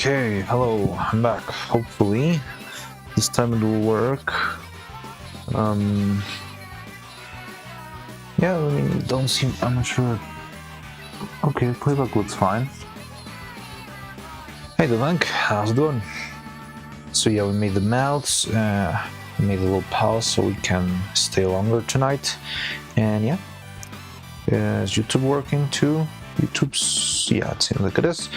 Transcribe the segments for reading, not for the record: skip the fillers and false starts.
Okay, hello, I'm back. Hopefully, this time it will work. Yeah, I mean, don't seem, I'm not sure. Okay, playback looks fine. Hey, Devank, how's it going? So yeah, we made the mouths, we made a little pause so we can stay longer tonight. And yeah, is YouTube working too? YouTube's, yeah, it seems like it is.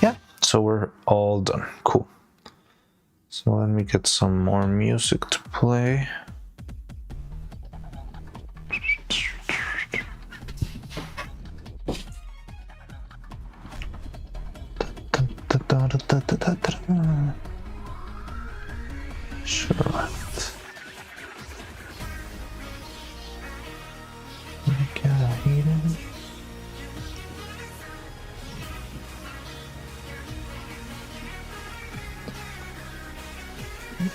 Yeah, so we're all done. Cool. So let me get some more music to play. Sure.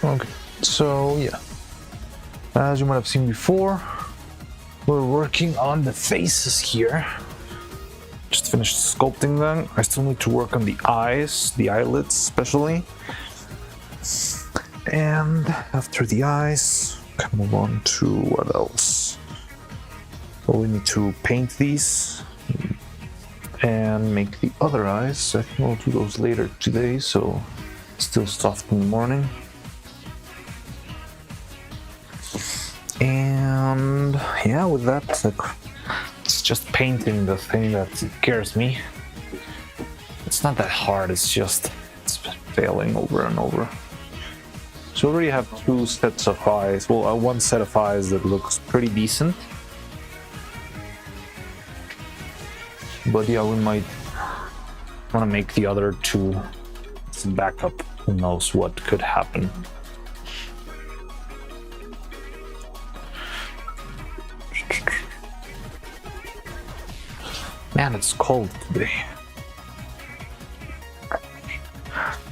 Okay, so yeah, as you might have seen before, we're working on the faces here. Just finished sculpting them. I still need to work on the eyes, the eyelids especially. And after the eyes, we can move on to what else? Well, we need to paint these and make the other eyes. I think we'll do those later today, so still soft in the morning. And yeah, with that, it's just painting the thing that scares me. It's not that hard, it's failing over and over. So we already have two sets of eyes, well, one set of eyes that looks pretty decent. But yeah, we might want to make the other two as a backup. Who knows what could happen. Man, it's cold today.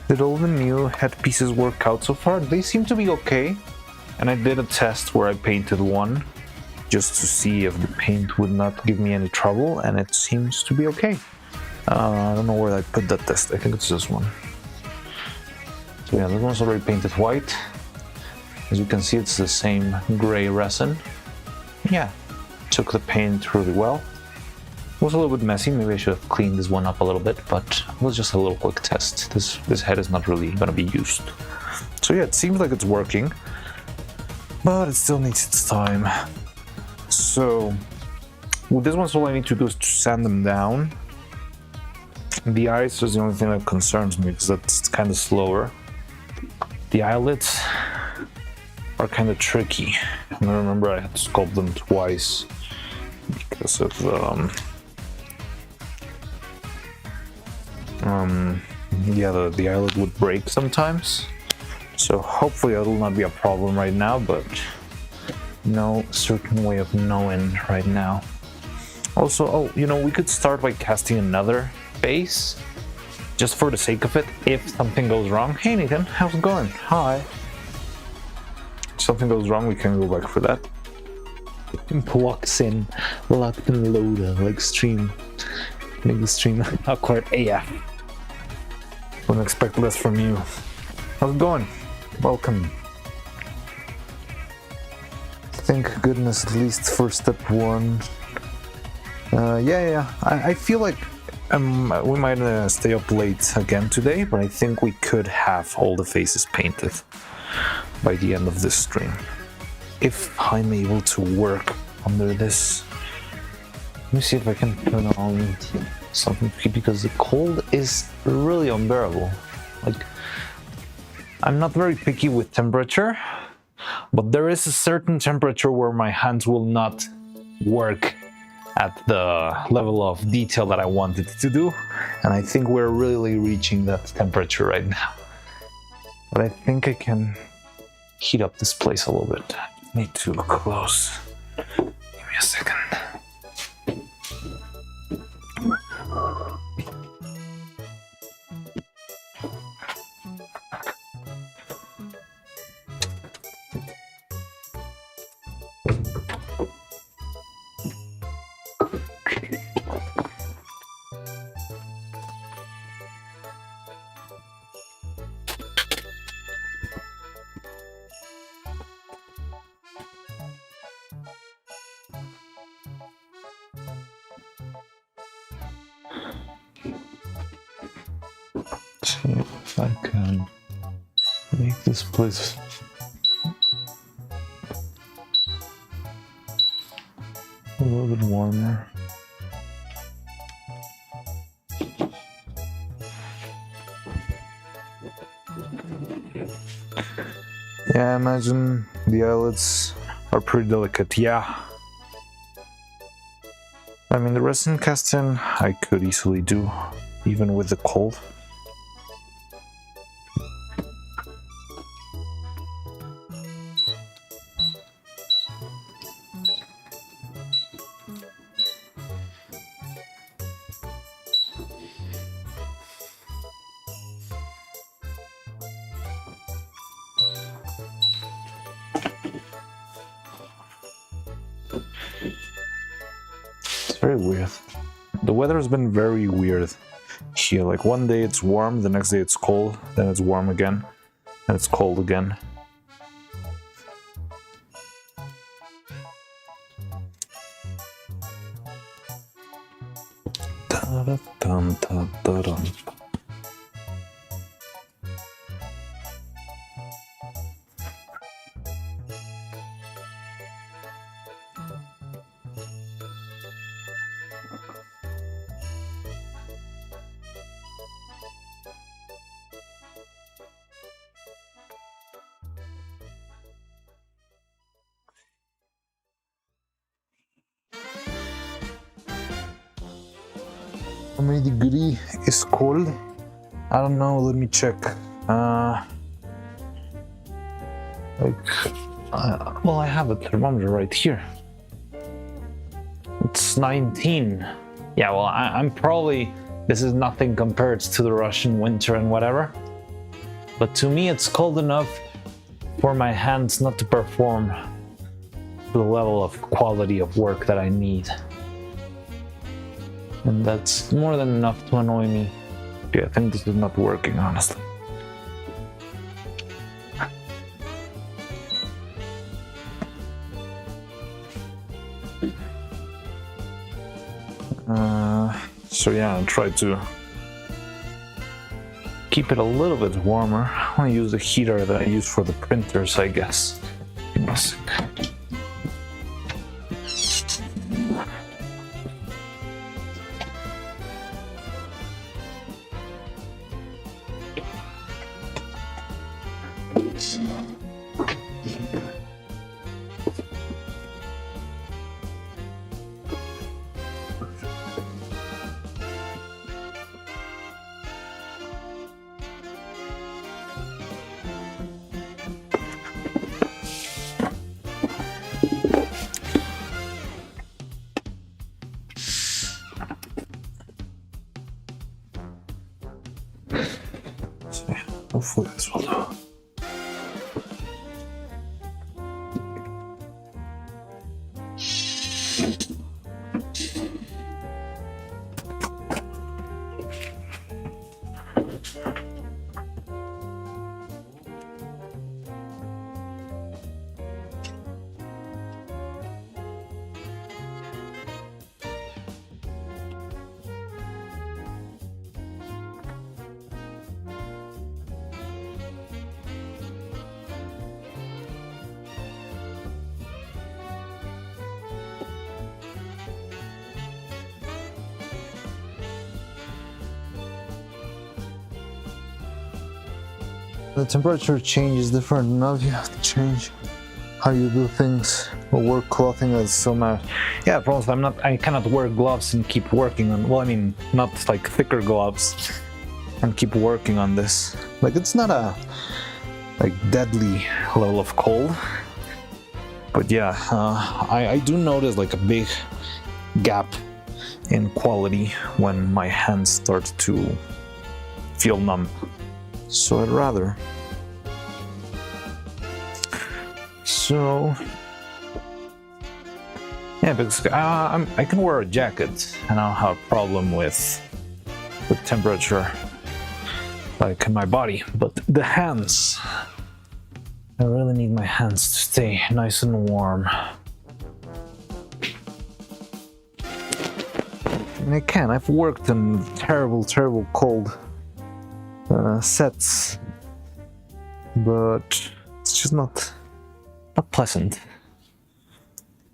Did all the new headpieces work out so far? They seem to be okay. And I did a test where I painted one just to see if the paint would not give me any trouble, and it seems to be okay. I don't know where I put that test. I think it's this one. So yeah, this one's already painted white. As you can see, it's the same gray resin. Yeah, took the paint really well. It was a little bit messy, maybe I should have cleaned this one up a little bit, but it was just a little quick test. This head is not really going to be used. So yeah, it seems like it's working, but it still needs its time. So with this one, all I need to do is to sand them down. The eyes is the only thing that concerns me because that's kind of slower. The eyelids are kind of tricky. And I remember I had to sculpt them twice because of the eyelid would break sometimes. So hopefully that will not be a problem right now, but no certain way of knowing right now. Also, we could start by casting another face just for the sake of it if something goes wrong. Hey Nathan, how's it going? Hi. If something goes wrong, we can go back for that. Walks in, locked and loaded, like stream. Make the stream awkward AF. Wouldn't expect less from you. How's it going? Welcome. Thank goodness, at least for step one. I feel like we might stay up late again today, but I think we could have all the faces painted by the end of this stream. If I'm able to work under this. Let me see if I can turn on something, because the cold is really unbearable. Like, I'm not very picky with temperature, but there is a certain temperature where my hands will not work at the level of detail that I wanted to do, and I think we're really reaching that temperature right now. But I think I can heat up this place a little bit. Need to close. Give me a second. I can make this place a little bit warmer. Yeah, I imagine the eyelids are pretty delicate, yeah. I mean, the resin casting I could easily do, even with the cold. It's very weird. The weather has been very weird here. Like one day it's warm, the next day it's cold, then it's warm again, and it's cold again. Da-da-dum-da-da-dum. How many degree is cold? I don't know, let me check. Well, I have a thermometer right here. It's 19. Yeah, well, I'm probably, this is nothing compared to the Russian winter and whatever. But to me, it's cold enough for my hands not to perform to the level of quality of work that I need. And that's more than enough to annoy me. Yeah, I think this is not working, honestly. So yeah, I'll try to keep it a little bit warmer. I'm gonna use the heater that I use for the printers, I guess. Give me a sec. Hopefully this will do. The temperature change is different. Now you have to change how you do things or work clothing. That's so much. Yeah, problem is I cannot wear gloves and keep working on, well, I mean, not like thicker gloves and keep working on this. Like, it's not a like deadly level of cold, but yeah, I do notice like a big gap in quality when my hands start to feel numb. So I'd rather. So yeah, because I can wear a jacket and I don't have a problem with the temperature like in my body, but the hands, I really need my hands to stay nice and warm. And I can. I've worked in terrible, terrible cold sets, but it's just not pleasant.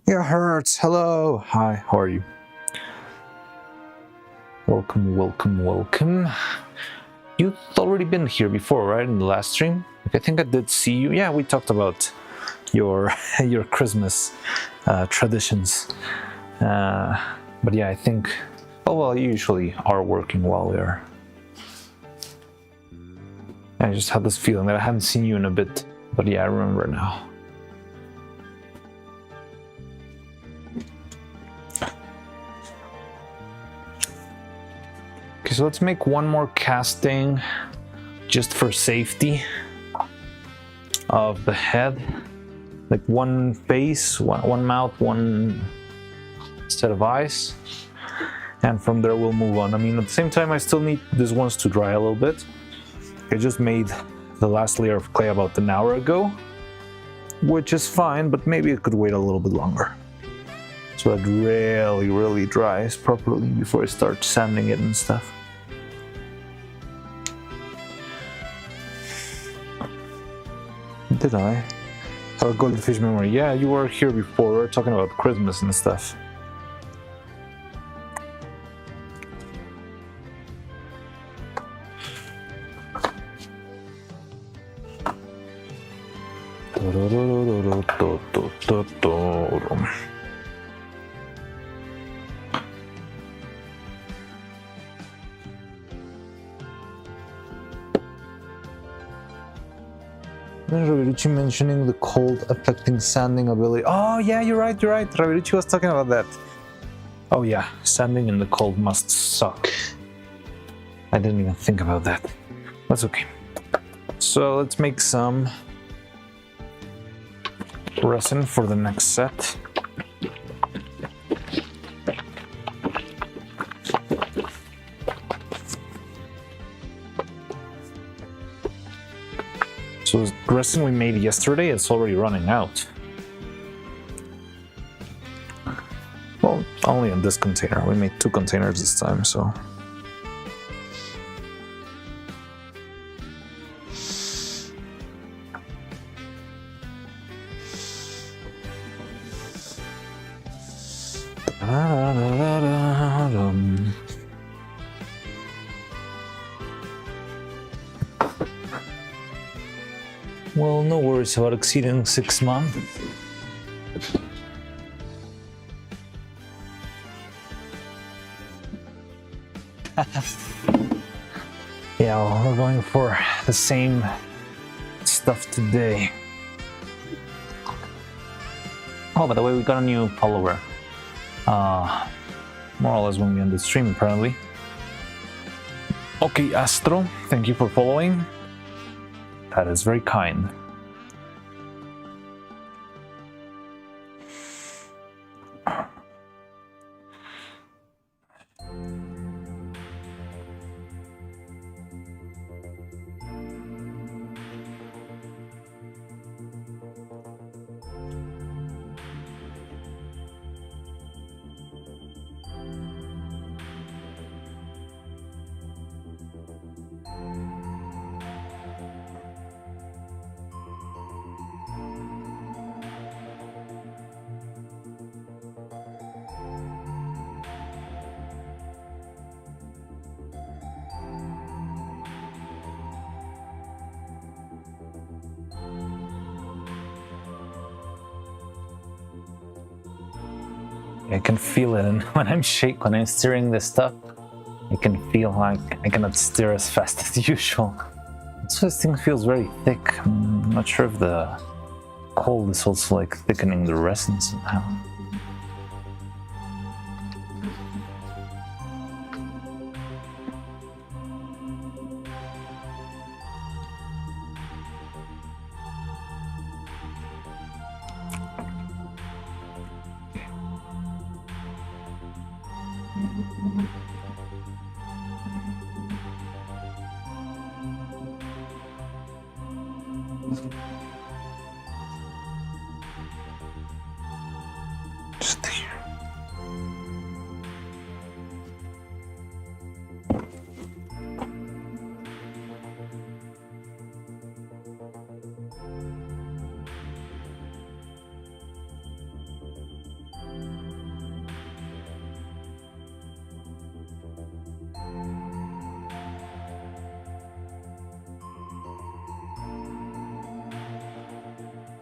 Yeah, hurts. Hello. Hi. How are you? Welcome. You've already been here before, right? In the last stream. I think I did see you. Yeah, we talked about your your Christmas traditions. But yeah, I think. Oh well, you usually are working while we're. I just had this feeling that I haven't seen you in a bit. But yeah, I remember now. Okay, so let's make one more casting just for safety of the head. Like one face, one mouth, one set of eyes. And from there we'll move on. I mean, at the same time, I still need these ones to dry a little bit. I just made the last layer of clay about an hour ago, which is fine, but maybe it could wait a little bit longer. So it really dries properly before I start sanding it and stuff. Did I? Oh, goldfish memory. Yeah, you were here before. We were talking about Christmas and stuff. Raviruchi mentioning the cold affecting sanding ability. Oh yeah, you're right. Raviruchi was talking about that. Oh yeah, sanding in the cold must suck. I didn't even think about that. That's okay. So let's make some resin for the next set. So the resin we made yesterday is already running out. Well, only in this container. We made 2 containers this time, so. Well, no worries about exceeding 6 months. Yeah, well, we're going for the same stuff today. Oh, by the way, we got a new follower. More or less when we end the stream, apparently. Okay, Astro, thank you for following. That is very kind. I can feel it, and when I'm stirring this stuff, I can feel like I cannot stir as fast as usual. So this thing feels very thick. I'm not sure if the cold is also like thickening the resin somehow. Just there.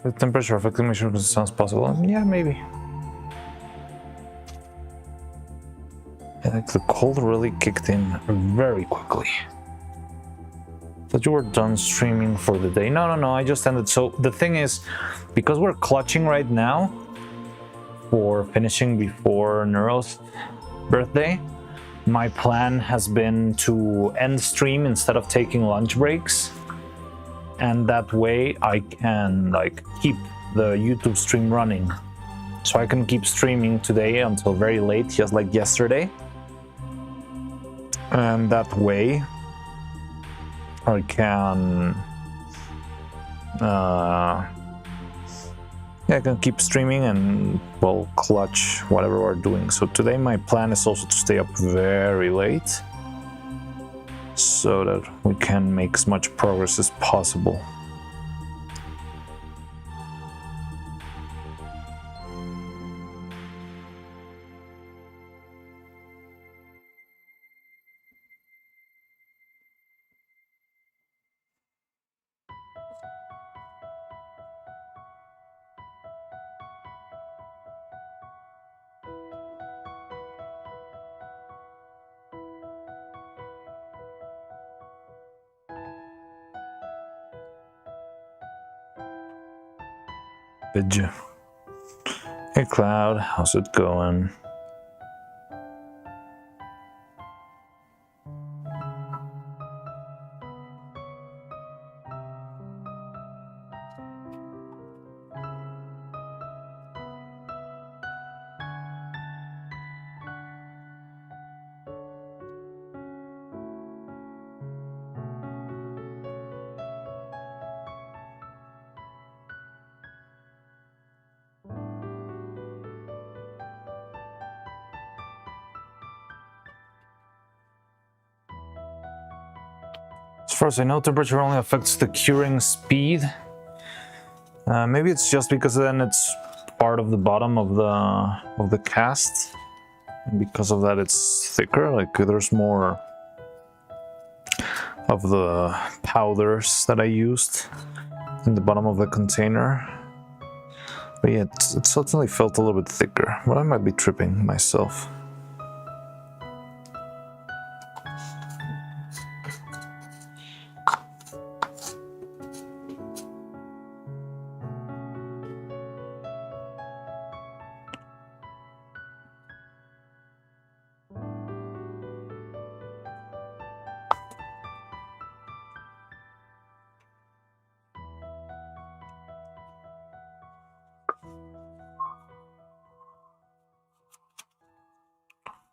The temperature affecting my sugar sounds possible. Yeah, maybe. Yeah, like the cold really kicked in very quickly. Thought you were done streaming for the day. No, I just ended. So the thing is, because we're clutching right now for finishing before Neuro's birthday, my plan has been to end stream instead of taking lunch breaks. And that way I can like keep the YouTube stream running. So I can keep streaming today until very late, just like yesterday. And that way I can I can keep streaming and, well, clutch whatever we're doing. So today my plan is also to stay up very late so that we can make as much progress as possible. Hey Cloud, how's it going? As far as I know, temperature only affects the curing speed. Maybe it's just because then it's part of the bottom of the cast, and because of that it's thicker. Like there's more of the powders that I used in the bottom of the container. But yeah, it certainly felt a little bit thicker. But I might be tripping myself.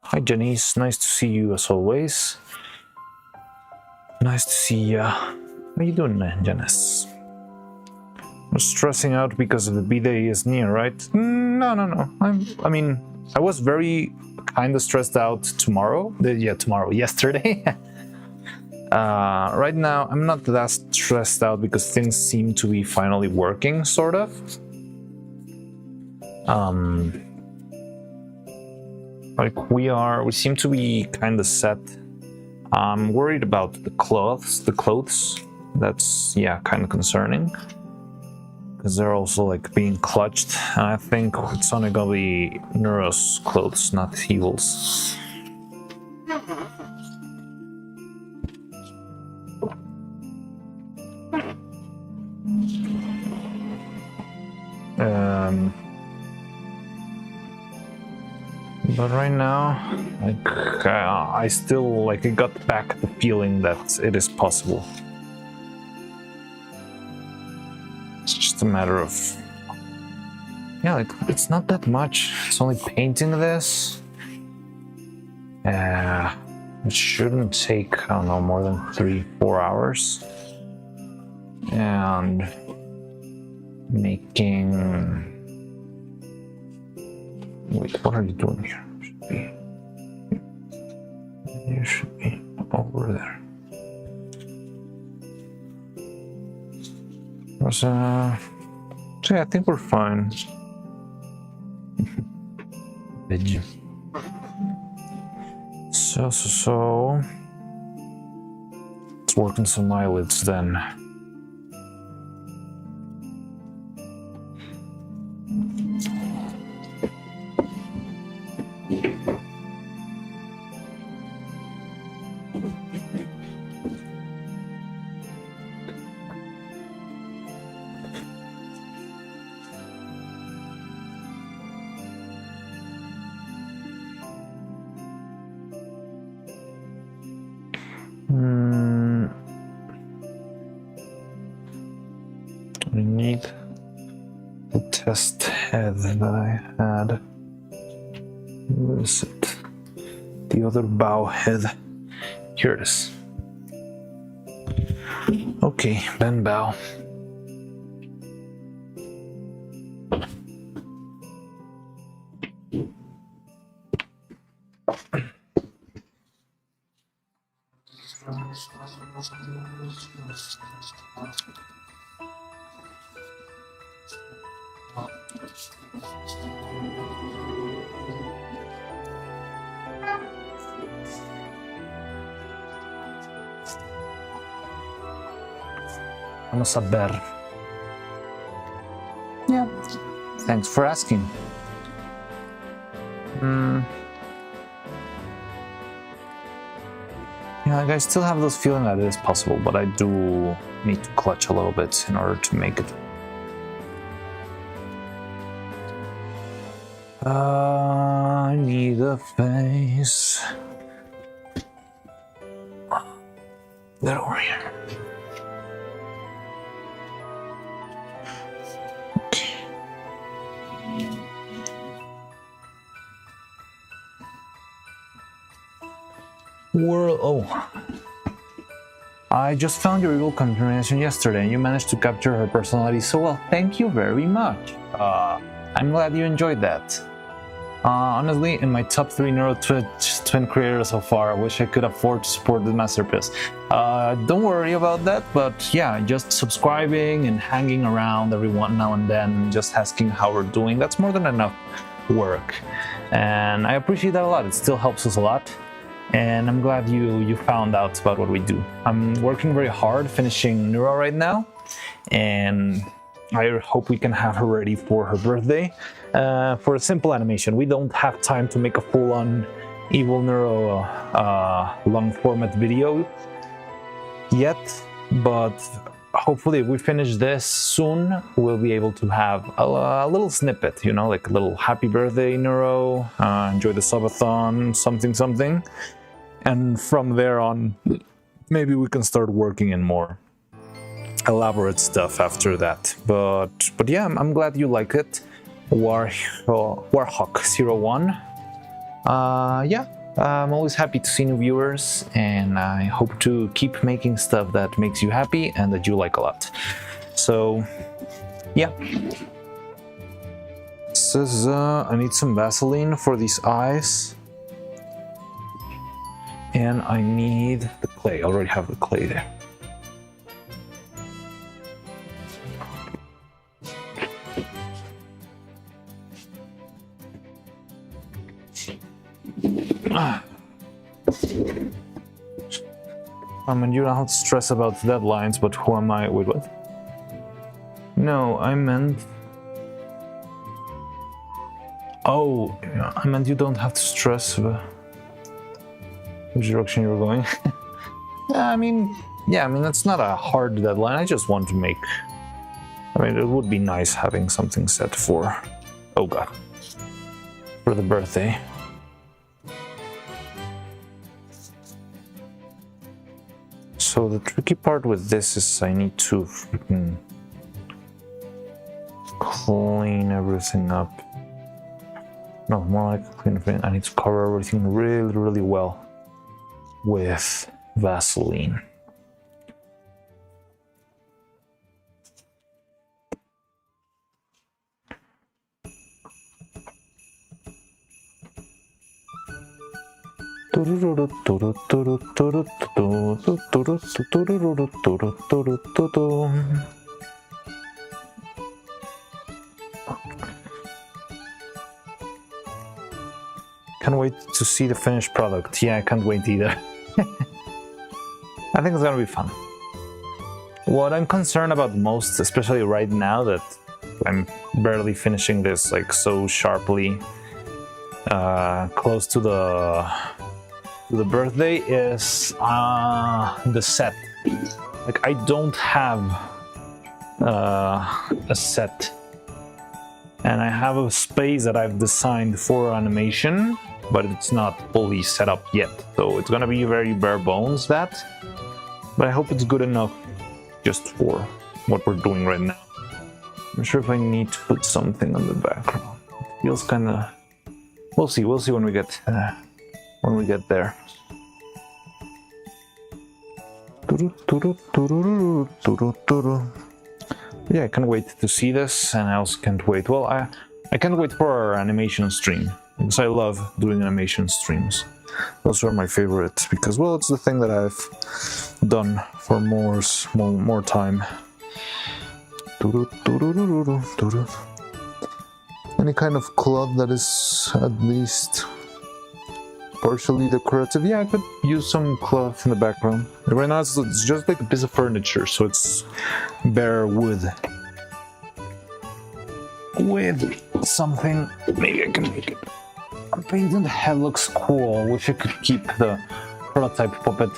Hi Janice, nice to see you as always. Nice to see ya. How you doing, Janice? I'm stressing out because of the B-Day is near, right? No. I mean, I was very kind of stressed out yesterday. Right now, I'm not that stressed out because things seem to be finally working, sort of. Like we seem to be kind of set. I'm worried about the clothes. That's, yeah, kind of concerning. Because they're also like being clutched. And I think it's only gonna be Neuro's clothes, not Evil's. But right now, like, I still, like, I got back the feeling that it is possible. It's just a matter of, yeah, like, it's not that much. It's only painting this. It shouldn't take, I don't know, more than 3-4 hours. And making... Wait, what are you doing here? You should be over there. So yeah, I think we're fine. So let's work on some eyelids then. test head that I had. Where is it? The other bow head. Here it is. Okay, bend bow. Vamos saber. Yeah. Thanks for asking. Yeah, I still have this feeling that it is possible, but I do need to clutch a little bit in order to make it. I need a face. Get over here. Okay. World. Oh. I just found your evil confirmation yesterday and you managed to capture her personality so well. Thank you very much. I'm glad you enjoyed that. Honestly, in my top 3 Neuro-Twin creators so far, I wish I could afford to support this masterpiece. Don't worry about that, but yeah, just subscribing and hanging around every now and then, just asking how we're doing, that's more than enough work. And I appreciate that a lot, it still helps us a lot. And I'm glad you found out about what we do. I'm working very hard finishing Neuro right now, and I hope we can have her ready for her birthday. For a simple animation, we don't have time to make a full-on evil Neuro long format video yet, but hopefully if we finish this soon, we'll be able to have a little snippet, you know, like a little happy birthday Neuro, enjoy the subathon, something. And from there on, maybe we can start working in more elaborate stuff after that. But yeah, I'm glad you like it. Warhawk01. Yeah, I'm always happy to see new viewers, and I hope to keep making stuff that makes you happy and that you like a lot. So yeah. It says I need some Vaseline for these eyes. And I need the clay. I already have the clay there. I mean, you don't have to stress about deadlines, but who am I? Wait, what? No, I meant... Oh, I meant you don't have to stress about which direction you're going. I mean, that's not a hard deadline. I just want to make... I mean, it would be nice having something set for... Oh god. For the birthday. So the tricky part with this is I need to freaking clean everything up. No, more like clean everything. I need to cover everything really well with Vaseline. Can't wait to see the finished product. Yeah, I can't wait either. I think it's gonna be fun. What I'm concerned about most, especially right now that I'm barely finishing this like so sharply close to the birthday, is the set. Like, I don't have a set, and I have a space that I've designed for animation, but it's not fully set up yet, so it's gonna be very bare bones, that, but I hope it's good enough just for what we're doing right now. I'm sure if I need to put something on the background. It feels kind of. We'll see. We'll see when we get there. Yeah, I can't wait to see this, and I also can't wait. Well, I can't wait for our animation stream because I love doing animation streams. Those are my favorites because, well, it's the thing that I've done for more time. Any kind of cloth that is at least partially decorative. Yeah, I could use some cloth in the background. Right now it's just like a piece of furniture, so it's bare wood. With something, maybe I can make it. Painting the head looks cool. Wish I could keep the prototype puppet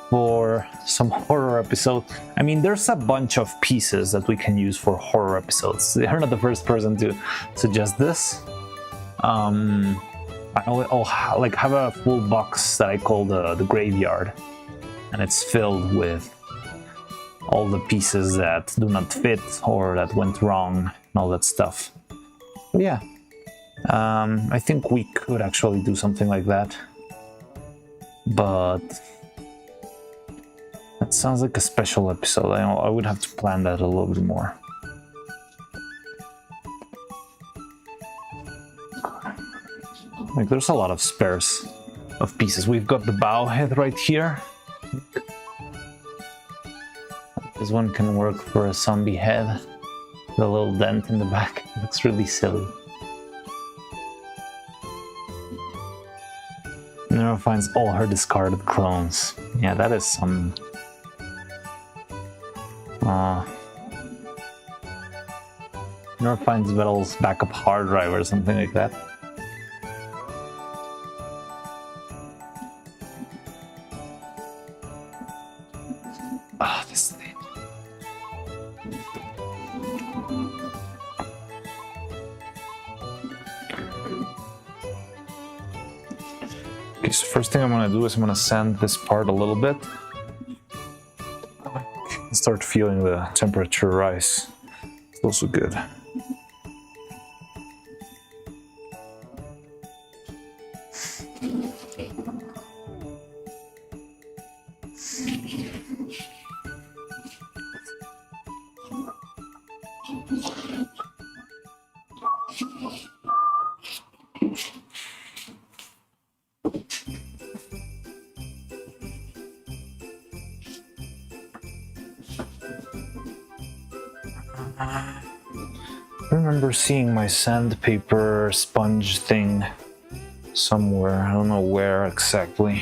for some horror episode. I mean, there's a bunch of pieces that we can use for horror episodes. You're not the first person to suggest this. I'll like have a full box that I call the graveyard, and it's filled with all the pieces that do not fit or that went wrong and all that stuff. But yeah, I think we could actually do something like that, but that sounds like a special episode. I would have to plan that a little bit more. Like, there's a lot of spares of pieces. We've got the bow head right here. This one can work for a zombie head. The little dent in the back. It looks really silly. Neuro finds all her discarded clones. Yeah, that is some... Neuro finds Vettel's backup hard drive or something like that. This thing. Okay, so first thing I'm gonna do is I'm gonna sand this part a little bit. And start feeling the temperature rise. It's also good. I remember seeing my sandpaper sponge thing somewhere. I don't know where exactly.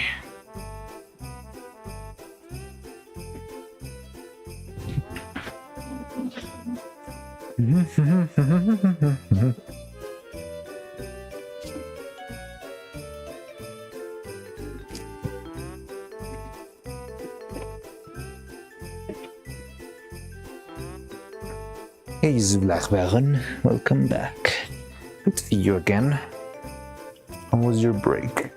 Hey Zulachbaron, welcome back. Good to see you again. How was your break?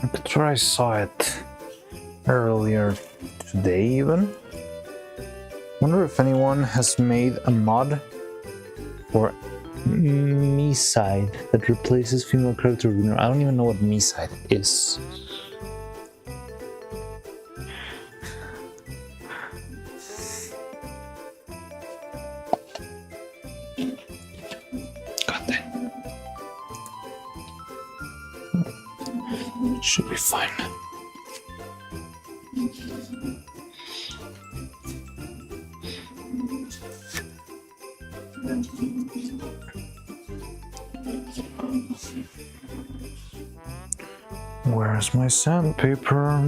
I'm sure I saw it earlier today even. Wonder if anyone has made a mod for Me-Side that replaces female character winner. I don't even know what Me-Side is. Should be fine. Where's my sandpaper?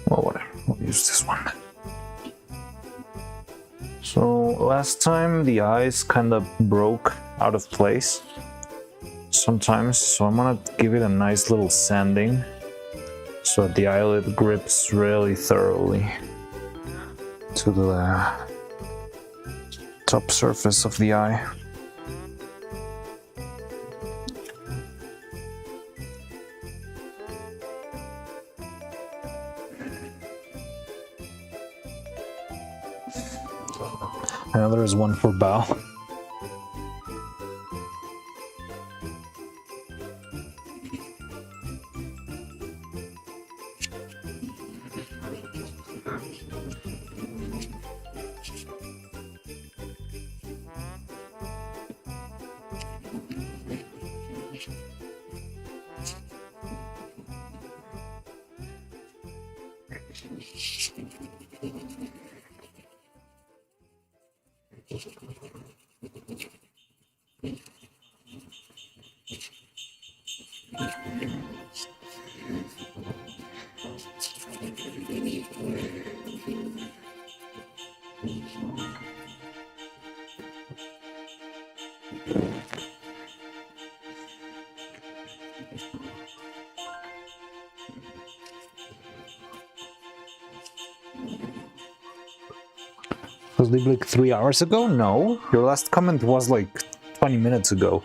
Well, whatever. We'll use this one. So last time the eyes kind of broke out of place sometimes, so I'm gonna give it a nice little sanding so that the eyelid grips really thoroughly to the top surface of the eye. Now there is one for Bao. Was it like 3 hours ago? No, your last comment was like 20 minutes ago.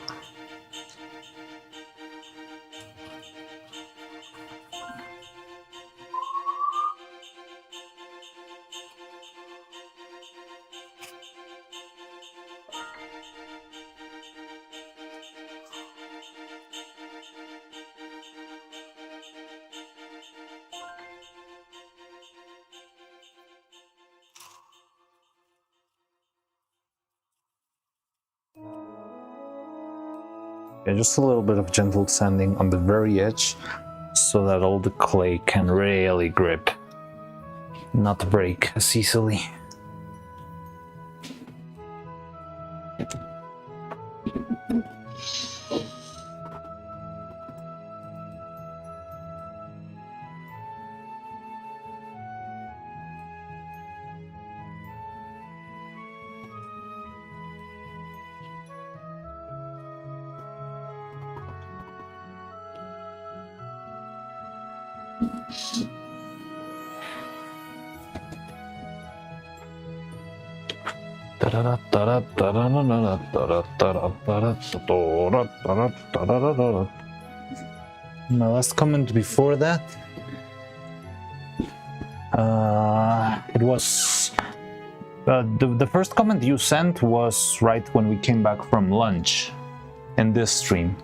Yeah, just a little bit of gentle sanding on the very edge so that all the clay can really grip, not break as easily. My last comment before that, it was the first comment you sent was right when we came back from lunch in this stream,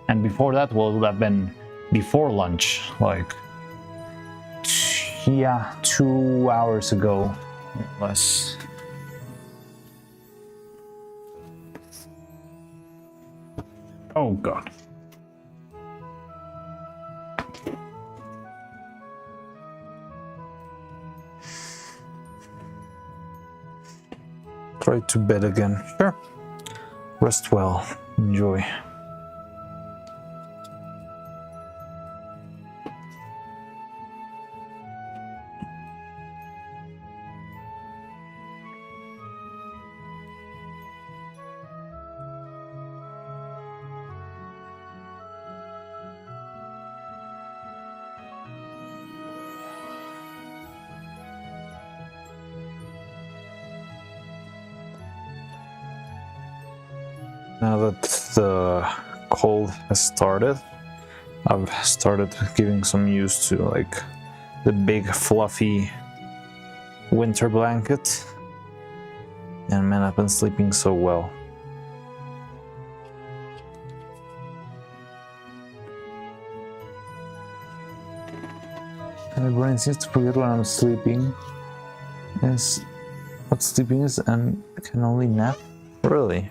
and before that would have been before lunch, like 2 hours ago, less. Oh god. Try to bed again. Sure. Rest well. Enjoy. Now that the cold has started, I've started giving some use to like the big fluffy winter blanket, and man, I've been sleeping so well. My brain seems to forget when I'm sleeping is what sleeping is and can only nap. Really?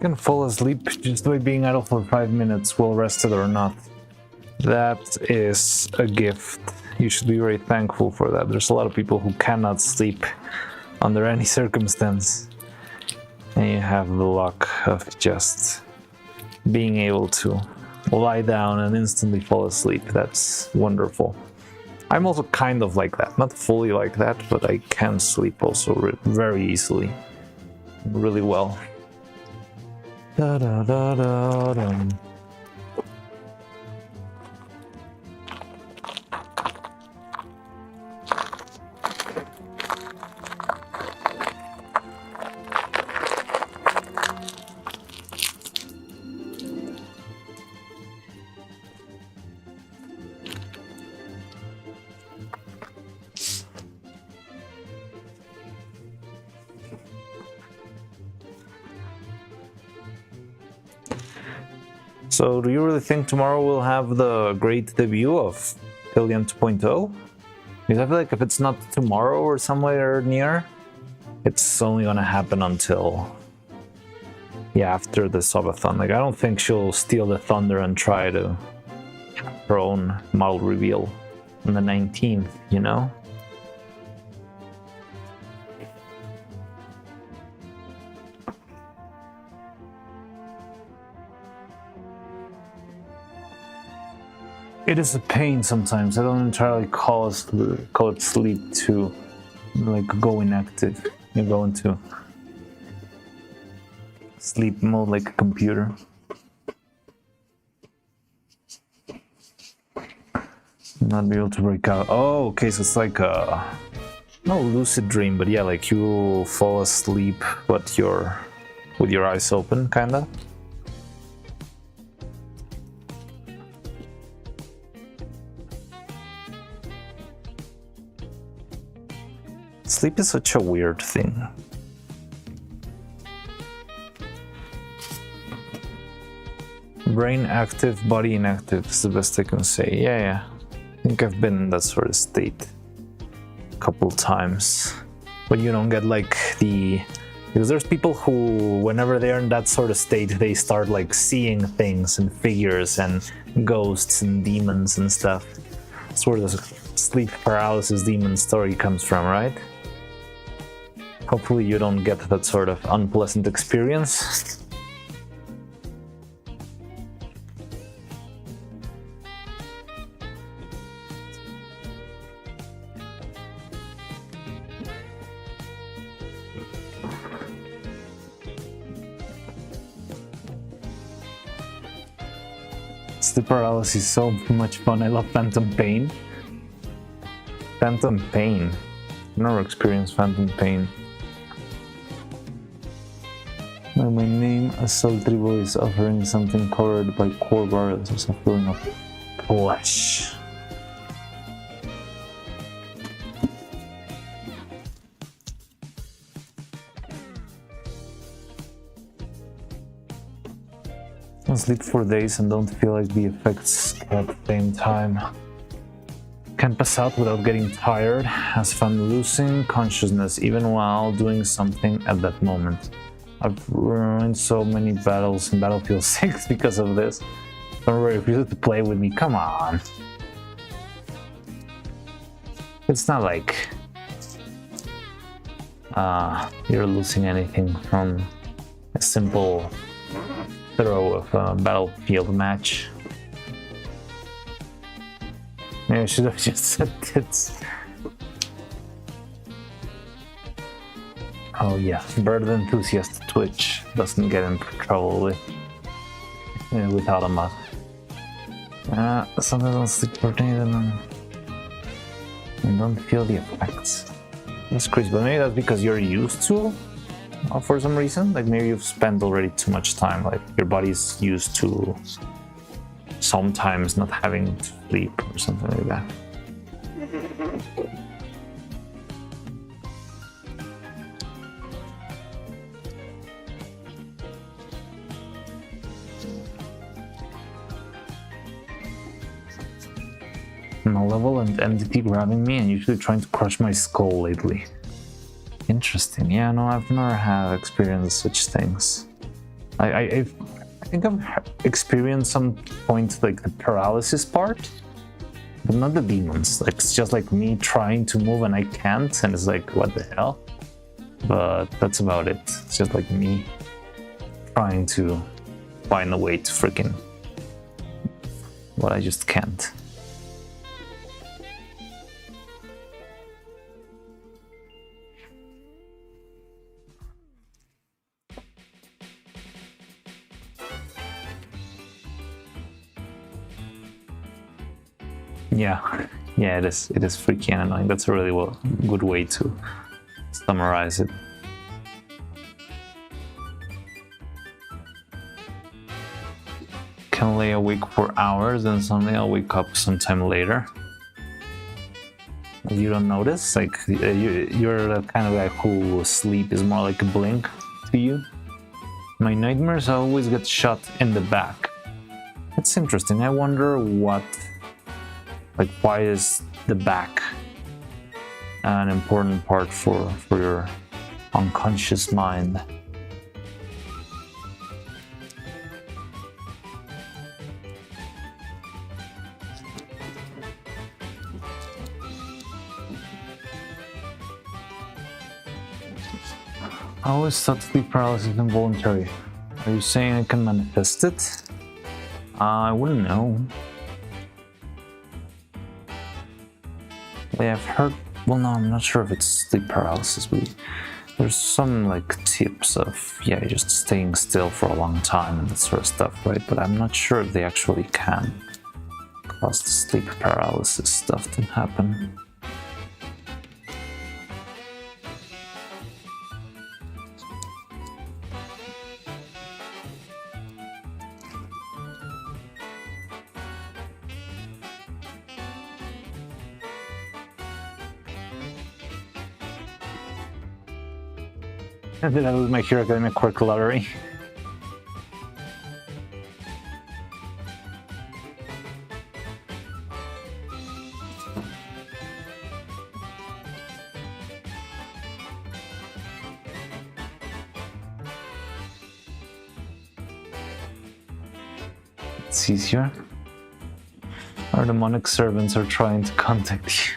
can fall asleep just by being idle for 5 minutes, well rested or not. That is a gift. You should be very thankful for that. There's a lot of people who cannot sleep under any circumstance. And you have the luck of just being able to lie down and instantly fall asleep. That's wonderful. I'm also kind of like that. Not fully like that, but I can sleep also very easily. Really well. Da da da da da. So, do you really think tomorrow we'll have the great debut of Alien 2.0? Because I feel like if it's not tomorrow or somewhere near, it's only gonna happen until, yeah, after the subathon. Like, I don't think she'll steal the thunder and try to have her own model reveal on the 19th, you know? It is a pain sometimes. I don't entirely call it sleep to like go inactive. You go into sleep mode like a computer. Not be able to break out. Oh, okay, so it's like a no lucid dream, but yeah, like you fall asleep but you're with your eyes open, kinda. Sleep is such a weird thing. Brain active, body inactive is the best I can say. Yeah. I think I've been in that sort of state a couple times. But you don't get like because there's people who, whenever they're in that sort of state, they start like seeing things and figures and ghosts and demons and stuff. That's where the sleep paralysis demon story comes from, right? Hopefully you don't get that sort of unpleasant experience. Sleep paralysis is so much fun. I love Phantom Pain. Phantom Pain. I've never experienced Phantom Pain. By my name, a sultry voice offering something colored by core barrels as a feeling of flesh. I sleep for days and don't feel like the effects at the same time. Can't pass out without getting tired, as if I'm losing consciousness even while doing something at that moment. I've ruined so many battles in Battlefield 6 because of this. Don't worry, if you have to play with me, come on. It's not like you're losing anything from a simple throw of a Battlefield match. Maybe I should have just said tits. Oh yeah, bird enthusiast Twitch doesn't get in trouble without a mug. Sometimes I'll sleep for days and don't feel the effects. That's crazy, but maybe that's because you're used to, for some reason. Like maybe you've spent already too much time. Like your body's used to sometimes not having to sleep or something like that. Malevolent entity grabbing me and usually trying to crush my skull lately. Interesting. Yeah, no, I've never had experienced such things. I think I've experienced some points like the paralysis part, but not the demons. Like it's just like me trying to move and I can't, and it's like what the hell. But that's about it. It's just like me trying to find a way to freaking, but I just can't. Yeah, it is freaking annoying. That's a really good way to summarize it. Can lay awake for hours and suddenly I'll wake up sometime later. You don't notice? Like you're the kind of guy who sleep is more like a blink to you. My nightmares always get shot in the back. That's interesting. I wonder what, like, why is the back an important part for your unconscious mind? I always thought sleep paralysis is involuntary. Are you saying I can manifest it? I wouldn't know. Yeah, I've heard, well no, I'm not sure if it's sleep paralysis, but there's some like tips of, yeah, just staying still for a long time and that sort of stuff, right? But I'm not sure if they actually can cause the sleep paralysis stuff to happen. Did I lose my Hero Academia Quirk lottery? It's easier. Our demonic servants are trying to contact you.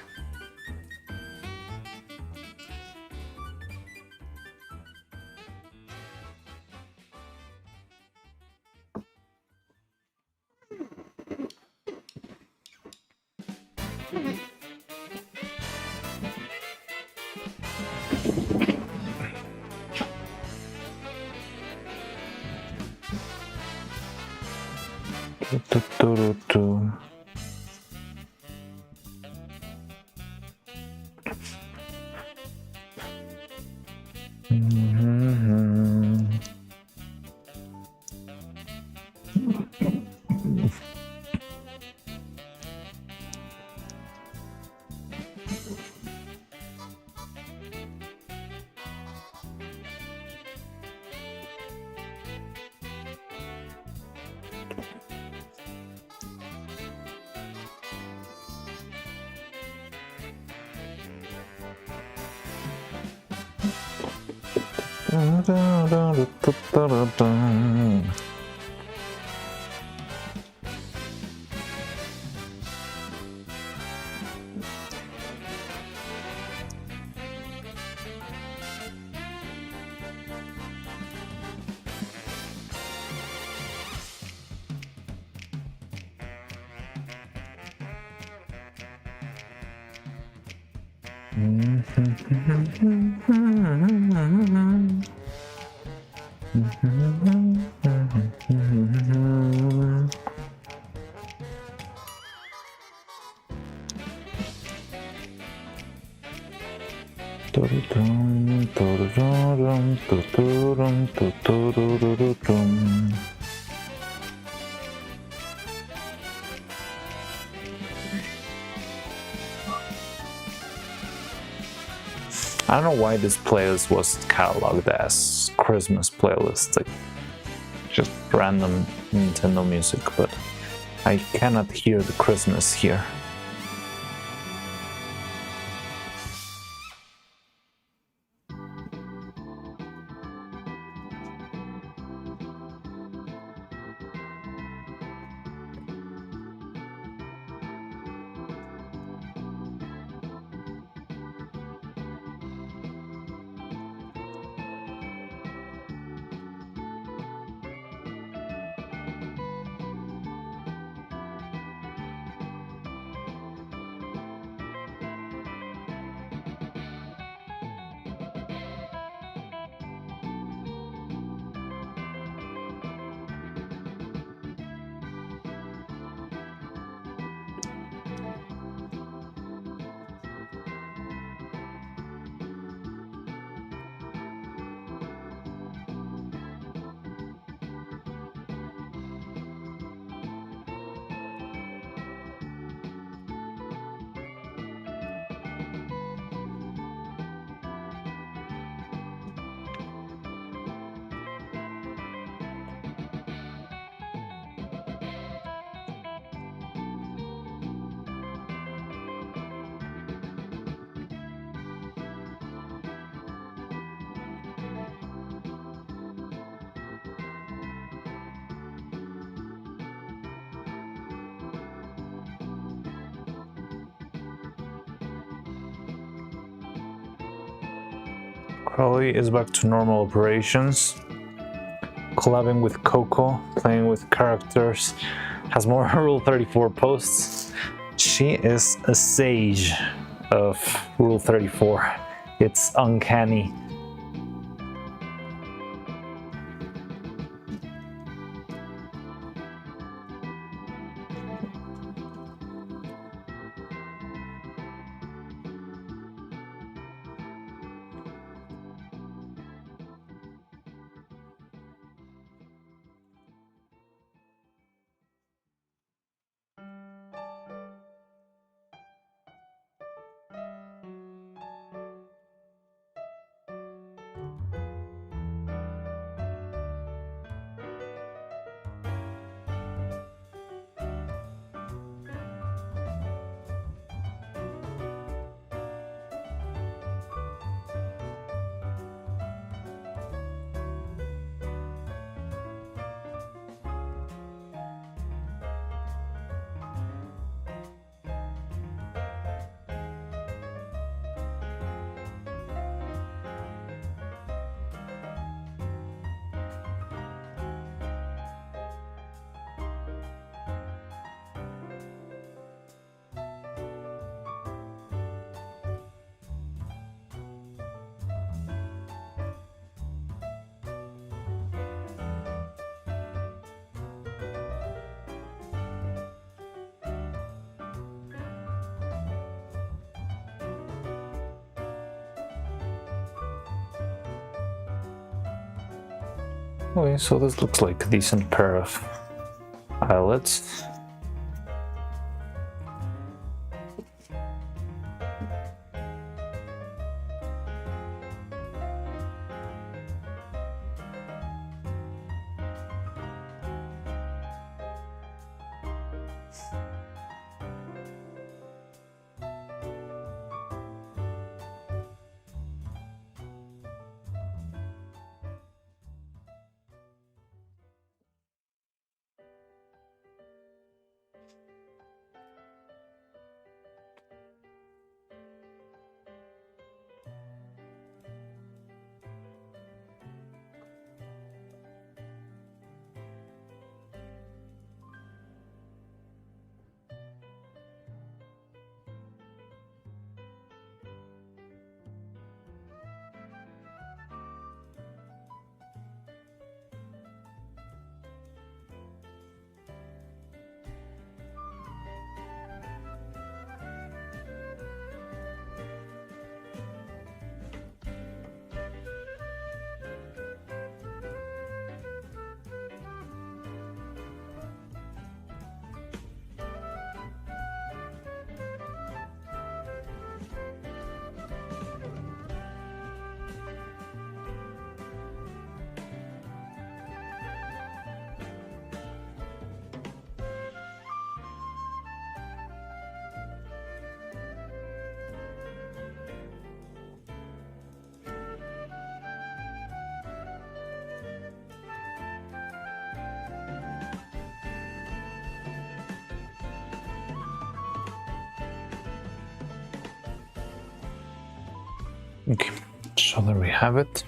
I don't know why this playlist was cataloged as Christmas playlist, like just random Nintendo music, but I cannot hear the Christmas here. Holly is back to normal operations. Collabing with Coco, playing with characters, has more Rule 34 posts. She is a sage of Rule 34. It's uncanny. Okay, so this looks like a decent pair of eyelets. Okay, so there we have it.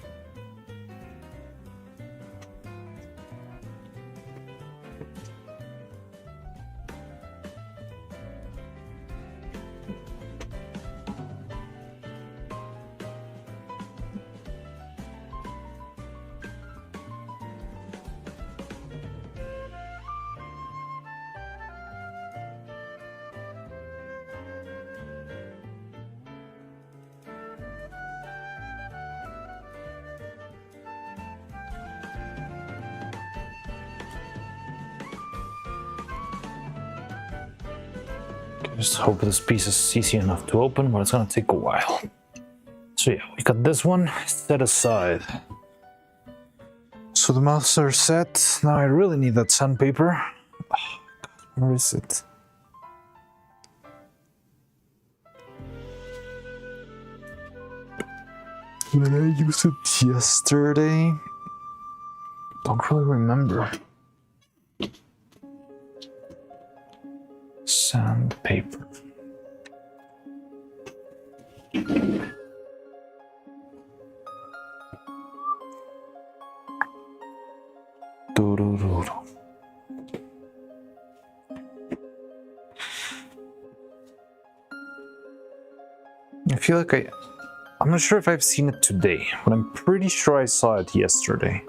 Just hope this piece is easy enough to open, but it's gonna take a while. So yeah, we got this one set aside. So the mouths are set. Now I really need that sandpaper. Oh, God, where is it? Did I use it yesterday? Don't really remember. Sandpaper. I feel like I'm not sure if I've seen it today, but I'm pretty sure I saw it yesterday.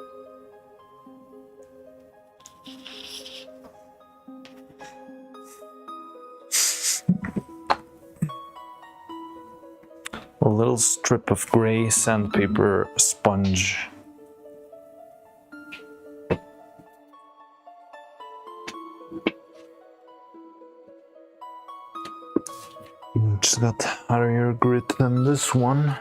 A little strip of gray sandpaper sponge. Just got higher grit than this one.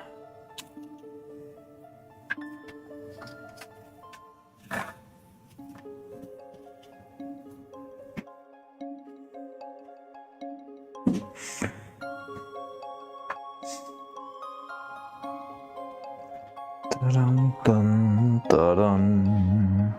Dun, dun, dun, dun.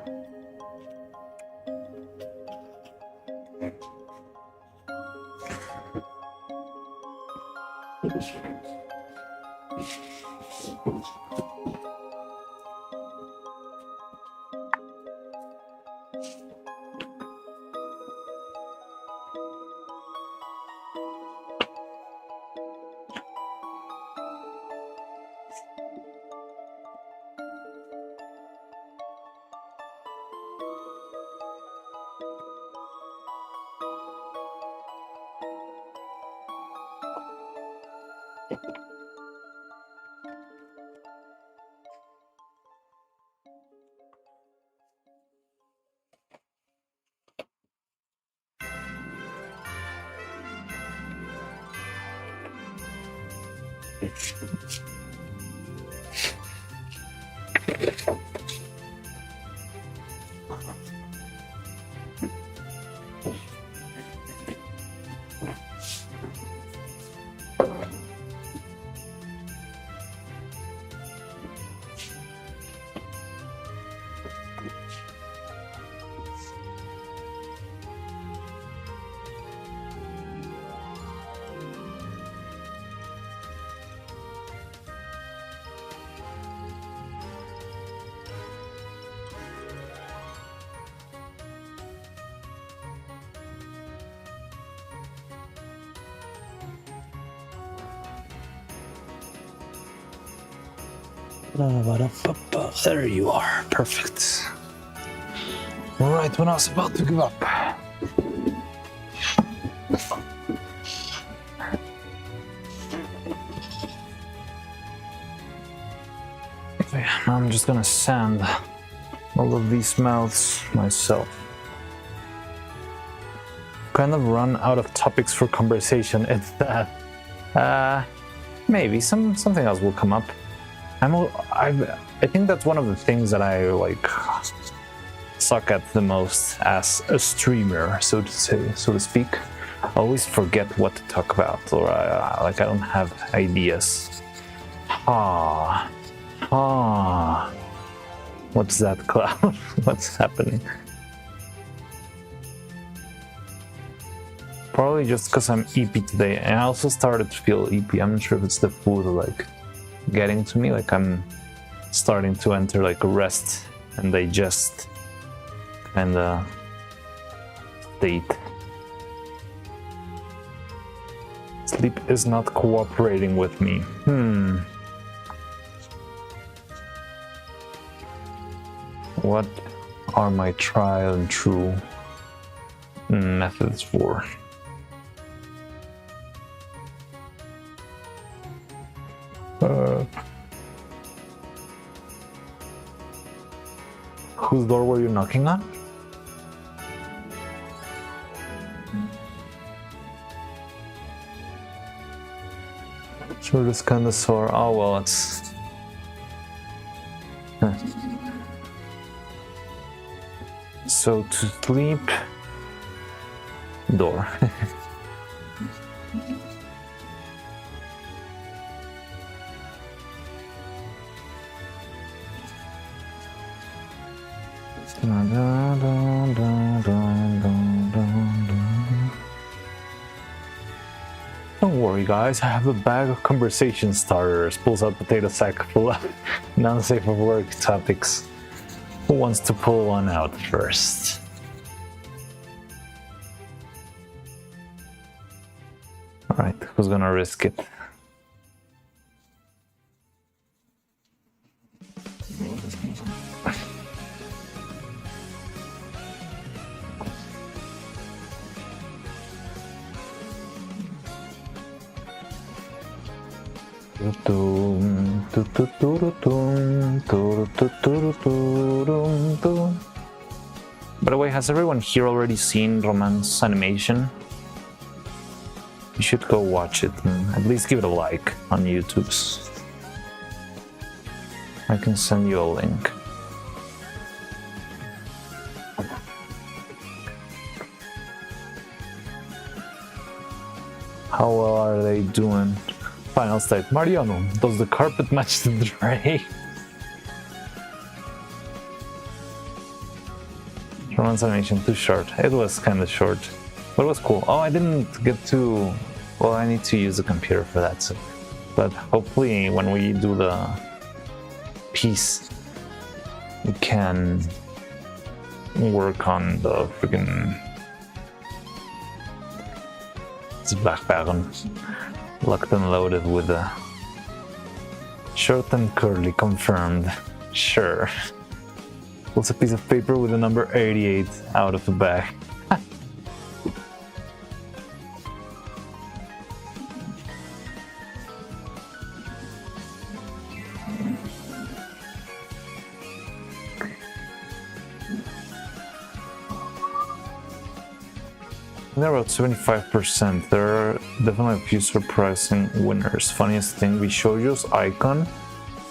There you are. Perfect. Right when I was about to give up. Okay, now I'm just gonna sand all of these mouths myself. Kind of run out of topics for conversation. It's that maybe something else will come up. I think that's one of the things that I like suck at the most as a streamer, so to speak. I always forget what to talk about, or I don't have ideas. What's that cloud? What's happening? Probably just because I'm EP today, and I also started to feel EP. I'm not sure if it's the food like getting to me, like I'm starting to enter like a rest and digest kind of state. Sleep is not cooperating with me. What are my trial and true methods for? Whose door were you knocking on? Sure, this kind of sore. Oh well, it's. So to sleep. Door. Don't worry guys, I have a bag of conversation starters. Pulls out potato sack full of non-safe for work topics. Who wants to pull one out first? Alright, who's gonna risk it? By the way, has everyone here already seen Romance Animation? You should go watch it and at least give it a like on YouTube. I can send you a link. How well are they doing? Final state. Mariano, does the carpet match the drape? Romance Animation too short. It was kind of short, but it was cool. Oh, I didn't get to. Well, I need to use the computer for that. So, but hopefully, when we do the piece, we can work on the freaking Zwachtwagen locked and loaded with the short and curly confirmed. Sure. Pulls a piece of paper with the number 88 out of the bag. They're about 75%. There are definitely a few surprising winners. Funniest thing, we showed you's icon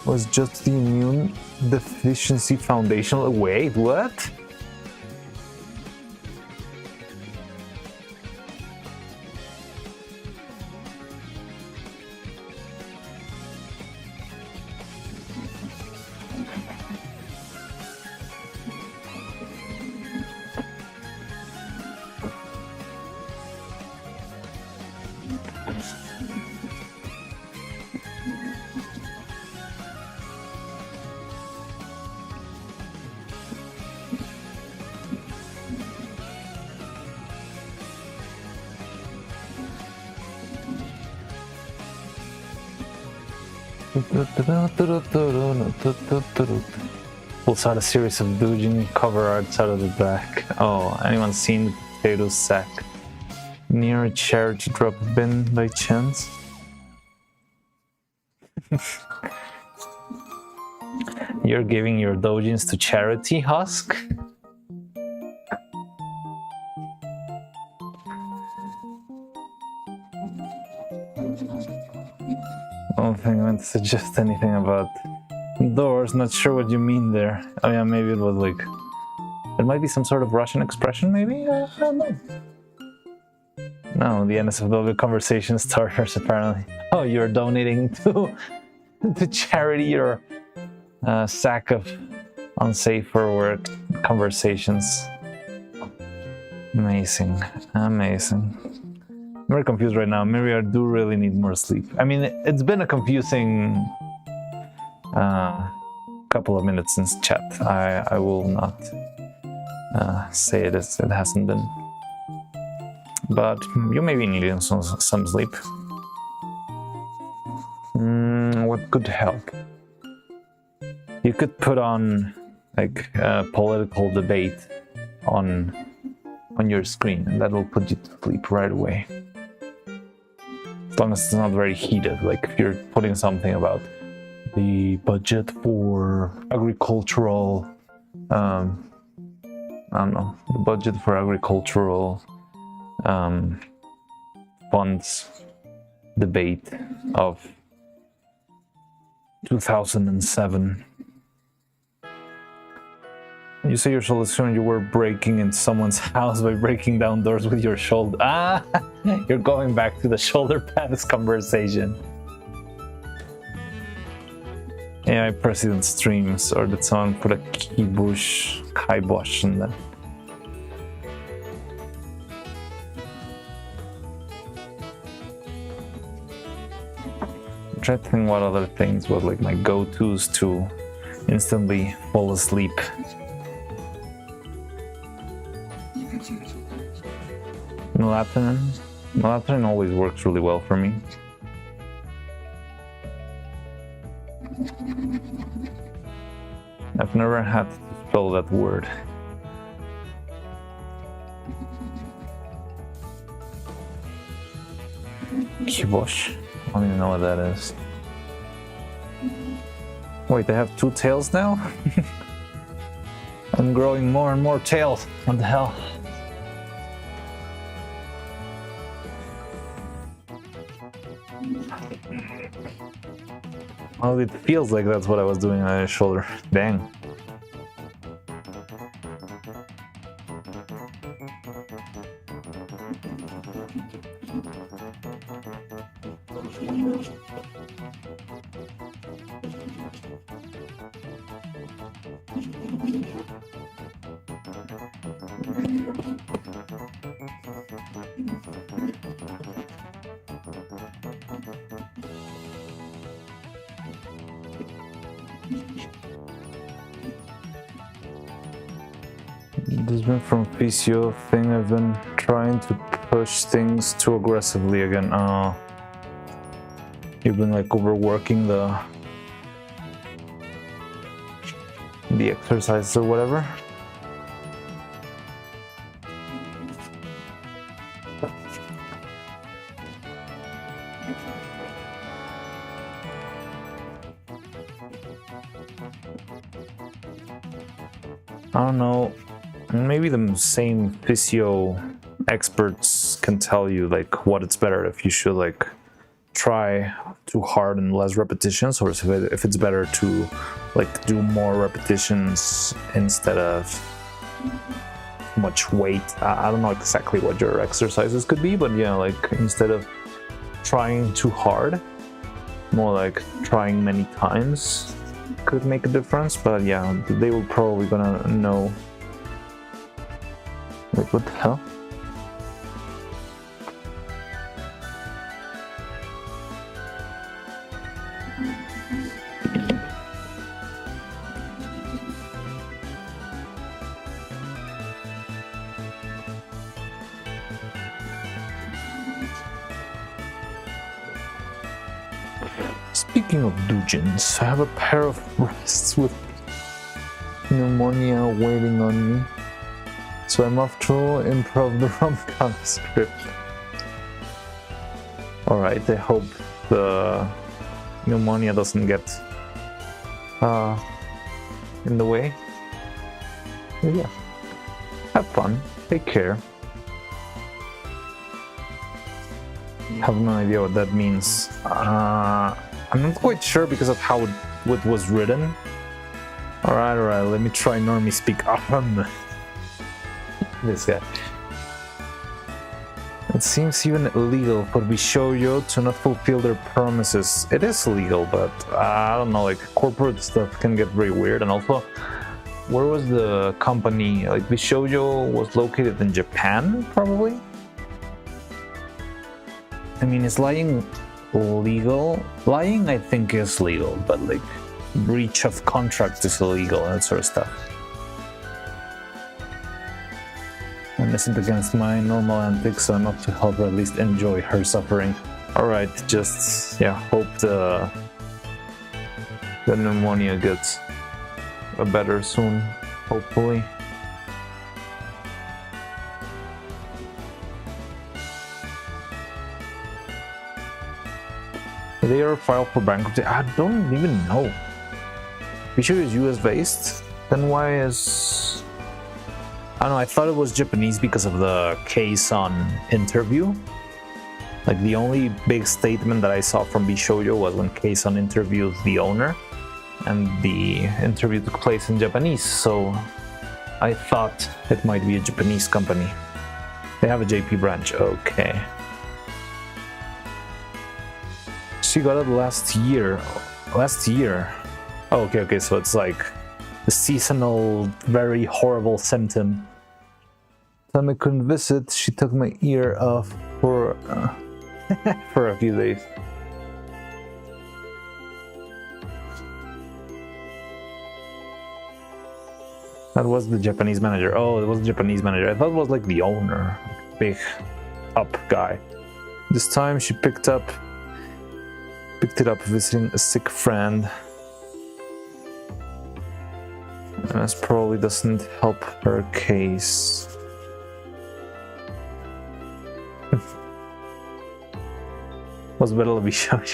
was just the Immune Deficiency Foundation. Wait, what? Pulls out a series of doujin cover arts out of the back. Oh, anyone seen the potato sack near a charity drop bin by chance? You're giving your doujins to charity, Husk? I don't think I meant to suggest anything about doors. Not sure what you mean there. Oh yeah, maybe it was like... It might be some sort of Russian expression, maybe? I don't know. No, the NSFW conversation starters, apparently. Oh, you're donating to charity your sack of unsafe for work conversations. Amazing. Amazing. I'm very confused right now. Maybe I do really need more sleep. I mean, it's been a confusing couple of minutes since chat. I will not say it hasn't been. But you may be needing some sleep. What could help? You could put on like a political debate on your screen, and that will put you to sleep right away. As long as it's not very heated, like if you're putting something about the budget for agricultural, I don't know, the budget for agricultural funds debate of 2007. You say your shoulder soon you were breaking in someone's house by breaking down doors with your shoulder. Ah, you're going back to the shoulder pads conversation. AI president streams, or did someone put a kibosh in that? I'm trying to think what other things were like my go-tos to instantly fall asleep. Melatonin always works really well for me. I've never had to spell that word. Kibosh. I don't even know what that is. Wait, I have 2 tails now? I'm growing more and more tails. What the hell? Well, it feels like that's what I was doing on his shoulder. Dang. This been from physio thing. I've been trying to push things too aggressively again. You've been like overworking the exercises or whatever. I don't know. Maybe the same physio experts can tell you like what it's better, if you should like try too hard and less repetitions, or if it's better to like do more repetitions instead of much weight. I don't know exactly what your exercises could be, but yeah, like instead of trying too hard, more like trying many times could make a difference. But yeah, they will probably gonna know. Wait, what the hell? Speaking of Dujins, I have a pair of wrists with pneumonia waiting on me. So I'm off to improv the rom-com script. Alright, I hope the pneumonia doesn't get in the way. But yeah, have fun, take care. Have no idea what that means. I'm not quite sure because of how it was written. Alright, let me try normie speak. This guy. It seems even illegal for Bishoujo to not fulfill their promises. It is illegal, but I don't know, like corporate stuff can get very weird. And also, where was the company? Like Bishoujo was located in Japan, probably? I mean, is lying legal? Lying, I think, is legal, but like breach of contract is illegal and that sort of stuff. And isn't against my normal antics, so I'm up to help her at least enjoy her suffering. Alright, just, yeah, hope the pneumonia gets better soon, hopefully. They are filed for bankruptcy. I don't even know. Bishoujo is US based? Then why is... I don't know, I thought it was Japanese because of the case on interview. Like the only big statement that I saw from Bishoujo was when Keisan interviewed the owner, and the interview took place in Japanese, so I thought it might be a Japanese company. They have a JP branch, okay. She got it last year. Oh, okay, so it's like a seasonal, very horrible symptom. Time I couldn't visit, she took my ear off for for a few days. That was the Japanese manager. Oh, it was the Japanese manager. I thought it was like the owner, big up guy. This time she picked it up visiting a sick friend. And this probably doesn't help her case. Was better to be shown.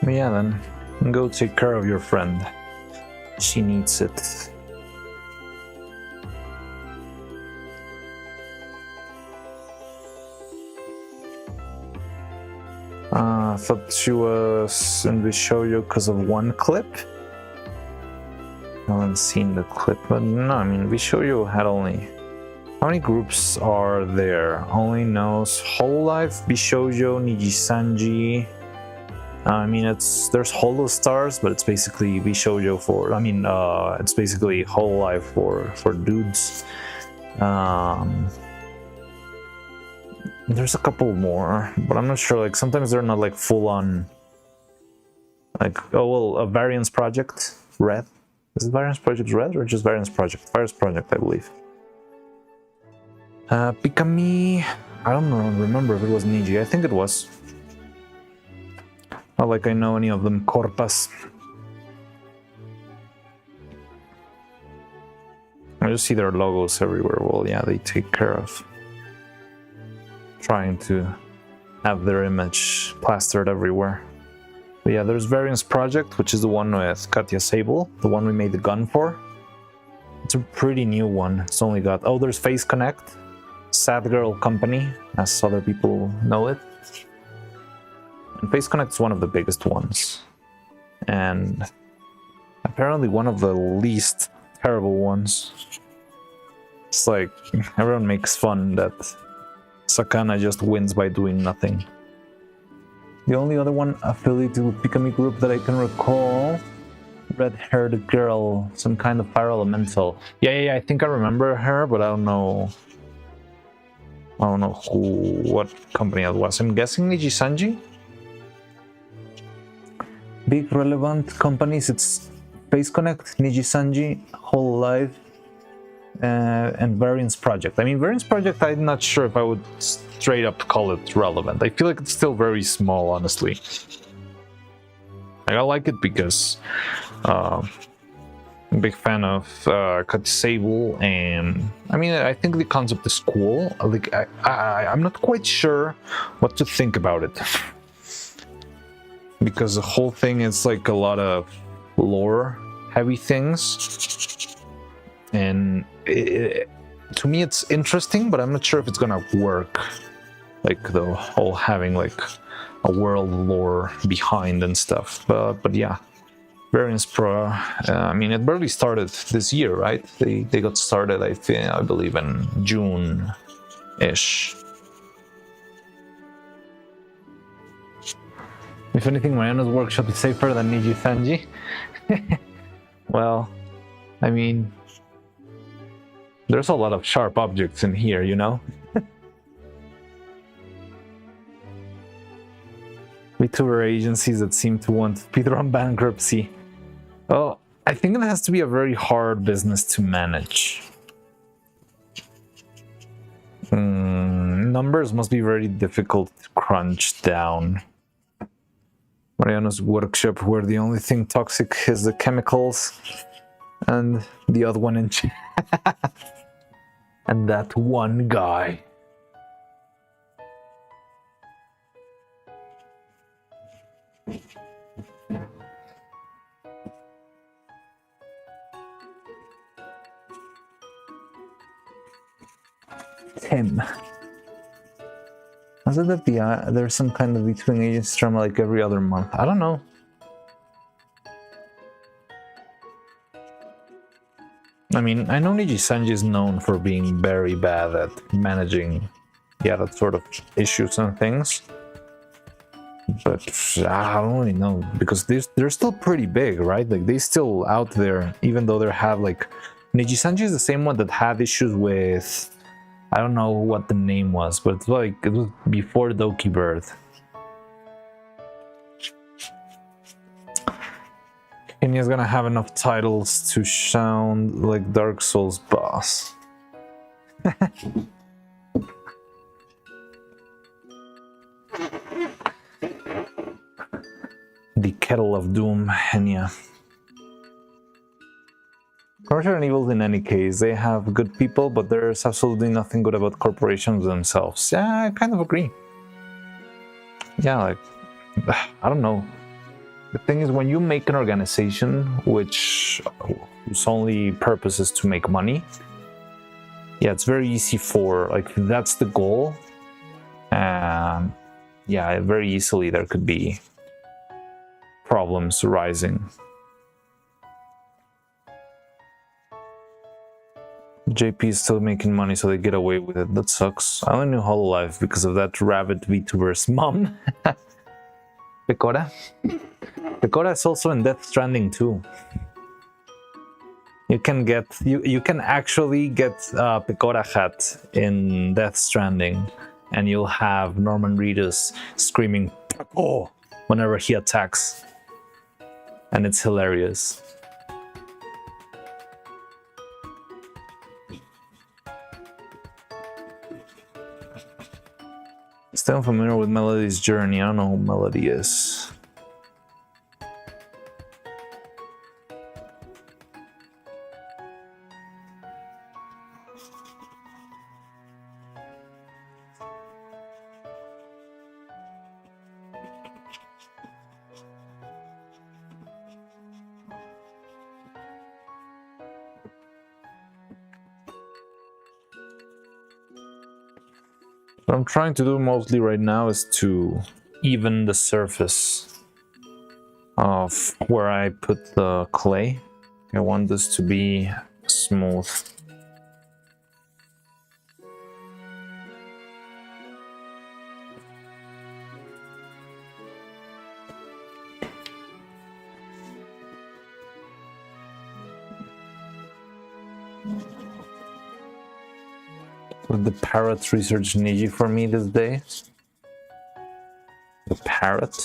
Yeah, then go take care of your friend. She needs it. I thought she was in the shoujo because of one clip. I haven't seen the clip, but no, I mean, Bishoujo had only... How many groups are there? Only knows Whole Life, Bishoujo, Nijisanji. I mean, there's Holo Stars, but it's basically Bishoujo for... I mean, it's basically Whole Life for dudes. There's a couple more, but I'm not sure. Like, sometimes they're not like full on. Like, oh well, a Variance Project Red. Is it Variance Project Red or just Variance Project? Variance Project, I believe. Pikami. I don't remember if it was Niji. I think it was. Not like I know any of them. Corpas. I just see their logos everywhere. Well, yeah, they take care of trying to have their image plastered everywhere. But yeah, there's Variance Project, which is the one with Katya Sable, the one we made the gun for. It's a pretty new one. It's only got... Oh, there's Face Connect, Sad Girl Company, as other people know it. And Face Connect is one of the biggest ones. And apparently one of the least terrible ones. It's like, everyone makes fun that Sakana just wins by doing nothing. The only other one affiliated with Pikami Group that I can recall, red-haired girl, some kind of fire elemental. Yeah, I think I remember her, but I don't know what company it was. I'm guessing Nijisanji? Big relevant companies, it's Face Connect, Nijisanji, Whole Life, and Variance Project. I mean, Variance Project, I'm not sure if I would straight up call it relevant. I feel like it's still very small, honestly. Like, I like it because I'm a big fan of Cut Sable, and I mean, I think the concept is cool. Like, I'm not quite sure what to think about it. Because the whole thing is like a lot of lore heavy things, and to me it's interesting, but I'm not sure if it's gonna work, like the whole having like a world lore behind and stuff. But yeah, Variance Pro, I mean, it barely started this year, right? They got started, I believe, in June-ish. If anything, Mariano's workshop is safer than Nijisanji. Well, I mean, there's a lot of sharp objects in here, you know? VTuber agencies that seem to want speedrun bankruptcy. Well, I think it has to be a very hard business to manage. Numbers must be very difficult to crunch down. Mariano's workshop, where the only thing toxic is the chemicals, and the other one in and that one guy. Tim. Was it that there's some kind of between agency drama like every other month? I don't know. I mean, I know Nijisanji is known for being very bad at managing, that sort of issues and things. But I don't really know, because they're still pretty big, right? Like, they still out there, even though they have like... Nijisanji is the same one that had issues with... I don't know what the name was, but it's like it was before Doki Bird. Kenya's gonna have enough titles to sound like Dark Souls boss. The Kettle of Doom, Kenya. Commercial and evil in any case, they have good people, but there's absolutely nothing good about corporations themselves. Yeah, I kind of agree. Yeah, like, I don't know. The thing is, when you make an organization whose only purpose is to make money, yeah, it's very easy for, like, that's the goal. And yeah, very easily there could be problems arising. JP is still making money, so they get away with it. That sucks. I only knew Hololive because of that rabbit VTuber's mom. Pecora? Pecora is also in Death Stranding too. You can actually get a Pecora hat in Death Stranding, and you'll have Norman Reedus screaming "Paco" whenever he attacks, and it's hilarious. Still familiar with Melody's journey. I don't know who Melody is. What I'm trying to do mostly right now is to even the surface of where I put the clay. I want this to be smooth. With the parrot research Niji for me this day. The parrot.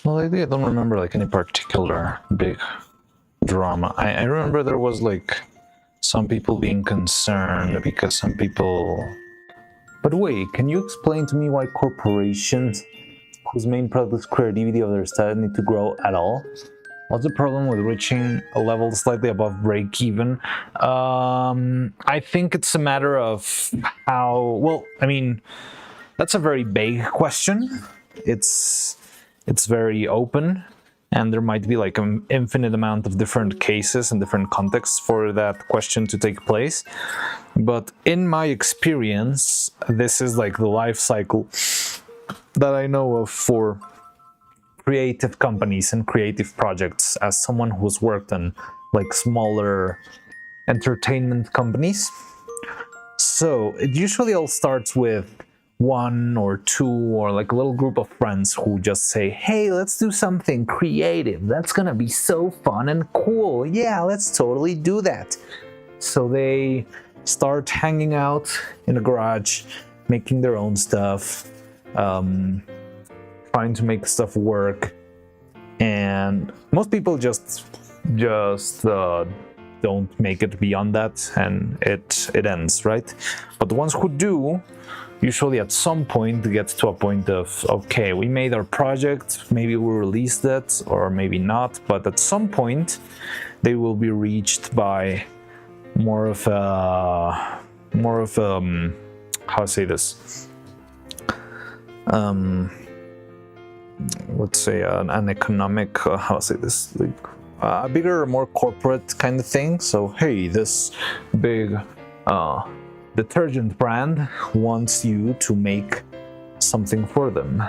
Well, I don't remember like any particular big drama. I remember there was like some people being concerned because some people... But wait, can you explain to me why corporations whose main product is creativity of their staff need to grow at all? What's the problem with reaching a level slightly above break even? I think it's a matter of how... Well, I mean, that's a very vague question. It's very open, and there might be like an infinite amount of different cases and different contexts for that question to take place. But in my experience, this is like the life cycle that I know of for creative companies and creative projects, as someone who's worked on like smaller entertainment companies. So it usually all starts with one or two or like a little group of friends who just say, hey, let's do something creative. That's gonna be so fun and cool. Yeah, let's totally do that. So they start hanging out in a garage, making their own stuff, trying to make stuff work. And most people just don't make it beyond that, and it ends, right? But the ones who do usually at some point get to a point of, okay, we made our project, maybe we released it or maybe not, but at some point they will be reached by more of a how to say this, let's say an economic, how to say this, like a bigger, more corporate kind of thing. So hey, this big detergent brand wants you to make something for them,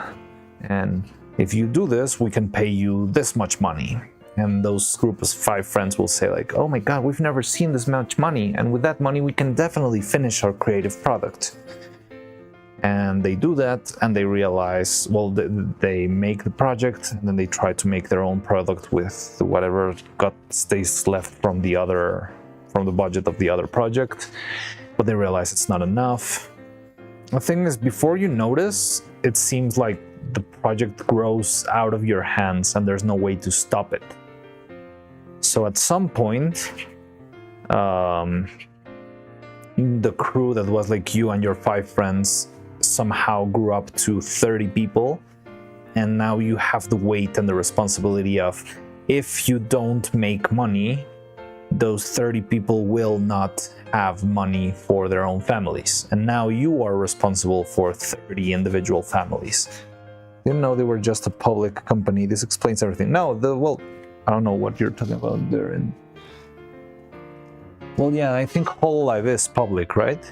and if you do this, we can pay you this much money. And those group of 5 friends will say like, oh my god, we've never seen this much money, and with that money we can definitely finish our creative product. And they do that, and they realize, well, they make the project, and then they try to make their own product with whatever stays left from the budget of the other project, but they realize it's not enough. The thing is, before you notice, it seems like the project grows out of your hands, and there's no way to stop it. So at some point, the crew that was like you and your 5 friends somehow grew up to 30 people, and now you have the weight and the responsibility of, if you don't make money, those 30 people will not have money for their own families, and now you are responsible for 30 individual families. Didn't know they were just a public company. This explains everything. No, well, I don't know what you're talking about there. Well, yeah, I think Hololive is public, right?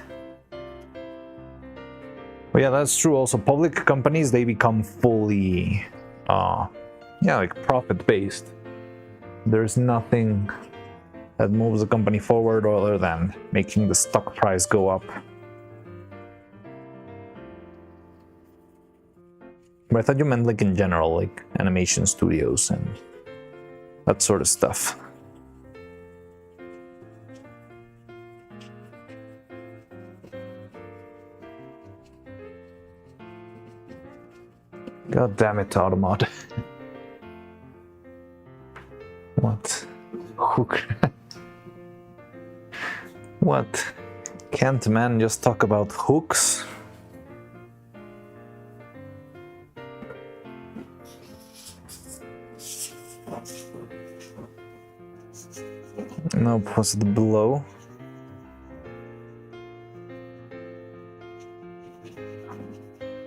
But yeah, that's true. Also, public companies, they become fully, like profit-based. There's nothing that moves a company forward other than making the stock price go up. But I thought you meant like in general, like animation studios and that sort of stuff. God damn it, Automat. What? Hook. What? Can't man just talk about hooks? No, was it below?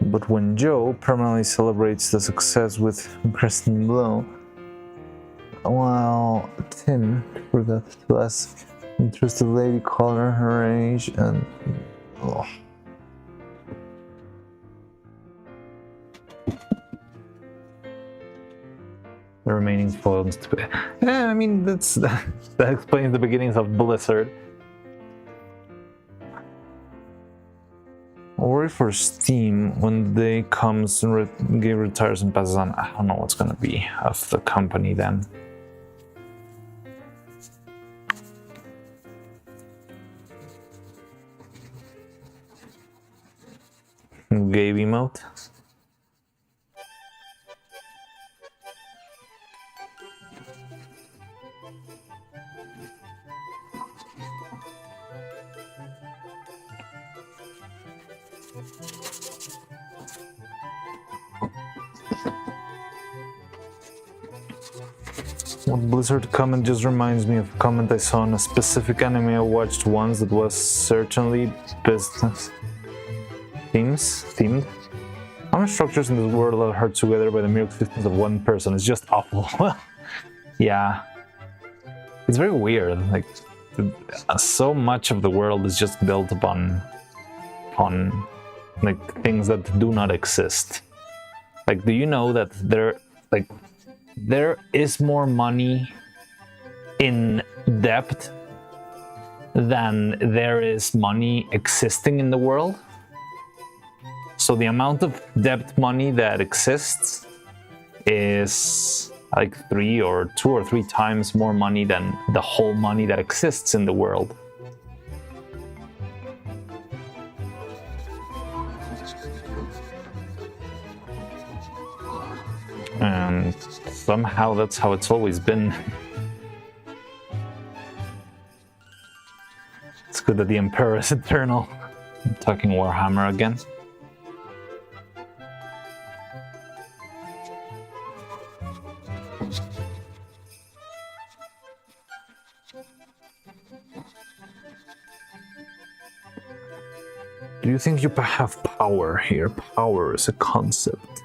But when Joe permanently celebrates the success with Kristen Blow, while Tim forgot to ask interested lady called her age and the remaining phones to be. I mean, that explains the beginnings of Blizzard. I worry for Steam when the day comes and game retires and passes on. I don't know what's gonna be of the company then. Gave emote. What Blizzard comment just reminds me of a comment I saw on a specific anime I watched once that was certainly business themed. How many structures in this world are held together by the mere existence of one person? It's just awful. Yeah. It's very weird. Like, so much of the world is just built upon like things that do not exist. Like, do you know that there is more money in debt than there is money existing in the world? So the amount of debt money that exists is like 2 or 3 times more money than the whole money that exists in the world. And somehow that's how it's always been. It's good that the Emperor is eternal. I'm talking Warhammer again. Do you think you have power here? Power is a concept.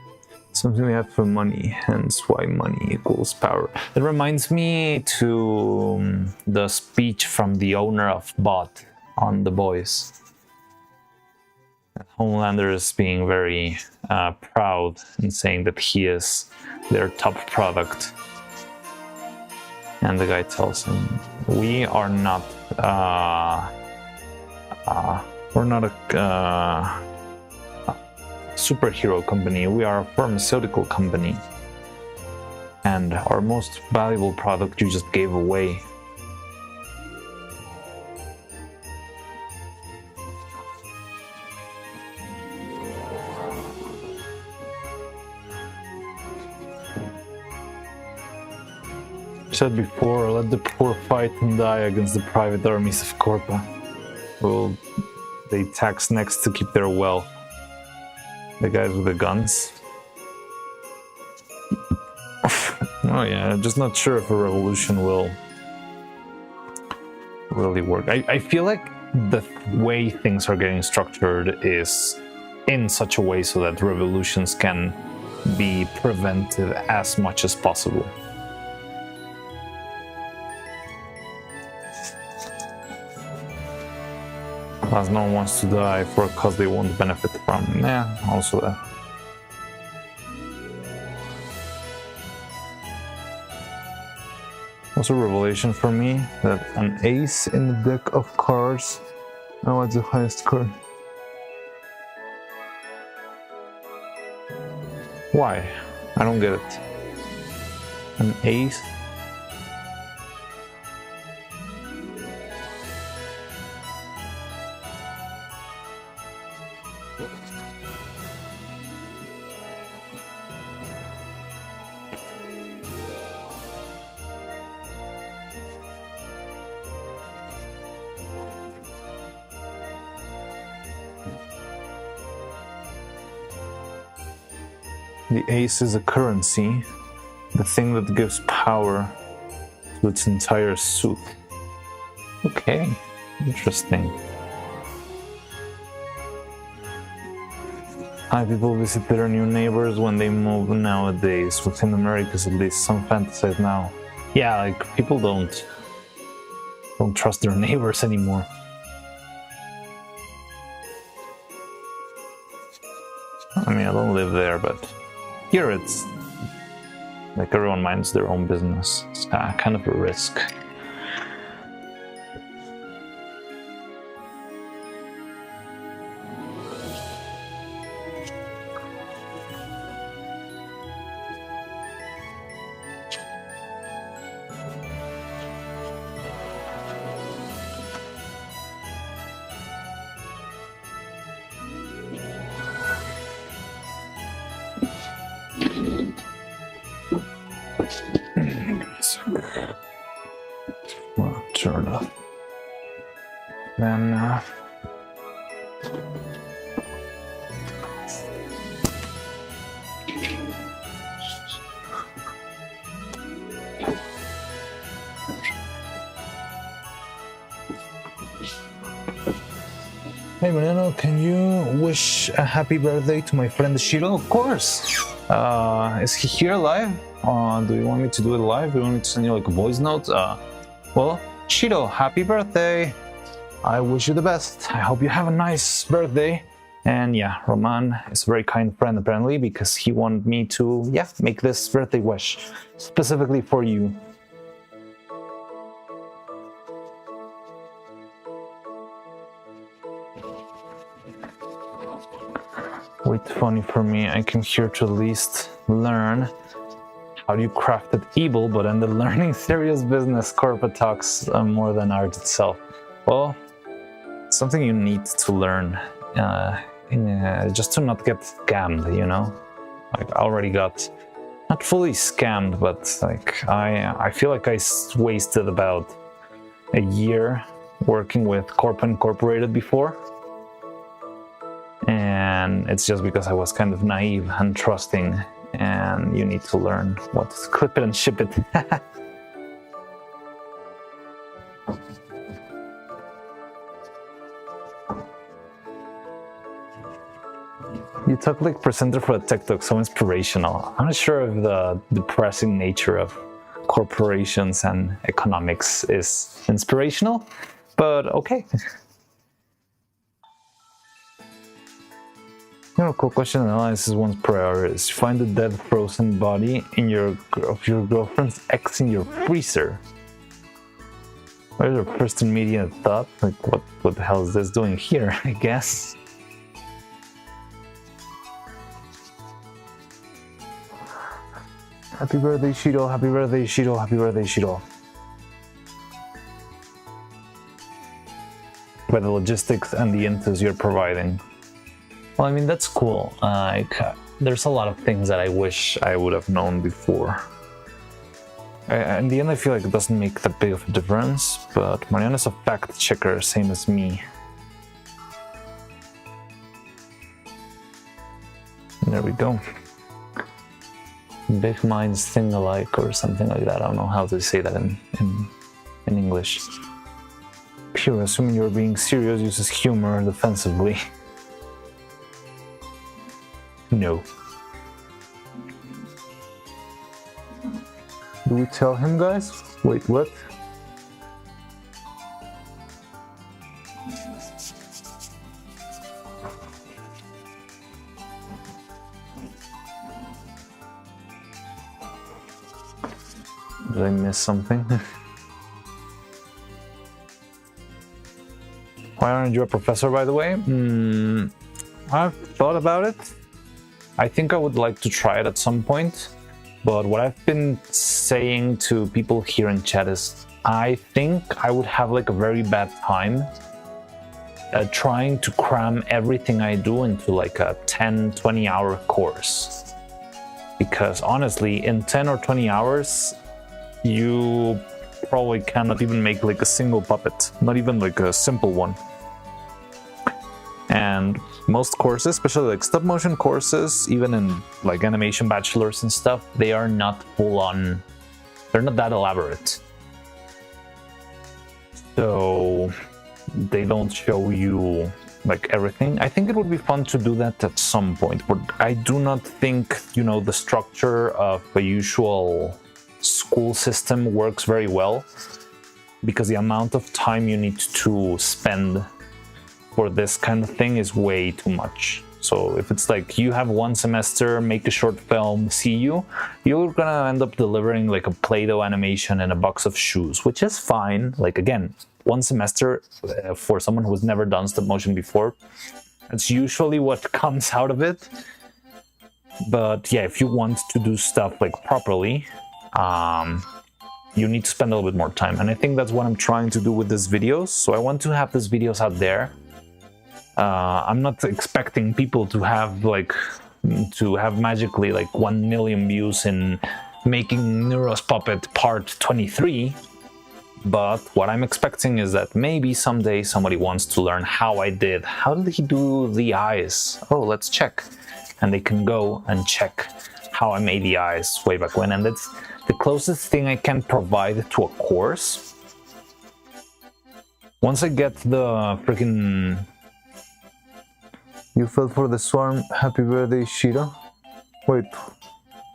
Something we have for money, hence why money equals power. It reminds me to the speech from the owner of Bot on The Boys. Homelander is being very proud and saying that he is their top product. And the guy tells him, we are not superhero company, we are a pharmaceutical company. And our most valuable product you just gave away. Said before, let the poor fight and die against the private armies of Corpa. Well, they tax next to keep their wealth. The guys with the guns. Oh yeah, just not sure if a revolution will really work. I feel like the way things are getting structured is in such a way so that revolutions can be prevented as much as possible. As no one wants to die for a cause they won't benefit from. Yeah, also that. Also a revelation for me that an ace in the deck of cards. Oh, what's the highest card? Why? I don't get it. An ace? The ace is a currency, the thing that gives power to its entire suit. Okay, interesting. How people visit their new neighbors when they move nowadays, within Americas at least, some fantasize now. Yeah, like people don't trust their neighbors anymore. I mean, I don't live there, but here it's like everyone minds their own business. It's kind of a risk. Well, turn off. Then hey Mariano, can you wish a happy birthday to my friend Shiro? Of course. Is he here live? Do you want me to do it live? Do you want me to send you like a voice note? Well, Shiro, happy birthday! I wish you the best. I hope you have a nice birthday. And yeah, Roman is a very kind friend apparently, because he wanted me to, make this birthday wish specifically for you. Wait, funny for me, I came here to at least learn how you crafted evil, but end up learning serious business corporate talks more than art itself. Well, it's something you need to learn just to not get scammed, you know? Like, I already got, not fully scammed, but like, I feel like I wasted about a year working with Corp Incorporated before. And it's just because I was kind of naive and trusting, and you need to learn what to clip it and ship it. You talk like presenter for a tech talk, so inspirational. I'm not sure if the depressing nature of corporations and economics is inspirational, but okay. You know, cool question analysis one's priorities. Find the dead frozen body of your girlfriend's ex in your freezer. What is your first immediate thought? Like, what the hell is this doing here, I guess? Happy birthday, Shido. Happy birthday, Shido. Happy birthday, Shido. By the logistics and the inputs you're providing. Well, I mean, that's cool. There's a lot of things that I wish I would have known before. In the end, I feel like it doesn't make that big of a difference, but Mariana's a fact checker, same as me. There we go. Big minds think alike or something like that. I don't know how to say that in English. Pure, assuming you're being serious, uses humor defensively. No. Do we tell him, guys? Wait, what? Did I miss something? Why aren't you a professor, by the way? I've thought about it. I think I would like to try it at some point. But what I've been saying to people here in chat is I think I would have like a very bad time trying to cram everything I do into like a 10-20 hour course. Because honestly, in 10 or 20 hours, you probably cannot even make like a single puppet, not even like a simple one. And most courses, especially like stop motion courses, even in like animation bachelors and stuff, they are not full on, they're not that elaborate. So they don't show you like everything. I think it would be fun to do that at some point, but I do not think, you know, the structure of a usual school system works very well, because the amount of time you need to spend for this kind of thing is way too much. So if it's like you have one semester, make a short film, see you, you're gonna end up delivering like a Play-Doh animation and a box of shoes, which is fine. Like again, one semester for someone who's never done stop motion before, that's usually what comes out of it. But yeah, if you want to do stuff like properly, you need to spend a little bit more time. And I think that's what I'm trying to do with these videos. So I want to have these videos out there. I'm not expecting people to have magically like 1 million views in making Neuro's Puppet part 23. But what I'm expecting is that maybe someday somebody wants to learn how did he do the eyes? Oh, let's check. And they can go and check how I made the eyes way back when. And that's the closest thing I can provide to a course. Once I get the freaking... You fell for the swarm. Happy birthday, Shiro. Wait,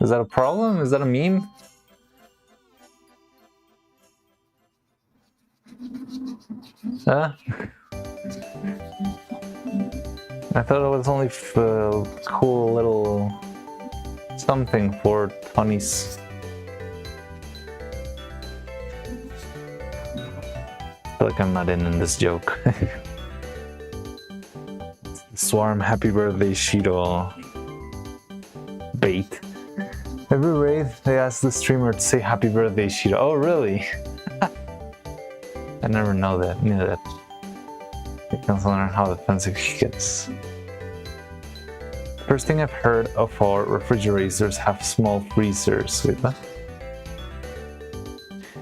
is that a problem? Is that a meme? Huh? I thought it was only a cool little something for Tony's. I feel like I'm not in this joke. Swarm, happy birthday, Shido. Bait. Every raid, they ask the streamer to say happy birthday, Shido. Oh, really? I never knew that. You can learn how defensive he gets. First thing I've heard of our refrigerators have small freezers. Wait, what?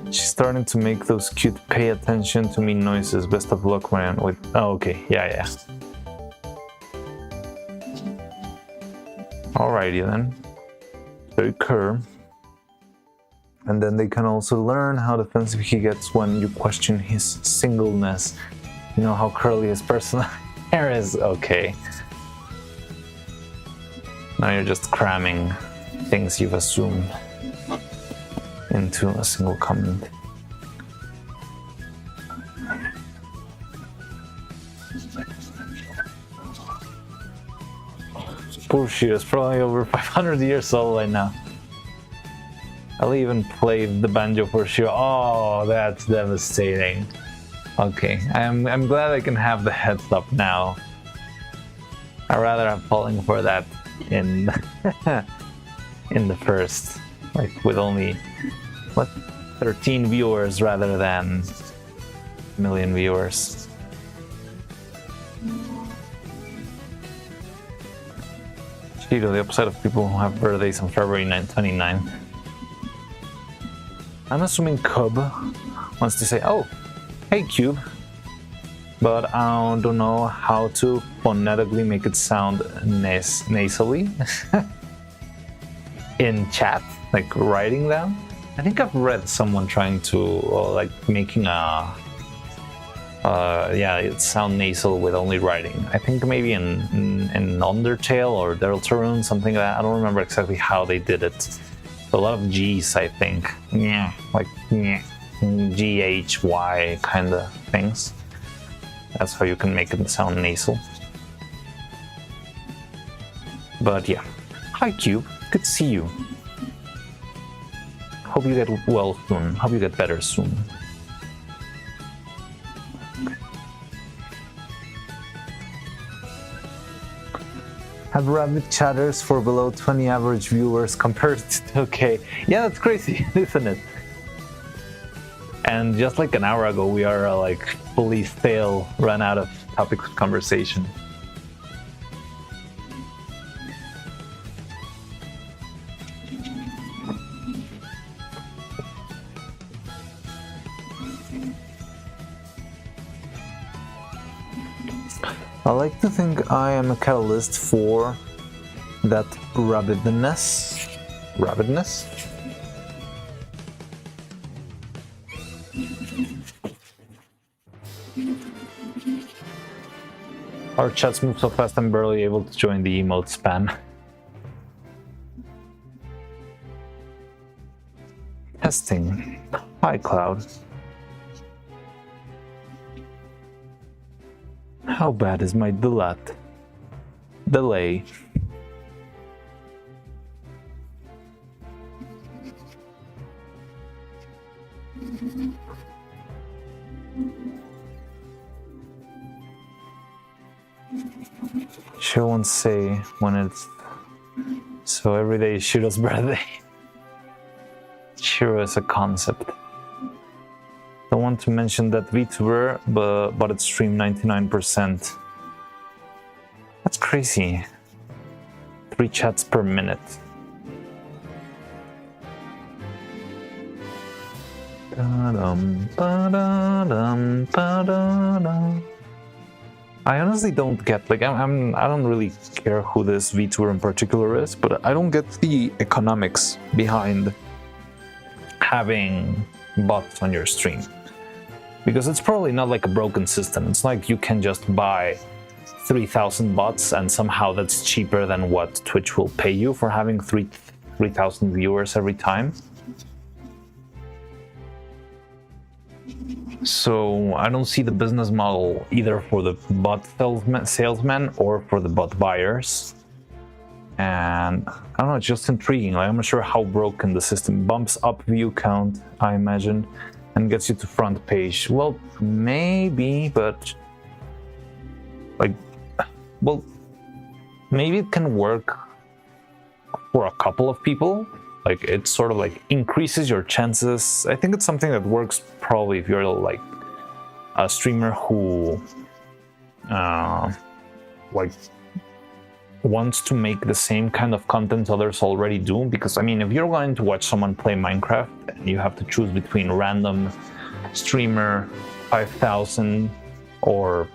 She's starting to make those cute pay attention to me noises. Best of luck, man. Wait. Oh, okay. Yeah. Alrighty then. Very curved. And then they can also learn how defensive he gets when you question his singleness. You know how curly his personal hair is? Okay. Now you're just cramming things you've assumed into a single comment. Poor Shiro is probably over 500 years old right now. I'll even play the banjo for Shiro. Oh, that's devastating. Okay, I'm glad I can have the heads up now. I'd rather have falling for that in in the first like with only, what, 13 viewers rather than a million viewers. Cheeto, the opposite of people who have birthdays on February 29. I'm assuming Cub wants to say, oh, hey Cube, but I don't know how to phonetically make it sound nasally in chat, like writing them. I think I've read someone trying to, like, making a, yeah, it sound nasal with only writing. I think maybe in Undertale or Deltarune, something like that. I don't remember exactly how they did it. A lot of G's, I think. Yeah, like yeah, GHY kind of things. That's how you can make it sound nasal. But yeah. Hi Cube, good to see you. Hope you get well soon. Hope you get better soon. Have rabbit chatters for below 20 average viewers compared to 2K. Yeah, that's crazy, isn't it? And just like an hour ago, we are like fully stale, run out of topics of conversation. I like to think I am a catalyst for that rabidness. Our chats move so fast I'm barely able to join the emote spam. Testing. Hi, Cloud. How bad is my delay? She won't say when it's so every day is Shiro's birthday. Shiro is a concept. I want to mention that VTuber, but it streamed 99%. That's crazy. 3 chats per minute. I honestly don't get, like, I don't really care who this VTuber in particular is, but I don't get the economics behind having bots on your stream. Because it's probably not like a broken system. It's like you can just buy 3,000 bots and somehow that's cheaper than what Twitch will pay you for having 3,000 viewers every time. So I don't see the business model either for the bot salesmen or for the bot buyers. And I don't know, it's just intriguing. Like, I'm not sure how broken the system bumps up view count, I imagine, and gets you to front page. Well, maybe, but like, well, maybe it can work for a couple of people. Like, it sort of like increases your chances. I think it's something that works probably if you're like a streamer who like wants to make the same kind of content others already do. Because I mean, if you're going to watch someone play Minecraft and you have to choose between random streamer 5,000 or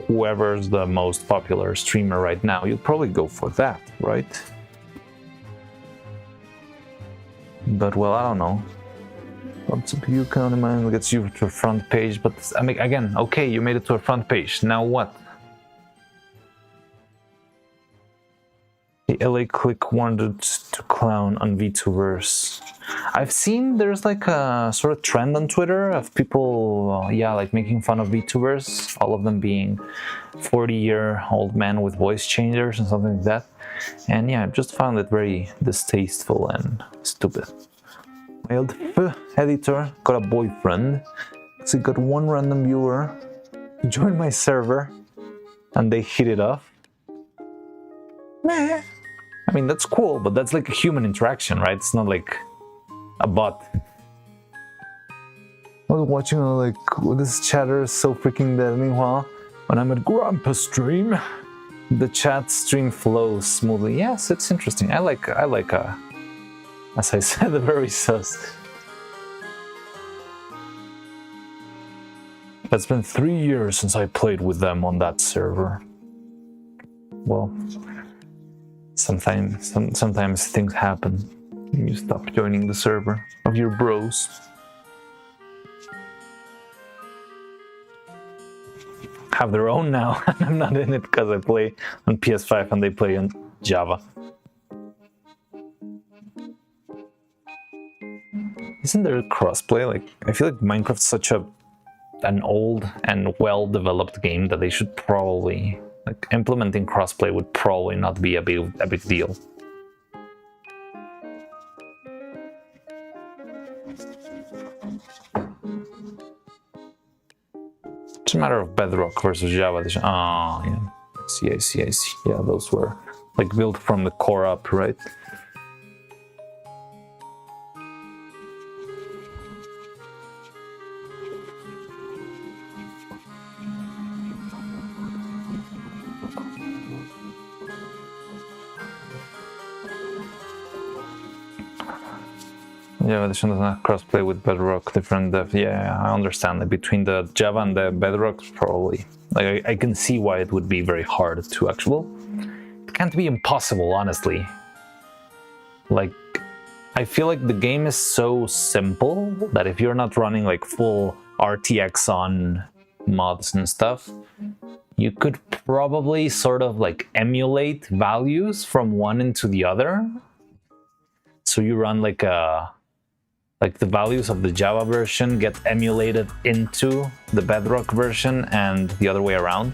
whoever's the most popular streamer right now, you'd probably go for that, right? But well, I don't know. What's a view count in mind gets you to a front page, but I mean, again, okay, you made it to a front page. Now what? The LA Click wanted to clown on VTubers. I've seen there's like a sort of trend on Twitter of people, yeah, like making fun of VTubers, all of them being 40-year-old men with voice changers and something like that. And yeah, I just found it very distasteful and stupid. My old editor got a boyfriend, so he got one random viewer to join my server, and they hit it off. Meh. I mean, that's cool, but that's like a human interaction, right? It's not like a bot. I was watching like this chatter is so freaking dead. Meanwhile, when I'm at Grandpa stream, the chat stream flows smoothly. Yes, it's interesting. I like as I said, very sus. It's been 3 years since I played with them on that server. Well, sometimes things happen. You stop joining the server of your bros. Have their own now. I'm not in it because I play on PS5 and they play on Java. Isn't there crossplay? Like, I feel like Minecraft's such an old and well-developed game that they should probably, like, implementing crossplay would probably not be a big deal. It's a matter of Bedrock versus Java. Oh, yeah. I see. Yeah, those were like built from the core up, right? Java Edition does not crossplay with Bedrock. Different dev. Yeah, I understand. Like, between the Java and the Bedrock, probably. Like, I can see why it would be very hard to actually. It can't be impossible, honestly. Like, I feel like the game is so simple that if you're not running like full RTX on mods and stuff, you could probably sort of like emulate values from one into the other. So you run like the values of the Java version get emulated into the Bedrock version and the other way around.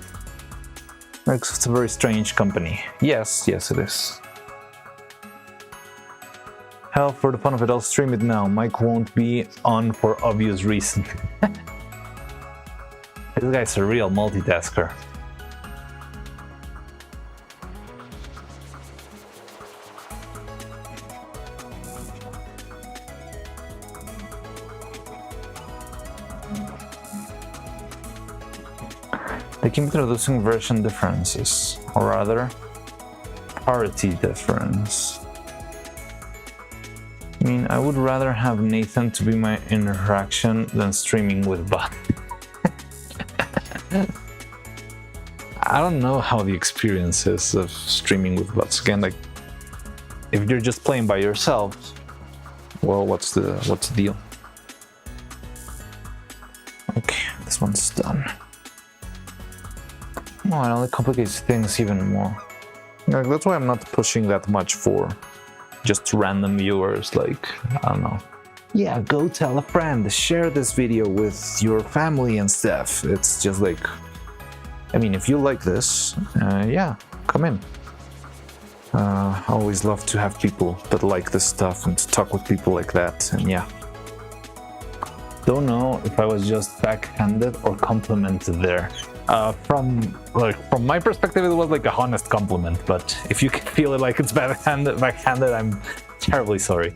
It's a very strange company. Yes, it is. Hell, for the fun of it, I'll stream it now. Mike won't be on for obvious reasons. This guy's a real multitasker. They keep introducing version differences, or rather, parity difference. I mean, I would rather have Nathan to be my interaction than streaming with bot. I don't know how the experience is of streaming with bots. Again, like, if you're just playing by yourself, well, what's the deal? Okay, this one's done. Oh, it only complicates things even more. Like, that's why I'm not pushing that much for just random viewers. Like, I don't know. Yeah, go tell a friend, share this video with your family and stuff. It's just like, I mean, if you like this, yeah, come in. I always love to have people that like this stuff and to talk with people like that, and yeah. Don't know if I was just backhanded or complimented there. From my perspective, it was like a honest compliment, but if you can feel it like it's backhanded, I'm terribly sorry.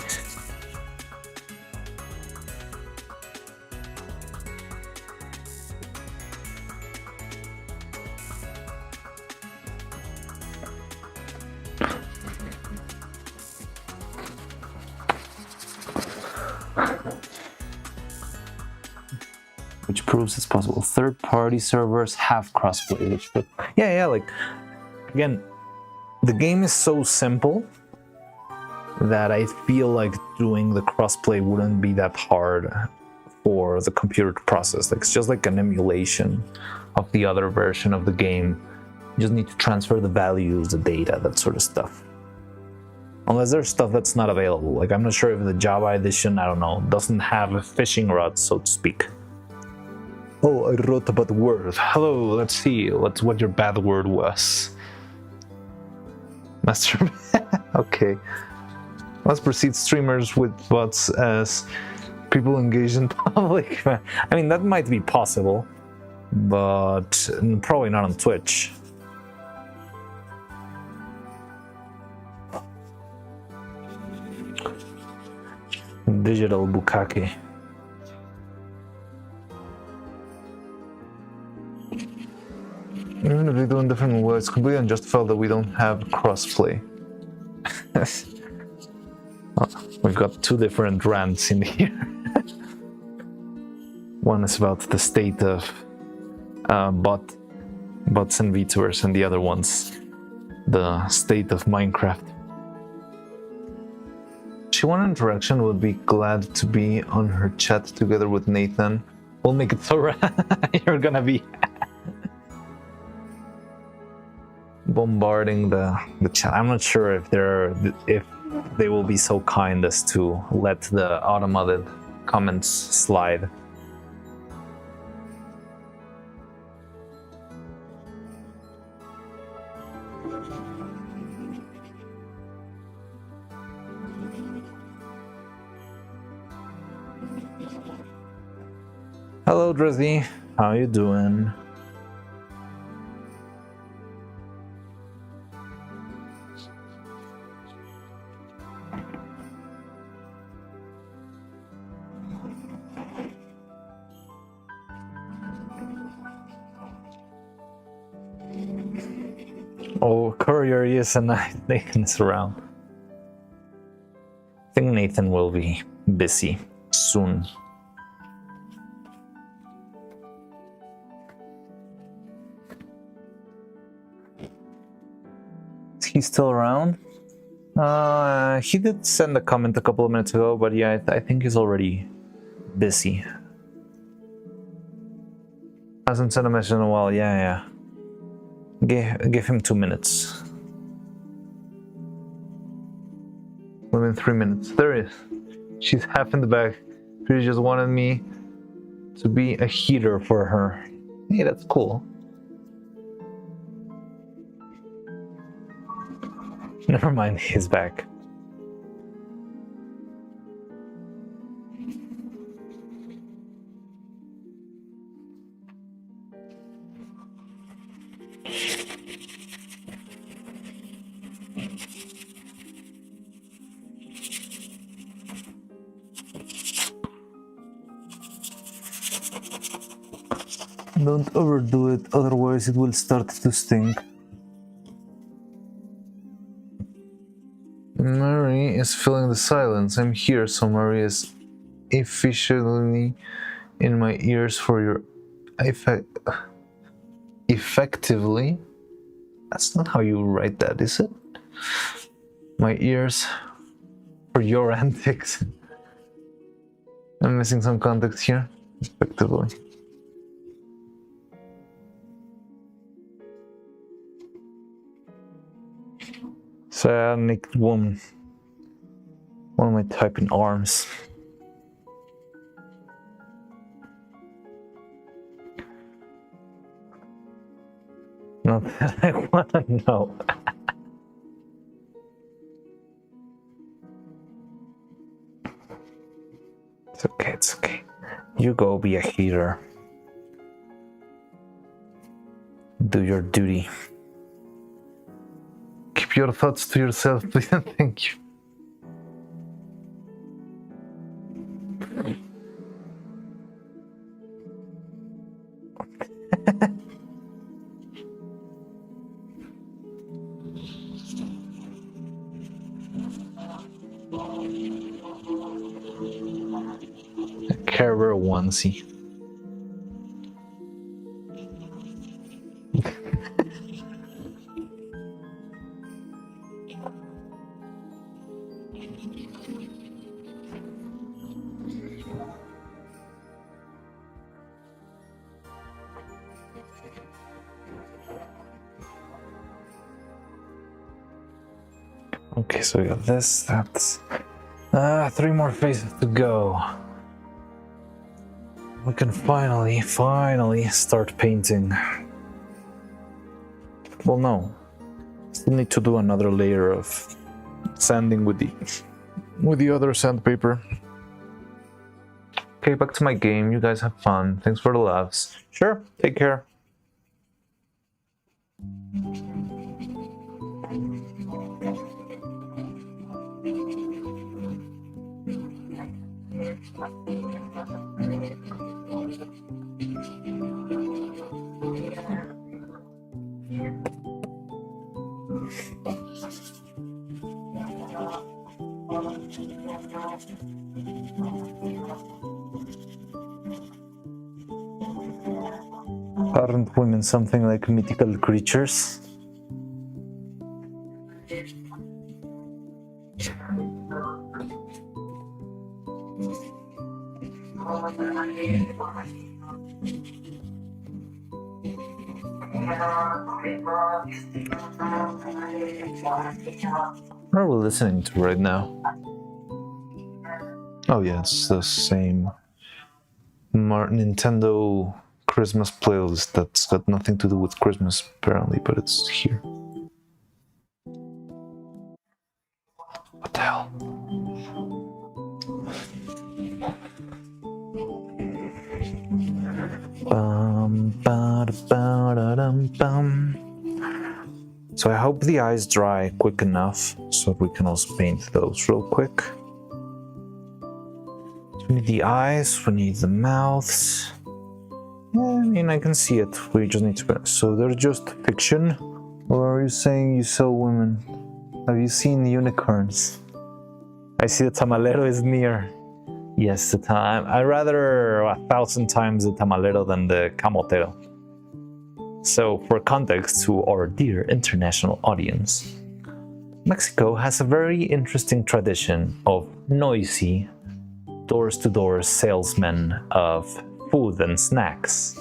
Which proves it's possible. Third-party servers have crossplay, which, yeah, like, again, the game is so simple that I feel like doing the crossplay wouldn't be that hard for the computer to process. Like, it's just like an emulation of the other version of the game. You just need to transfer the values, the data, that sort of stuff. Unless there's stuff that's not available. Like, I'm not sure if the Java edition, I don't know, doesn't have a fishing rod, so to speak. Oh, I wrote about the word. Hello, let's see what your bad word was. Master. Okay. Let's proceed. Streamers with bots as people engaged in public. I mean, that might be possible, but probably not on Twitch. digital bukkake. Even if we do in different ways, it's completely unjustified that we don't have crossplay. Oh, we've got two different rants in here. One is about the state of bots and VTubers, and the other one's the state of Minecraft. She wanted interaction, would be glad to be on her chat together with Nathan. We'll make it so you're gonna be bombarding the chat. I'm not sure if they will be so kind as to let the automated comments slide. Hello, Drizzy. How you doing? Oh, Courier, yes, and Nathan is around. I think Nathan will be busy soon. Is he still around? He did send a comment a couple of minutes ago, but yeah, I think he's already busy. Hasn't sent a message in a while, yeah. Give him 2 minutes. Within 3 minutes. There he is. She's half in the back. She just wanted me to be a heater for her. Hey, that's cool. Never mind, he's back. Don't overdo it, otherwise it will start to stink. Mary is filling the silence. I'm here, so Mary is efficiently in my ears for your effectively. That's not how you write that, is it? My ears for your antics. I'm missing some context here. Effectively. Naked woman. What am I typing? Arms. Not that I wanna know. It's okay. You go be a healer. Do your duty. Keep your thoughts to yourself, please, and thank you. A Carver onesie. Okay, so we got this, that's 3 more phases to go. We can finally start painting. Well, no. Still need to do another layer of sanding with the other sandpaper. Okay, back to my game. You guys have fun. Thanks for the laughs. Sure, take care. Aren't women something like mythical creatures? What are we listening to right now? Oh yeah, it's the same Nintendo Christmas playlist that's got nothing to do with Christmas apparently, but it's here. What the hell? So I hope the eyes dry quick enough so we can also paint those real quick. So we need the eyes, we need the mouths. Yeah, I mean, I can see it. We just need to. So they're just fiction? Or are you saying you sell women? Have you seen unicorns? I see the tamalero is near. Yes, the time. I'd rather 1,000 times the tamalero than the camotero. So, for context to our dear international audience, Mexico has a very interesting tradition of noisy, doors-to-door salesmen of food and snacks.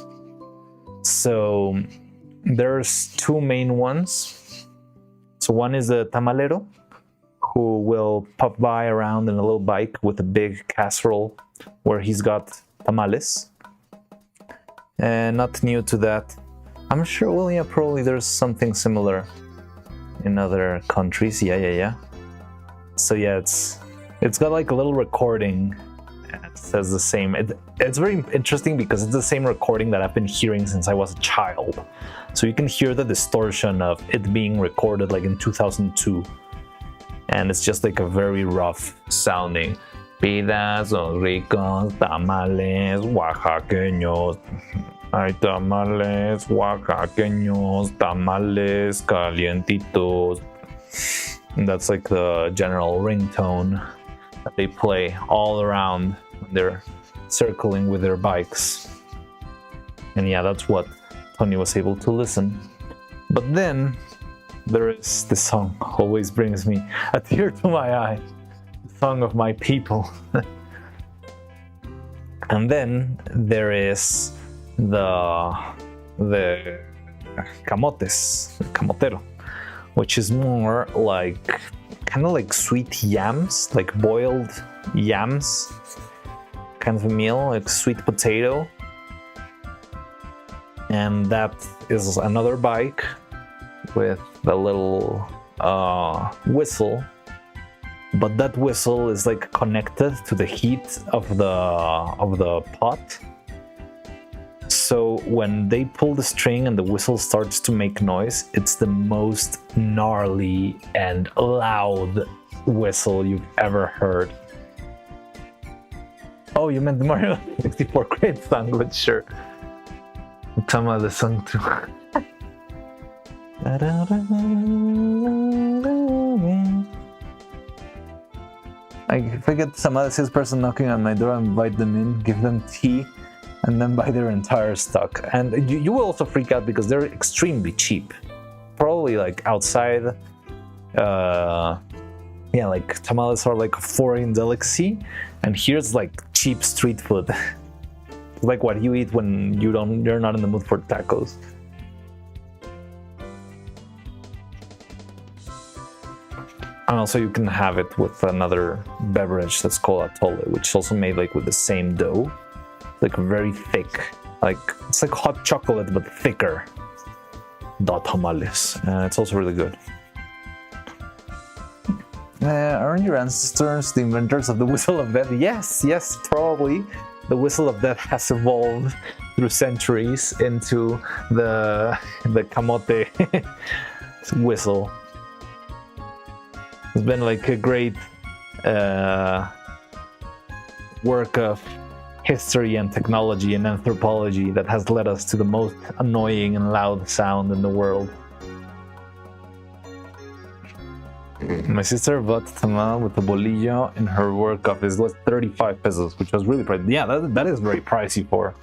So, there's two main ones. So, one is the tamalero, who will pop by around in a little bike with a big casserole where he's got tamales. And not new to that. I'm sure, well, yeah, probably there's something similar in other countries. Yeah. So yeah, it's got like a little recording. It says the same. It's very interesting because it's the same recording that I've been hearing since I was a child. So you can hear the distortion of it being recorded like in 2002. And it's just like a very rough sounding. Pedazos ricos, tamales oaxaqueños. Hay tamales oaxaqueños, tamales calientitos. And that's like the general ringtone that they play all around when they're circling with their bikes. And yeah, that's what Tony was able to listen. But then there is this song, always brings me a tear to my eye. The song of my people. And then there is the camotes, the camotero, which is more like kind of like sweet yams, like boiled yams, kind of a meal, like sweet potato. And that is another bike with a little whistle, but that whistle is like connected to the heat of the pot. So when they pull the string and the whistle starts to make noise, it's the most gnarly and loud whistle you've ever heard. Oh, you meant the Mario 64 Great song, but sure. I'm talking about the song too. If I get some other salesperson knocking on my door, I invite them in, give them tea, and then buy their entire stock. And you will also freak out because they're extremely cheap. Probably like outside, like tamales are like a foreign delicacy, and here's like cheap street food. It's like what you eat when you're not in the mood for tacos. And also you can have it with another beverage that's called atole, which is also made like with the same dough. Like very thick, like it's like hot chocolate but thicker. Tamales, and it's also really good. Aren't your ancestors the inventors of the whistle of death? Yes, probably. The whistle of death has evolved through centuries into the camote whistle. It's been like a great work of history and technology and anthropology that has led us to the most annoying and loud sound in the world. My sister bought tamal with a bolillo in her work office. It was 35 pesos, which was really pricey. Yeah, that is very pricey for.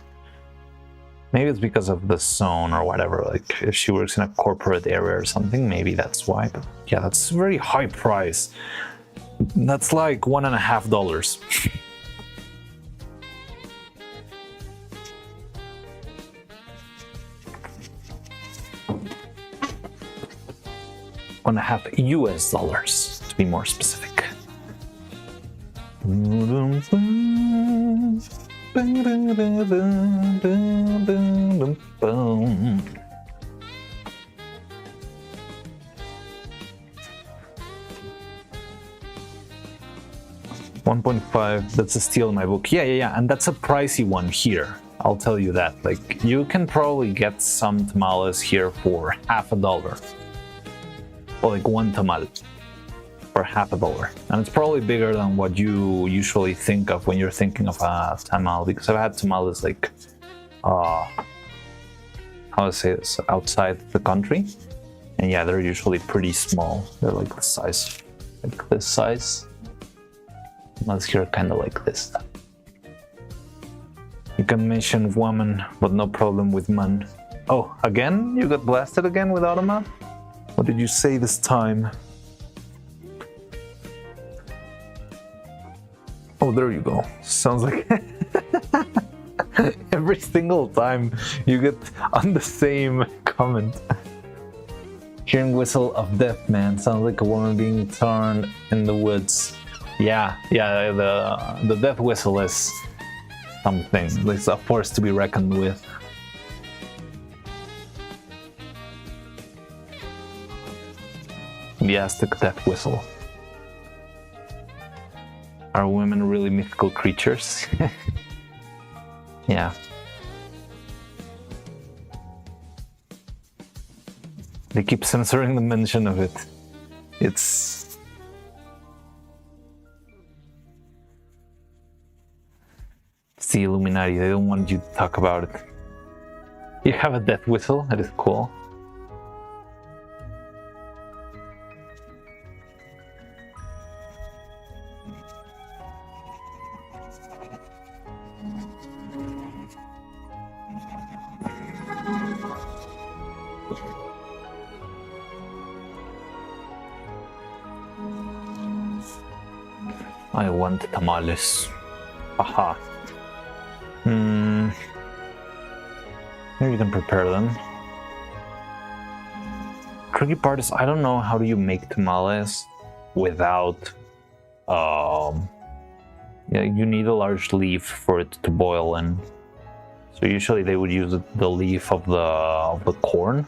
Maybe it's because of the zone or whatever. Like if she works in a corporate area or something, maybe that's why. But yeah, that's a very high price. That's like $1.50. $1.50 to be more specific. 1.5, that's a steal in my book. Yeah, and that's a pricey one here. I'll tell you that. Like, you can probably get some tamales here for $50. Or like one tamal for $50. And it's probably bigger than what you usually think of when you're thinking of a tamal, because I've had tamales like, how to say this, outside the country. And yeah, they're usually pretty small. They're like the size, like this size. Tamales here are kind of like this. You can mention woman, but no problem with man. Oh, again? You got blasted again with Automa? What did you say this time? Oh, there you go. Sounds like every single time you get on the same comment. Hearing whistle of death, man. Sounds like a woman being turned in the woods. Yeah, the death whistle is something. It's a force to be reckoned with. The Aztec death whistle. Are women really mythical creatures? Yeah. They keep censoring the mention of it. It's the Illuminati. They don't want you to talk about it. You have a death whistle. That is cool. I want tamales. Aha. Maybe you can prepare them. Tricky part is I don't know how do you make tamales without you need a large leaf for it to boil in. So usually they would use the leaf of the corn.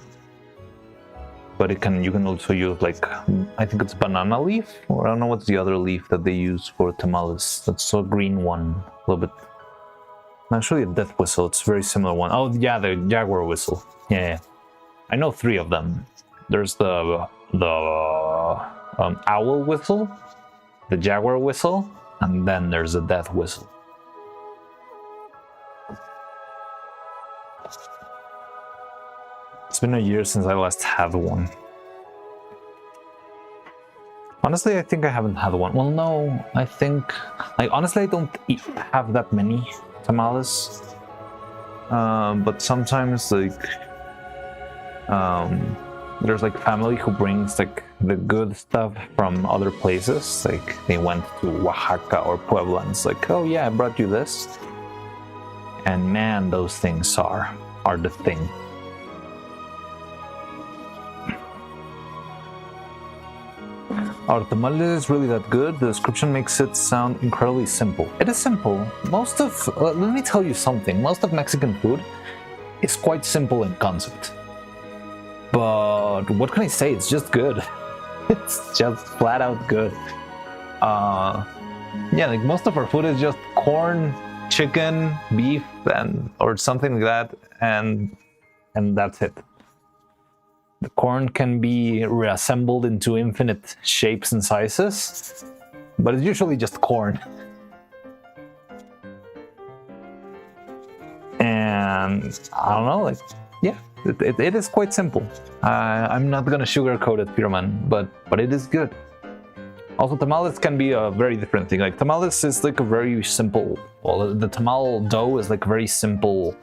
But you can also use, like, I think it's banana leaf, or I don't know what's the other leaf that they use for tamales. That's a green one, a little bit. Actually, a death whistle. It's a very similar one. Oh yeah, the jaguar whistle. Yeah. I know 3 of them. There's the owl whistle, the jaguar whistle, and then there's the death whistle. It's been a year since I last had one. Honestly, I think I haven't had one. Well, no, I think... honestly, I don't have that many tamales. But sometimes, there's, family who brings, the good stuff from other places. Like, they went to Oaxaca or Puebla, and it's like, oh yeah, I brought you this. And man, those things are the thing. Our tamale is really that good. The description makes it sound incredibly simple. It is simple. Let me tell you something. Most of Mexican food is quite simple in concept. But what can I say? It's just good. It's just flat out good. Yeah, most of our food is just corn, chicken, beef, or something like that, and that's it. The corn can be reassembled into infinite shapes and sizes, but it's usually just corn. And I don't know, like, yeah, it is quite simple. I'm not gonna sugarcoat it, Pyroman, but it is good. Also, tamales can be a very different thing. Like, tamales is like a very simple, well, the tamal dough is like a very simple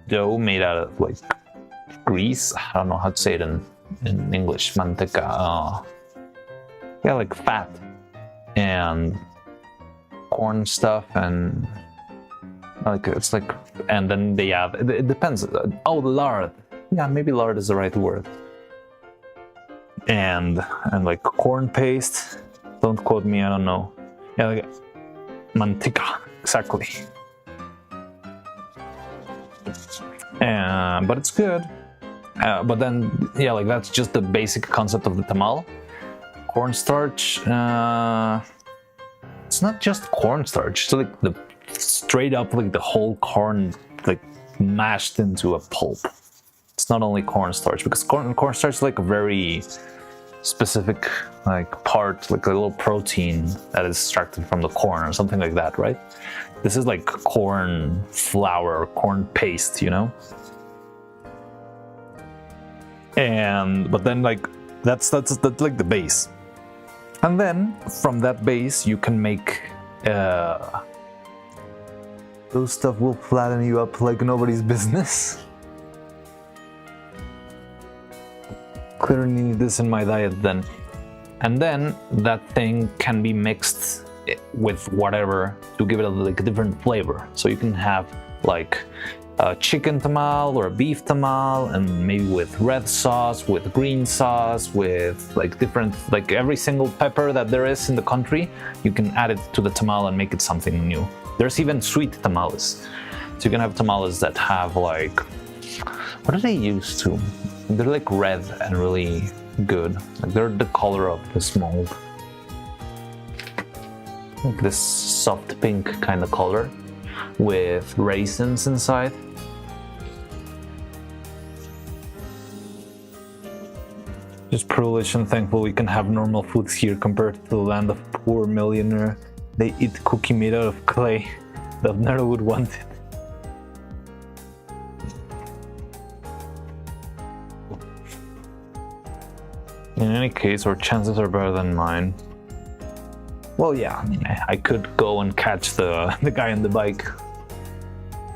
dough made out of like grease. I don't know how to say it in English. Manteca. Yeah, like fat and corn stuff, and like it's like, and then they add, it depends. Oh, lard. Yeah, maybe lard is the right word. And like corn paste. Don't quote me, I don't know. Yeah, like manteca, exactly. But it's good. But then, yeah, like that's just the basic concept of the tamal. Cornstarch. It's not just cornstarch. It's like the straight up like the whole corn like mashed into a pulp. It's not only cornstarch, because cornstarch is like a very specific like part, like a little protein that is extracted from the corn or something like that, right? This is like corn flour, corn paste, you know? And but then like that's like the base. And then from that base you can make those stuff will flatten you up like nobody's business. Clearly need this in my diet then. And then that thing can be mixed with whatever to give it a like different flavor. So you can have like a chicken tamal or a beef tamal, and maybe with red sauce, with green sauce, with like different, like every single pepper that there is in the country, you can add it to the tamal and make it something new. There's even sweet tamales. So you can have tamales that have like, what do they use to? They're like red and really good. Like they're the color of this mold. Like this soft pink kind of color with raisins inside. Just privileged and thankful we can have normal foods here compared to the land of poor millionaire. They eat cookie made out of clay. That never would want it. In any case, our chances are better than mine. Well, yeah, I could go and catch the guy on the bike.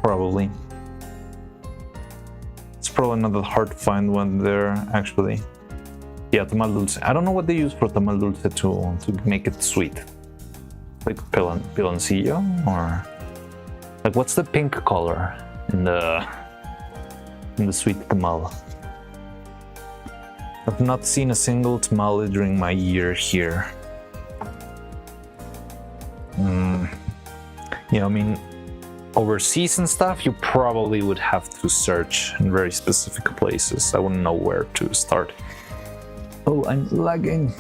Probably. It's probably not that hard to find one there, actually. Yeah, tamal dulce. I don't know what they use for tamal dulce to make it sweet. Like piloncillo, or like what's the pink color in the sweet tamal? I've not seen a single tamale during my year here. You know, I mean, overseas and stuff, you probably would have to search in very specific places. I wouldn't know where to start. Oh, I'm lagging.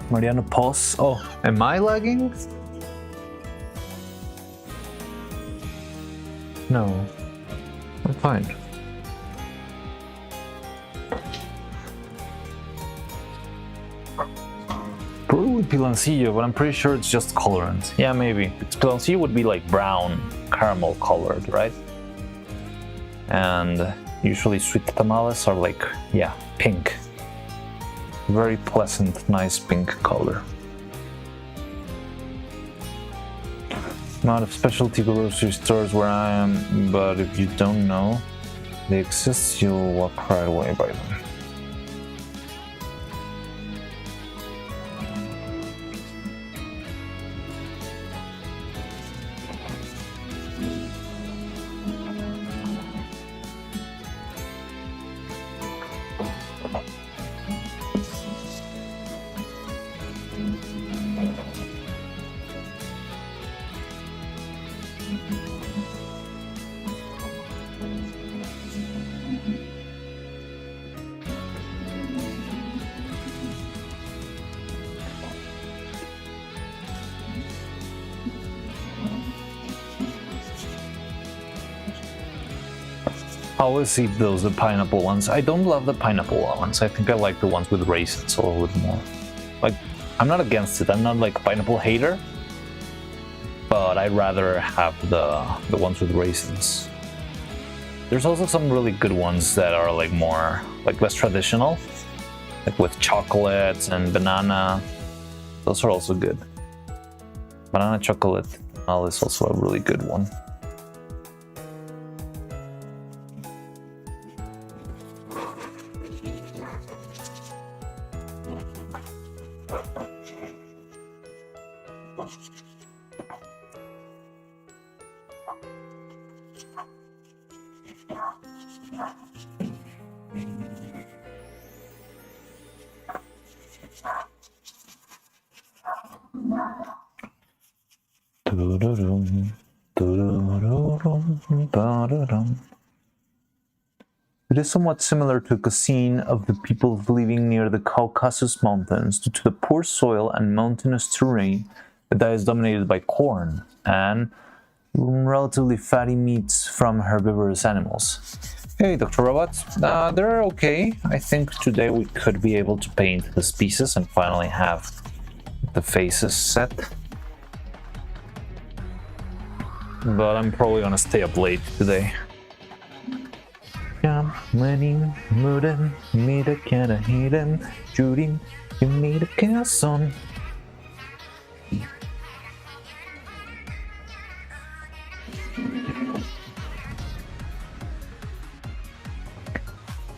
Mariano, pause. Oh, am I lagging? No, I'm fine. Probably piloncillo, but I'm pretty sure it's just colorant. Yeah, maybe. Piloncillo would be like brown, caramel colored, right? And usually sweet tamales are like, yeah, pink. Very pleasant, nice pink color. Not of specialty grocery stores where I am, but if you don't know they exist, you'll walk right away by them. always eat those, the pineapple ones. I don't love the pineapple ones. I think I like the ones with raisins a little bit more. Like, I'm not against it. I'm not like a pineapple hater, but I'd rather have the ones with raisins. There's also some really good ones that are like more, like less traditional, like with chocolates and banana. Those are also good. Banana chocolate is also a really good one. It is somewhat similar to a cuisine of the people living near the Caucasus Mountains. Due to the poor soil and mountainous terrain, the diet is dominated by corn and relatively fatty meats from herbivorous animals. Hey, Dr. Robot, they're okay. I think today we could be able to paint the pieces and finally have the faces set. But I'm probably gonna stay up late today. But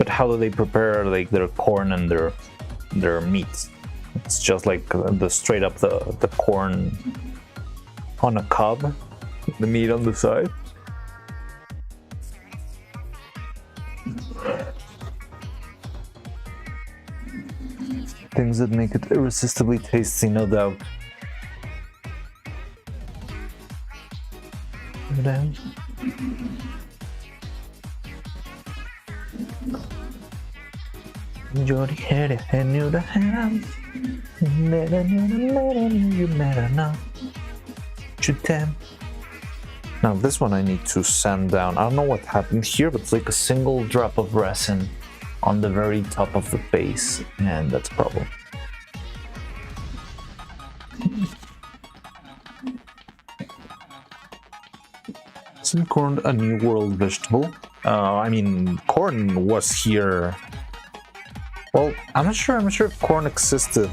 how do they prepare like their corn and their meats? It's just like the straight up the corn on a cob, the meat on the side. Things that make it irresistibly tasty, no doubt. Now this one I need to sand down. I don't know what happened here, but it's like a single drop of resin on the very top of the base, and that's a problem. Isn't corn a New World vegetable? I mean, corn was here. Well, I'm not sure if corn existed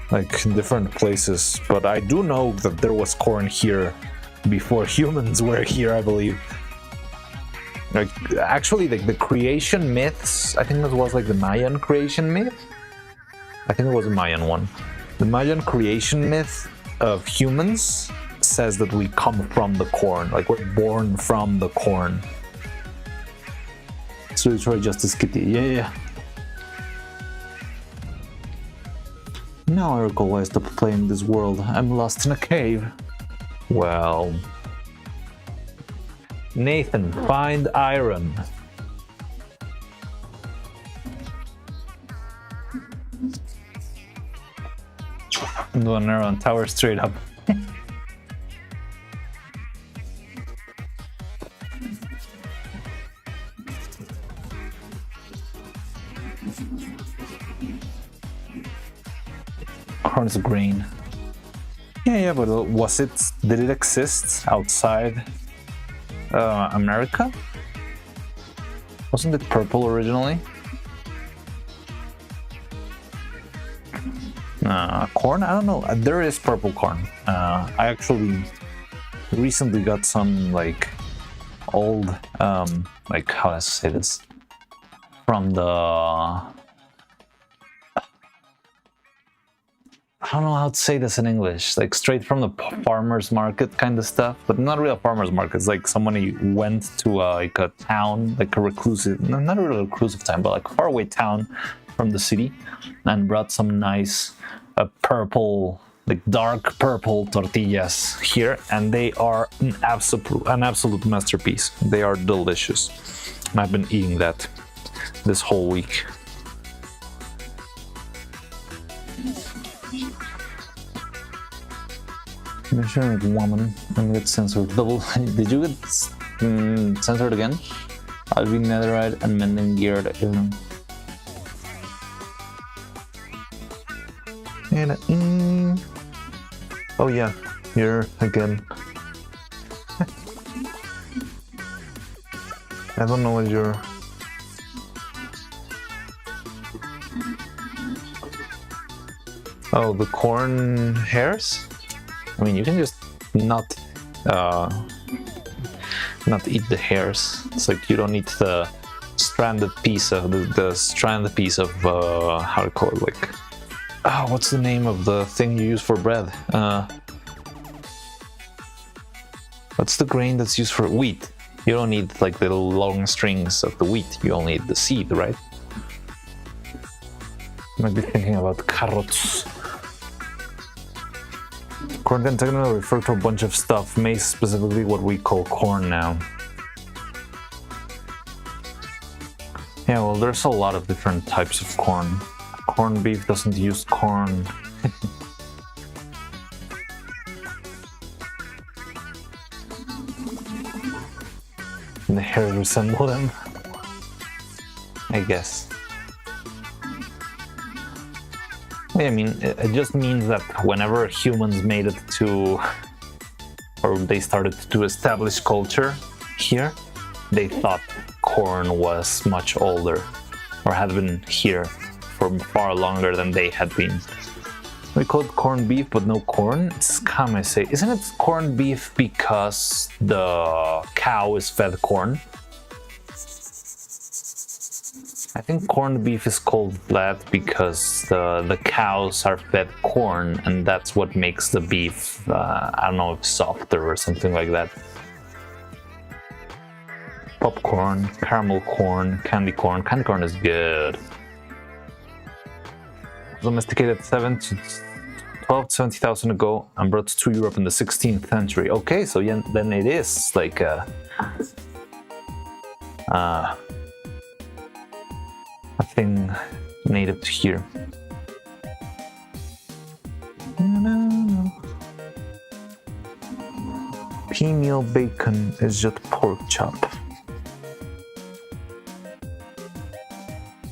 like in different places, but I do know that there was corn here before humans were here, I believe. Like, actually, like the creation myths, I think that was like the Mayan creation myth. I think it was a Mayan one. The Mayan creation myth of humans says that we come from the corn, like we're born from the corn. So it's really Justice Kitty, yeah. Now I recall why I stopped playing this world. I'm lost in a cave. Well, Nathan, find iron. Do an arrow on tower straight up. Horns of grain. Yeah, but did it exist outside America? Wasn't it purple originally? Corn? I don't know. There is purple corn. I actually recently got some like old, like how do I say this? From the... I don't know how to say this in English, like straight from the farmer's market kind of stuff, but not real farmer's market. It's like someone who went to like a town, like a reclusive, not a really reclusive town, but like a faraway town from the city, and brought some nice purple, like dark purple tortillas here, and they are an absolute masterpiece. They are delicious. And I've been eating that this whole week. Measuring woman and get censored. Double. Did you get censored again? I'll be netherite and mending gear. Oh yeah, here again. I don't know what you're... Oh, the corn hairs? I mean, you can just not eat the hairs. It's like you don't need the stranded piece of the stranded piece of how to call it, like what's the name of the thing you use for bread? What's the grain that's used for wheat? You don't need like the long strings of the wheat. You only need the seed, right? Might be thinking about carrots. Corn can technically refer to a bunch of stuff, maize specifically what we call corn now. Yeah, well, there's a lot of different types of corn. Corned beef doesn't use corn. And the hairs resemble them, I guess. I mean, it just means that whenever humans made it to, or they started to establish culture here, they thought corn was much older, or had been here for far longer than they had been. We call it corned beef, but no corn. It's kamese. Isn't it corned beef because the cow is fed corn? I think corned beef is called that because the cows are fed corn, and that's what makes the beef, I don't know, softer or something like that. Popcorn, caramel corn, candy corn. Candy corn is good. Domesticated 7 to 12 to 70,000 ago and brought to Europe in the 16th century. Okay, so yeah, then it is like a thing native to here. Pea meal bacon is just pork chop.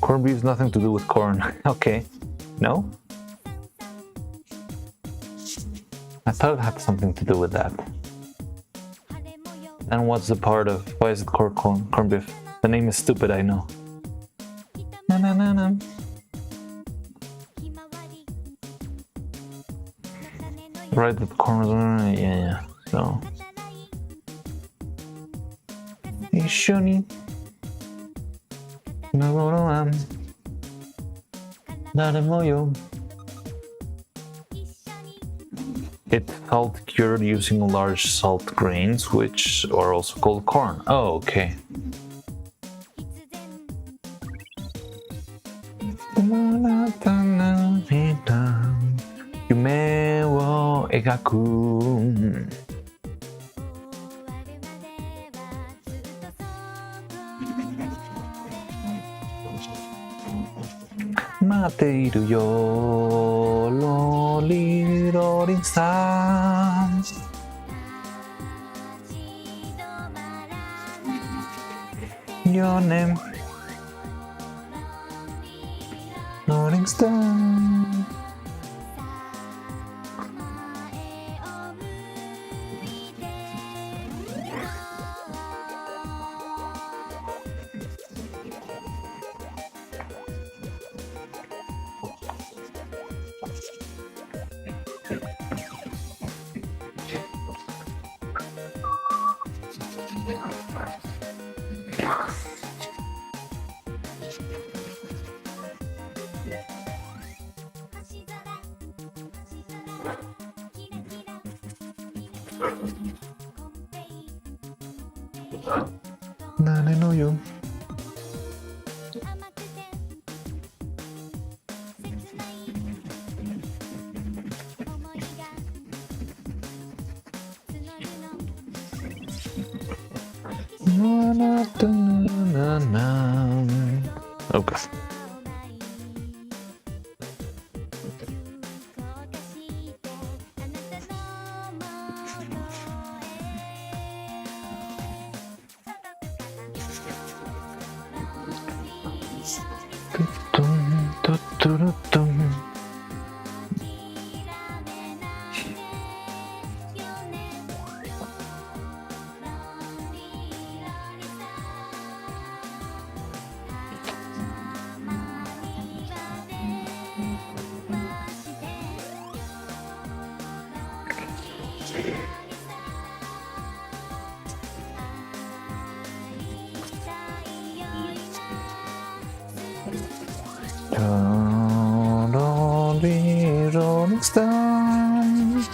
Corned beef has nothing to do with corn. Okay. No? I thought it had something to do with that. And what's the part of... Why is it called corned beef? The name is stupid, I know. Na na na na. Right, the corn was... Yeah. So... Hey, Shoni. It's salt cured using large salt grains, which are also called corn. Oh, okay. Yume wo egaku. Mateiru yo, loli rolling stars. Your name, rolling star. Nane no yo. Okay. Rolling Stone.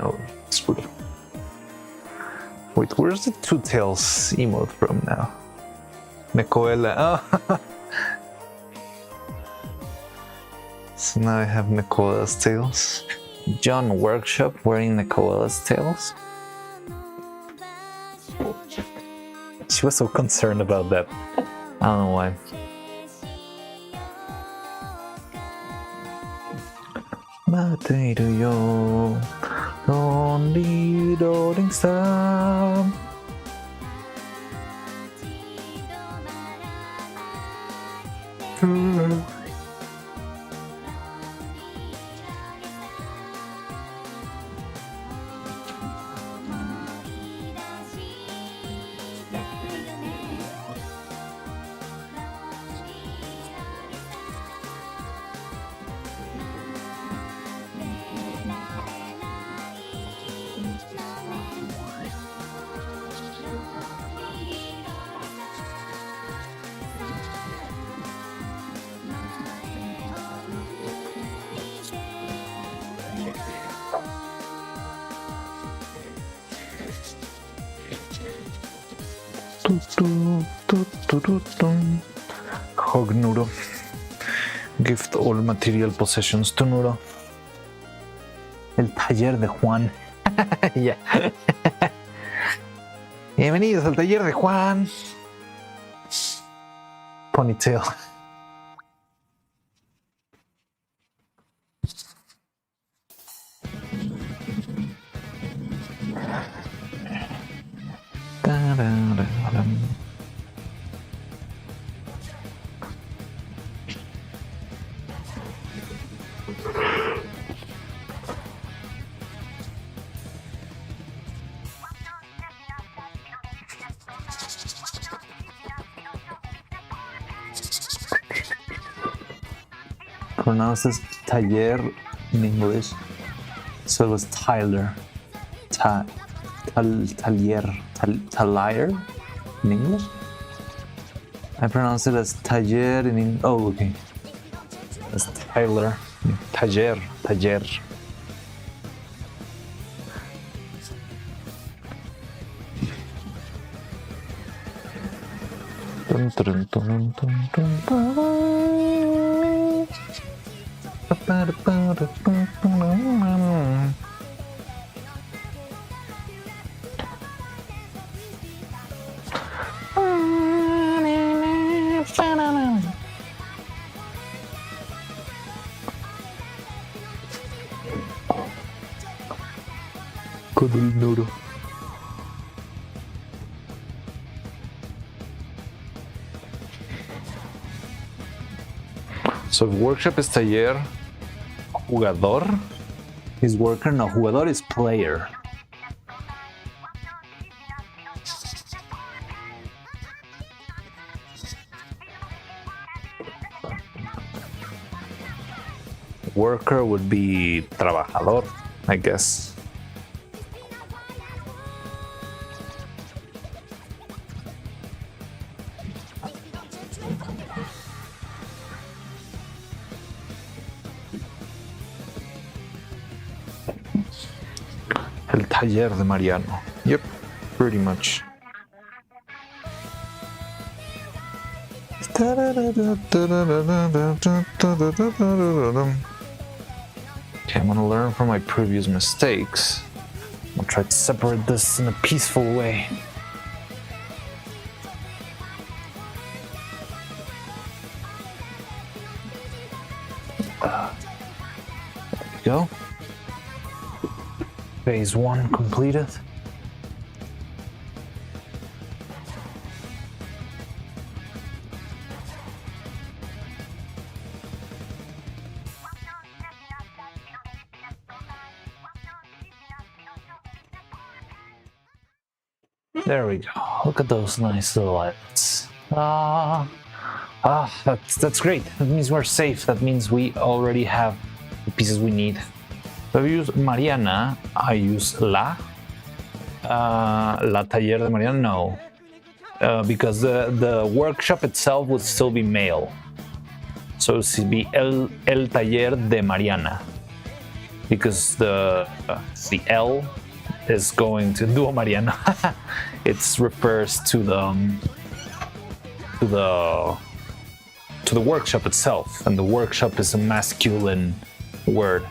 Oh, spooky. Wait, where's the Two Tails emote from now? Nekoela. Oh. So now I have Nekoela's tails. John Workshop wearing Nekoela's tails. She was so concerned about that. I don't know why. Potato yo, only rolling stone. Hog Nuro. Gift all material possessions to Nuro. El taller de Juan. Ya. Bienvenidos al taller de Juan. Ponytail. Pronounces taller in English, so it was Tyler. Taller in English. I pronounce it as taller in English. Oh, okay. It's Tyler. Taller. Con el Nuro. So if workshop is taller, jugador is worker. No, jugador is player. Worker would be trabajador, I guess. El taller de Mariano. Yep, pretty much. Okay, I'm gonna learn from my previous mistakes. I'll try to separate this in a peaceful way. There we go. Phase 1 completed. There we go. Look at those nice little islands. That's great. That means we're safe. That means we already have the pieces we need. So I use Mariana. I use La. La Taller de Mariana, no. Because the workshop itself would still be male. So it would be El Taller de Mariana. Because the L is going to Duo Mariana. It refers to the workshop itself, and the workshop is a masculine word.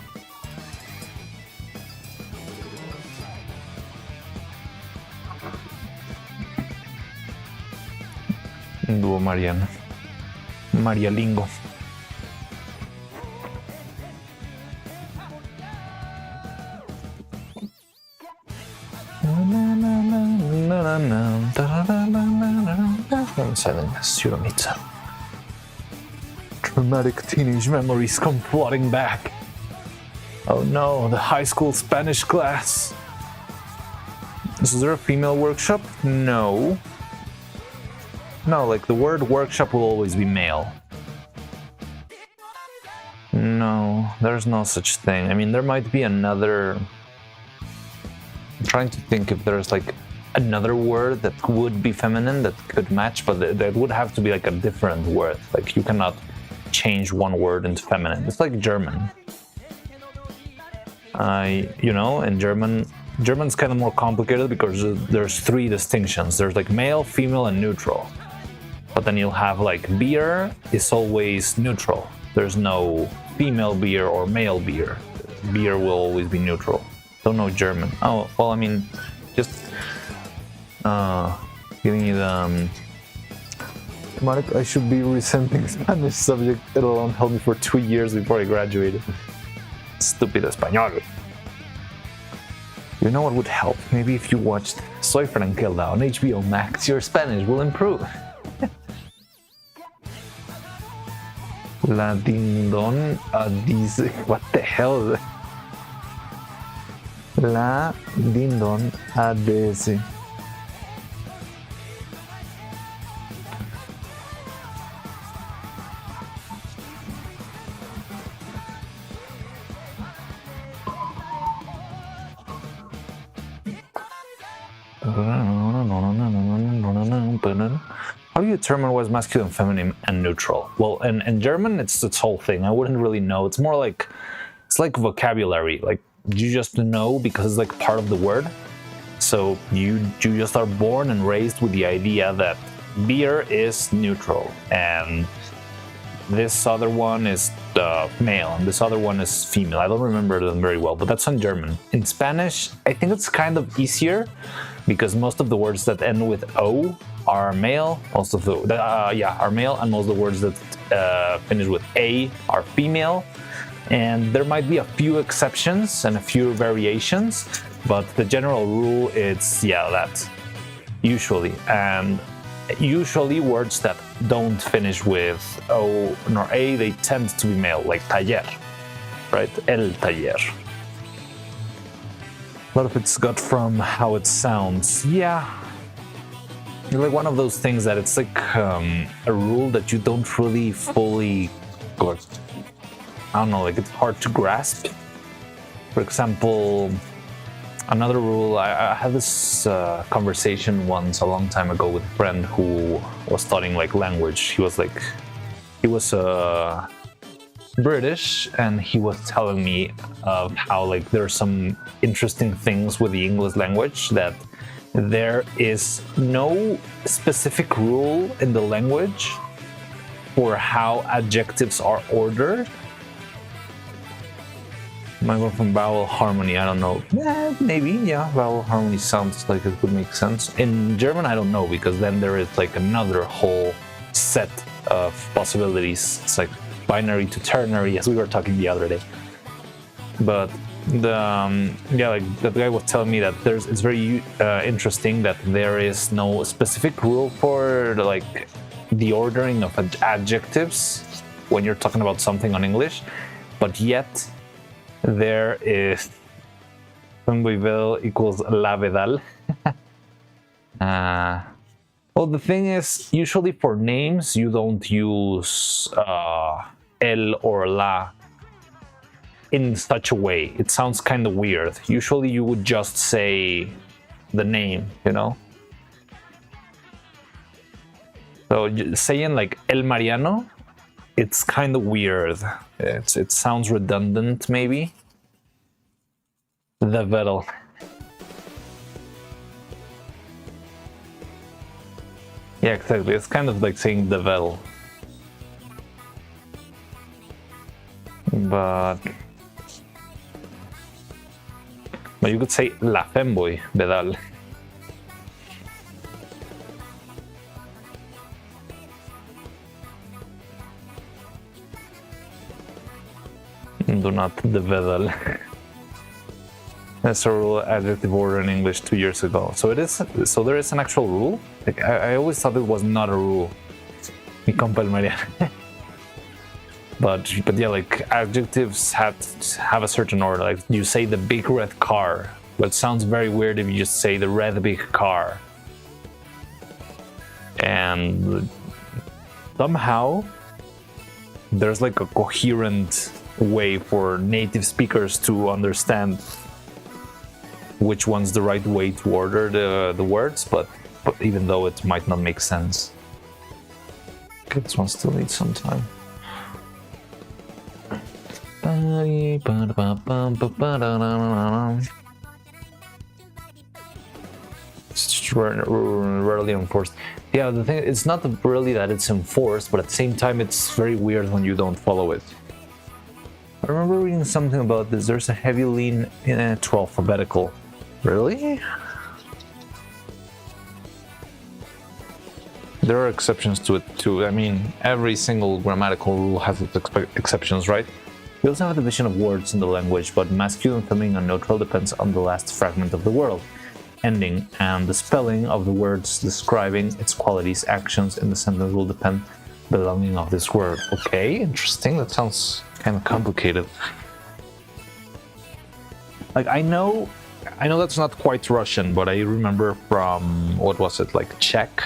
Duo Mariana. Marialingo. Silence, you don't need to. Traumatic teenage memories come flooding back. Oh no, the high school Spanish class. Is there a female workshop? No. No, like the word workshop will always be male. No, there's no such thing. I mean, there might be another... I'm trying to think if there's like another word that would be feminine that could match, but there would have to be like a different word. Like you cannot change one word into feminine. It's like German. In German's kind of more complicated because there's 3 distinctions. There's like male, female, and neutral. But then you'll have like beer is always neutral. There's no female beer or male beer. Beer will always be neutral. Don't know German. Oh, well, I mean, just giving you the... Mark, I should be resenting Spanish subject. It alone held me for 2 years before I graduated. Stupid español. You know what would help? Maybe if you watched Soy Frankelda on HBO Max, your Spanish will improve. La dindon dice... What the hell? La dindon adese. How do you determine what's masculine, feminine, and neutral? Well, in German, it's its whole thing. I wouldn't really know. It's more like, it's like vocabulary. Like, you just know because it's like part of the word. So you just are born and raised with the idea that beer is neutral, and this other one is male, and this other one is female. I don't remember them very well, but that's in German. In Spanish, I think it's kind of easier because most of the words that end with O are male. Most of the are male, and most of the words that finish with A are female. And there might be a few exceptions and a few variations, but the general rule is that usually. And usually words that don't finish with O nor A, they tend to be male, like taller, right? El taller. A lot of it's got from how it sounds. Yeah. It's like one of those things that it's like a rule that you don't really fully, I don't know, like it's hard to grasp. For example, another rule, I had this conversation once a long time ago with a friend who was studying like language. He was British, and he was telling me of how like there are some interesting things with the English language, that there is no specific rule in the language for how adjectives are ordered. Might go from vowel harmony, I don't know. Maybe, yeah, vowel harmony sounds like it would make sense. In German, I don't know, because then there is like another whole set of possibilities. It's like binary to ternary, as we were talking the other day. But like that guy was telling me that it's very interesting that there is no specific rule for like the ordering of adjectives when you're talking about something on English, but yet there is Vedal equals la Vedal. Well, the thing is, usually for names, you don't use el or la in such a way. It sounds kind of weird. Usually you would just say the name, you know? So saying like El Mariano, it's kind of weird. It sounds redundant, maybe. The Vettel. Yeah, exactly. It's kind of like saying the Vettel. But you could say la femboy, Vedal. Do not the Vedal. That's a rule adjective order in English 2 years ago. So it is. So there is an actual rule. Like I always thought it was not a rule. Mi compa el Mariano. But yeah, like adjectives have a certain order. Like you say the big red car, but it sounds very weird if you just say the red big car. And somehow there's like a coherent way for native speakers to understand which one's the right way to order the words, but even though it might not make sense. Okay, this one still needs some time. It's rarely enforced. Yeah, the thing, it's not really that it's enforced, but at the same time it's very weird when you don't follow it. I remember reading something about this. There's a heavy lean to alphabetical. Really? There are exceptions to it too. I mean, every single grammatical rule has its exceptions, right? We also have a division of words in the language, but masculine, feminine, and neutral depends on the last fragment of the word ending, and the spelling of the words describing its qualities, actions in the sentence will depend belonging of this word. Okay, interesting. That sounds kind of complicated. Like I know that's not quite Russian, but I remember from what was it, like Czech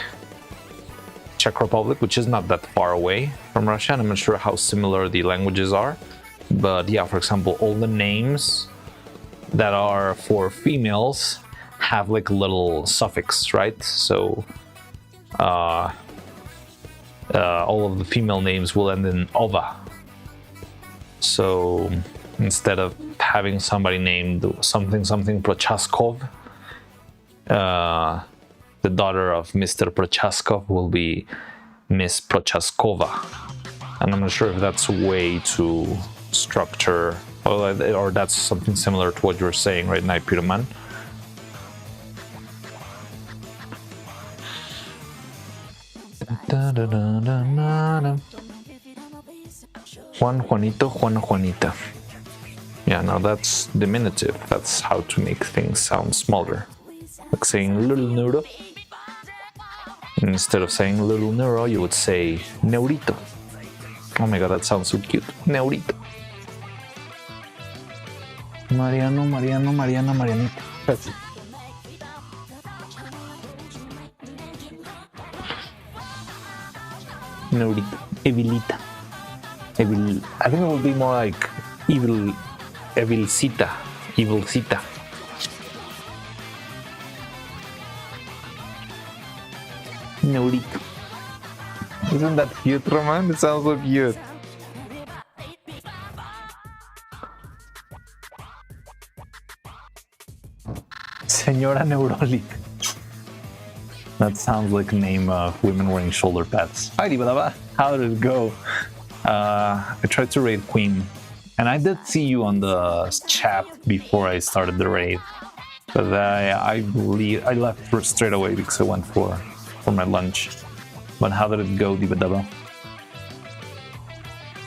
Republic, which is not that far away from Russia, and I'm not sure how similar the languages are. But yeah, for example, all the names that are for females have like a little suffix, right? So all of the female names will end in ova. So instead of having somebody named something Prochaskov, the daughter of Mr. Prochaskov will be Miss Prochaskova. And I'm not sure if that's a way to structure, or that's something similar to what you're saying right now, Pyroman. Juan, Juanito, Juana, Juanita. Yeah, now that's diminutive. That's how to make things sound smaller. Like saying little Neuro. Instead of saying little Neuro, you would say Neurito. Oh my god, that sounds so cute. Neurito. Mariano, Mariana, Marianita. That's it. Neurito. Evilita. Evil. I think it would be more like evil. Evilcita. Evilcita. Neurito. Isn't that cute, Roman? It sounds so cute. Señora Neurolita. That sounds like a name of women wearing shoulder pads. Hi, Dibadaba. How did it go? I tried to raid Queen, and I did see you on the chat before I started the raid, but I left straight away because I went for my lunch. But how did it go, Dibadaba?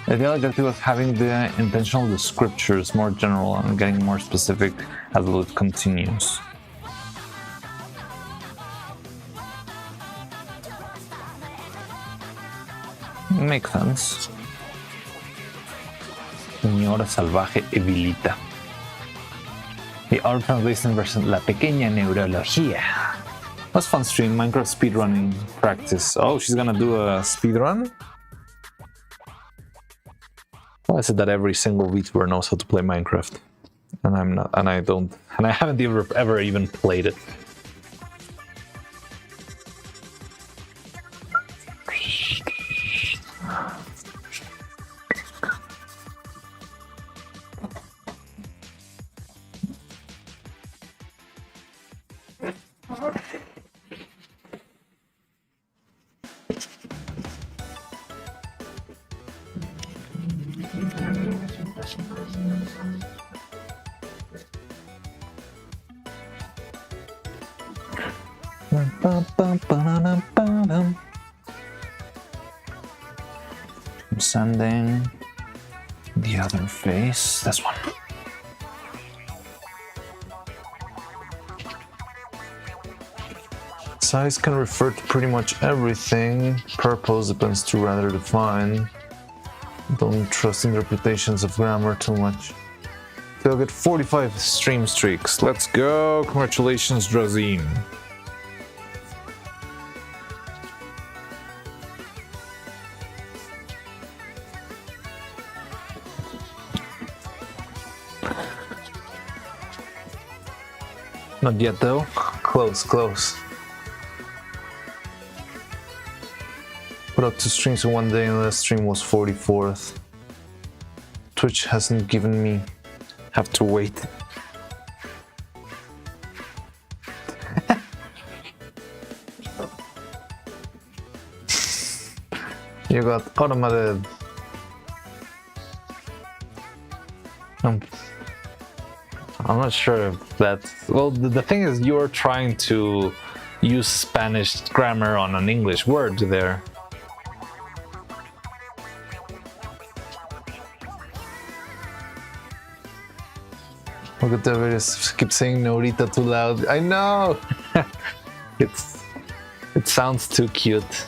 The ideal objective was having the intention of the scriptures more general and getting more specific as the loot continues. Makes sense. Señora salvaje Evilita. The art translation version La Pequeña Neurología. Was fun stream, Minecraft speedrunning practice. Oh, she's gonna do a speedrun? Well, I said that every single VTuber knows how to play Minecraft. And I'm not, and I don't, and I haven't ever even played it. I'm sending the other face, this one. Size can refer to pretty much everything. Purpose depends to rather define. Don't trust interpretations of grammar too much. They'll get 45 stream streaks. Let's go! Congratulations, Drazine. Not yet though. Close, close. Put up 2 streams in one day and the stream was 44th. Twitch hasn't given me. Have to wait. You got automated. I'm not sure if that's... Well, the thing is, you're trying to use Spanish grammar on an English word there. Look at the videos, keep saying Norita too loud. I know! It sounds too cute.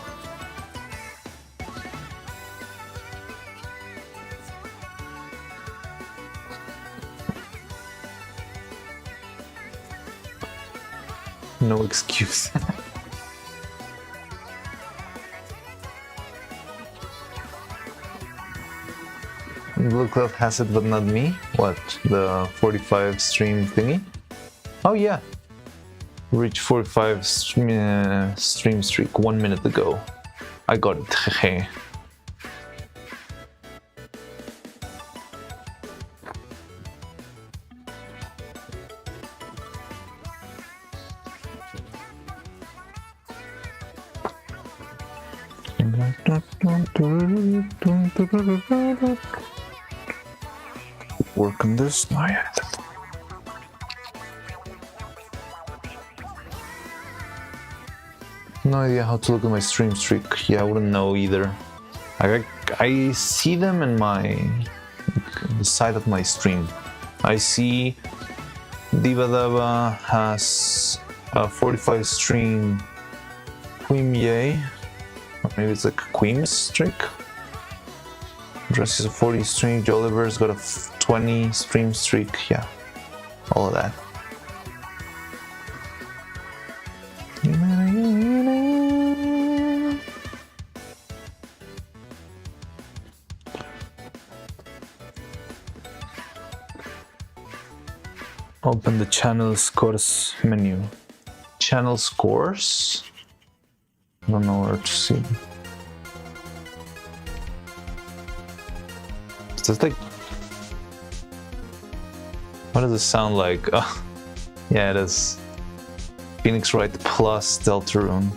No excuse. Blue Cloud has it, but not me. What? The 45 stream thingy? Oh yeah. Reached 45 stream streak 1 minute ago. I got it. Hehe. Work on this? No, yeah. No idea how to look at my stream streak. Yeah, I wouldn't know either. I see them in the side of my stream. I see Divadava has a 45 stream Queen Yay. Or maybe it's like a Queen's streak. Dress is a 40 streak. Jolliver's got a 20 stream streak. Yeah, all of that. Open the channel scores menu. Channel scores? I don't know where to see them. Is this like... What does it sound like? Oh, yeah, it is. Phoenix Wright plus Deltarune.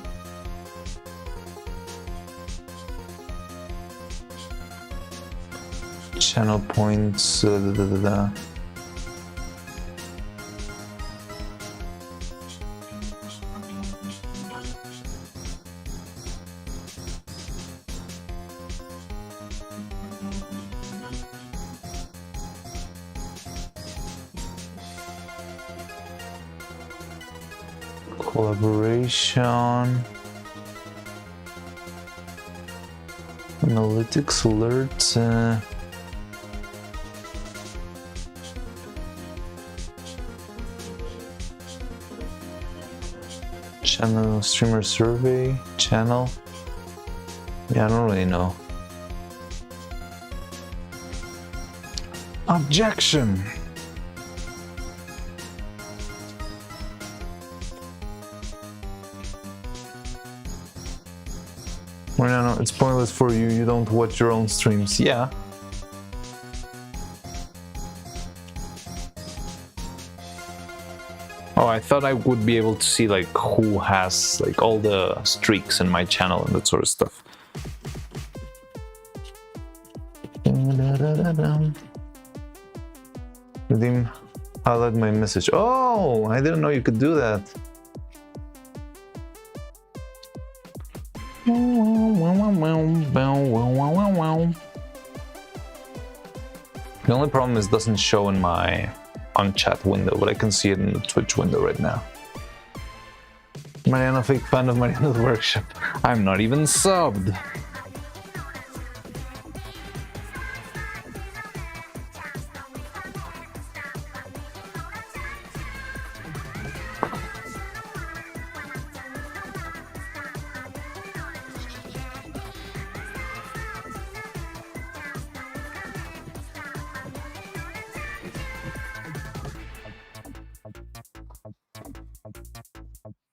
channel points. Collaboration, analytics, alerts, channel, streamer survey, channel. Yeah, I don't really know. Objection! Mariano, it's pointless for you. You don't watch your own streams. Yeah. Oh, I thought I would be able to see like who has like all the streaks in my channel and that sort of stuff. Redeem, highlight my message. Oh, I didn't know you could do that. The only problem is it doesn't show in my on-chat window, but I can see it in the Twitch window right now. Mariano, fake fan of Mariano's workshop. I'm not even subbed.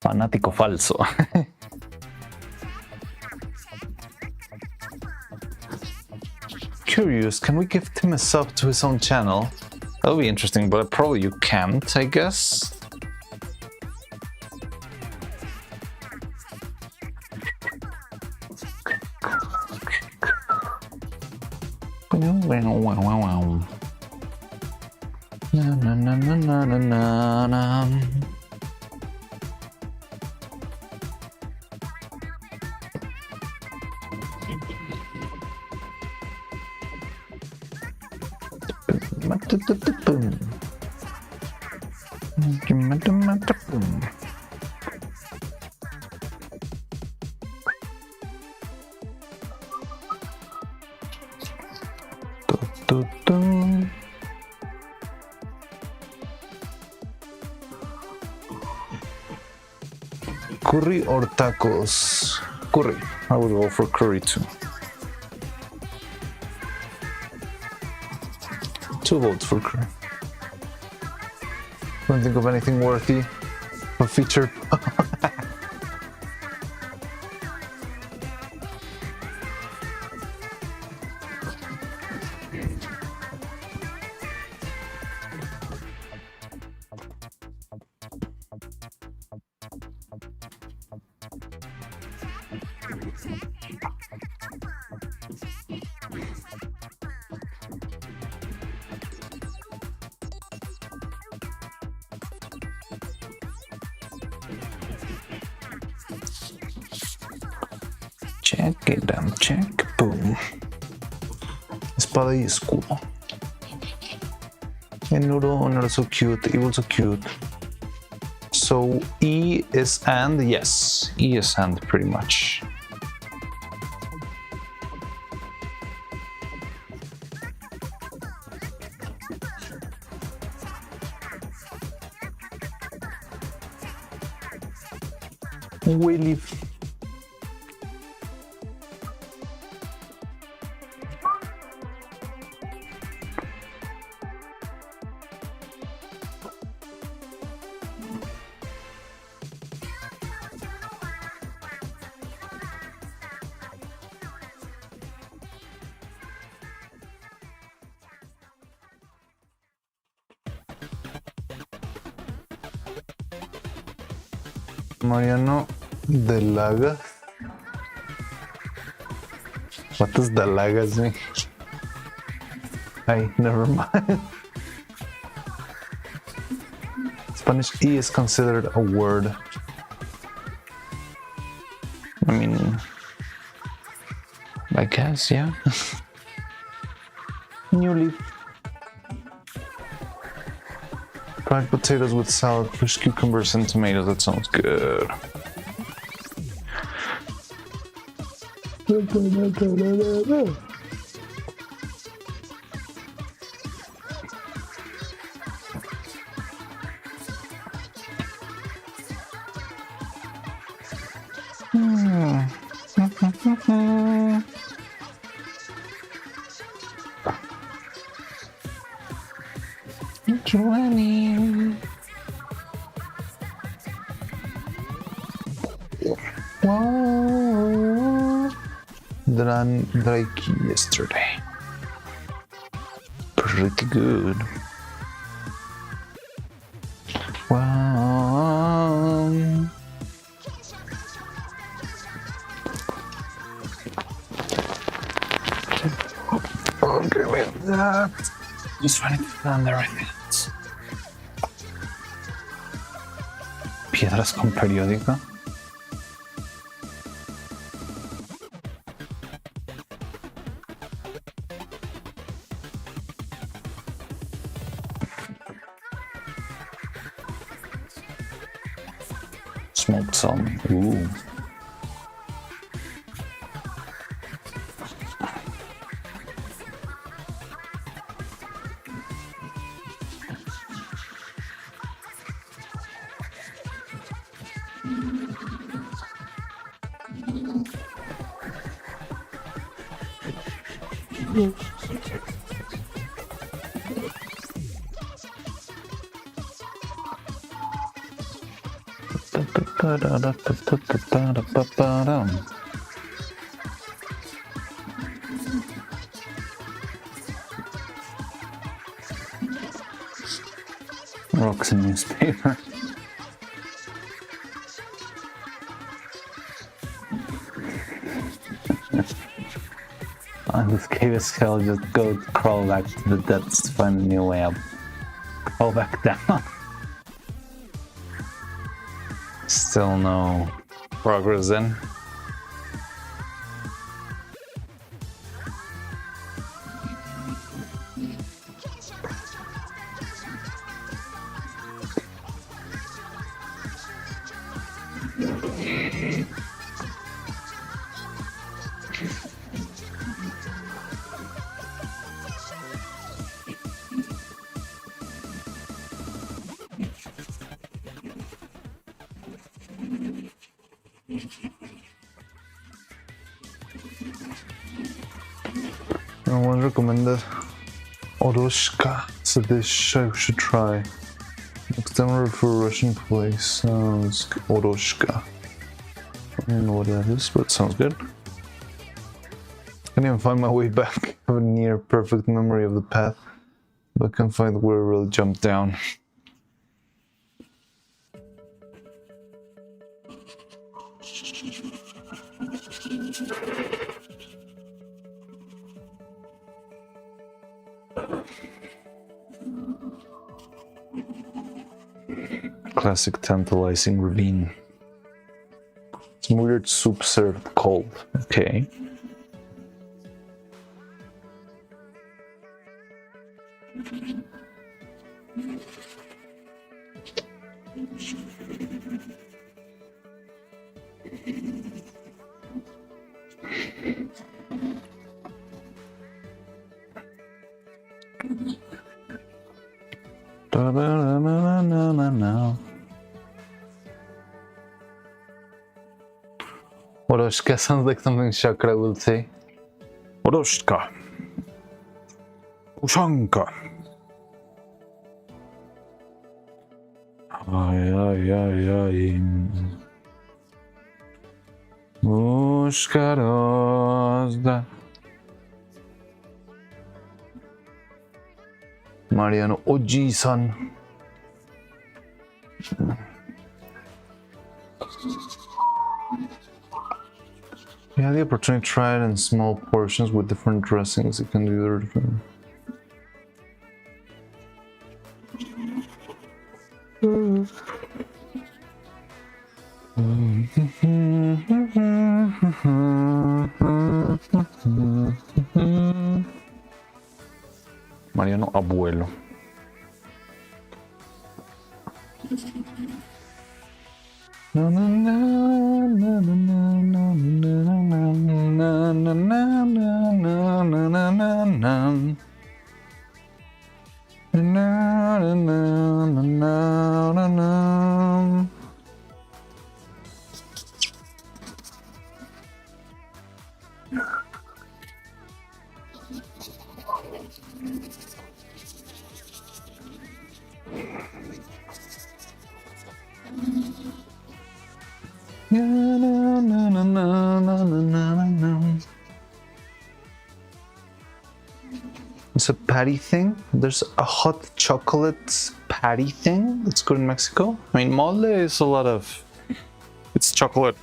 Fanático falso. Curious, can we gift him a sub to his own channel? That'll be interesting, but probably you can't, I guess. Na na na na na na na. Curry or tacos? Curry. I would go for curry too. 2 votes for curry. Don't think of anything worthy of feature. Check it down, check, boom. Espada y escudo. And Neuro so cute, Evil so cute. So E is and, yes, E is and pretty much. We leave. Mariano de Lagas. What does the Lagas mean? Ay, never mind. Spanish E is considered a word. I mean, I guess, yeah. New leaf. Fried potatoes with salad, fresh cucumbers and tomatoes. That sounds good. Wow. Like yesterday. Pretty good. Wow. Okay, with that. Just trying to get down the right hands. Piedras con periódico. Smoked salmon. Ooh. Rocks and newspaper. On this cave is hell, just go crawl back to the depths to find a new way up. Crawl back down. Still no progress then. No one recommended Oroshka. It's a dish I should try. Next time I order for a Russian place, sounds Oroshka. I don't know what that is, but it sounds good. Can't even find my way back. I have a near perfect memory of the path, but I can't find where I really jumped down. Classic tantalizing ravine. Some weird soup served cold. Okay. Oroshka sounds like something Chakra will say. Oroshka. Ushanka. Ay, ay, ay, ay. Ushkarozda. Mariano Oji-san. You had the opportunity to try it in small portions with different dressings. You can do different. Mariano Abuelo. It's a patty thing. There's a hot chocolate patty thing that's good in Mexico. I mean, mole is a lot of... It's chocolate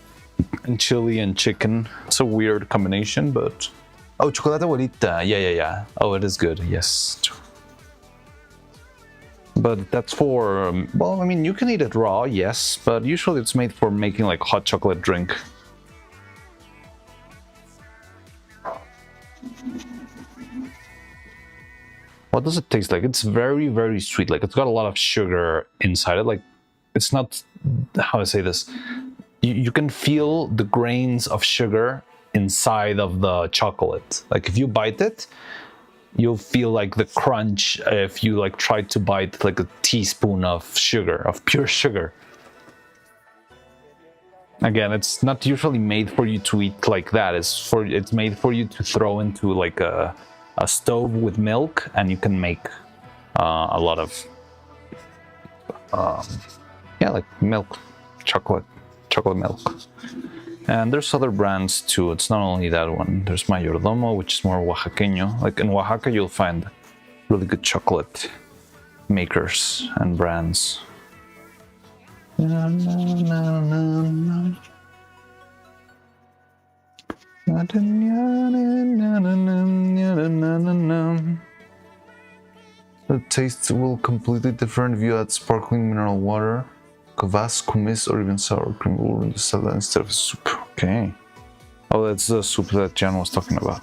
and chili and chicken. It's a weird combination, but... Oh, chocolate abuelita. Yeah. Oh, it is good. Yes. But that's for... well, I mean, you can eat it raw, yes. But usually it's made for making like hot chocolate drink. What does it taste like? It's very, very sweet. Like, it's got a lot of sugar inside it. Like, it's not... how do I say this? You can feel the grains of sugar inside of the chocolate. Like, if you bite it, you'll feel like the crunch if you like try to bite like a teaspoon of sugar, of pure sugar. Again, it's not usually made for you to eat like that. It's made for you to throw into like a stove with milk, and you can make a lot of yeah, like milk, chocolate milk. And there's other brands too. It's not only that one. There's Mayordomo, which is more Oaxaqueño. Like in Oaxaca, you'll find really good chocolate makers and brands. The taste will completely different if you add sparkling mineral water, kvass, kumis, or even sour cream will in the salad instead of soup. Okay. Oh, that's the soup that Jan was talking about.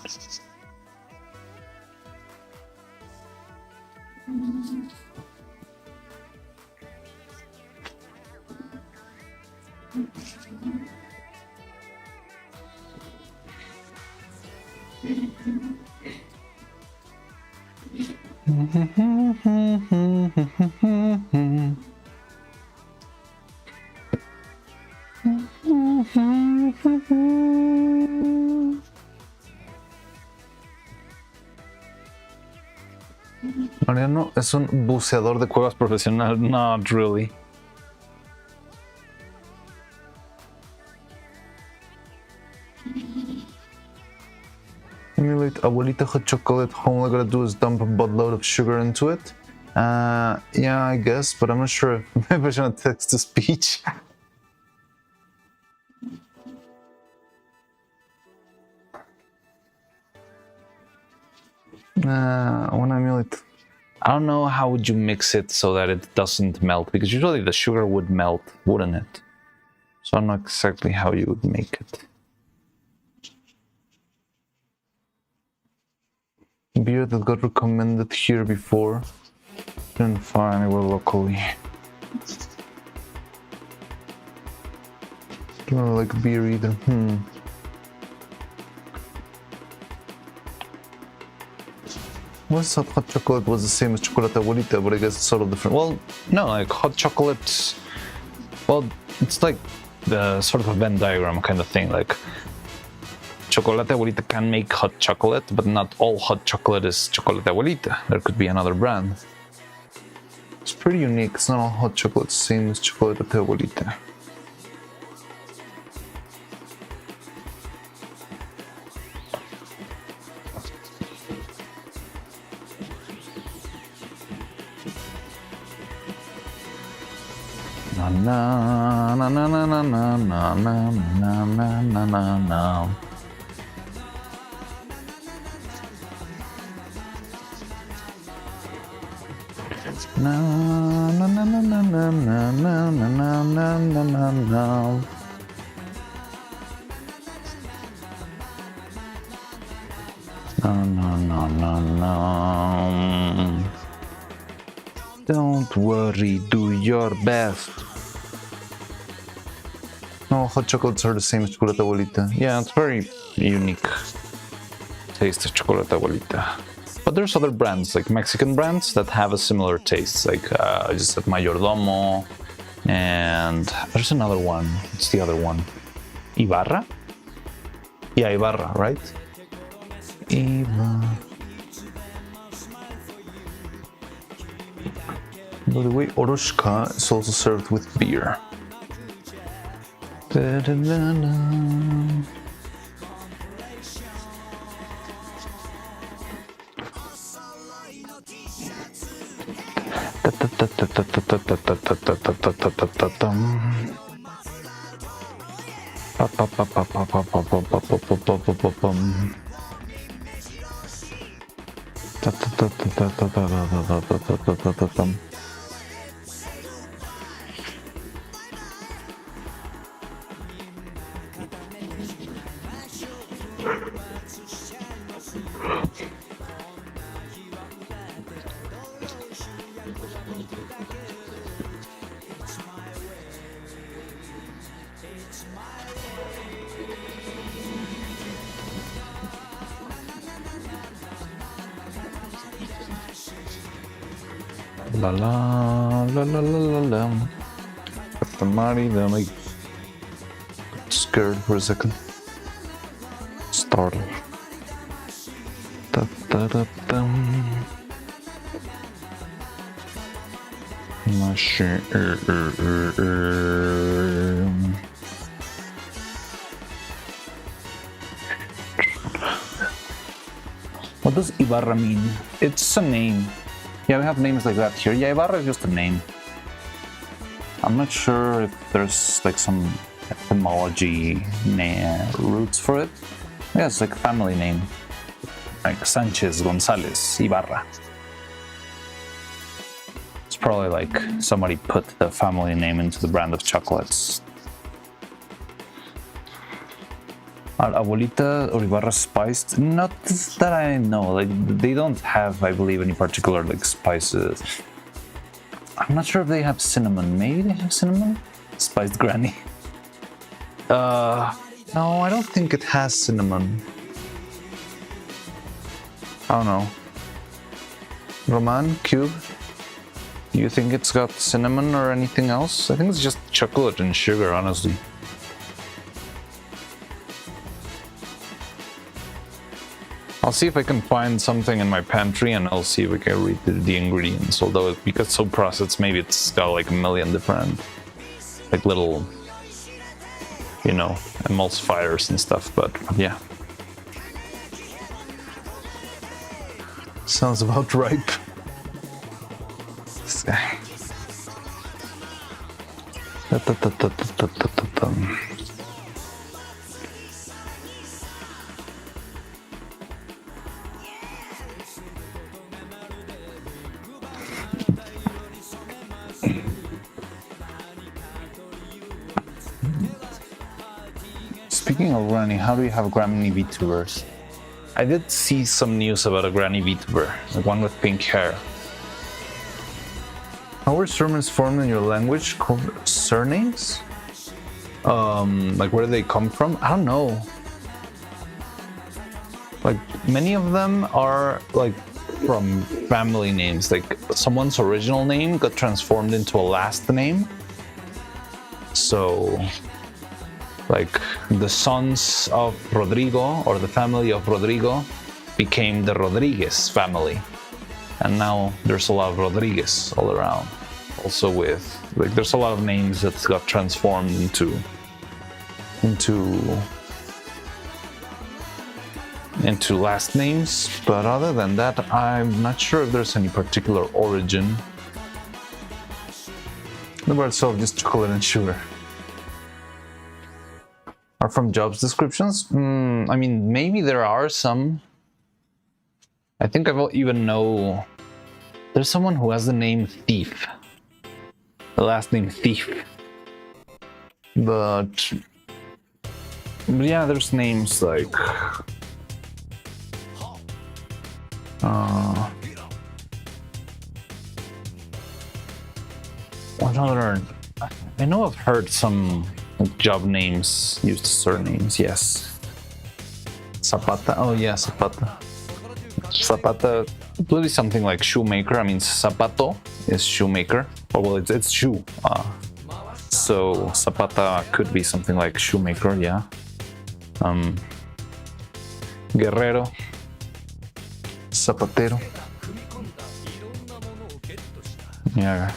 Mariano es un buceador de cuevas profesional. Not really. Emulate abuelita hot chocolate. All I gotta do is dump a buttload of sugar into it. Yeah, I guess, but I'm not sure if maybe I should text to speech. When I emulate, I don't know how would you mix it so that it doesn't melt, because usually the sugar would melt, wouldn't it? So I don't know exactly how you would make it. Beer that got recommended here before. Didn't find anywhere locally. Don't like beer either. What's hot chocolate was the same as chocolate abuelita, but I guess it's sort of different. Well, no, like hot chocolate. Well, it's like the sort of a Venn diagram kind of thing. Like chocolate abuelita can make hot chocolate, but not all hot chocolate is chocolate abuelita. There could be another brand. It's pretty unique. It's not all hot chocolate the same as chocolate abuelita. Na na na na na na na na na na na na na. Na na na na na na na na na na na na na. No. Don't worry, do your best. No, hot chocolates are the same as chocolate abuelita. Yeah, it's very unique taste of chocolate abuelita. But there's other brands, like Mexican brands, that have a similar taste. Like I just said Mayordomo, and there's another one. What's the other one? Ibarra? Yeah, Ibarra, right? Ibarra. By the way, Oroshka is also served with beer. La la la la la la la. Got the money, then I scared for a second. Startled. Da da da da. Machine. What does Ibarra mean? It's a name. Yeah, we have names like that here. Yeah, Ibarra is just a name. I'm not sure if there's like some etymology roots for it. Yeah, it's like a family name. Like Sanchez, Gonzalez, Ibarra. It's probably like somebody put the family name into the brand of chocolates. Are Abuelita or Ibarra spiced? Not that I know. Like they don't have, I believe, any particular like spices. I'm not sure if they have cinnamon. Maybe they have cinnamon? Spiced granny. No, I don't think it has cinnamon. I don't know. Roman, Cube, do you think it's got cinnamon or anything else? I think it's just chocolate and sugar, honestly. I'll see if I can find something in my pantry and I'll see if I can read the ingredients. Although because it's so processed, maybe it's got like a million different, like little, you know, emulsifiers and stuff. But yeah, sounds about ripe. Speaking of granny, how do you have granny VTubers? I did see some news about a granny VTuber, like one with pink hair. How are sermons formed in your language? Surnames? Like where do they come from? I don't know. Like many of them are like from family names. Like someone's original name got transformed into a last name. So like the sons of Rodrigo or the family of Rodrigo became the Rodriguez family. And now there's a lot of Rodriguez all around. Also with, like, there's a lot of names that got transformed into last names. But other than that, I'm not sure if there's any particular origin. The word itself, just chocolate and sugar. Are from jobs descriptions? I mean, maybe there are some. I think I even know there's someone who has the name Thief. The last name Thief. But yeah, there's names like What other? I know I've heard some job names used as surnames. Yes. Zapata. Oh yeah, Zapata. Zapata would be something like shoemaker. I mean, zapato is shoemaker. Oh well, it's shoe. So Zapata could be something like shoemaker. Yeah. Guerrero. Zapatero. Yeah.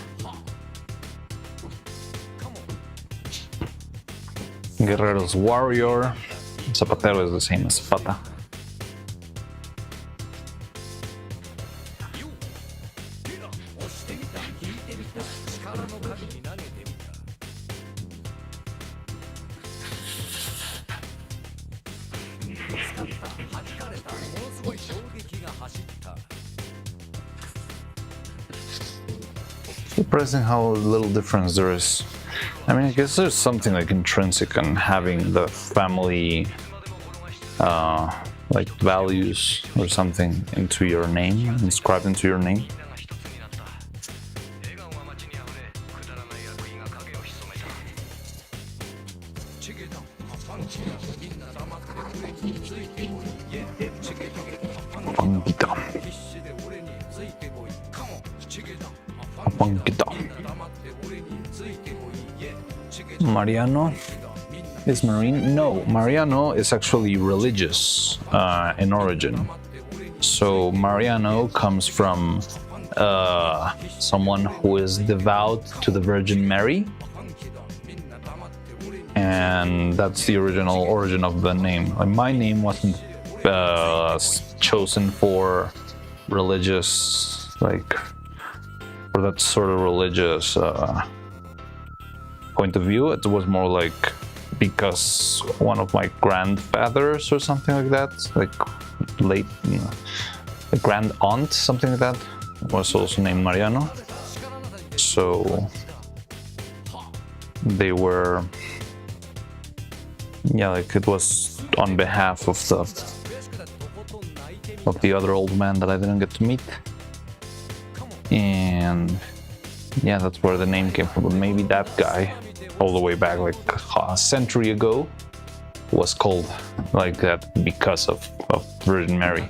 Guerrero's warrior. Zapatero is the same as Zapata. Surprising how little difference there is. I mean, I guess there's something like intrinsic in having the family like values or something into your name, inscribed into your name. Mariano is marine? No, Mariano is actually religious in origin. So Mariano comes from someone who is devout to the Virgin Mary, and that's the original origin of the name. Like, my name wasn't chosen for religious, like, for that sort of religious point of view. It was more like because one of my grandfathers or something like that, like late, a grand aunt, something like that, was also named Mariano. So they were, yeah, like it was on behalf of the other old man that I didn't get to meet. And yeah, that's where the name came from. But maybe that guy, all the way back like a century ago, was called like that because of Virgin Mary.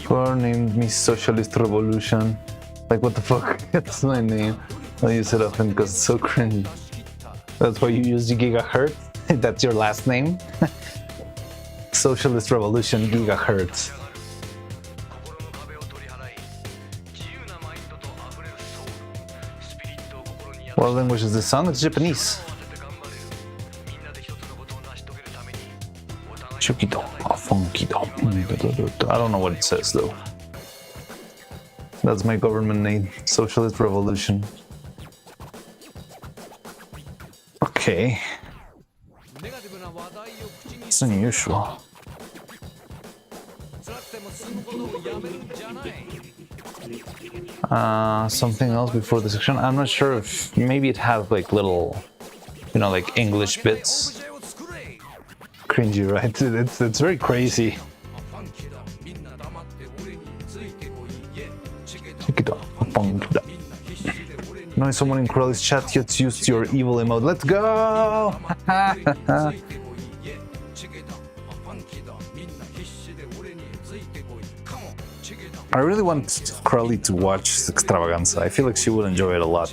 Father named me Socialist Revolution. Like, what the fuck? That's my name. I use it often because it's so cringy. That's why you use gigahertz? That's your last name? Socialist Revolution Gigahertz. What language is this song? It's Japanese. Chukido, Funkido. I don't know what it says though. That's my government name, Socialist Revolution. Okay. It's unusual. Something else before the section. I'm not sure if maybe it had like little, like English bits. Cringy, right? It's very crazy. No, someone in Corelli's chat just used your evil emote. Let's go! I really want Corelli to watch Extravaganza. I feel like she would enjoy it a lot.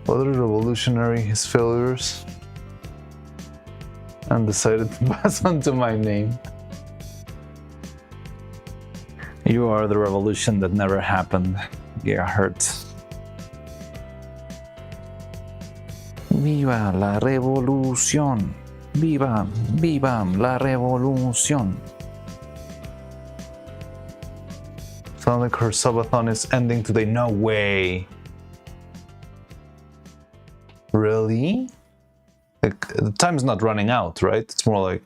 Other revolutionary his failures and decided to pass on to my name. You are the revolution that never happened. Yeah, hurts. Viva la revolución. Viva, viva la revolución. Sounds like her subathon is ending today. No way. Really? Like, the time's not running out, right? It's more like...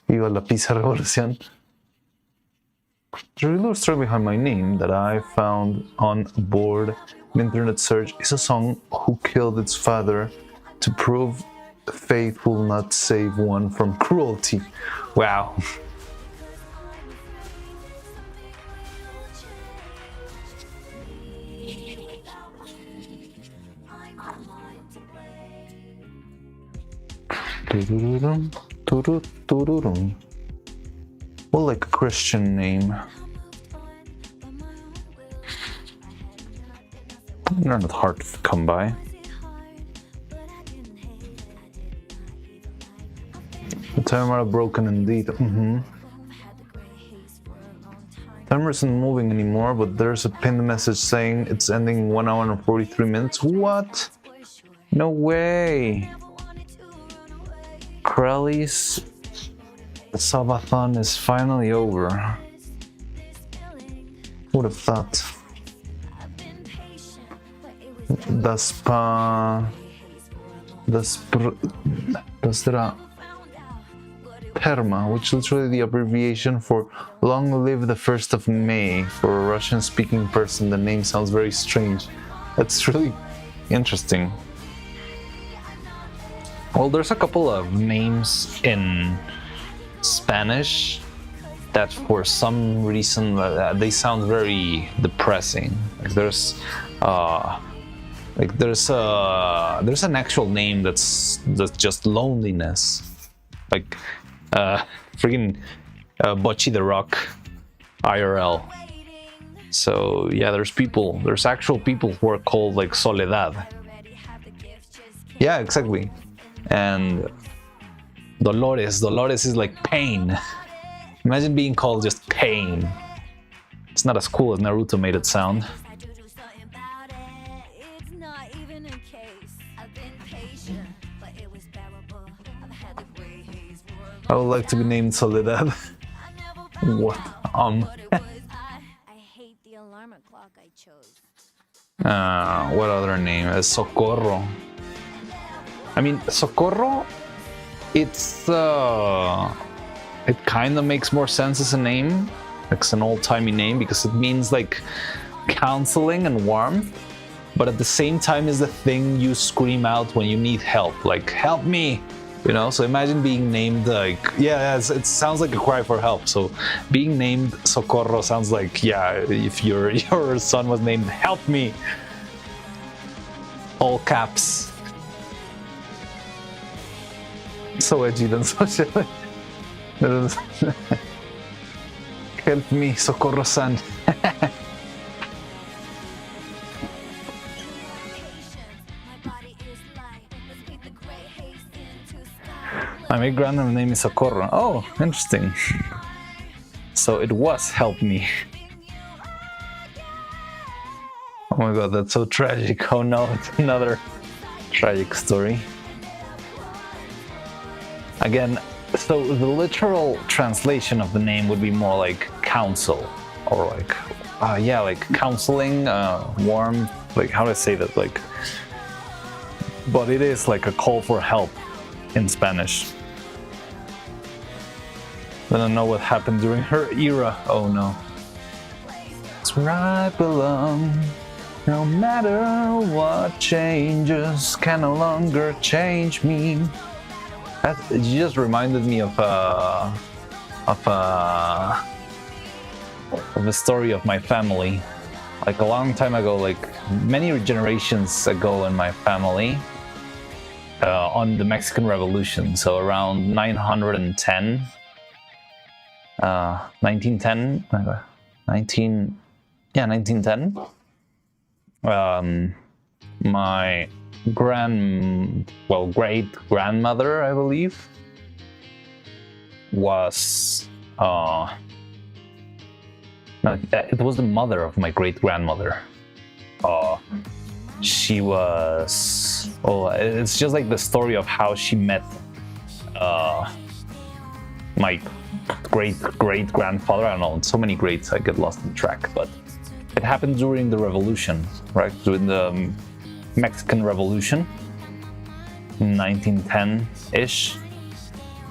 Viva la pizza revolución. The real story behind my name that I found on board an internet search is a song who killed its father to prove faith will not save one from cruelty. Wow. Well, like a Christian name. They're not hard to come by. The timer broken indeed. Timer isn't moving anymore, but there's a pinned message saying it's ending 1 hour and 43 minutes. What? No way. Crowley's Sabathon is finally over. Who would have thought? Perma, which is literally the abbreviation for Long Live the 1st of May. For a Russian-speaking person, the name sounds very strange. That's really interesting. Well, there's a couple of names in Spanish that for some reason they sound very depressing. Like there's an actual name that's just loneliness. Like freaking Bochy the Rock IRL. So yeah, there's actual people who are called like Soledad. Yeah, exactly. And Dolores is like pain. Imagine being called just pain. It's not as cool as Naruto made it sound. I would like to be named Soledad. What? What other name? Socorro. I mean, Socorro, it's it kind of makes more sense as a name. It's an old-timey name because it means like counseling and warmth, but at the same time is the thing you scream out when you need help, like help me, you know. So imagine being named like, yeah, it sounds like a cry for help. So being named Socorro sounds like, yeah, if your son was named help me, all caps. So edgy than social. Help me, Socorro-san. My grandma's name is Socorro. Oh, interesting. So it was help me. Oh my god, that's so tragic. Oh no, it's another tragic story. Again, so the literal translation of the name would be more like counsel, or like, yeah, like counseling, warm, like how do I say that? Like, but it is like a call for help in Spanish. I don't know what happened during her era. Oh no. It's where I belong. No matter what changes can no longer change me. That just reminded me of the story of my family. Like a long time ago, like many generations ago in my family, on the Mexican Revolution. So around 1910. My great grandmother, I believe, was no, it was the mother of my great grandmother. She was, it's just like the story of how she met my great grandfather. I don't know, so many greats I get lost in track, but happened during the revolution, right? During the Mexican Revolution, 1910-ish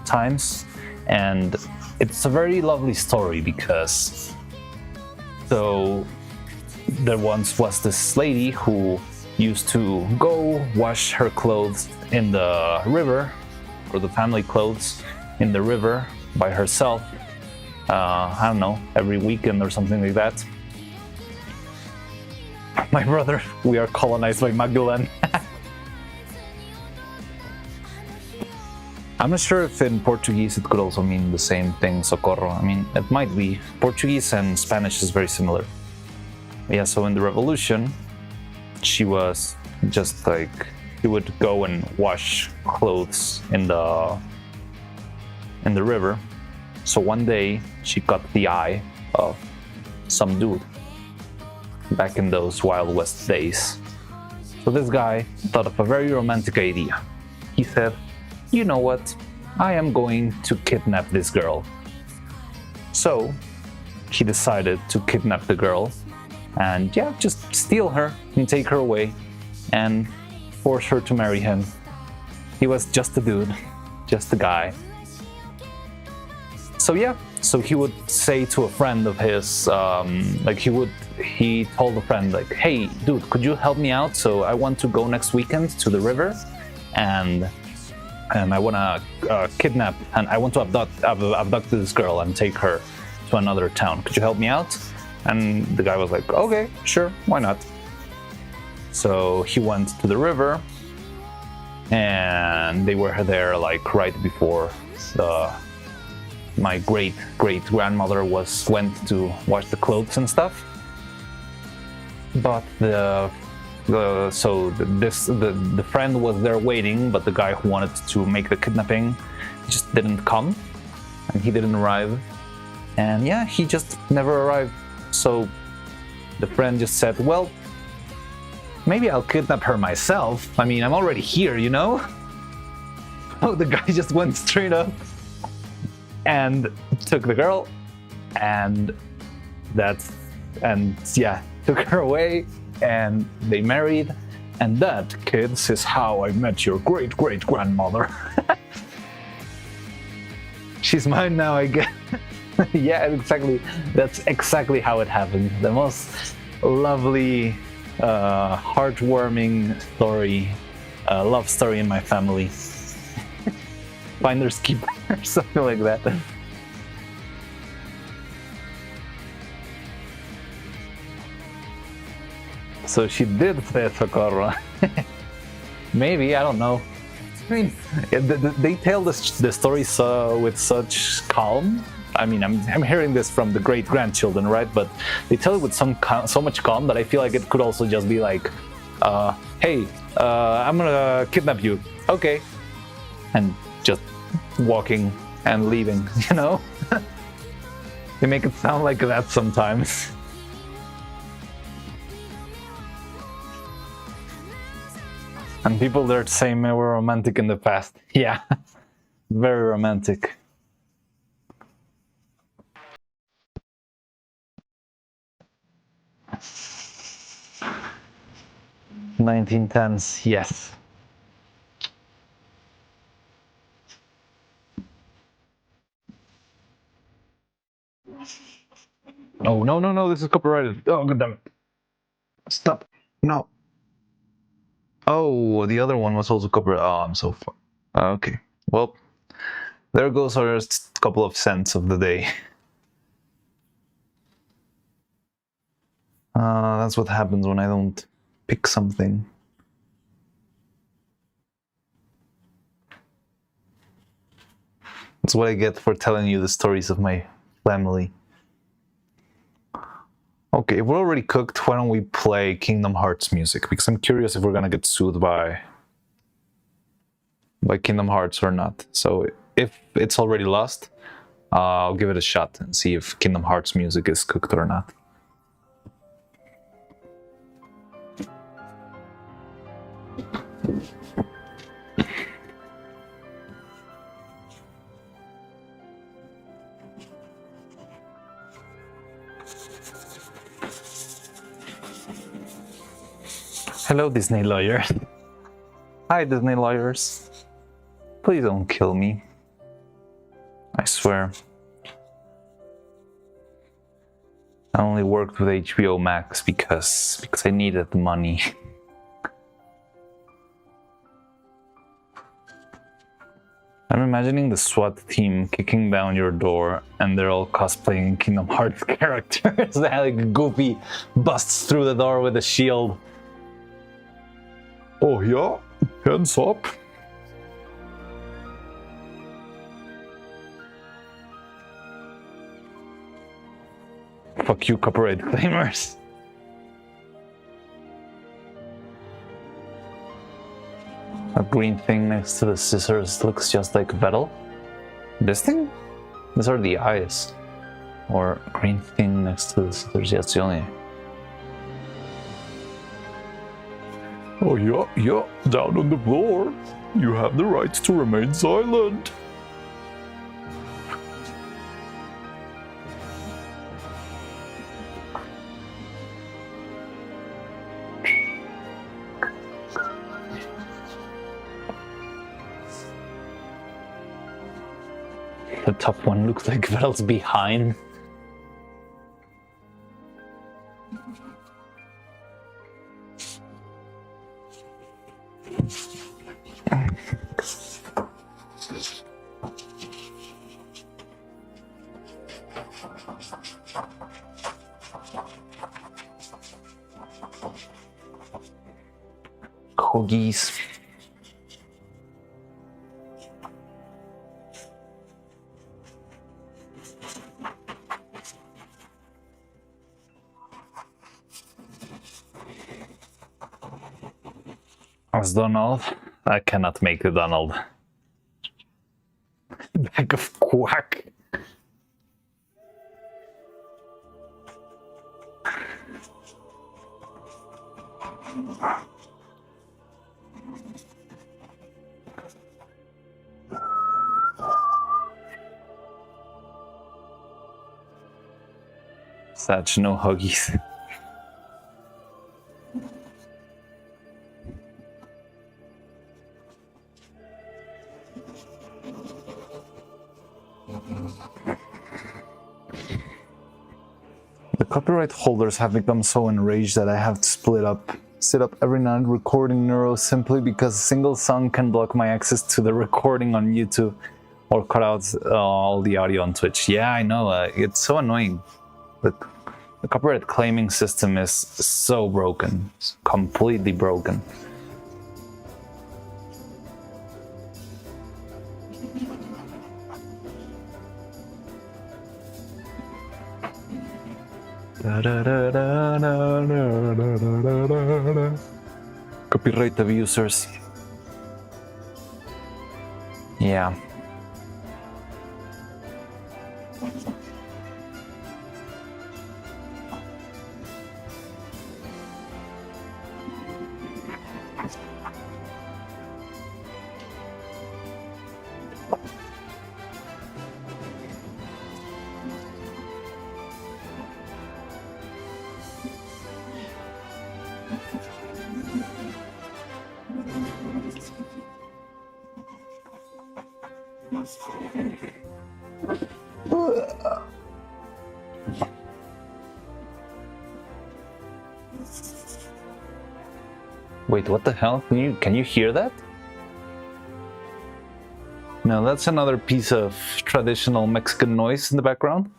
times, and it's a very lovely story because so there once was this lady who used to go wash her clothes in the river, or the family clothes in the river by herself. I don't know, every weekend or something like that. My brother, we are colonized by Magdalene. I'm not sure if in Portuguese it could also mean the same thing, socorro. I mean, it might be. Portuguese and Spanish is very similar. Yeah, so in the revolution, she was just like, she would go and wash clothes in the river. So one day she caught the eye of some dude back in those Wild West days. So this guy thought of a very romantic idea. He said, you know what? I am going to kidnap this girl. So he decided to kidnap the girl and yeah, just steal her and take her away and force her to marry him. He was just a dude, just a guy. So yeah, so he would say to a friend of his, he told a friend like, hey dude, could you help me out? So I want to go next weekend to the river and I want to kidnap and I want to abduct this girl and take her to another town. Could you help me out? And the guy was like, okay, sure, why not? So he went to the river and they were there like right before my great grandmother went to wash the clothes and stuff. But the friend was there waiting, but the guy who wanted to make the kidnapping just didn't come, and he didn't arrive, and yeah, he just never arrived. So the friend just said, well, maybe I'll kidnap her myself. I mean, I'm already here, you know? Oh, the guy just went straight up and took the girl, and took her away, and they married, and that, kids, is how I met your great-great-grandmother. She's mine now, I guess. Yeah, exactly. That's exactly how it happened. The most lovely, heartwarming story, love story in my family. Finders keeper, something like that. So she did say socorro. Maybe, I don't know. I mean, they tell the stories with such calm. I mean, I'm hearing this from the great grandchildren, right? But they tell it with so much calm that I feel like it could also just be like, hey, I'm gonna kidnap you. Okay. And just walking and leaving, you know? They make it sound like that sometimes. And people there saying they were romantic in the past. Yeah, very romantic. "1910s, yes." Oh, no, this is copyrighted. Oh, god damn it. Stop. No. Oh, the other one was also copyrighted. Oh, I'm so far. Okay. Well, there goes our couple of cents of the day. That's what happens when I don't pick something. That's what I get for telling you the stories of my family. Okay, if we're already cooked, why don't we play Kingdom Hearts music? Because I'm curious if we're gonna get sued by Kingdom Hearts or not. So if it's already lost, I'll give it a shot and see if Kingdom Hearts music is cooked or not. Hello, Disney lawyer. Hi, Disney lawyers. Please don't kill me. I swear. I only worked with HBO Max because I needed the money. I'm imagining the SWAT team kicking down your door and they're all cosplaying Kingdom Hearts characters. Like Goofy busts through the door with a shield. Oh yeah? Hands up. Fuck you, copyright claimers. A green thing next to the scissors looks just like metal. This thing? These are the eyes. Or green thing next to the scissors. Yeah, it's the only. Oh yeah, down on the floor. You have the right to remain silent. The top one looks like Vel's behind. Corgis. As Donald, I cannot make the Donald. Bag of quack. Such no huggies. The copyright holders have become so enraged that I have to sit up every night recording Neuro simply because a single song can block my access to the recording on YouTube or cut out all the audio on Twitch. Yeah, I know, it's so annoying. But the copyright claiming system is so broken, it's completely broken. Copyright abusers. Yeah. Wait, what the hell? Can you hear that? No, that's another piece of traditional Mexican noise in the background.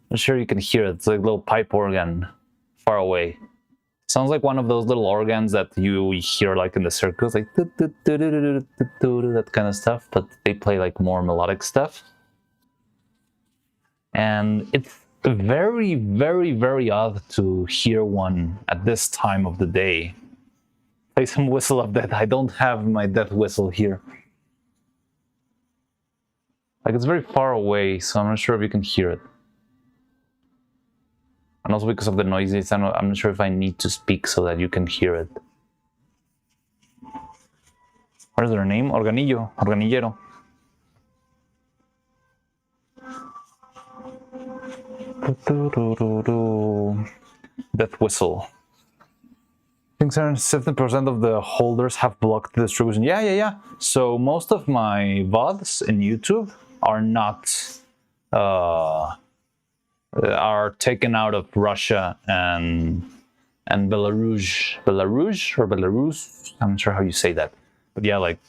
I'm sure you can hear it. It's like a little pipe organ far away. Sounds like one of those little organs that you hear like in the circus, like that kind of stuff, but they play like more melodic stuff. And it's very, very, very odd to hear one at this time of the day. Play some Whistle of Death. I don't have my death whistle here. Like, it's very far away, so I'm not sure if you can hear it. And also because of the noises, I'm not sure if I need to speak so that you can hear it. What is their name? Organillo. Organillero. Death whistle. I think think 70% of the holders have blocked the distribution. Yeah. So most of my VODs in YouTube are not are taken out of Russia and Belarus. I'm not sure how you say that, but yeah, like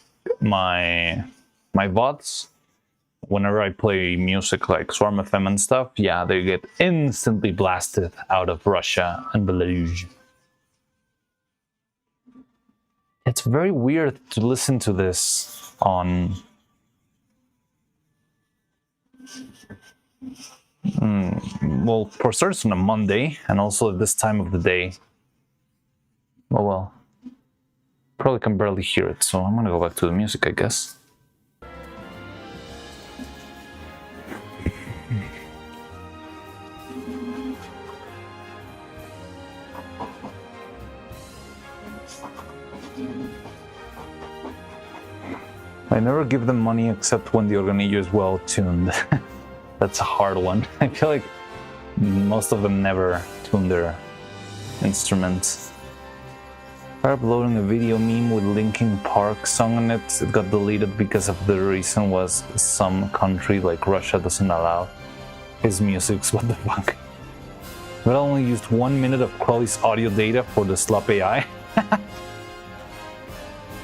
my VODs, whenever I play music like Swarm FM and stuff, yeah, they get instantly blasted out of Russia and Belarus. It's very weird to listen to this on well, for starters on a Monday, and also at this time of the day. Oh well, probably can barely hear it, so I'm gonna go back to the music, I guess. I never give them money except when the organillo is well tuned. That's a hard one. I feel like most of them never tune their instruments. I uploading a video meme with Linkin Park song on it. It got deleted because of the reason was some country like Russia doesn't allow his music. What the fuck? But I only used 1 minute of Crowley's audio data for the slop AI.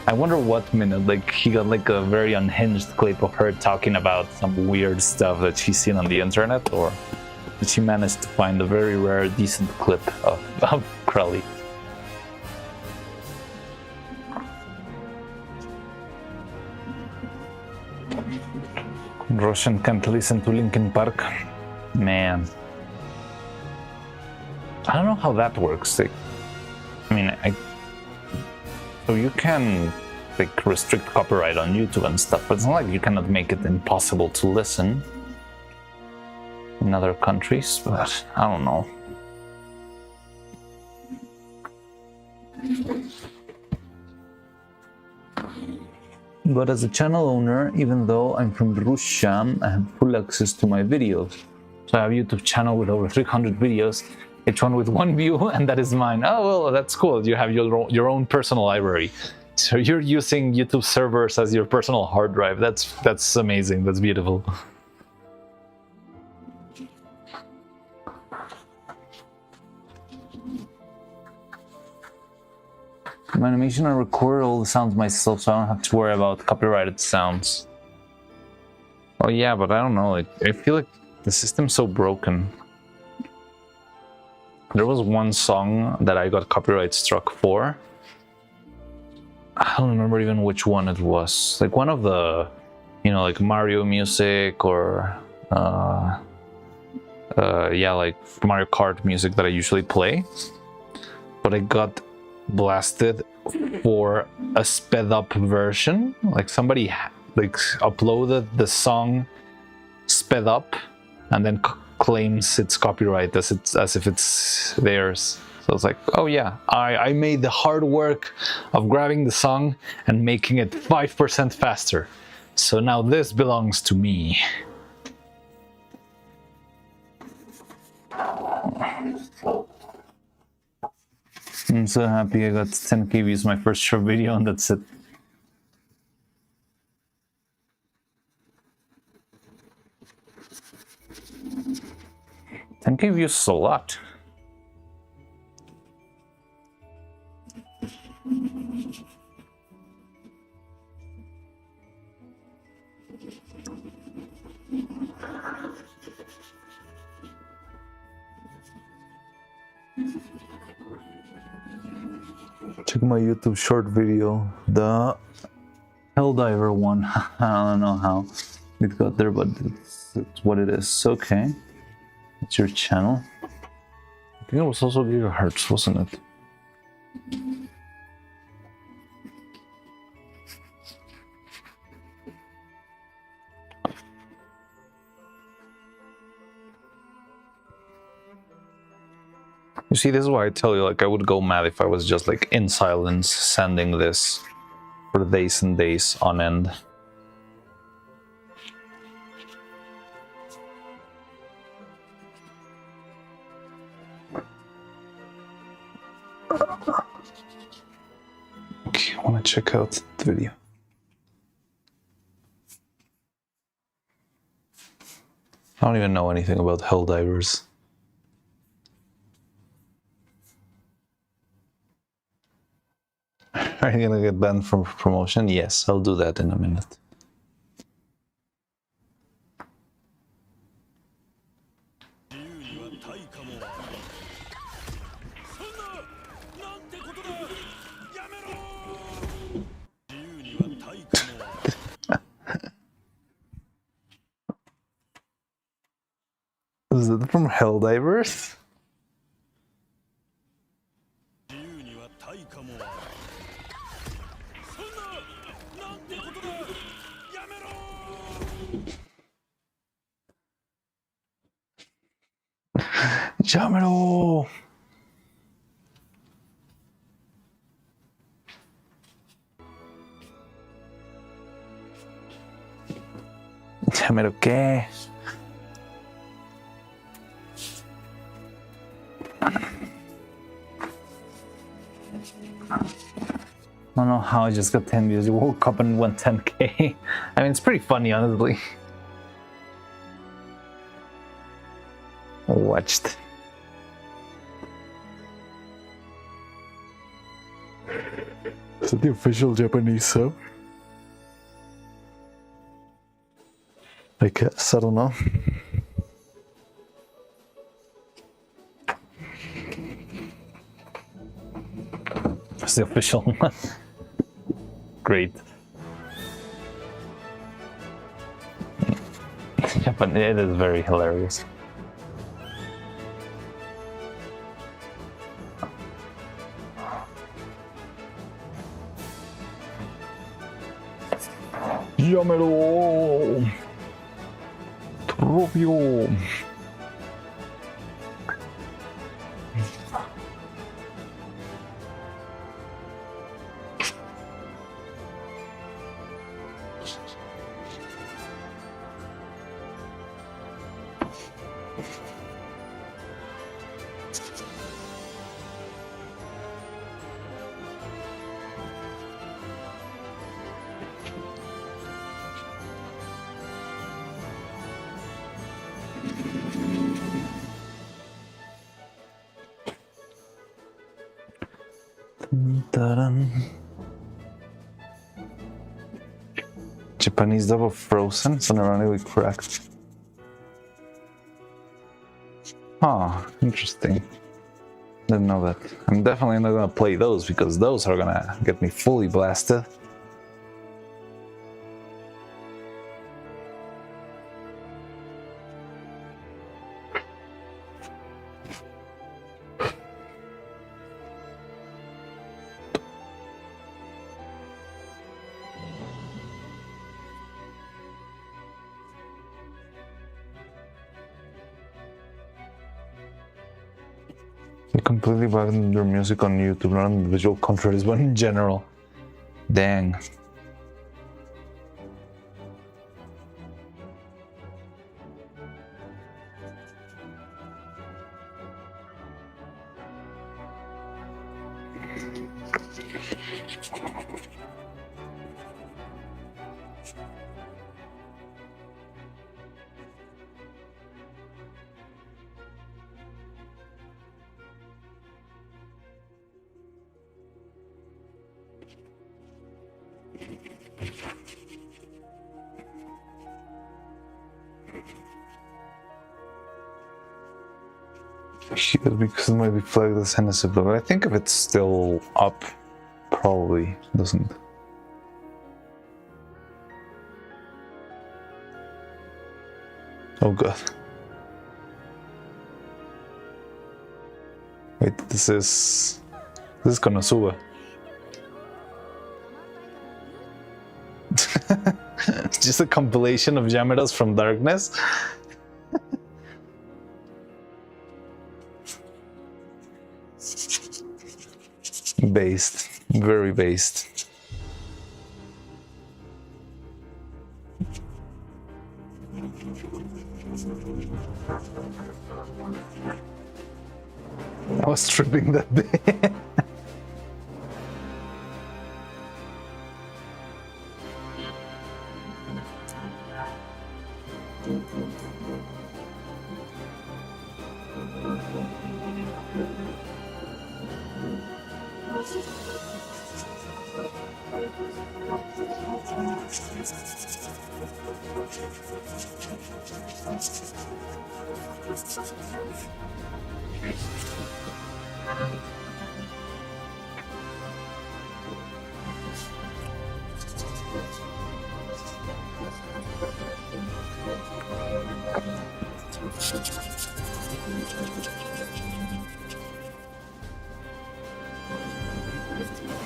I wonder what minute, like he got like a very unhinged clip of her talking about some weird stuff that she's seen on the internet, or did she manage to find a very rare, decent clip of Crowley? Russian can't listen to Linkin Park. Man. I don't know how that works. Like, I mean, so you can like restrict copyright on YouTube and stuff, but it's not like you cannot make it impossible to listen in other countries, but I don't know. But as a channel owner, even though I'm from Russia, I have full access to my videos. So I have a YouTube channel with over 300 videos, each one with 1 view, and that is mine. Oh, well, that's cool. You have your own personal library. So you're using YouTube servers as your personal hard drive. That's amazing. That's beautiful. My animation, I record all the sounds myself, so I don't have to worry about copyrighted sounds. Oh yeah, but I don't know. I feel like the system's so broken. There was one song that I got copyright struck for. I don't remember even which one it was. Like one of the, you know, like Mario music or, yeah, like Mario Kart music that I usually play. But I got blasted for a sped up version. Like somebody like uploaded the song sped up and then claims it's copyright as if it's theirs. So it's like, oh yeah, I made the hard work of grabbing the song and making it 5% faster. So now this belongs to me. I'm so happy I got 10k views my first short video, and that's it. $10k views is a lot. Check my YouTube short video, the Helldiver one. I don't know how it got there, but it's what it is. Okay, it's your channel. I think it was also gigahertz, wasn't it? You see, this is why I tell you, like, I would go mad if I was just, like, in silence, sending this for days and days on end. check out the video. I don't even know anything about Helldivers. Are you gonna get banned from promotion? Yes, I'll do that in a minute. Is it from Helldivers? ¡Llámelo! ¿Llámelo qué? I don't know how I just got 10 views. You woke up and went 10k. I mean, it's pretty funny, honestly. Watched. Is that the official Japanese sub? I guess, I don't know. It's the official one. Great. Yeah, but it is very hilarious. Llámelo. Rubio. Japanese dub of Frozen, it's ironically correct. Ah, interesting. Didn't know that. I'm definitely not gonna play those because those are gonna get me fully blasted. They completely banned their music on YouTube, not on visual controllers, but in general. Dang. Shit, because it might be flagged as NSF, but I think if it's still up, probably doesn't. Oh god. Wait, this is Konosuba. Just a compilation of Yamadas from Darkness. Based, very based. I was tripping that day.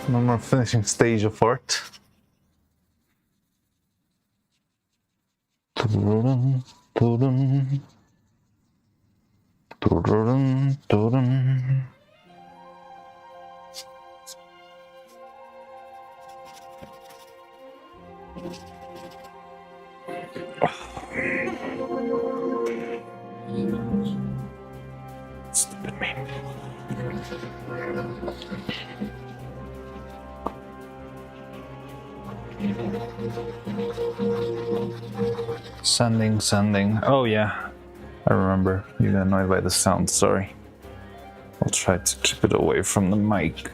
No more finishing stage of art. Tudum, tudum. Tudum, tudum. Stupid me. Sending. Oh yeah, I remember. You got annoyed by the sound, sorry. I'll try to keep it away from the mic.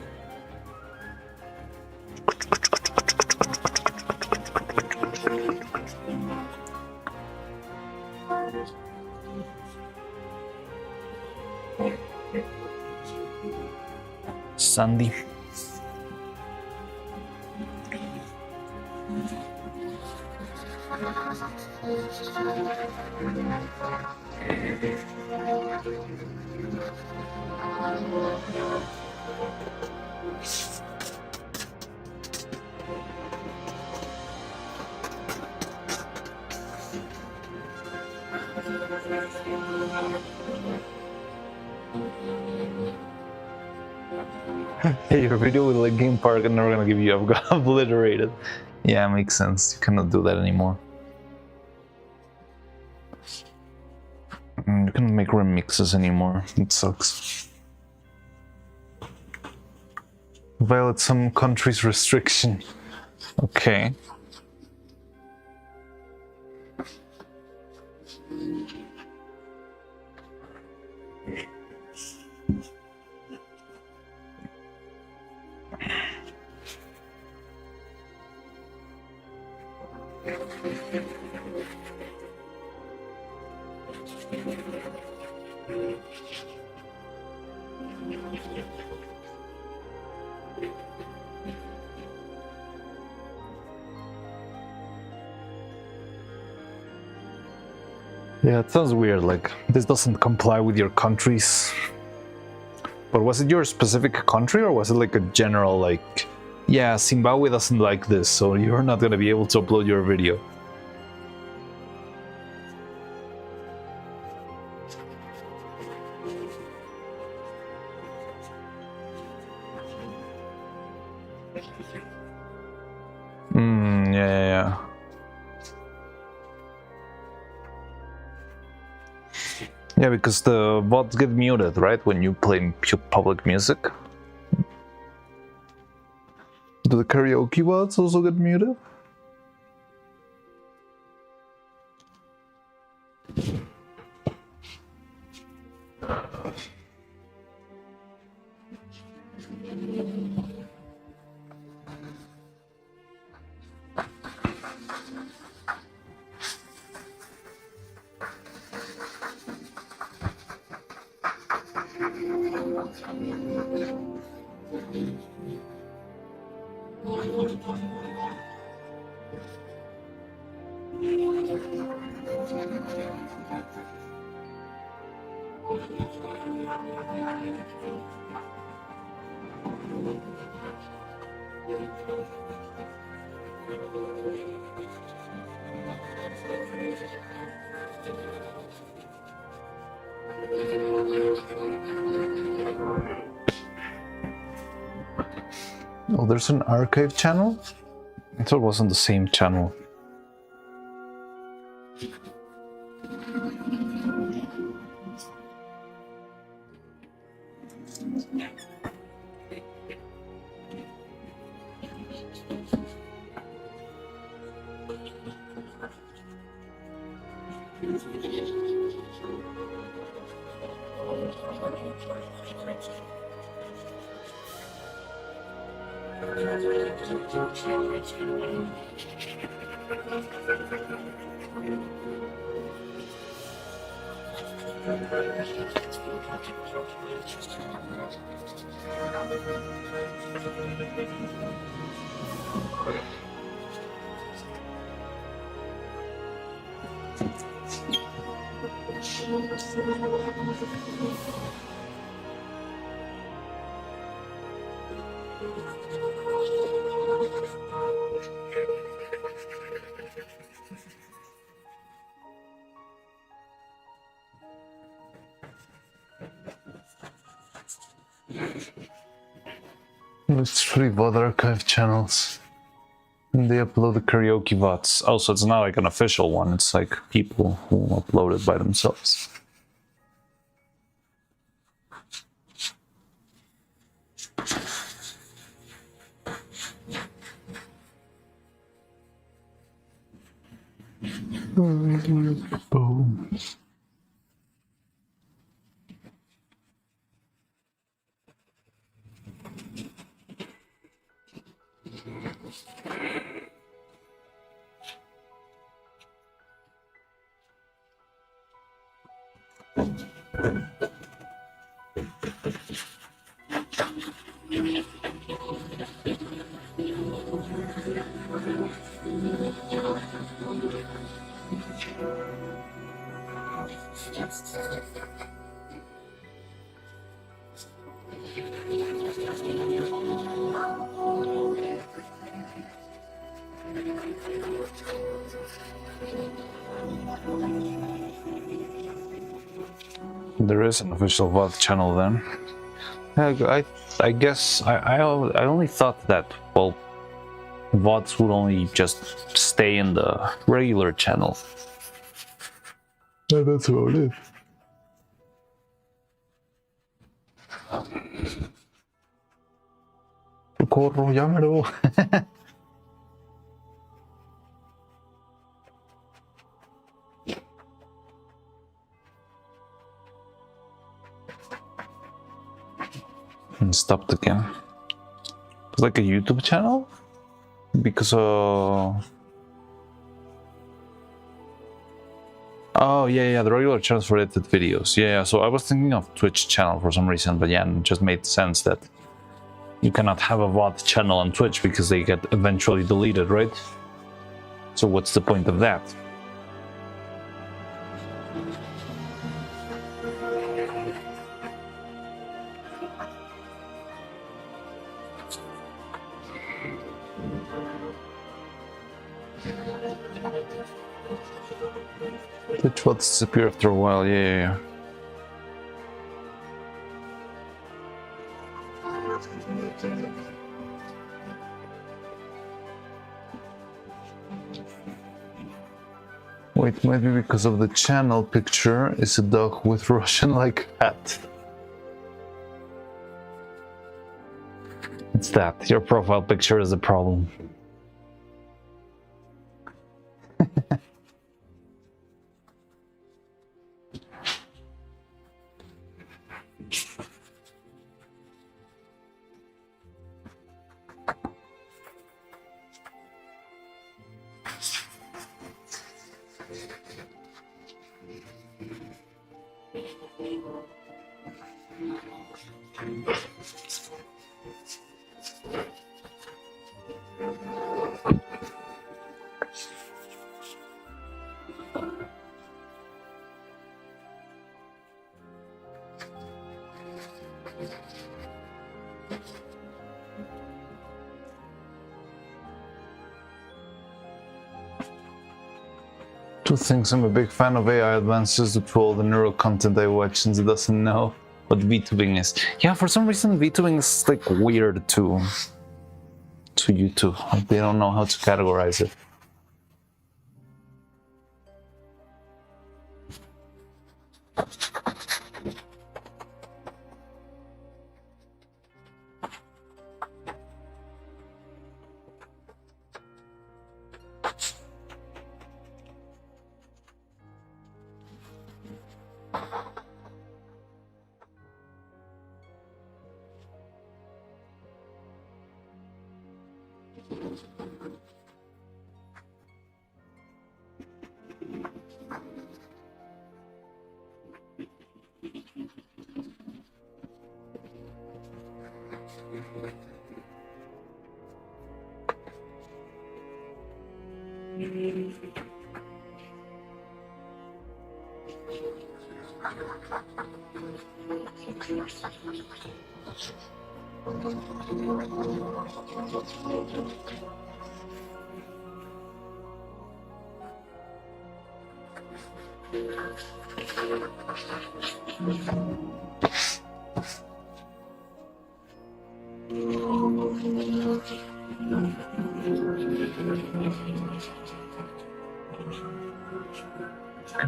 Sandy. Hey, your video with Linkin Park I'm never gonna give you, I've got obliterated. Yeah, makes sense. You cannot do that anymore. You cannot make remixes anymore. It sucks. Violate some country's restriction. Okay. Yeah, it sounds weird, like, this doesn't comply with your countries. But was it your specific country, or was it like a general, like, yeah, Zimbabwe doesn't like this, so you're not gonna be able to upload your video? Yeah. Yeah, because the VODs get muted, right, when you play public music? Do the karaoke VODs also get muted? Oh, there's an archive channel? I thought it was on the same channel. There's 3 VOD archive channels. And they upload the karaoke VODs. Also, it's not like an official one. It's like people who upload it by themselves. Boom. There is an official VOD channel then. I guess I only thought that, well, VODs would only just stay in the regular channel. Yeah, that's about it. Socorro, llámalo. And stopped again. It's like a YouTube channel? Because oh yeah, the regular channels for edited videos. Yeah, so I was thinking of Twitch channel for some reason, but yeah, it just made sense that you cannot have a VOD channel on Twitch because they get eventually deleted, right? So what's the point of that? Twitch will disappear after a while, yeah. Wait, maybe because of the channel picture is a dog with Russian-like hat. It's that. Your profile picture is the problem. Two things: I'm a big fan of AI advances to all the neural content I watch, since it doesn't know What VTubing is. Yeah, for some reason VTubing is like weird to YouTube. Like, they don't know how to categorize it.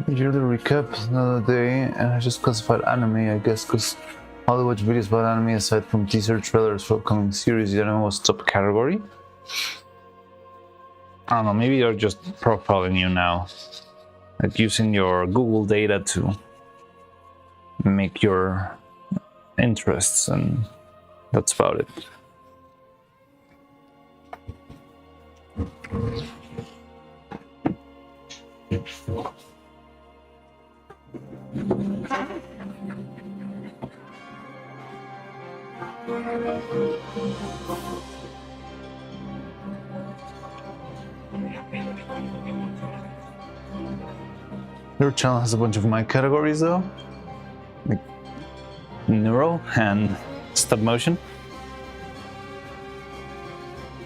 Yearly recap another day, and I just classified anime, I guess, because all I watch videos about anime aside from teaser trailers for upcoming series. The anime was top category. I don't know, maybe they're just profiling you now, like using your Google data to make your interests, and that's about it. Your channel has a bunch of my categories though, like neuro and stop motion.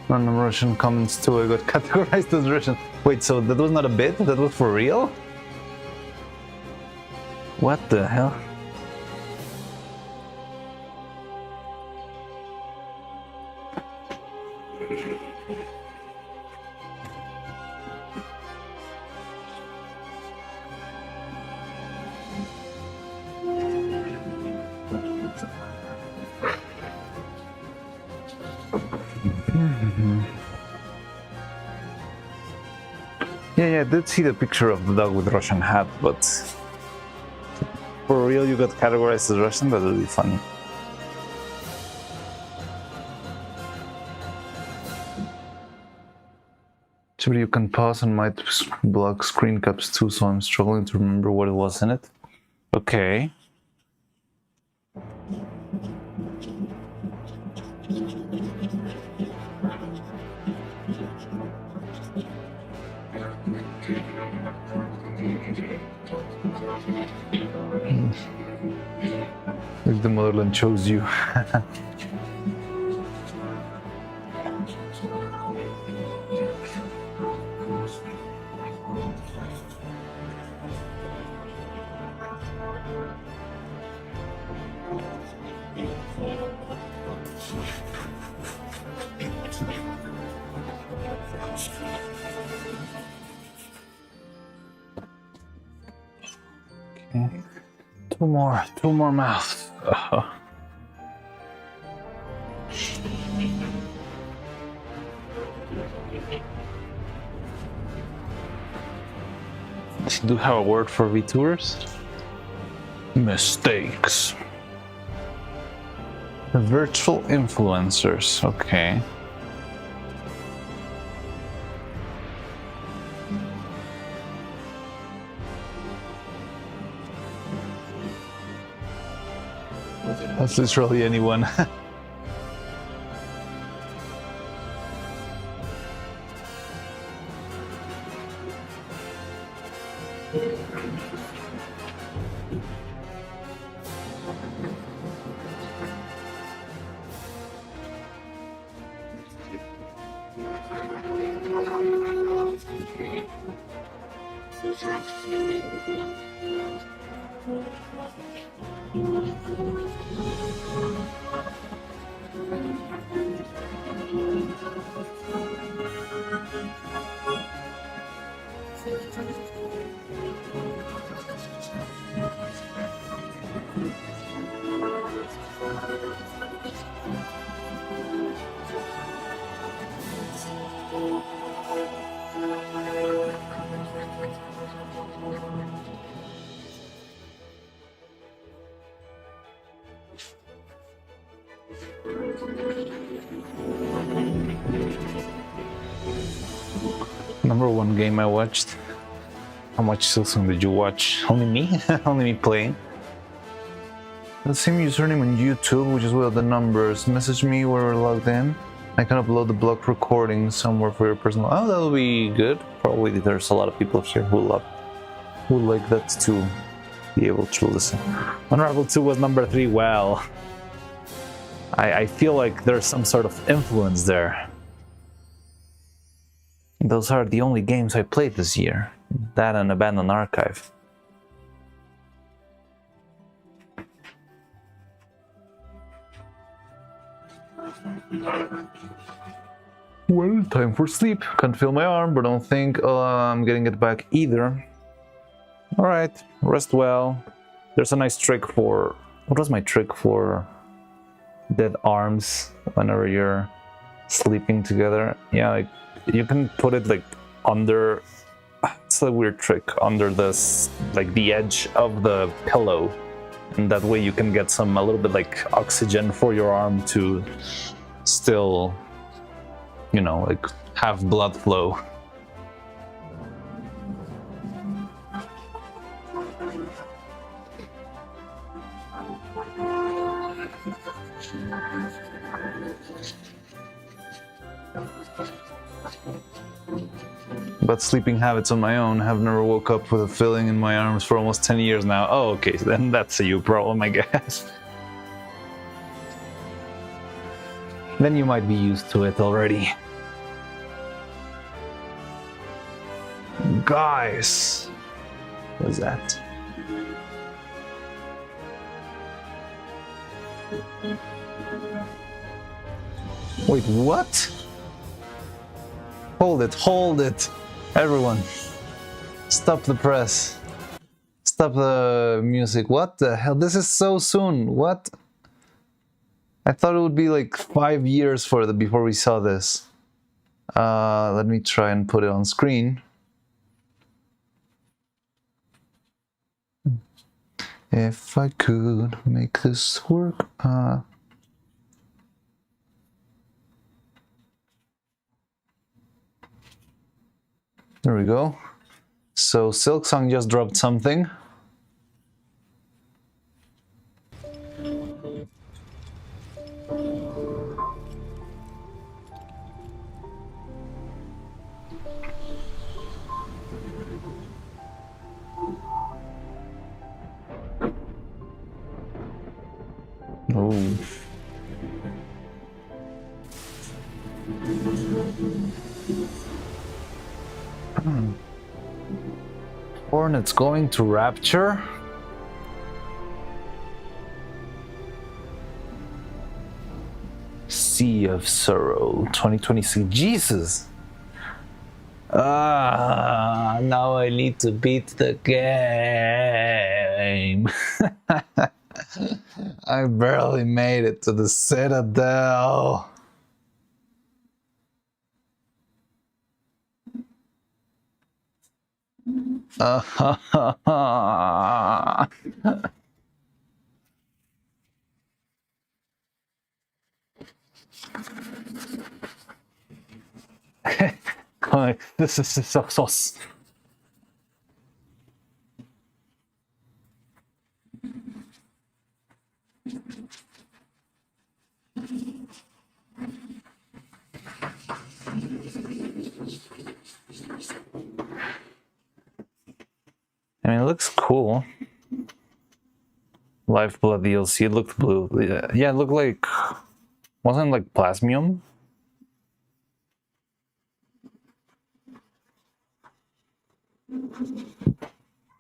Random Russian comments too. I got categorized as Russian. Wait, so that was not a bit? That was for real? What the hell? Yeah, I did see the picture of the dog with Russian hat, but for real you got categorized as Russian? That would be funny. Actually, you can pause and might block screen caps too, so I'm struggling to remember what it was in it. Okay. Like the motherland chose you. Okay. Two more mouths. Do you have a word for VTubers? Mistakes. Virtual influencers, okay. That's literally anyone. Number one game I watched. How much Silksong did you watch? Only me? Only me playing? The same username on YouTube, which is where the numbers. Message me where we're logged in. I can upload the block recording somewhere for your personal. Oh, that'll be good. Probably there's a lot of people here who like that to be able to listen. Unravel 2 was number 3. Well, I feel like there's some sort of influence there. Those are the only games I played this year. That and Abandoned Archive. Well, time for sleep. Can't feel my arm, but don't think I'm getting it back either. Alright, rest well. There's a nice trick for... What was my trick for dead arms whenever you're sleeping together? Yeah, like, you can put it like under... It's a weird trick. Under this, like the edge of the pillow. And that way you can get a little bit like oxygen for your arm to still, you know, like have blood flow. But sleeping habits on my own have never woke up with a feeling in my arms for almost 10 years now. Oh, okay, so then that's a you problem, I guess. Then you might be used to it already. Guys! What's that? Wait, what? Hold it, hold it! Everyone, stop the press. Stop the music. What the hell? This is so soon. What? I thought it would be like 5 years before we saw this. Let me try and put it on screen. If I could make this work. There we go. So Silksong just dropped something. Oh. Hornets going to Rapture? Sea of Sorrow 2026. Jesus! Now I need to beat the game. I barely made it to the Citadel. This is so sauce. I mean, it looks cool. Lifeblood DLC, it looked blue. Yeah, it looked like... Wasn't it like Plasmium?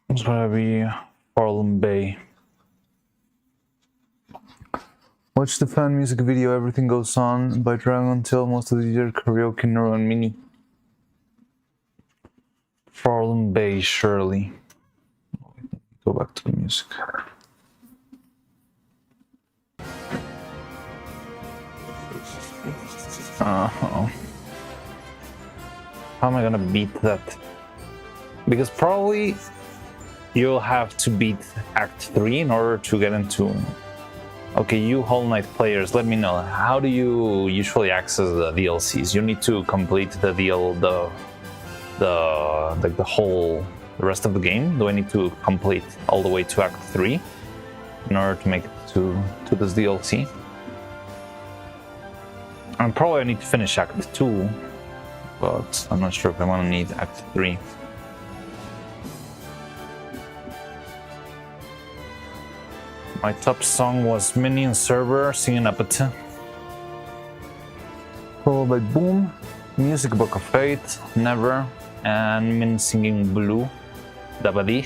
It's gonna be Harlem Bay. Watch the fan music video Everything Goes On by Dragon Till most of the year karaoke Neuro and Mini. Harlem Bay Shirley. Go back to the music. How am I gonna beat that? Because probably you'll have to beat Act 3 in order to get into... Okay, you Hollow Knight players, let me know. How do you usually access the DLCs? You need to complete the the rest of the game? Do I need to complete all the way to Act 3 in order to make it to this DLC? And probably I need to finish Act 2, but I'm not sure if I want to need Act 3. My top song was Minion Server singing Apathy, followed by Boom, Music Book of Fate, Never, and Min singing Blue, Dabadi.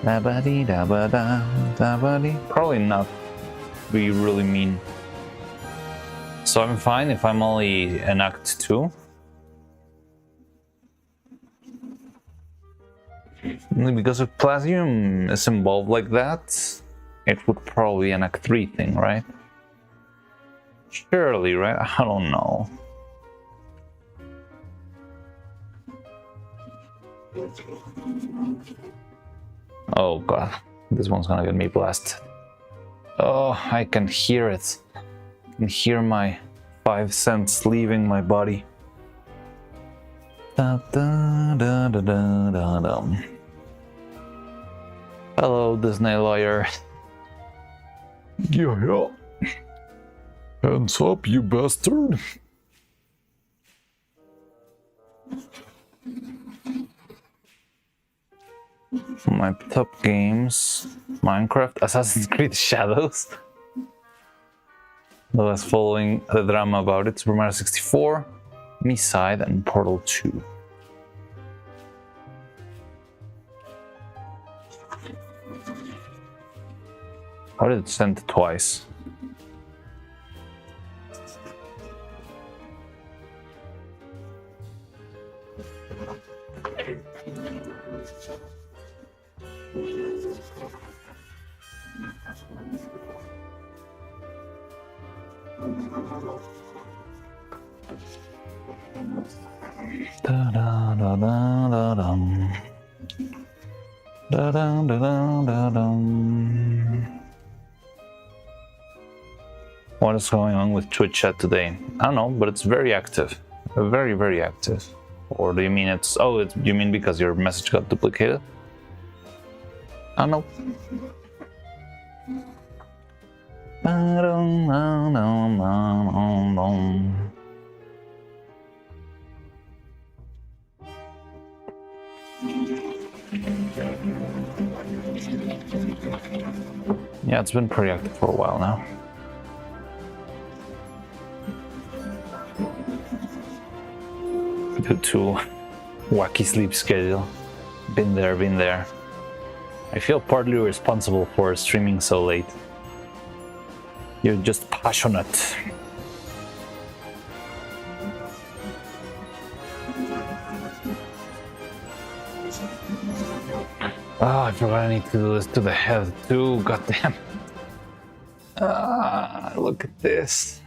Dabadi, dabada, dabadi. Probably not be really mean. So I'm fine if I'm only in Act 2. Only because if Plasium is involved like that, it would probably be an Act 3 thing, right? Surely, right? I don't know. Oh god, this one's gonna get me blasted. Oh, I can hear it. I can hear my 5 cents leaving my body. Da, da, da, da, da, da, da. Hello, Disney lawyer. Yeah. Hands up, you bastard. My top games: Minecraft, Assassin's Creed Shadows. I was following the drama about it. Super Mario 64, Me-Side, and Portal 2. Why did it send twice? Da da da da da dum. Da da da da da dum. What is going on with Twitch chat today? I don't know, but it's very active. Very, very active. Or do you mean it's... Oh, you mean because your message got duplicated? I don't know. Yeah, it's been pretty active for a while now. Due to wacky sleep schedule. Been there. I feel partly responsible for streaming so late. You're just passionate. Oh, I forgot I need to do this to the head too, goddamn. Look at this.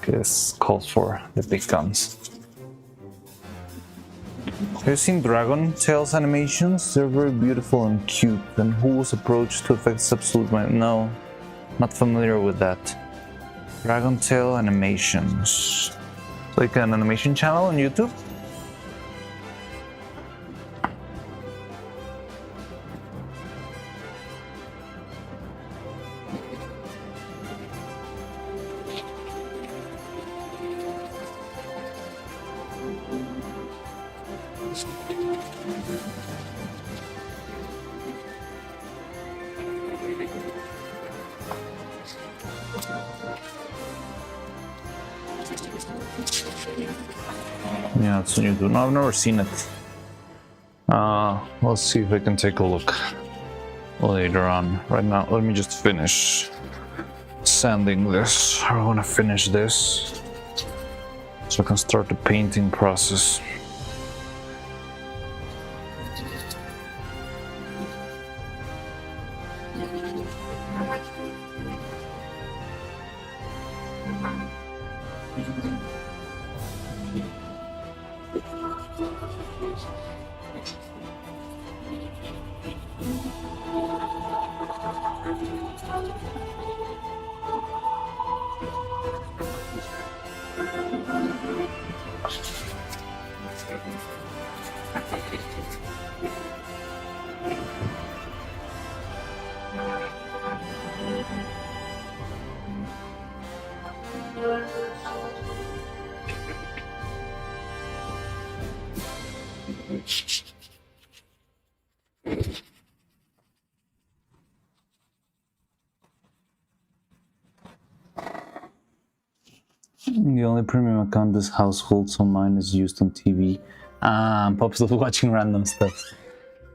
This calls for the big guns. Have you seen Dragon Tales animations? They're very beautiful and cute. And whose approach to affect absolute mind? No, not familiar with that. Dragon Tale animations. Like an animation channel on YouTube? Yeah, it's a new dude. No, I've never seen it. Let's see if I can take a look later on. Right now, let me just finish sanding this. I want to finish this so I can start the painting process. The only premium account is household, so mine is used on TV. Pop's still watching random stuff.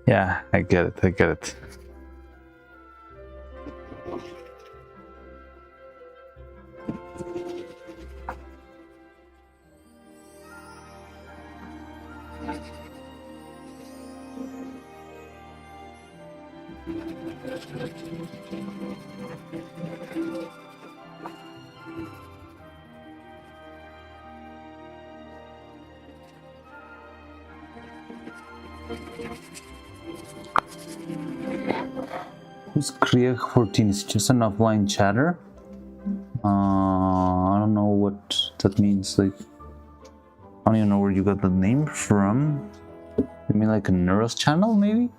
Yeah, I get it. I get it. Who's Krieg 14? Is it just an offline chatter? I don't know what that means. Like, I don't even know where you got the name from. You mean like a Neuros channel, maybe?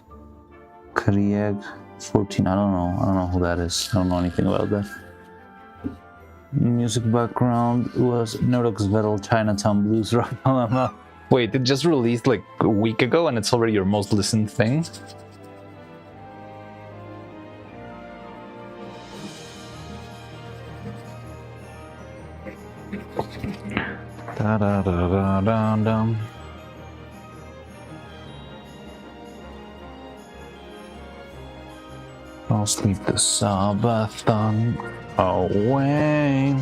Krieg 14. I don't know. I don't know who that is. I don't know anything about that. Music background was Neuro-Sama Chinatown Blues Rock. Wait, it just released like a week ago and it's already your most listened thing? Da da da da da da. I'll sleep the Sabathon away.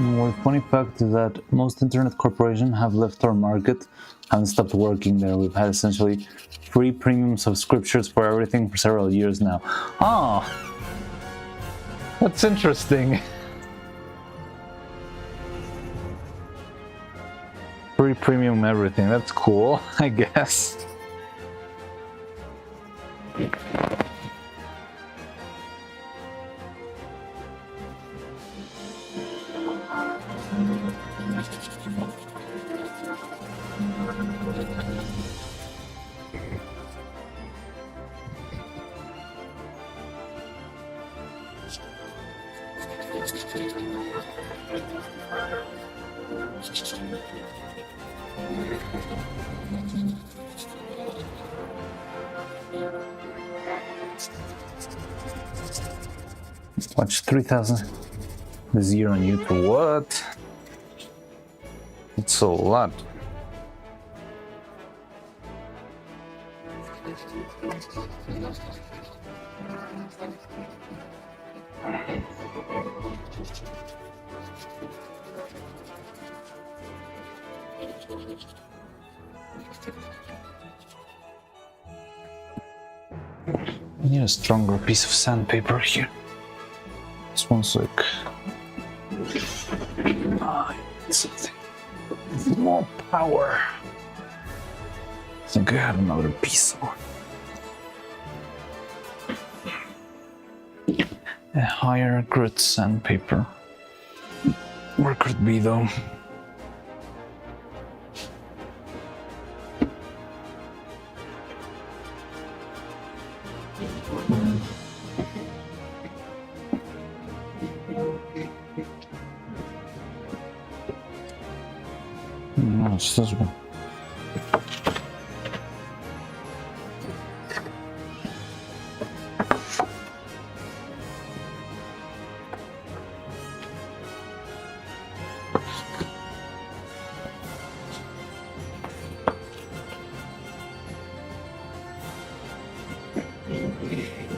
Well, funny fact is that most internet corporations have left our market and stopped working there. We've had essentially free premium subscriptions for everything for several years now. Oh, that's interesting. Free premium everything, that's cool, I guess. Watch 3,000 this year on YouTube. What? It's a lot. I need a stronger piece of sandpaper here. This one's like something with more power. I think I had another piece on. A higher grit sandpaper. Where could it be though? No, it's this one.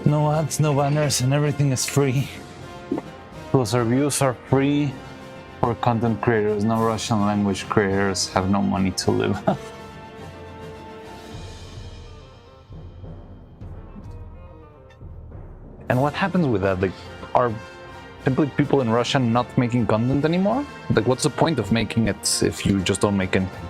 No ads, no banners, and everything is free. Those reviews are free for content creators. No Russian language creators have no money to live. And what happens with that? Like, are Simply people in Russia not making content anymore? Like, what's the point of making it if you just don't make anything?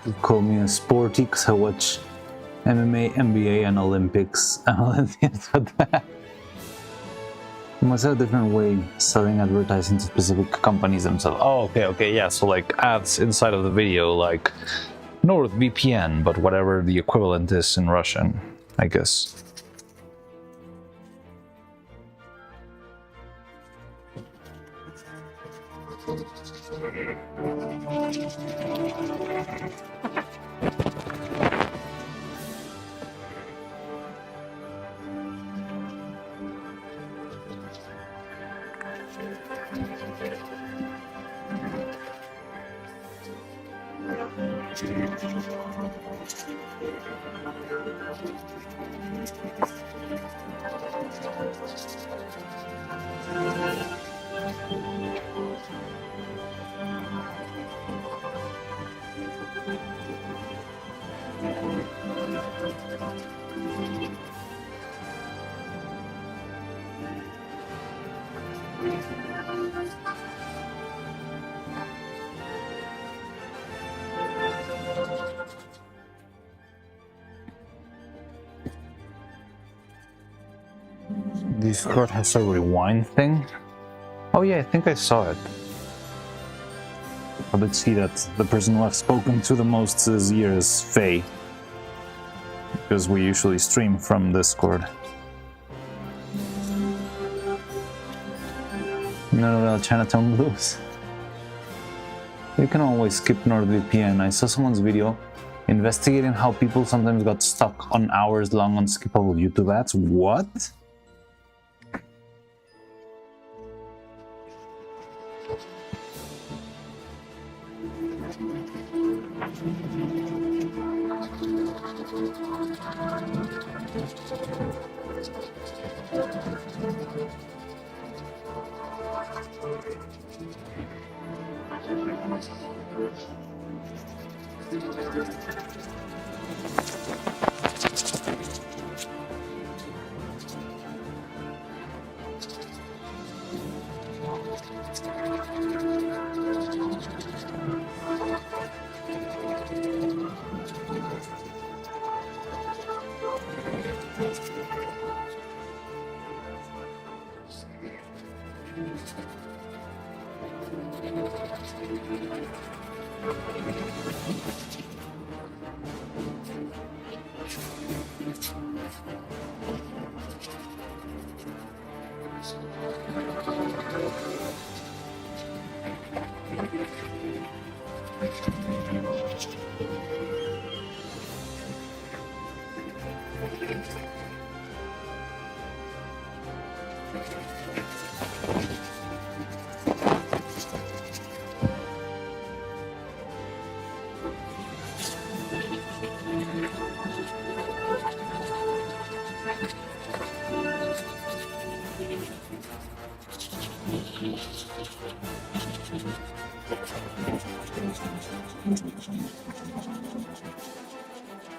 You call me a sporty because I watch MMA, NBA, and Olympics. You must have a different way selling advertising to specific companies themselves. Oh, okay, yeah. So like ads inside of the video, like NordVPN, but whatever the equivalent is in Russian, I guess. Discord has a rewind thing? Oh yeah, I think I saw it. I did see that the person who I've spoken to the most this year is Faye. Because we usually stream from Discord. No, Chinatown Blues. You can always skip NordVPN. I saw someone's video investigating how people sometimes got stuck on hours long unskippable YouTube ads. What?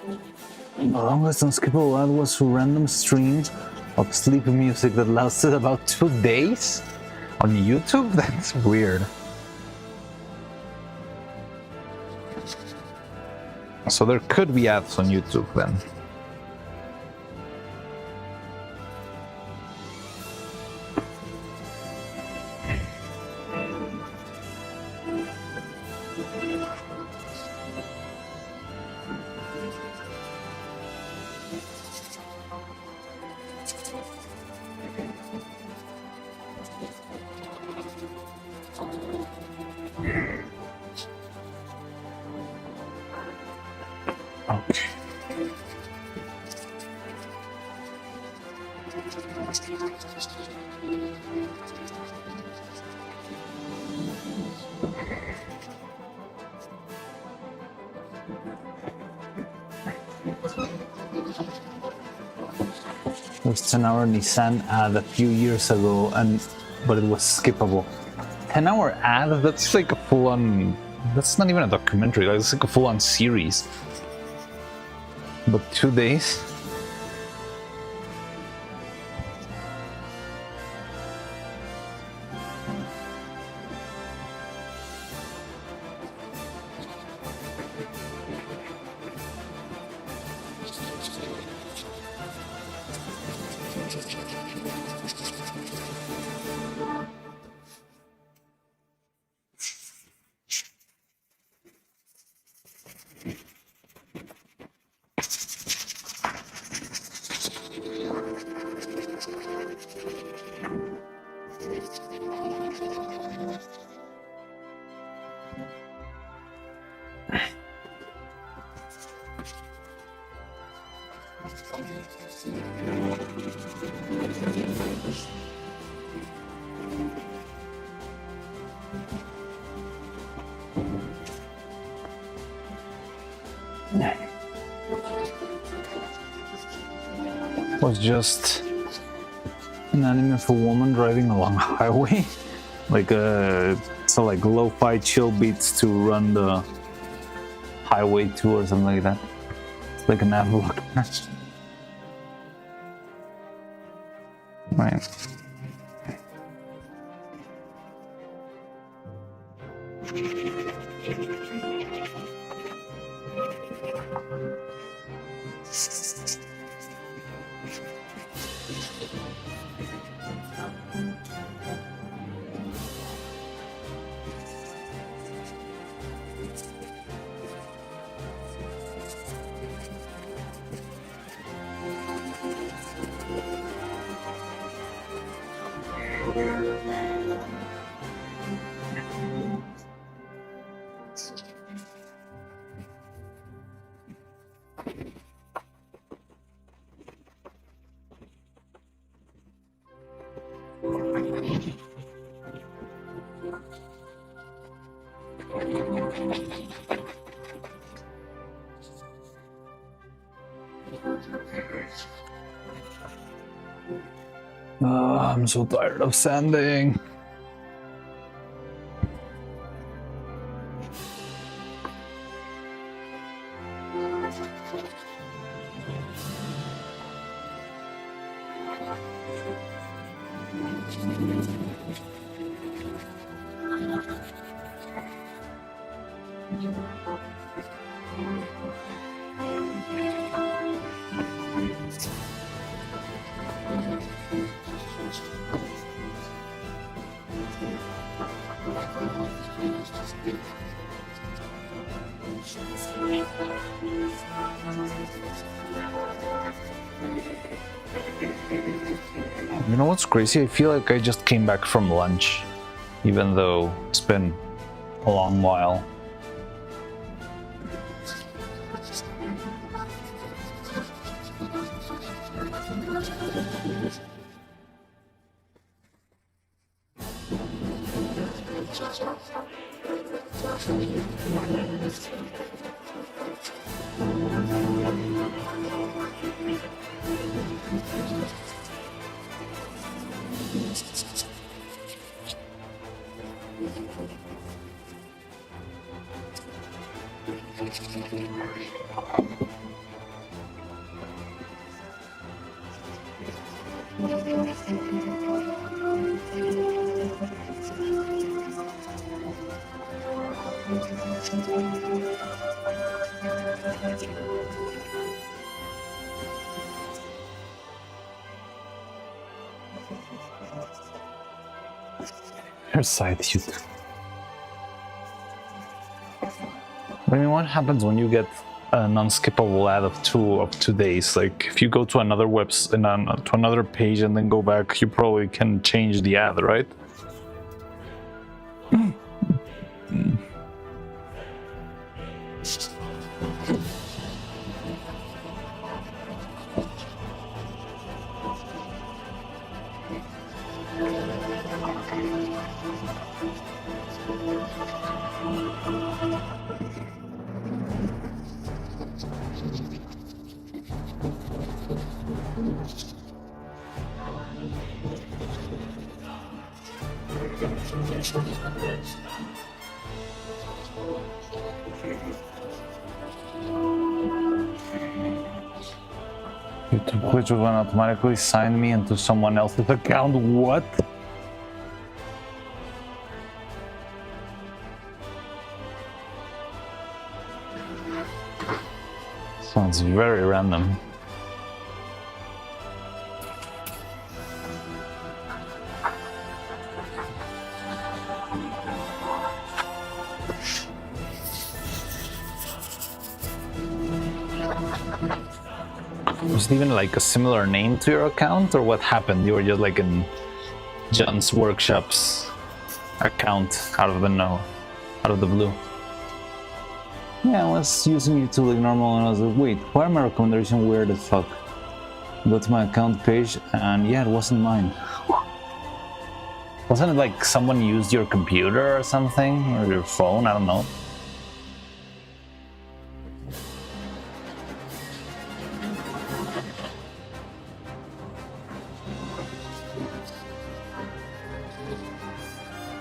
The longest unskippable ad was random streams of sleepy music that lasted about 2 days on YouTube? That's weird. So there could be ads on YouTube then. Okay. There was 10-hour Nissan ad a few years ago, but it was skippable. 10-hour ad? That's like a full-on. That's not even a documentary. That's like a full-on series. But 2 days? Was just an anime of a woman driving along a highway, like like lo-fi chill beats to run the highway to or something like that. It's like an ad block. Right. I'm so tired of sanding. You know what's crazy? I feel like I just came back from lunch, even though it's been a long while. other side, you. I mean, what happens when you get an unskippable ad of 2 days? Like, if you go to another to another page and then go back, you probably can change the ad, right? YouTube Glitch will automatically sign me into someone else's account. What? Sounds very random. Was it even like a similar name to your account, or what happened? You were just like in John's Workshop's account out of the blue. Yeah, I was using YouTube like normal, and I was like, wait, why are my recommendations weird as fuck? Go to my account page, and yeah, it wasn't mine. Wasn't it like someone used your computer or something, or your phone? I don't know.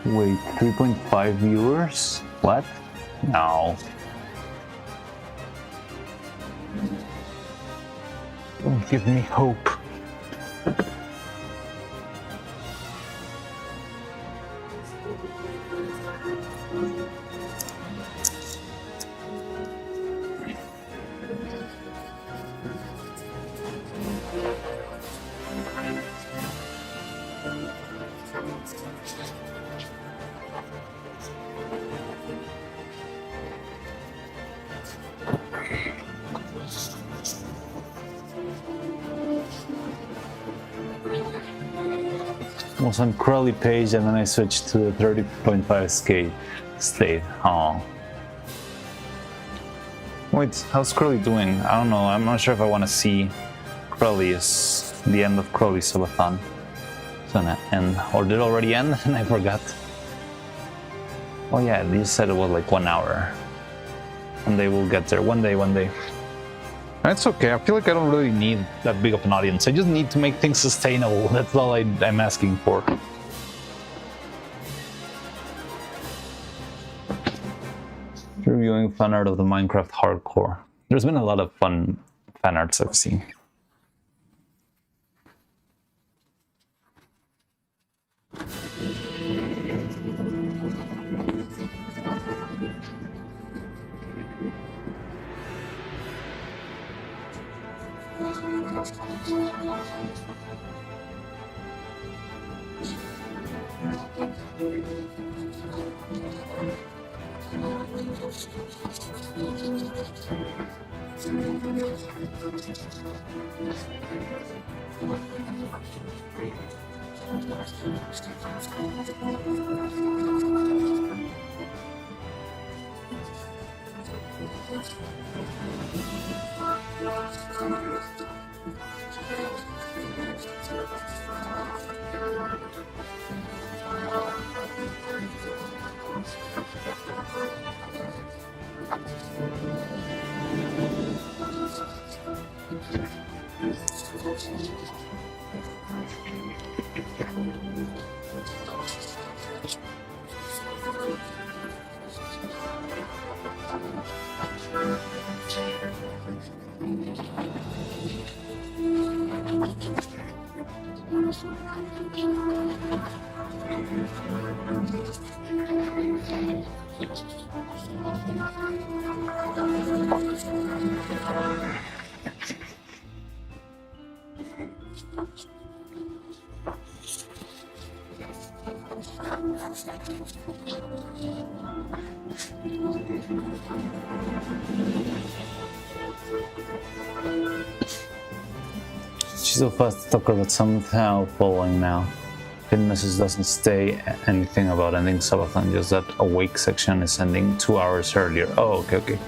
Wait, 3.5 viewers? What? No. Don't give me hope. Was on Crowley page, and then I switched to the 30.5 state. Oh. Wait, how's Crowley doing? I don't know. I'm not sure if I want to see Crowley's, the end of Crowley's subathon. It's gonna end, or did it already end? And I forgot. Oh yeah, you said it was like 1 hour. And they will get there one day. That's okay. I feel like I don't really need that big of an audience. I just need to make things sustainable. That's all I'm asking for. Reviewing fan art of the Minecraft hardcore. There's been a lot of fun fan arts I've seen. She's so fast to talk about somehow following now. Pin message doesn't say anything about ending subathon, just that awake section is ending 2 hours earlier. Oh, okay.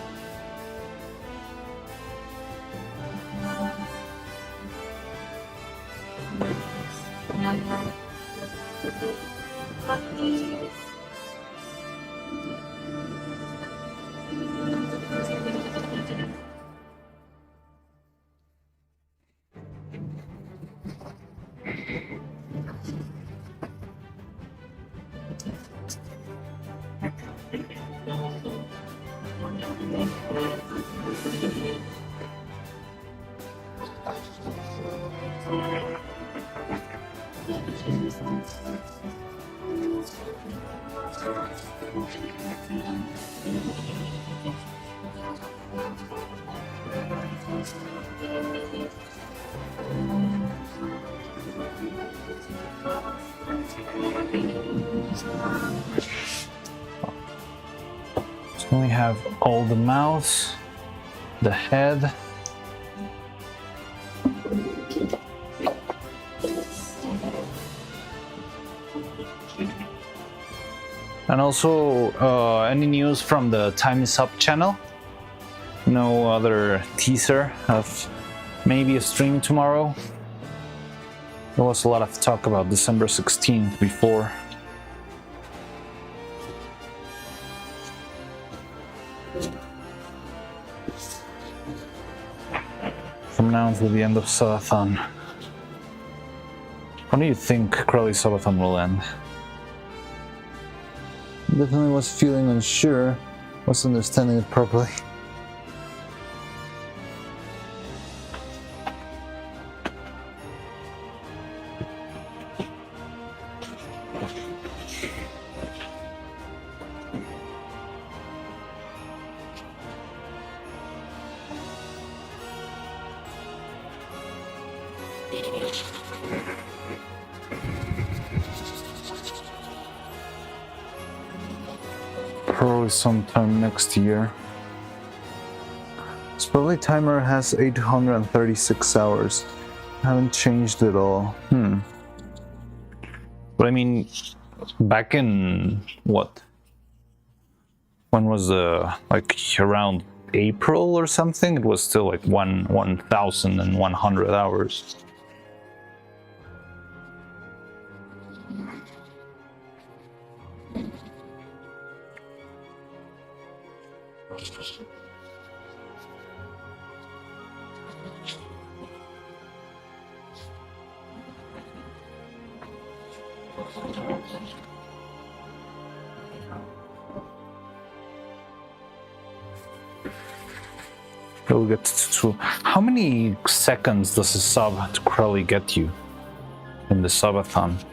So we have all the mouths, the head, and also any news from the Time Is Up channel? No other teaser of maybe a stream tomorrow? There was a lot of talk about December 16th before. From now until the end of Subathon. When do you think Crowley's Subathon will end? Definitely was feeling unsure, wasn't understanding it properly. Probably sometime next year. This probably timer has 836 hours. Haven't changed at all. But I mean, back in what? When was like around April or something? It was still like 1,100 hours. We'll get to how many seconds does a sub to Crowley get you in the subathon?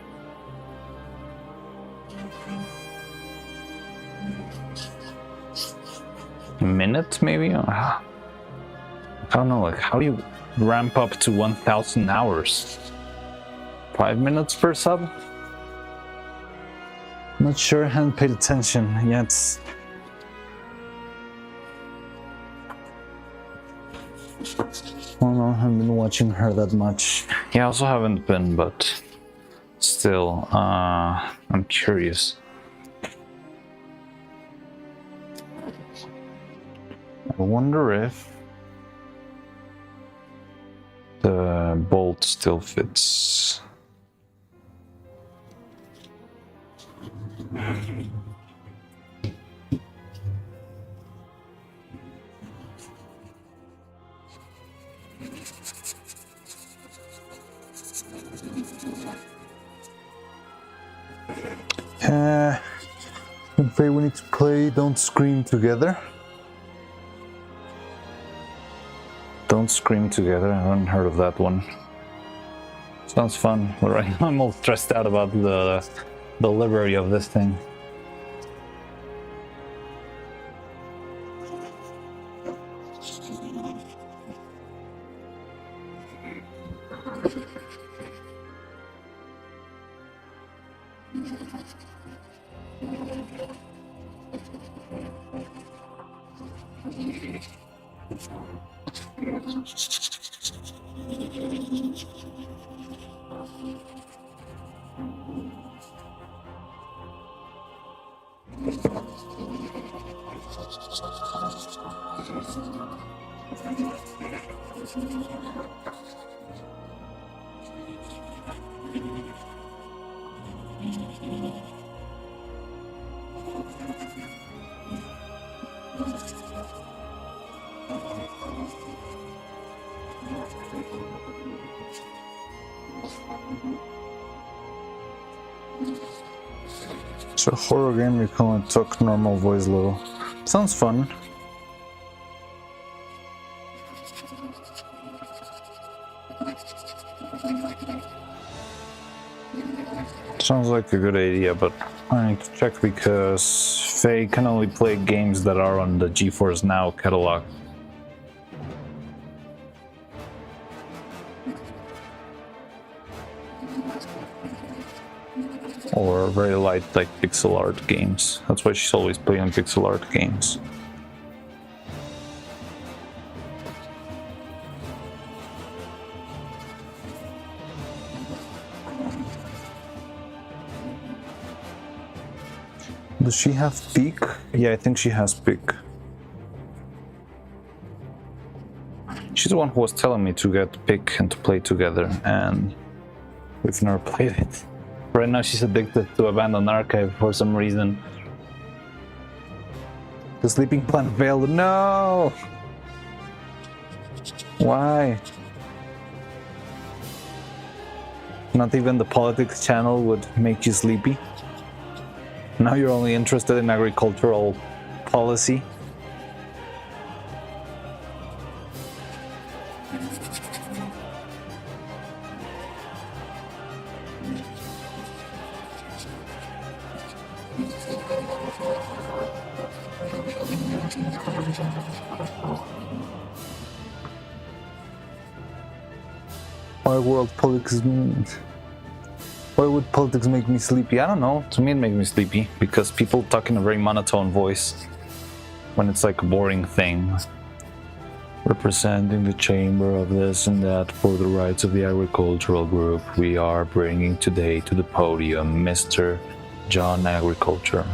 A minute, maybe? I don't know. Like, how do you ramp up to 1,000 hours? 5 minutes per sub? Not sure. Haven't paid attention yet. Oh no, I haven't been watching her that much. Yeah, I also haven't been, but still, I'm curious. I wonder if the bolt still fits. I'm afraid we need to play Don't Scream Together. Don't Scream Together, I haven't heard of that one. Sounds fun, but right now I'm all stressed out about the delivery of this thing. So horror game you can only talk normal voice level. Sounds fun. Sounds like a good idea, but I need to check because Faye can only play games that are on the GeForce Now catalog. Or very light, like pixel art games. That's why she's always playing pixel art games. Does she have Peak? Yeah, I think she has Peak. She's the one who was telling me to get Peak and to play together, and we've never played it. Right now she's addicted to Abandoned Archive for some reason. The sleeping plan failed. No! Why? Not even the politics channel would make you sleepy? Now you're only interested in agricultural policy? Why world politics means? Why would politics make me sleepy? I don't know. To me it makes me sleepy because people talk in a very monotone voice when it's like a boring thing. Representing the chamber of this and that for the rights of the agricultural group, we are bringing today to the podium Mr. John Agriculture.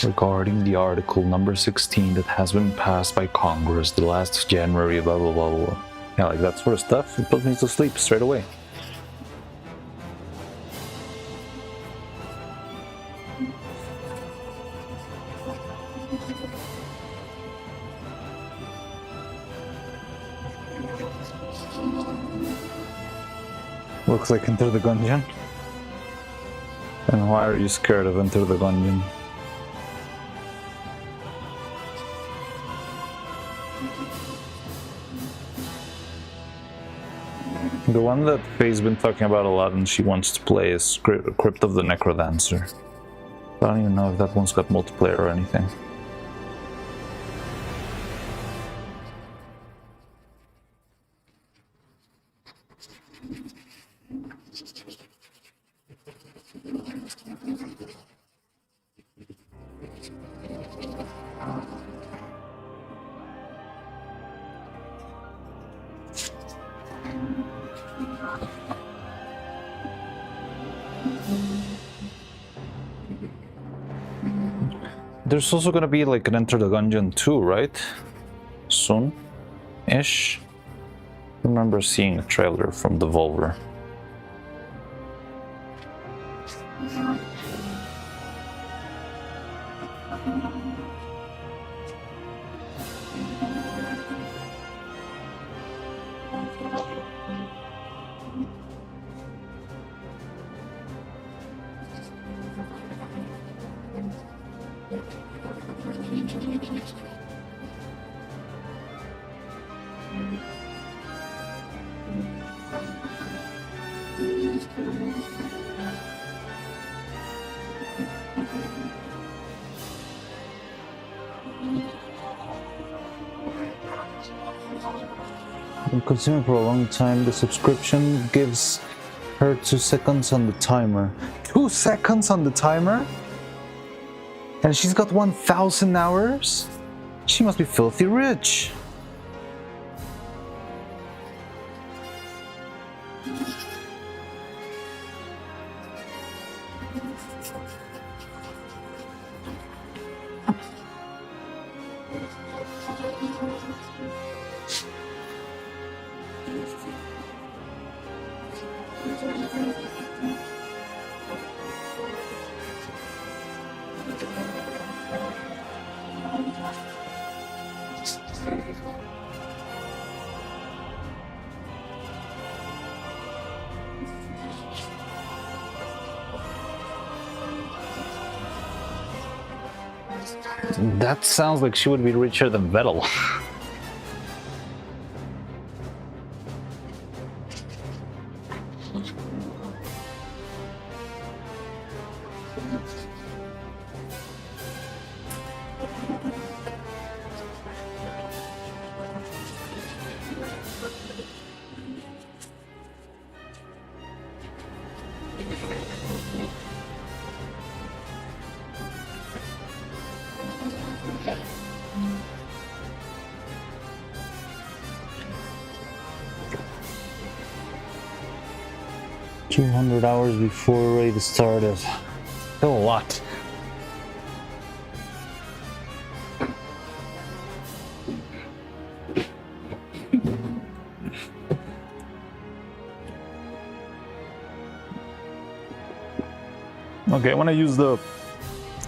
Regarding the article number 16 that has been passed by Congress the last January, blah blah blah blah. Yeah, like that sort of stuff, it puts me to sleep straight away. Looks like Enter the Gungeon. And why are you scared of Enter the Gungeon? The one that Faye's been talking about a lot and she wants to play is Crypt of the Necrodancer. I don't even know if that one's got multiplayer or anything. There's also gonna be like an Enter the Gungeon 2, right? Soon-ish? I remember seeing a trailer from Devolver. Been consuming for a long time. The subscription gives her 2 seconds on the timer. 2 seconds on the timer? And she's got 1,000 hours? She must be filthy rich. That sounds like she would be richer than Vettel. $200 before race started. Still a lot. Okay, I want to use the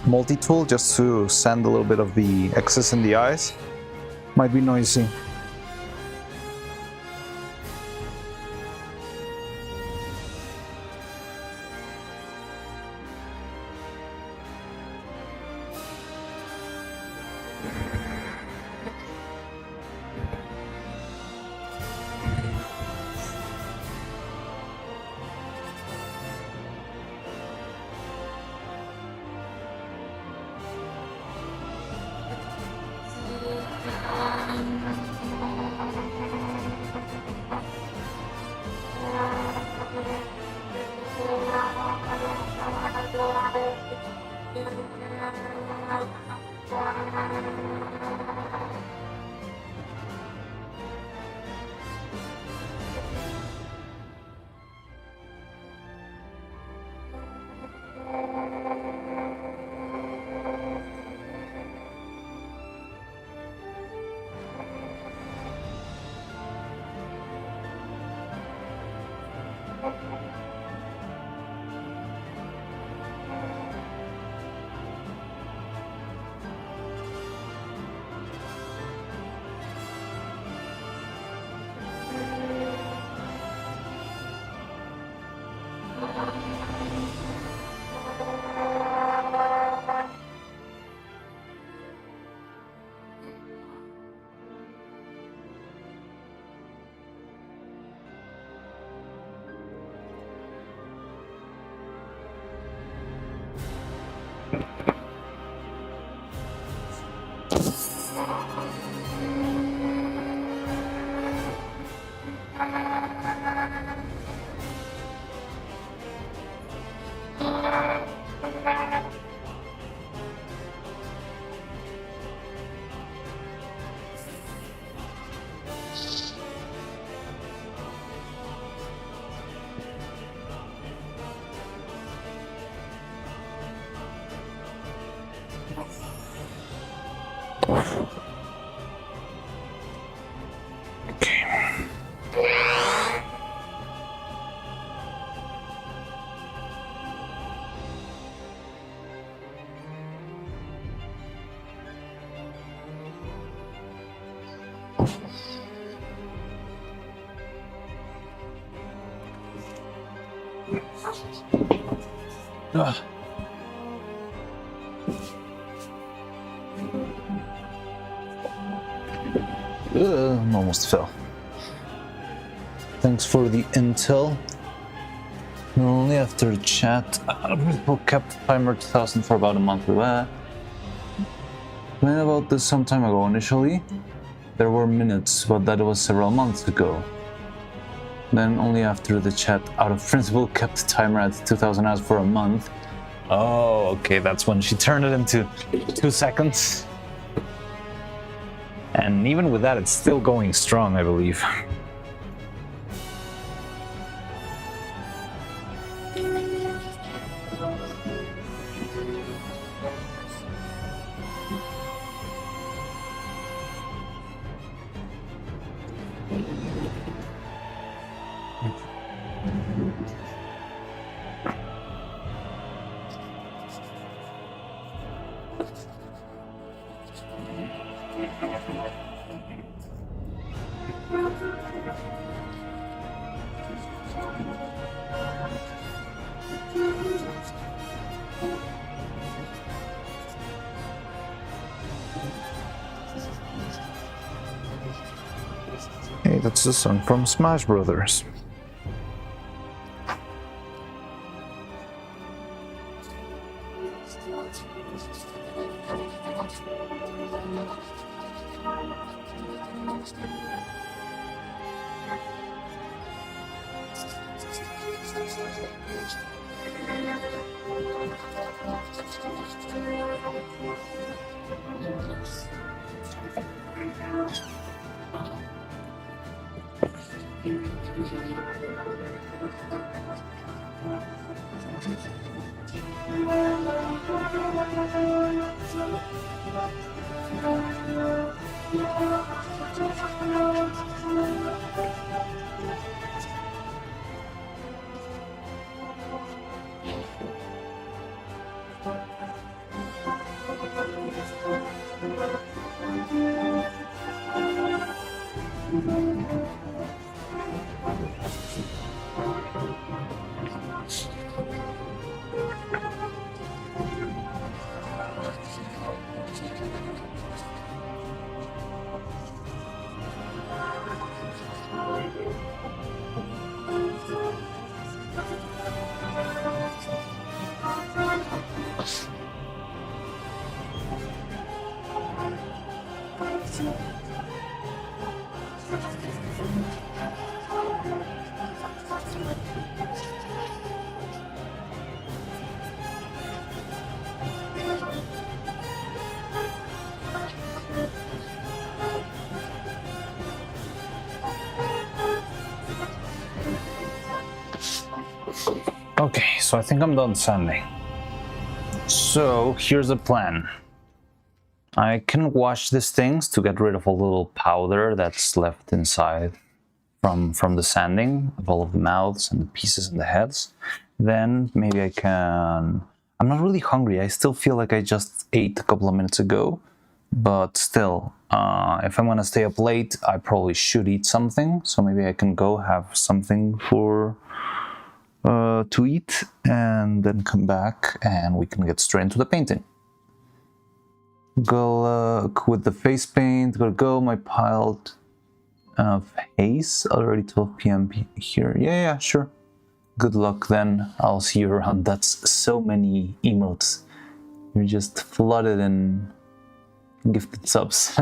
multi-tool just to sand a little bit of the excess in the eyes. Might be noisy. Almost fell. Thanks for the intel. Only after the chat, people kept the timer 2000 for about a month. When about this some time ago. Initially, there were minutes, but that was several months ago. Then only after the chat, out of principle, kept the timer at 2000 hours for a month. Oh, okay, that's when she turned it into 2 seconds. And even with that, it's still going strong, I believe. Hey, that's the song from Smash Brothers. Okay, so I think I'm done sanding. So here's the plan. I can wash these things to get rid of a little powder that's left inside from the sanding of all of the mouths and the pieces and the heads. Then maybe I can... I'm not really hungry. I still feel like I just ate a couple of minutes ago. But still, if I'm gonna stay up late, I probably should eat something. So maybe I can go have something for to eat and then come back and we can get straight into the painting. Go with the face paint, gotta go. My piled haze, already 12 p.m. here. Yeah, sure. Good luck then. I'll see you around. That's so many emotes. You're just flooded in gifted subs.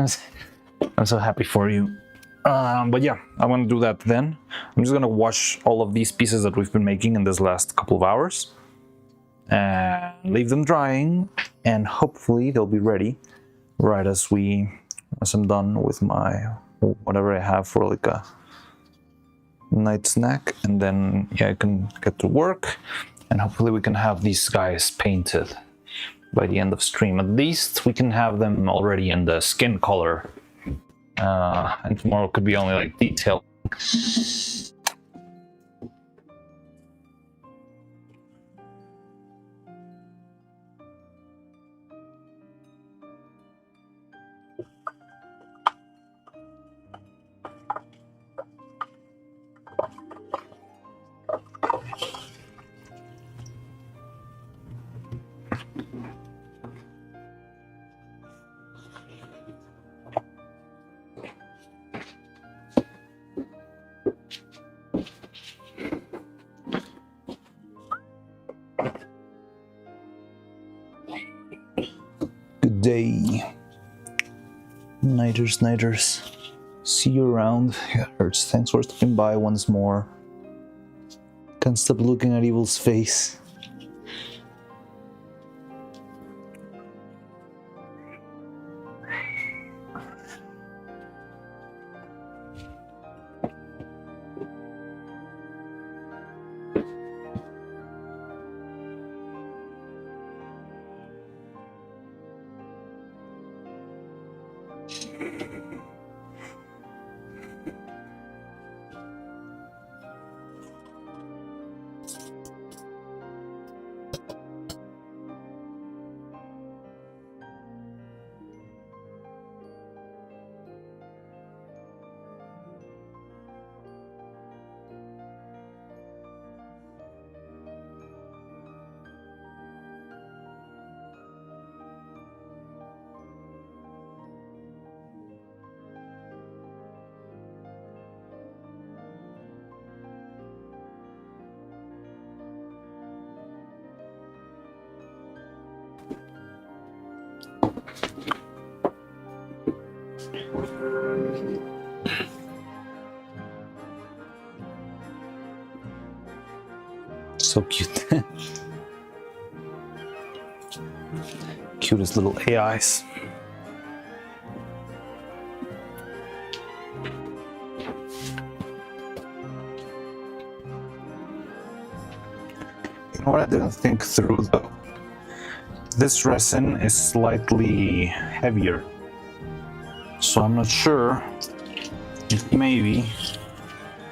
I'm so happy for you. But yeah, I'm gonna do that then. I'm just gonna wash all of these pieces that we've been making in this last couple of hours and leave them drying, and hopefully they'll be ready right as I'm done with my whatever I have for like a night snack, and then yeah, I can get to work and hopefully we can have these guys painted by the end of stream. At least we can have them already in the skin color. And tomorrow could be only like detail. Good day. Nighters. See you around. Yeah, hurts. Thanks for stopping by once more. Can't stop looking at Evil's face. So cute. Cutest little AIs. You know what I didn't think through though? This resin is slightly heavier. So I'm not sure if maybe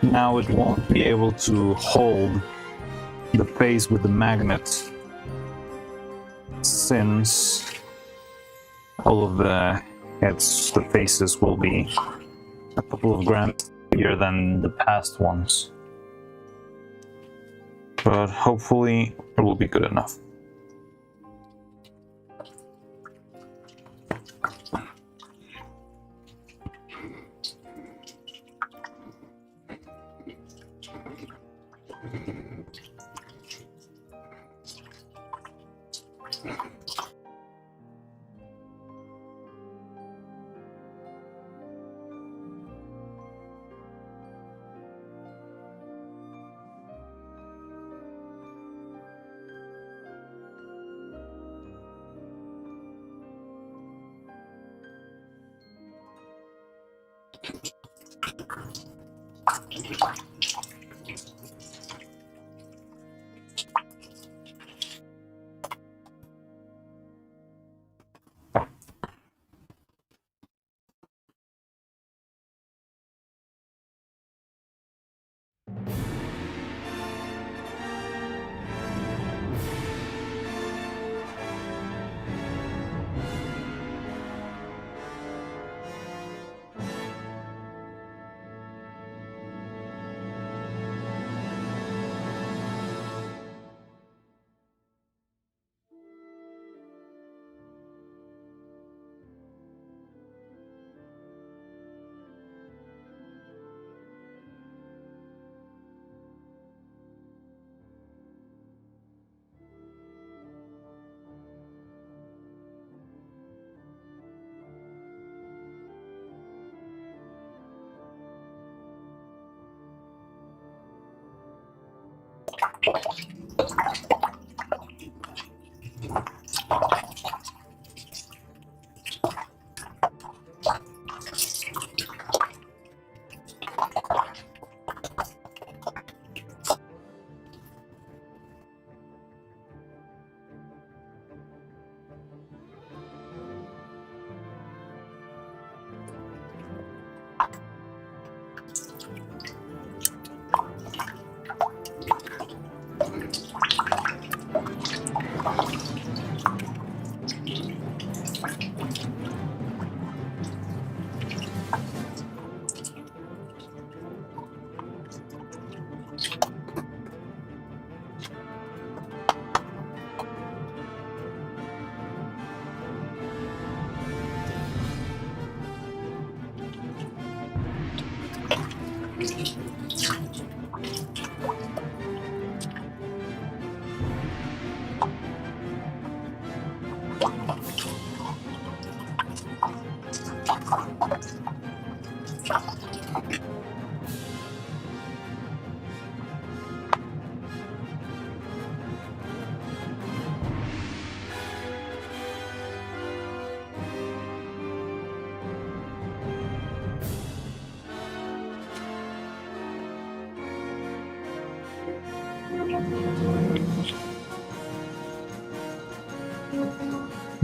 now it won't be able to hold the face with the magnet, since all of the heads, the faces will be a couple of grams heavier than the past ones. But hopefully it will be good enough.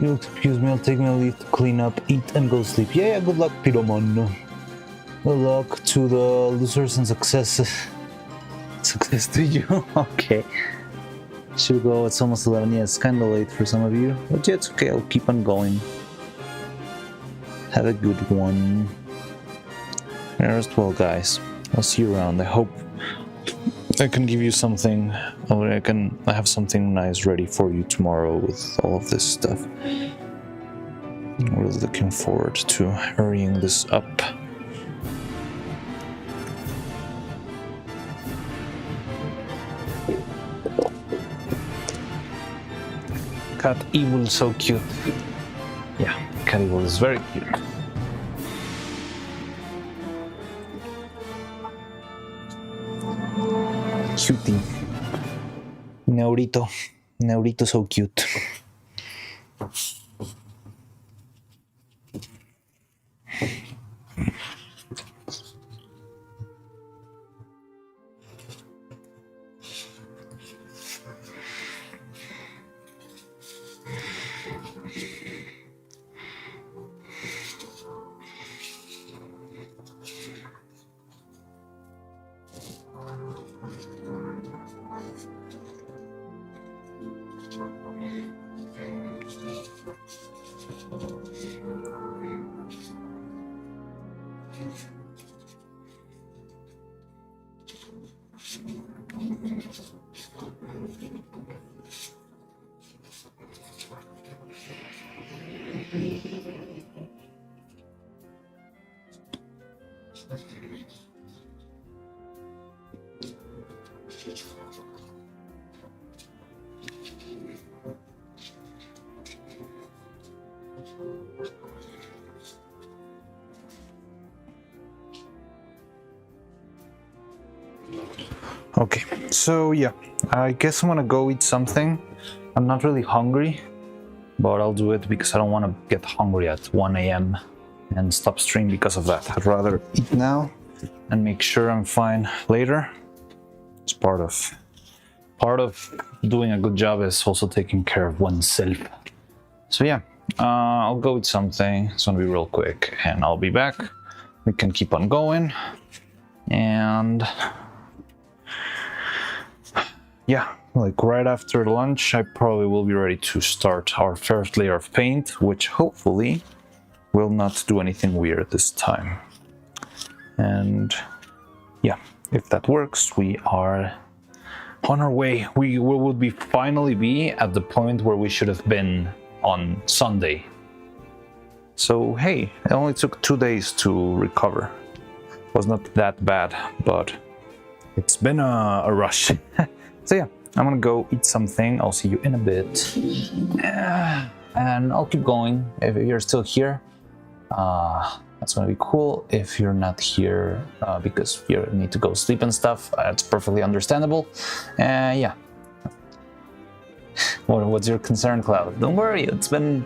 You'll excuse me, I'll take my leave to clean up, eat, and go sleep. Yeah, good luck, Piromon. Good luck to the losers and success. Success to you. Okay. Should go, it's almost 11. Yeah, it's kind of late for some of you. But yeah, it's okay, I'll keep on going. Have a good one. Rest well, guys. I'll see you around. I hope I can give you something, or I have something nice ready for you tomorrow with all of this stuff. I'm really looking forward to hurrying this up. Cat Evil is so cute. Yeah, Cat Evil is very cute. Cutie. Neurito. Neurito so cute. Okay, so yeah, I guess I'm gonna go eat something. I'm not really hungry, but I'll do it because I don't want to get hungry at 1 a.m. and stop stream because of that. I'd rather eat now and make sure I'm fine later. It's part of doing a good job is also taking care of oneself. So yeah, I'll go eat something. It's gonna be real quick, and I'll be back. We can keep on going, and yeah, like right after lunch, I probably will be ready to start our first layer of paint, which hopefully will not do anything weird this time. And yeah, if that works, we are on our way. We will be finally be at the point where we should have been on Sunday. So hey, it only took 2 days to recover. It was not that bad, but it's been a rush. So yeah, I'm gonna go eat something. I'll see you in a bit. And I'll keep going. If you're still here, that's gonna be cool. If you're not here because you need to go sleep and stuff, that's perfectly understandable. Yeah. What's your concern, Cloud? Don't worry, it's been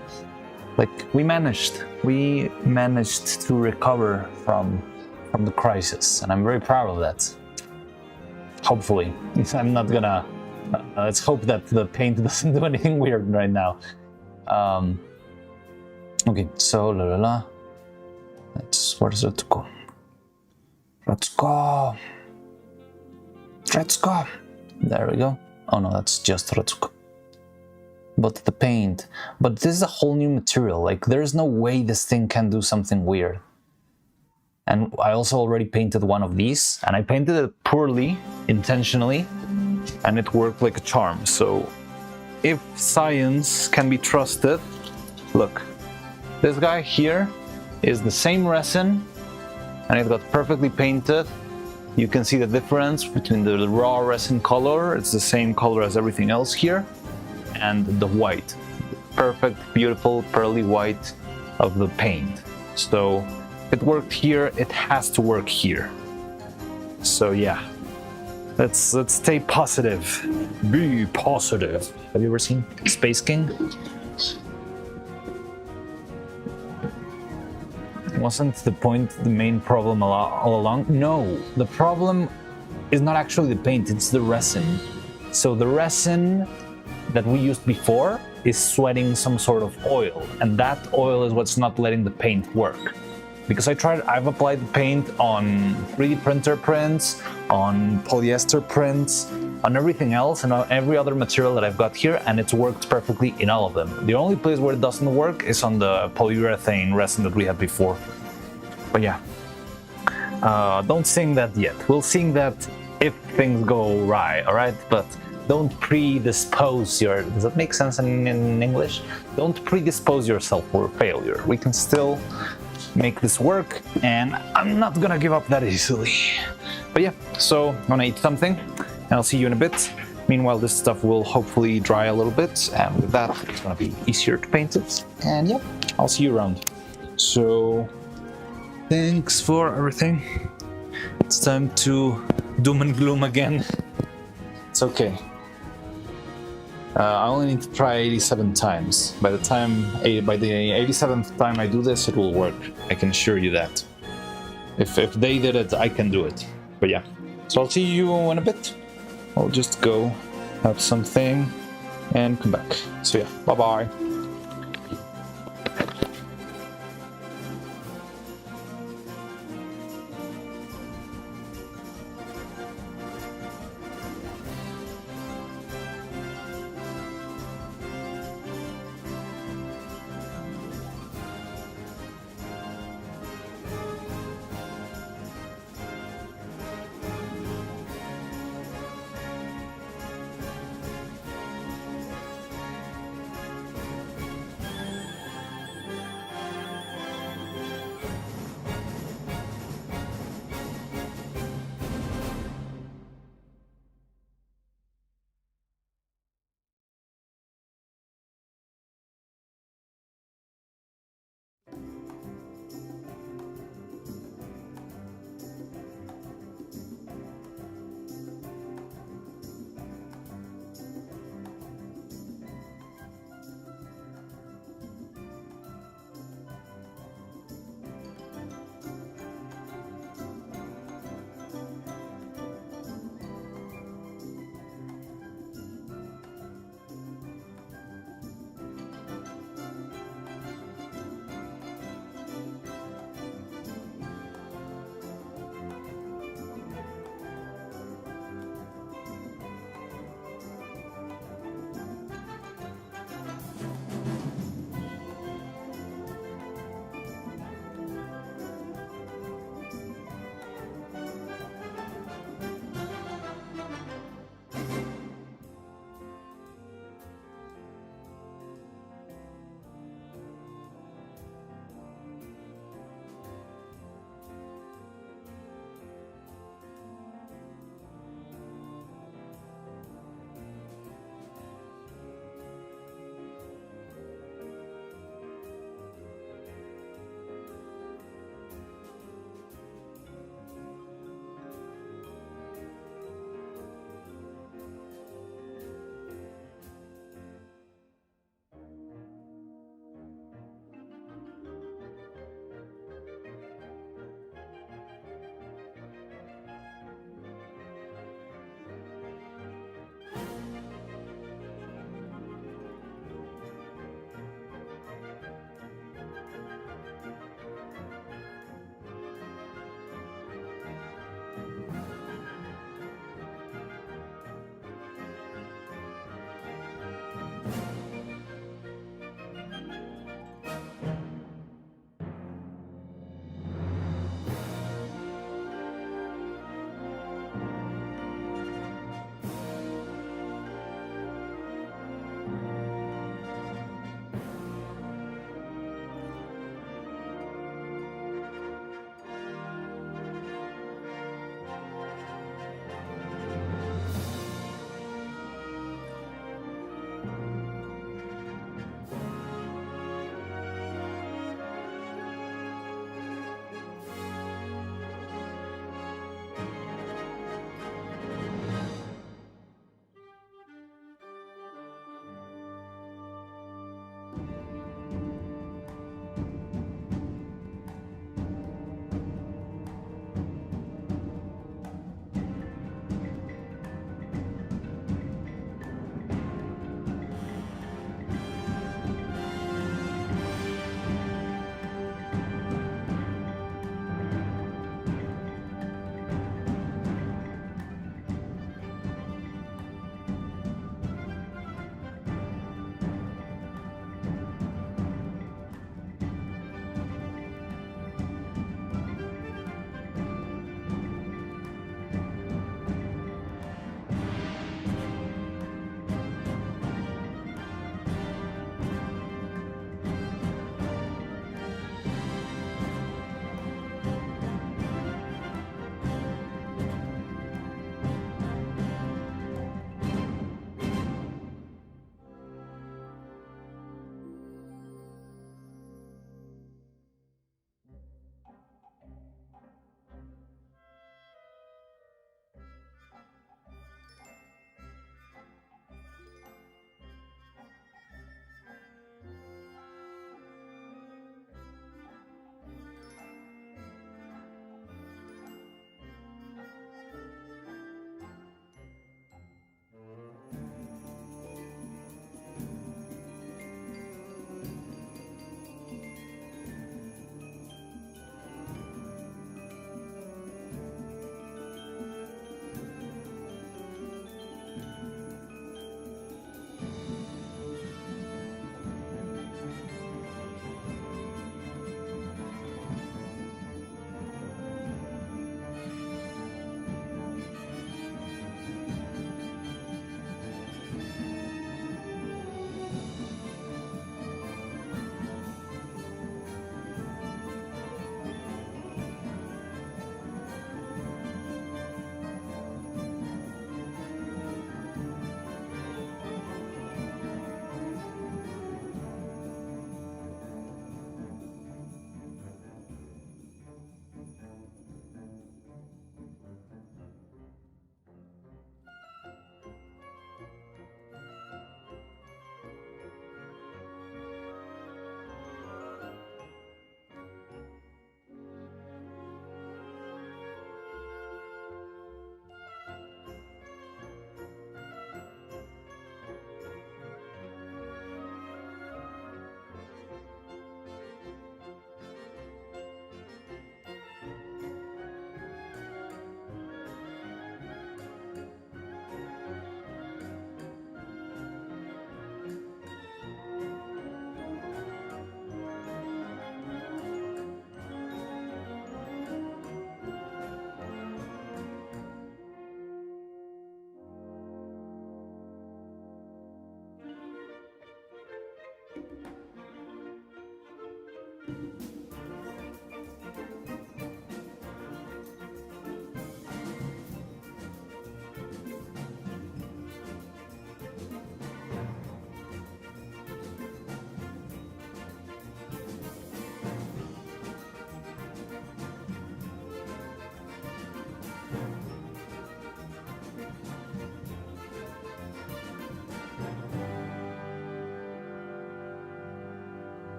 like we managed to recover from the crisis, and I'm very proud of that. Hopefully, I'm not gonna. Let's hope that the paint doesn't do anything weird right now. Okay, so where's Retsuko? Retsuko! There we go. Oh no, that's just Retsuko. But the paint. But this is a whole new material. Like, there's no way this thing can do something weird. And I also already painted one of these, and I painted it poorly, intentionally, and it worked like a charm. So if science can be trusted, look, this guy here is the same resin, and it got perfectly painted. You can see the difference between the raw resin color, it's the same color as everything else here, and the white. Perfect, beautiful, pearly white of the paint. So it worked here, it has to work here. So yeah, let's stay positive. Be positive. Have you ever seen Space King? Wasn't the main problem all along? No, the problem is not actually the paint, it's the resin. So the resin that we used before is sweating some sort of oil, and that oil is what's not letting the paint work. Because I've applied the paint on 3D printer prints, on polyester prints, on everything else, and on every other material that I've got here, and it's worked perfectly in all of them. The only place where it doesn't work is on the polyurethane resin that we had before. But yeah, don't sing that yet. We'll sing that if things go right, alright? But don't predispose does that make sense in English? Don't predispose yourself for failure. We can still make this work, and I'm not gonna give up that easily. But yeah, so I'm gonna eat something, and I'll see you in a bit. Meanwhile, this stuff will hopefully dry a little bit, and with that, it's gonna be easier to paint it. And yeah, I'll see you around. So, thanks for everything. It's time to doom and gloom again. It's okay. I only need to try 87 times. By the 87th time I do this, it will work. I can assure you that. If they did it, I can do it. But yeah. So I'll see you in a bit. I'll just go have something and come back. So yeah, bye-bye.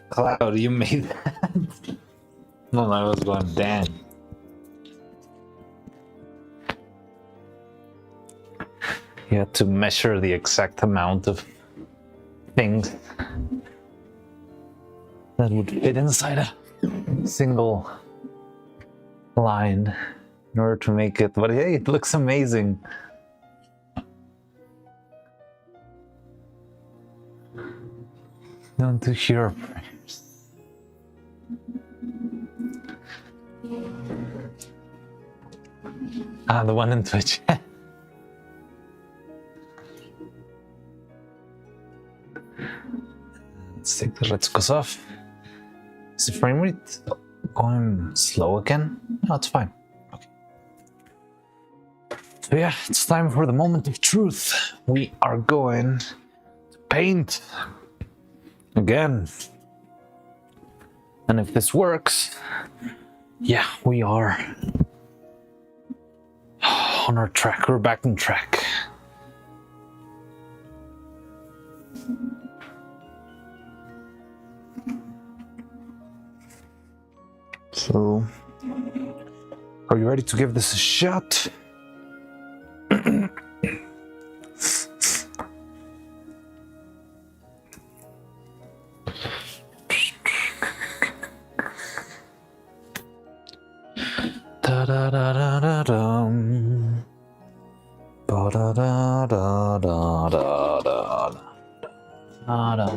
Cloud, you made that. No, I was going, damn. You had to measure the exact amount of things that would fit inside a single line in order to make it. But hey, it looks amazing. Don't do hero prayers. Ah, the one in Twitch. Let's take the red scores off. Is the frame rate going slow again? No, it's fine. Okay. So yeah, it's time for the moment of truth. We are going to paint again. And if this works, yeah, we are on our track. We're back on track. So, are you ready to give this a shot? Da da da da da dum. Ba da da da da da da da da.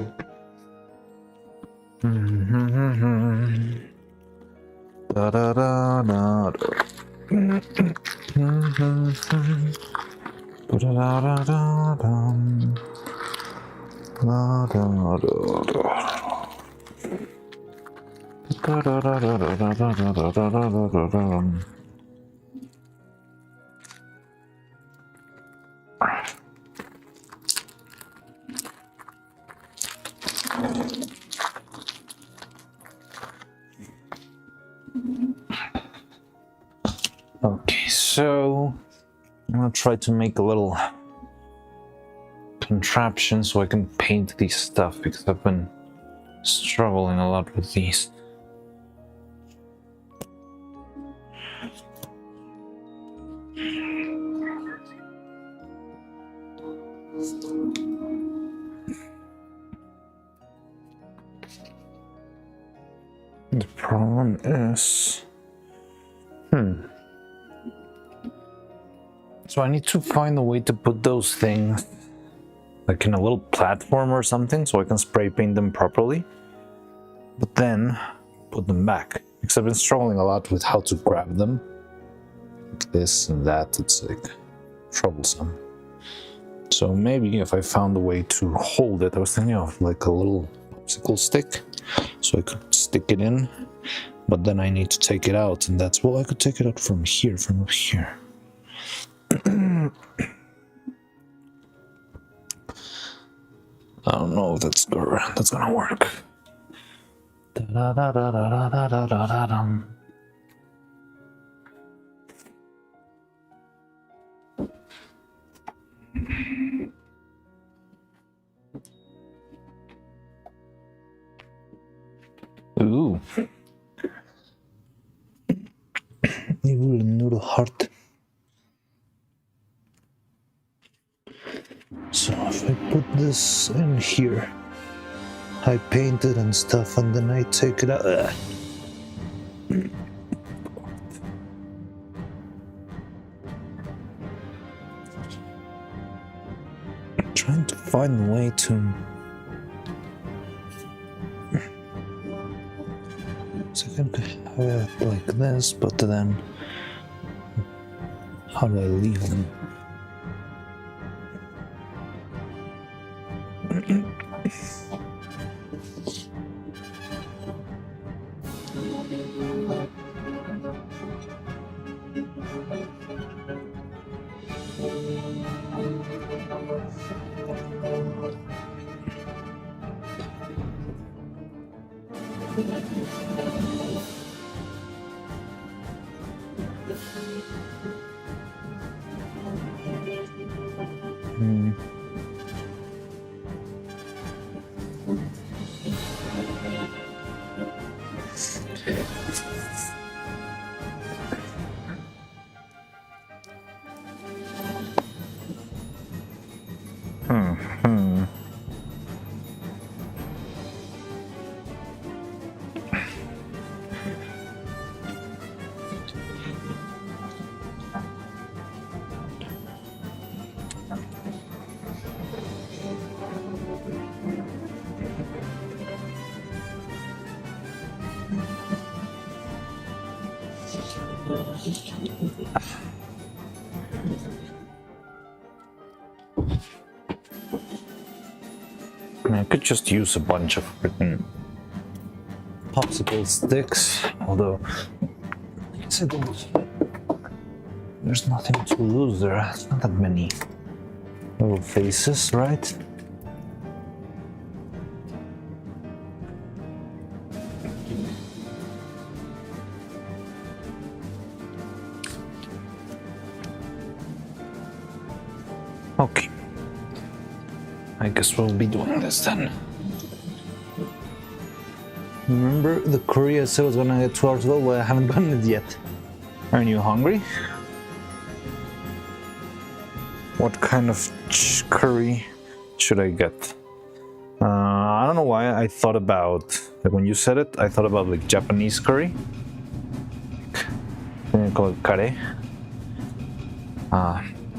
Da da da da da. Da da da da dum. Da da da da. Da da da da da da da da da da da. Okay, so I'm gonna try to make a little contraption so I can paint these stuff because I've been struggling a lot with these. The problem is, so I need to find a way to put those things like in a little platform or something so I can spray paint them properly, but then put them back. Because I've been struggling a lot with how to grab them. This and that, it's like troublesome. So maybe if I found a way to hold it, I was thinking of like a little popsicle stick so I could stick it in, but then I need to take it out, and that's, well, I could take it out from here, from up here. I don't know if that's gonna work. Da da da da da da da da da. Ooh. Evil noodle heart. So if I put this in here, I paint it and stuff, and then I take it out. I'm trying to find a way to. So I can have it like this, but then how do I leave them? I could just use a bunch of freaking popsicle sticks, although I guess I don't. There's nothing to lose there. It's not that many little faces, right? Okay. I guess we'll be doing this then. Remember the curry I said I was gonna get 2 hours ago? Well, I haven't gotten it yet. Are you hungry? What kind of curry should I get? I don't know why I thought about, like when you said it, I thought about like Japanese curry. They call it kare.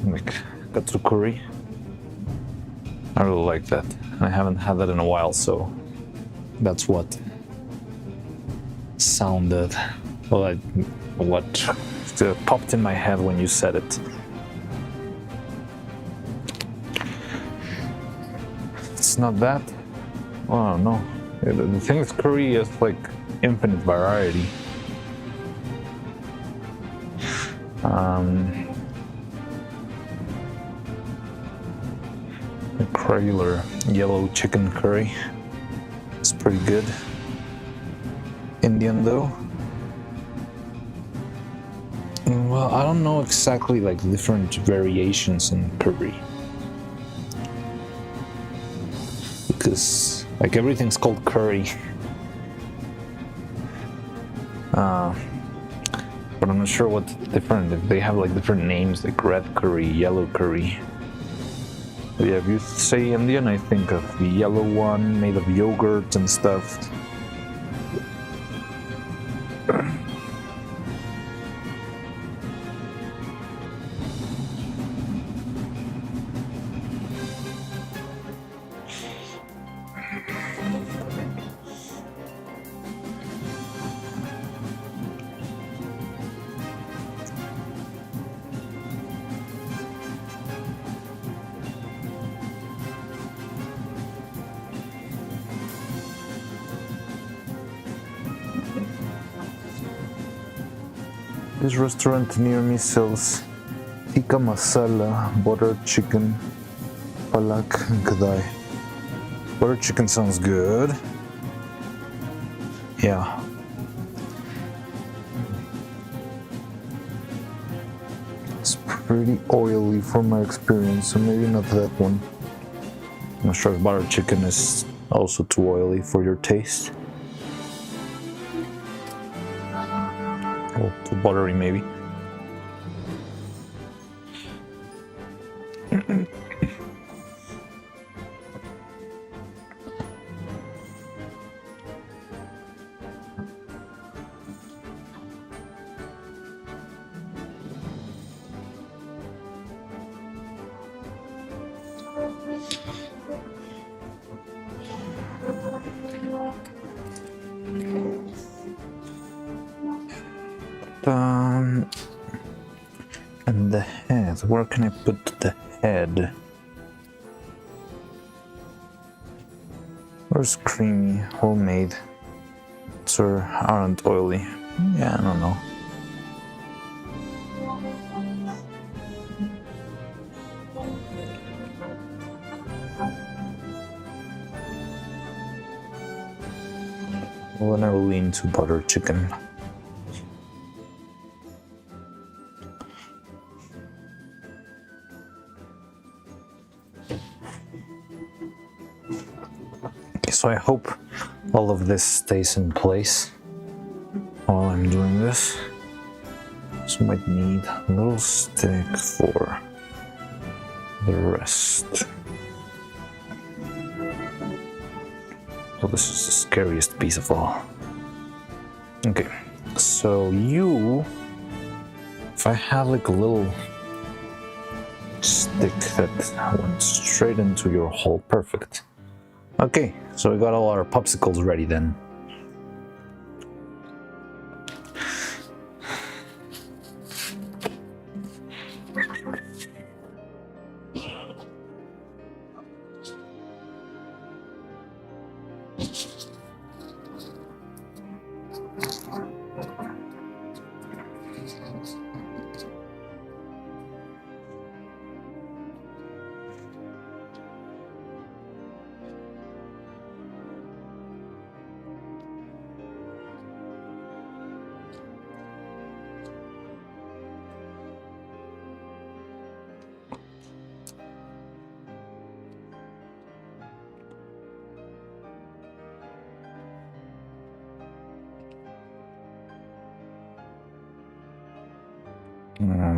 Like katsu curry. I really like that. I haven't had that in a while, so that's what sounded, well, what popped in my head when you said it. It's not that. Well, I don't know. The thing with curry is like infinite variety. Like regular yellow chicken curry. It's pretty good. Indian though. Well, I don't know exactly like different variations in curry. Because like everything's called curry. But I'm not sure what's different. If they have like different names like red curry, yellow curry. But yeah, if you say Indian, I think of the yellow one made of yogurt and stuff. This restaurant near me sells tikka masala, butter chicken, palak, and kadai. Butter chicken sounds good. Yeah. It's pretty oily from my experience, so maybe not that one. I'm not sure if butter chicken is also too oily for your taste. Or too buttery, maybe. And the head, where can I put the head? Where's creamy, homemade, or aren't oily? Yeah, I don't know. Well, then I will lean to butter chicken. So I hope all of this stays in place while I'm doing this. So I might need a little stick for the rest. Well, this is the scariest piece of all. Okay, so you... If I had like a little stick that went straight into your hole, perfect. Okay, so we got all our popsicles ready then.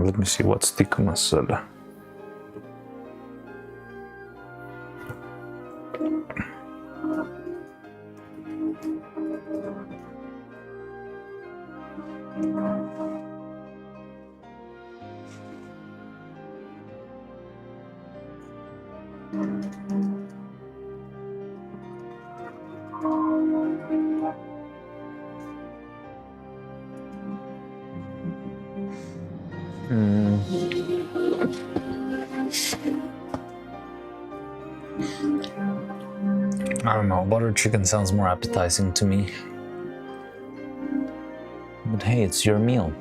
Let me see what's tikka masala. I don't know, butter chicken sounds more appetizing to me. But hey, it's your meal.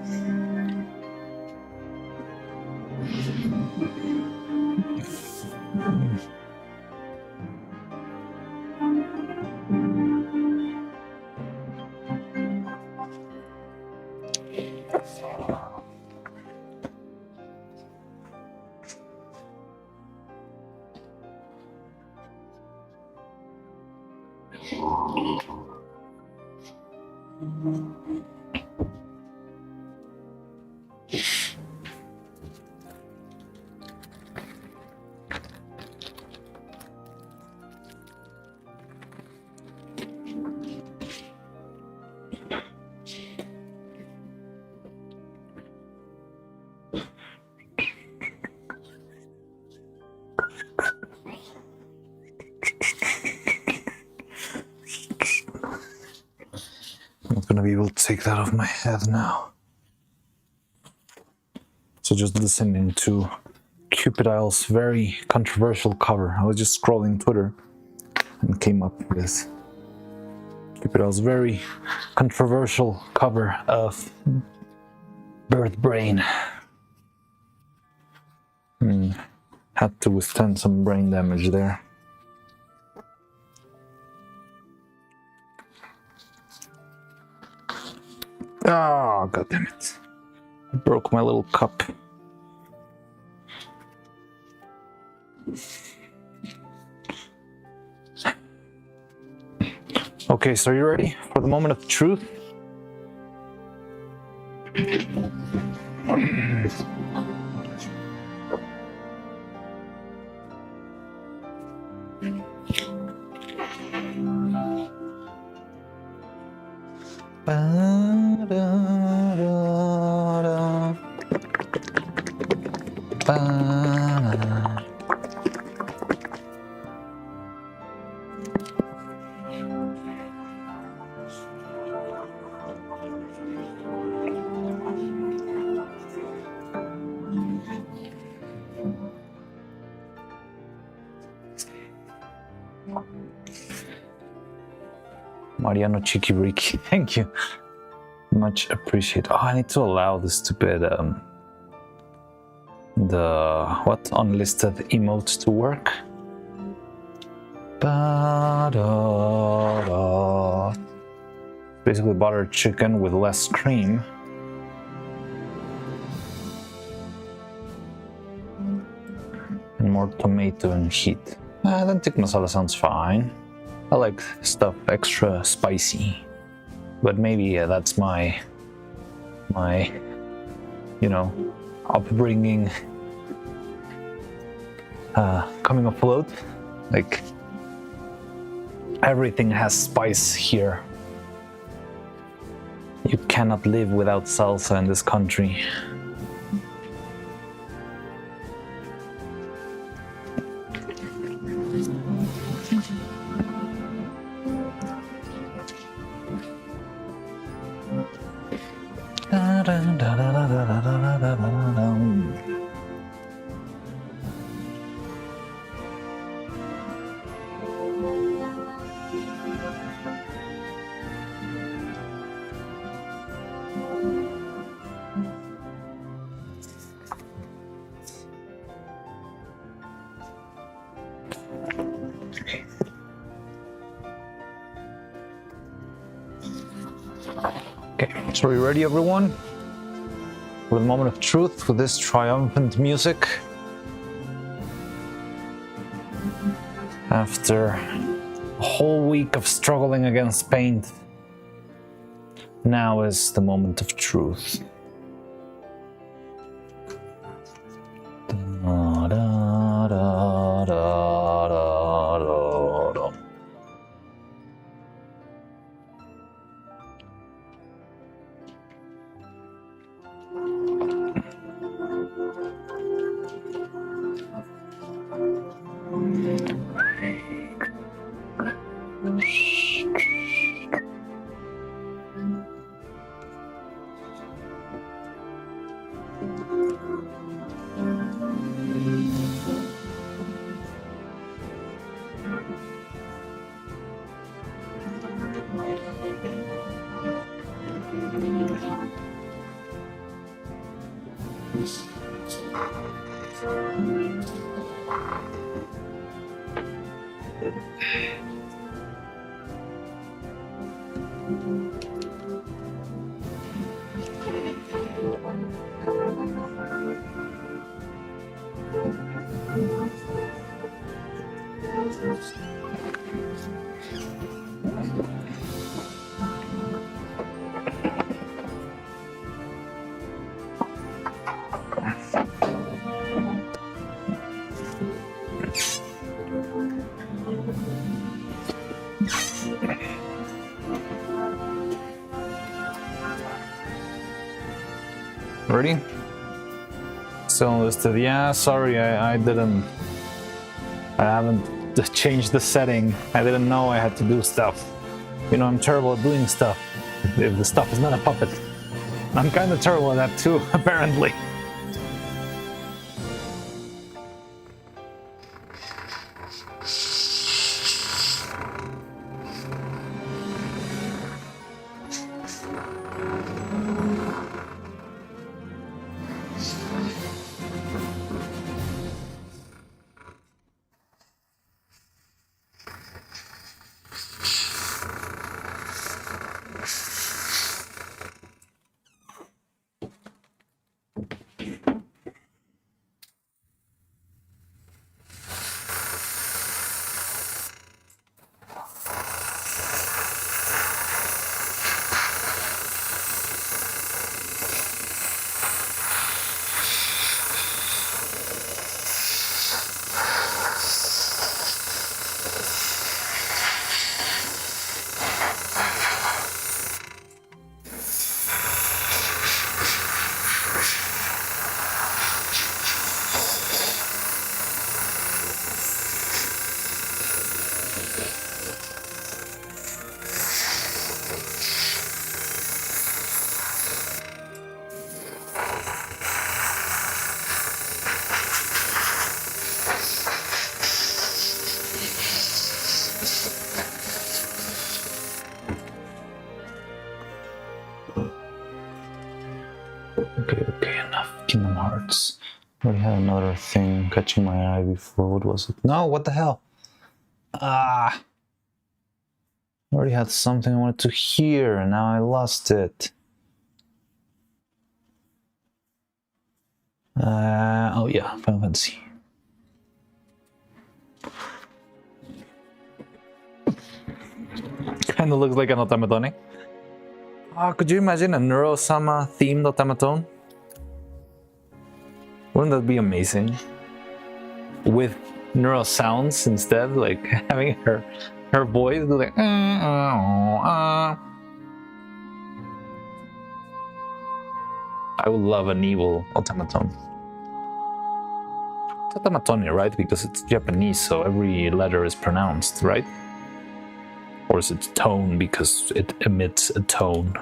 I'm not gonna be able to take that off my head now. So just listening to Cupidile's very controversial cover. I was just scrolling Twitter and came up with Cupidile's very controversial cover of Birth Brain. Had to withstand some brain damage there. Oh, god damn it. I broke my little cup. Okay, so you ready for the moment of truth? Mariano Chikibriki, thank you. Much appreciated. Oh, I need to allow the stupid unlisted emotes to work. Basically buttered chicken with less cream. And more tomato and heat. Then tikka masala sounds fine. I like stuff extra spicy. But maybe that's my upbringing coming afloat. Like, Everything has spice here. You cannot live without salsa in this country. Okay, so are you ready, everyone? For the moment of truth with this triumphant music. After a whole week of struggling against pain, now is the moment of truth. Da, da, da, da, da, da, da. Ready? Still listed. Yeah, sorry, I haven't changed the setting. I didn't know I had to do stuff. You know, I'm terrible at doing stuff. If the stuff is not a puppet. I'm kind of terrible at that too, apparently. Okay, enough. Kingdom Hearts. We had another thing catching my eye before. What was it? No, what the hell? I already had something I wanted to hear, and now I lost it. Oh yeah, Final Fantasy. Kind of looks like an automaton. Could you imagine a Neuro-Sama themed automaton? Wouldn't that be amazing? With neural sounds instead, like having her Her voice goes like. I would love an evil automaton. It's automatone, right? Because it's Japanese, so every letter is pronounced, right? Or is it tone because it emits a tone?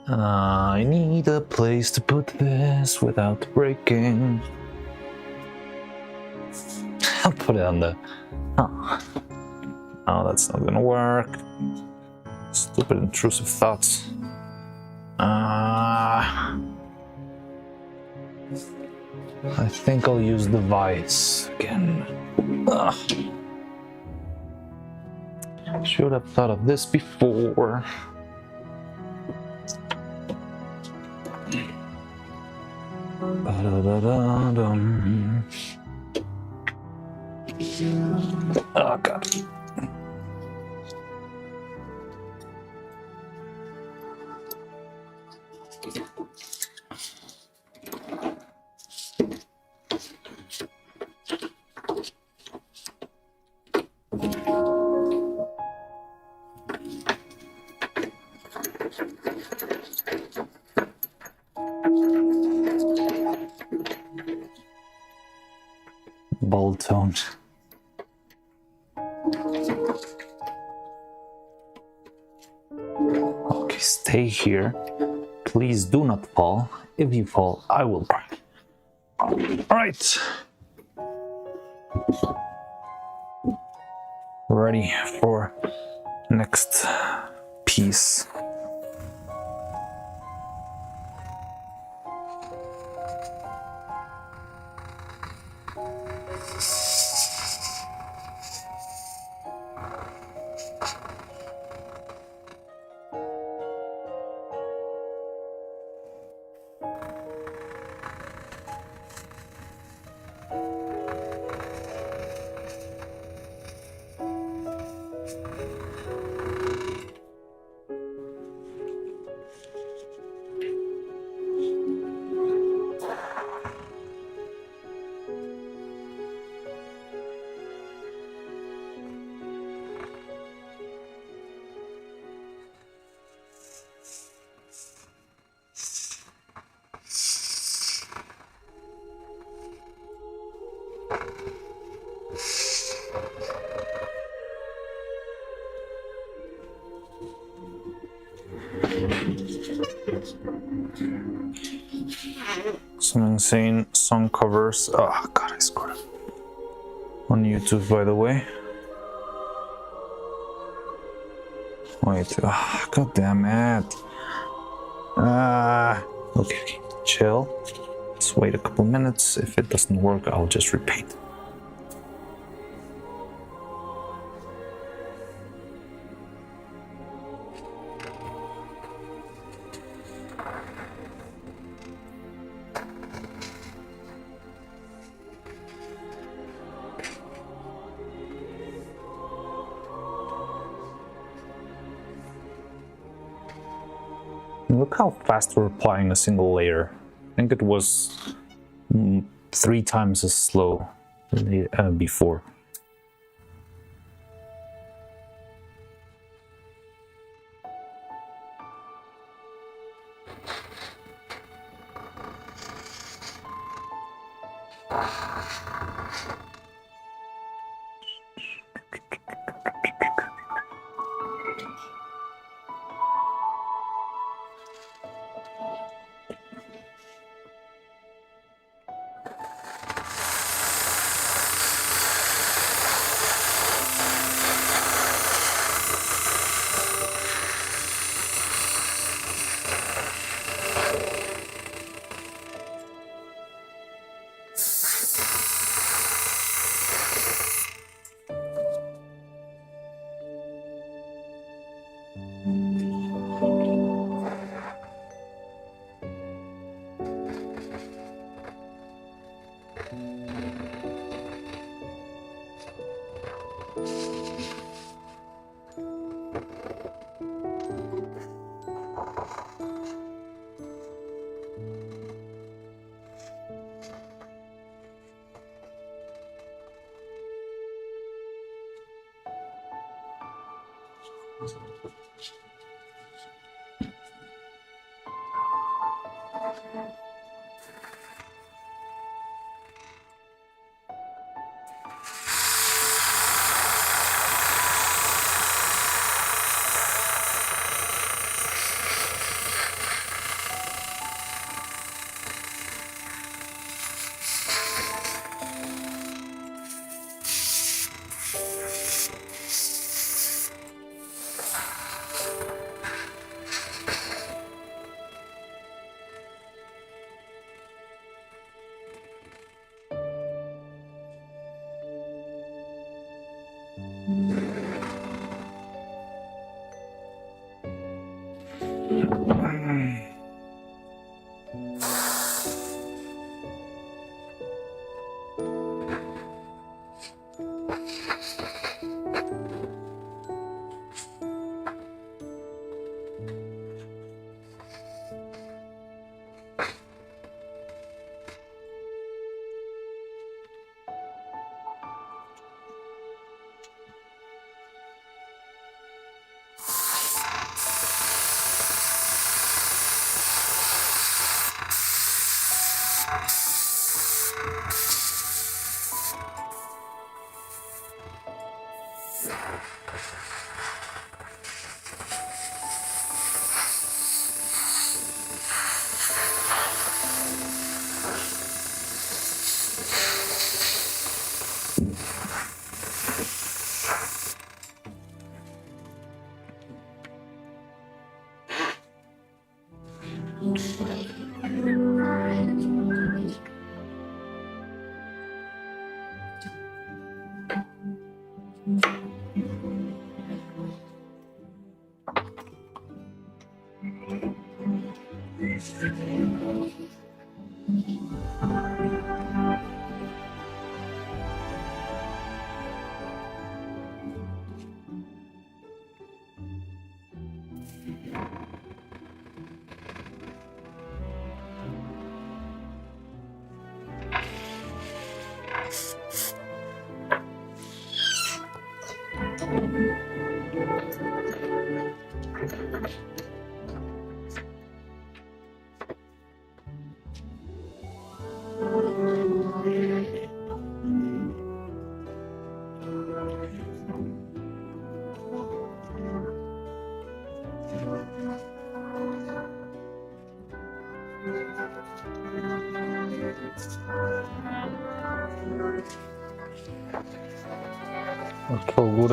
I need a place to put this without breaking. I'll put it on the. Oh, that's not gonna work. Stupid intrusive thoughts. I think I'll use the vice again. Ugh. Should have thought of this before. Ba-da-da-da-dum. Oh god. Bold tone. Okay, stay here. Please do not fall. If you fall, I will cry. Alright. Ready for next piece. Some insane song covers. Oh god, I scored it. On YouTube, by the way. Wait, god damn it. Okay, chill. Let's wait a couple minutes. If it doesn't work, I'll just repaint. Look how fast we're applying a single layer. I think it was 3 times as slow than before.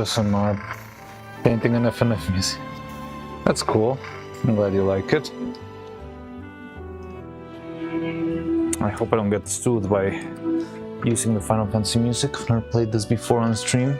Neuro-Sama painting an FNF music. That's cool. I'm glad you like it. I hope I don't get sued by using the Final Fantasy music. I've never played this before on stream.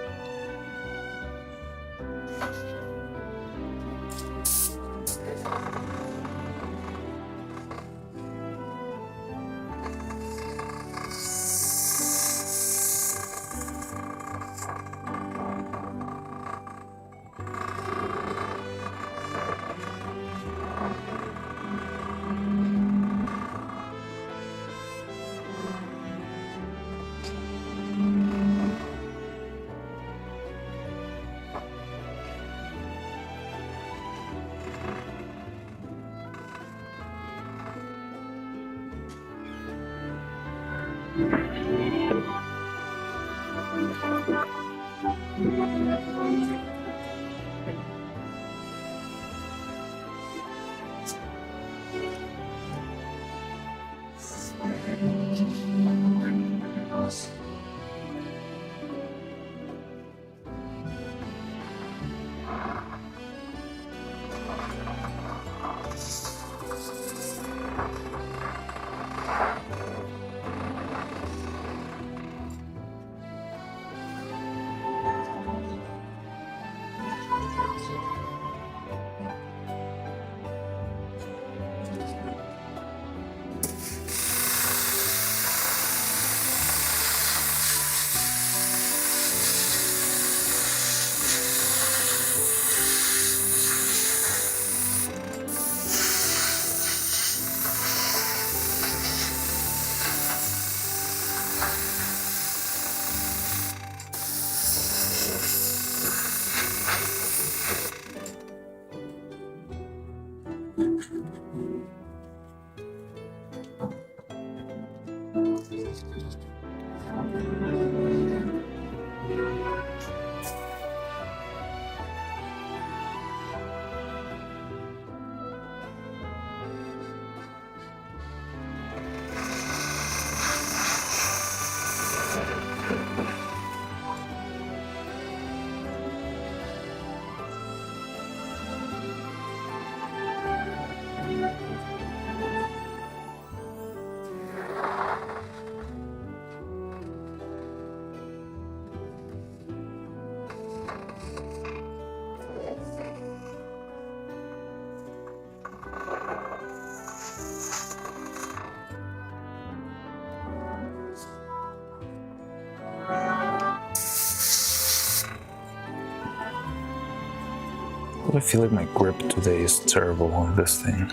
I feel like my grip today is terrible on this thing.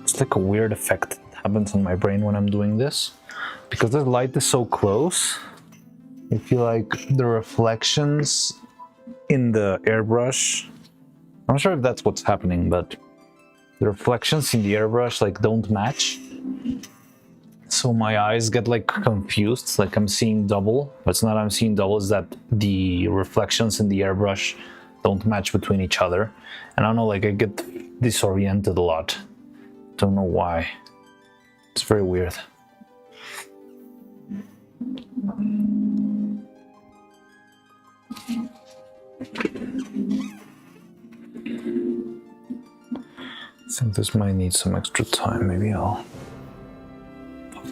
It's like a weird effect that happens on my brain when I'm doing this. Because the light is so close, I feel like the reflections in the airbrush, I'm not sure if that's what's happening, but the reflections in the airbrush like don't match. So my eyes get like confused, like I'm seeing double. But it's not I'm seeing double, it's that the reflections in the airbrush don't match between each other. And I don't know, like I get disoriented a lot. Don't know why. It's very weird. I think this might need some extra time. Maybe I'll pop.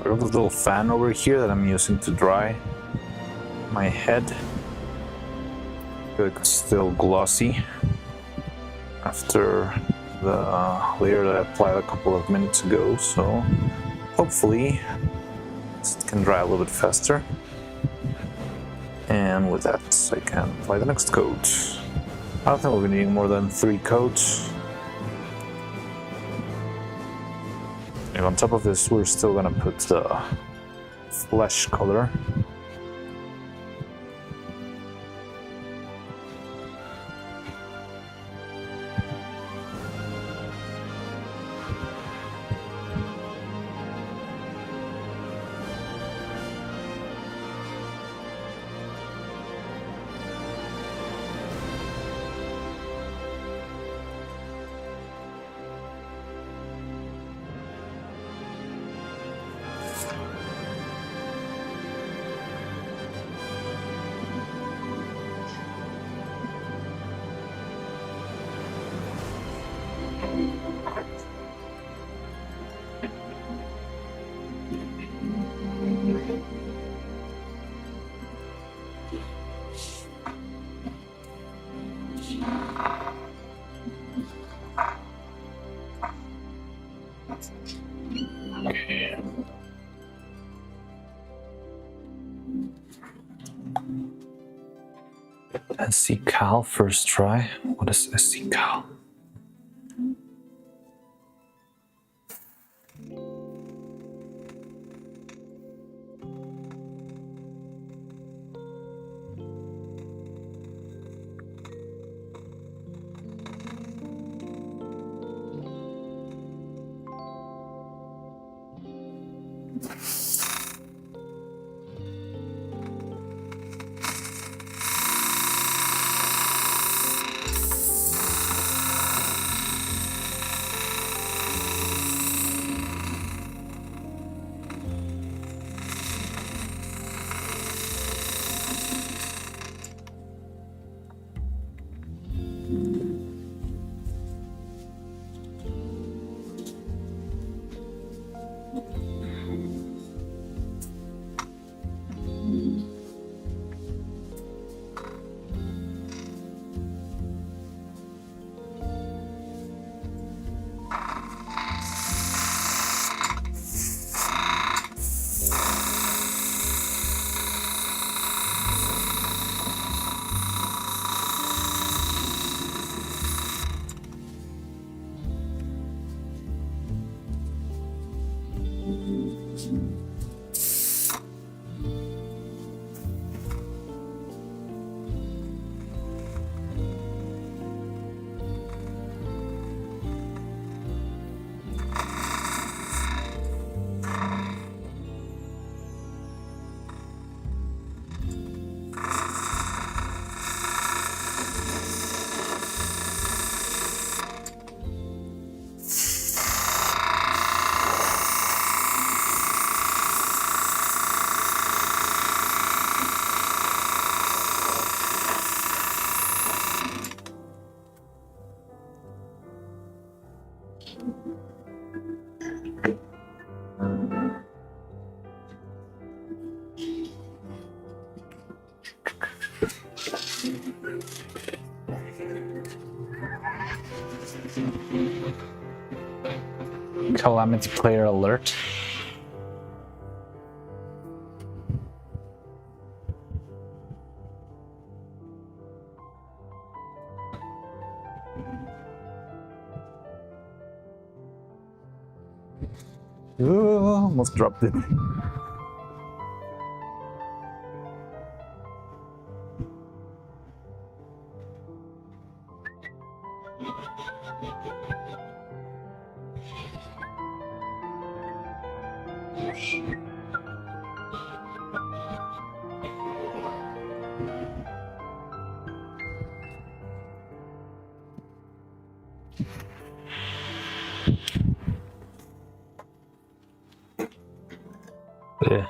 I have this little fan over here that I'm using to dry my head. I feel like it's still glossy after the layer that I applied a couple of minutes ago, so hopefully it can dry a little bit faster. And with that, I can apply the next coat. I don't think we'll be needing more than 3 coats. And on top of this, we're still gonna put the flesh color. SC Cal first try. What is SC Cal? Calamity player alert. Almost dropped it. Yeah.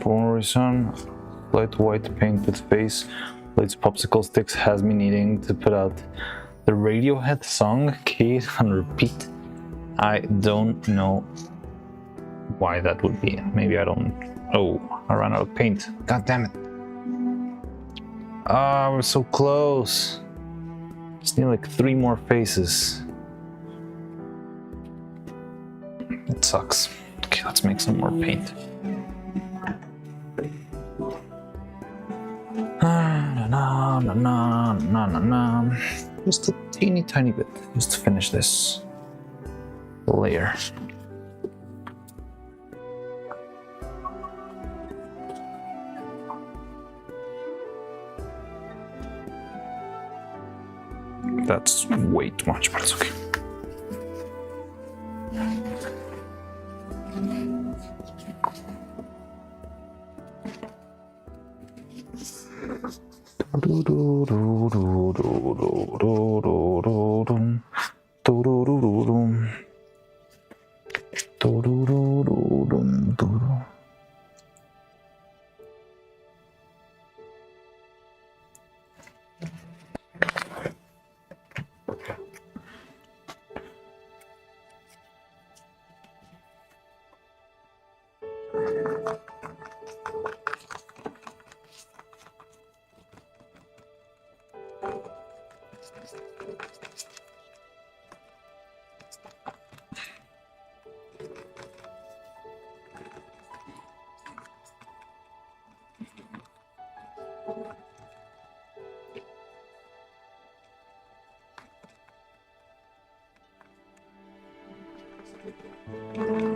Horizon, light white painted face, lights popsicle sticks has me needing to put out the Radiohead song Kate on repeat. I don't know why that would be. Maybe I don't. Oh, I ran out of paint. God damn it. Ah, we're so close. Just need like 3 more faces. It sucks. Okay, let's make some more paint. Just a teeny tiny bit, just to finish this layer. That's way too much, but it's okay.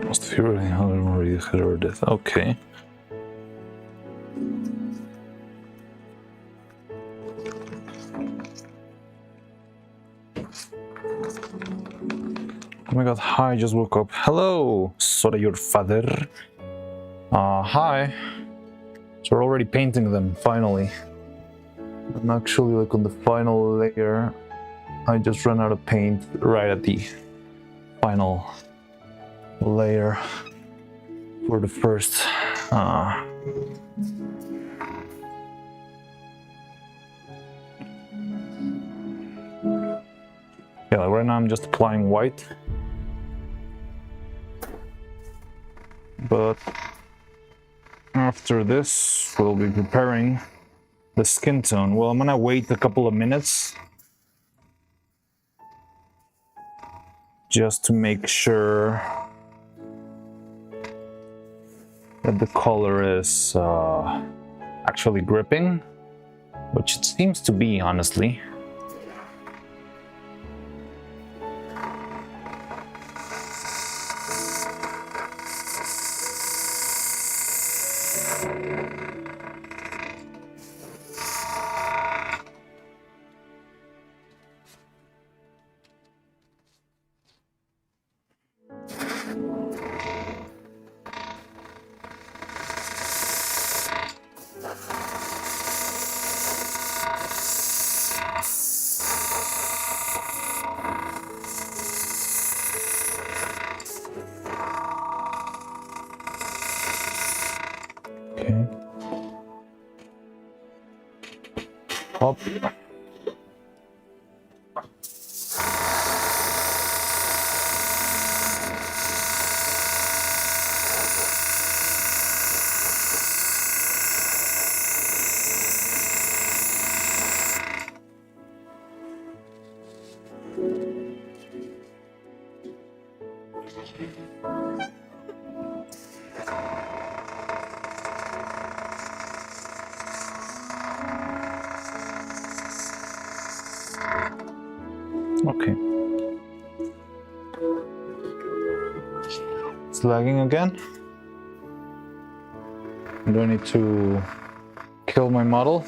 Most fury, already heard it. Okay. Oh my god, hi, I just woke up. Hello, sorry, your father. Hi. So we're already painting them, finally. I'm actually like on the final layer. I just ran out of paint right at the final layer for the first yeah, like right now I'm just applying white, but after this we'll be preparing the skin tone. Well, I'm gonna wait a couple of minutes just to make sure that the color is actually gripping, which it seems to be, honestly. Okay. Up. Okay. It's lagging again. Do I need to kill my model?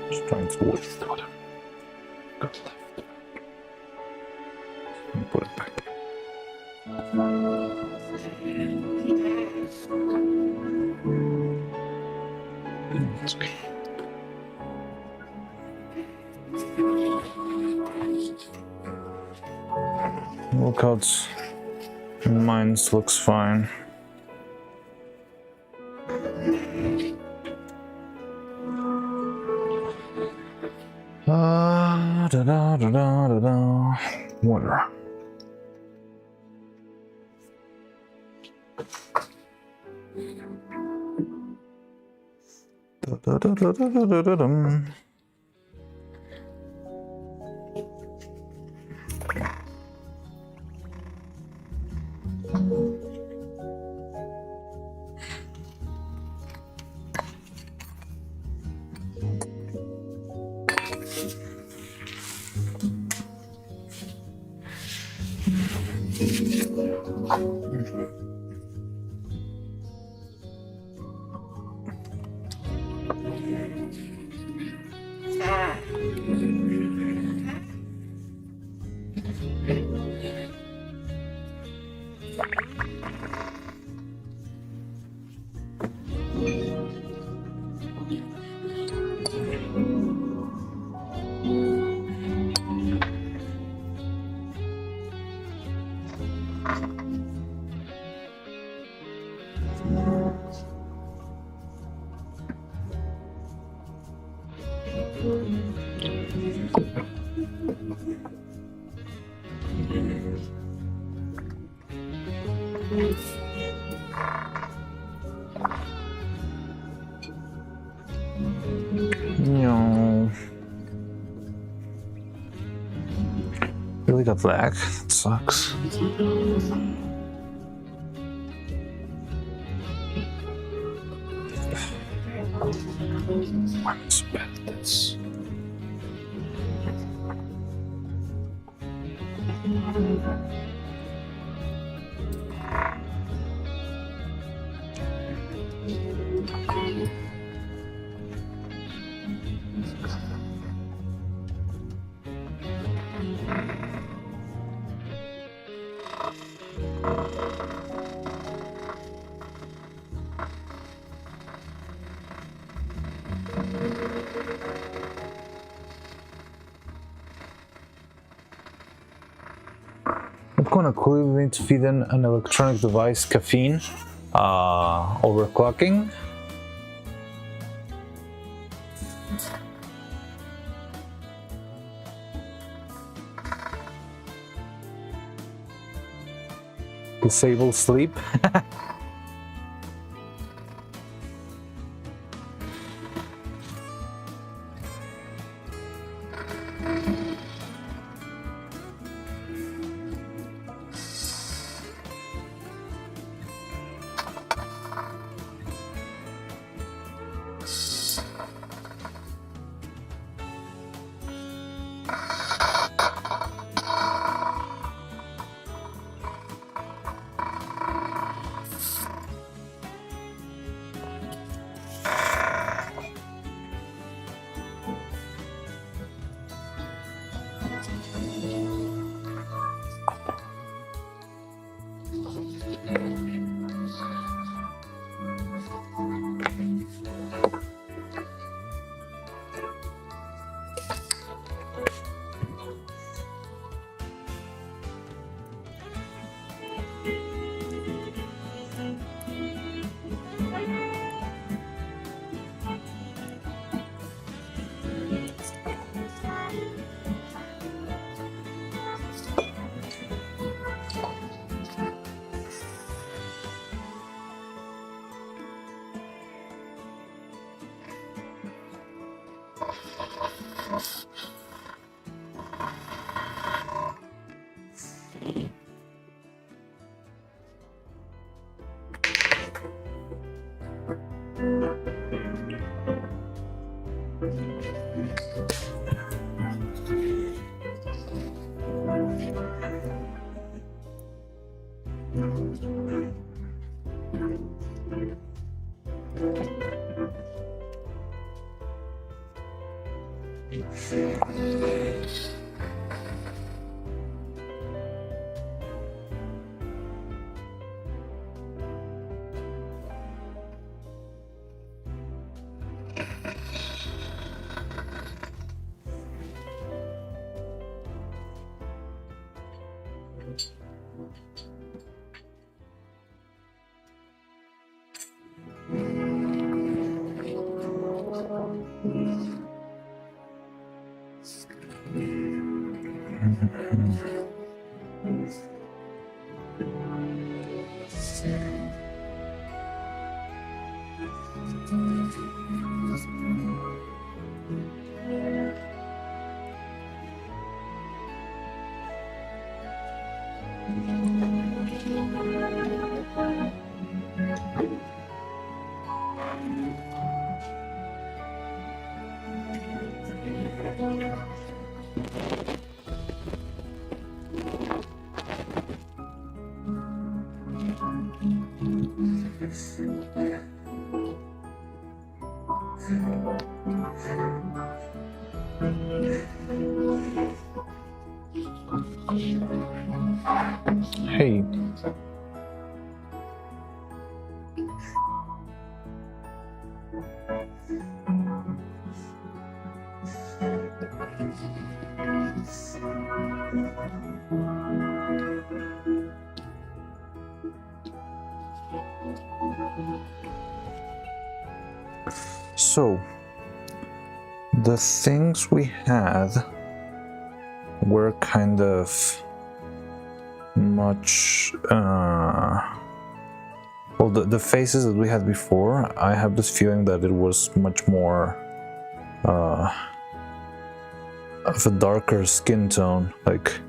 Just trying to waste whatever got left. And put it back. It's okay. Workouts. Mine looks fine. Da da da da da da. Water. No. Really got lag? That sucks. I'm so bad at this. What kind of cool we need to feed in an electronic device caffeine? Overclocking? Disable sleep? Hey. So, the things we had were kind of much well, the faces that we had before, I have this feeling that it was much more of a darker skin tone. Like,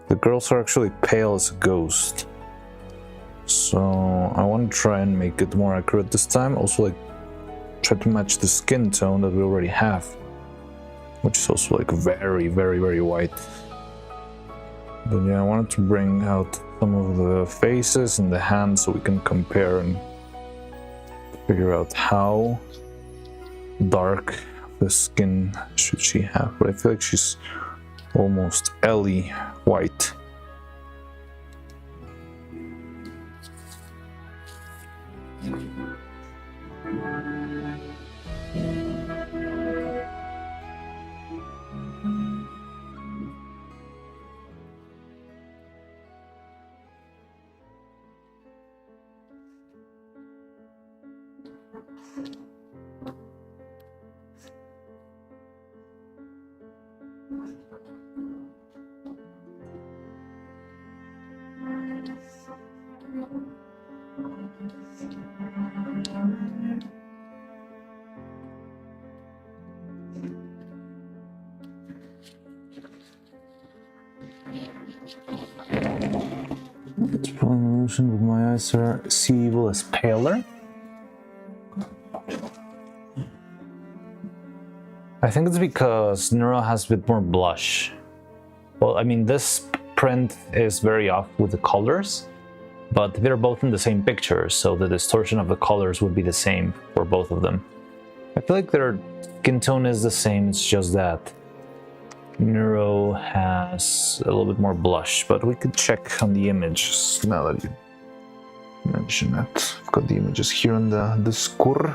the girls are actually pale as a ghost, so I want to try and make it more accurate this time. Also, like, try to match the skin tone that we already have, which is also like very, very, very white. But yeah, I wanted to bring out some of the faces and the hands so we can compare and figure out how dark the skin should she have. But I feel like she's almost Ellie white. It's probably an illusion, but my eyes see evil as paler. I think it's because Neuro has a bit more blush. Well, I mean, this print is very off with the colors, but they're both in the same picture, so the distortion of the colors would be the same for both of them. I feel like their skin tone is the same, it's just that Neuro has a little bit more blush, but we could check on the images now that you mention it. I've got the images here on the Discord.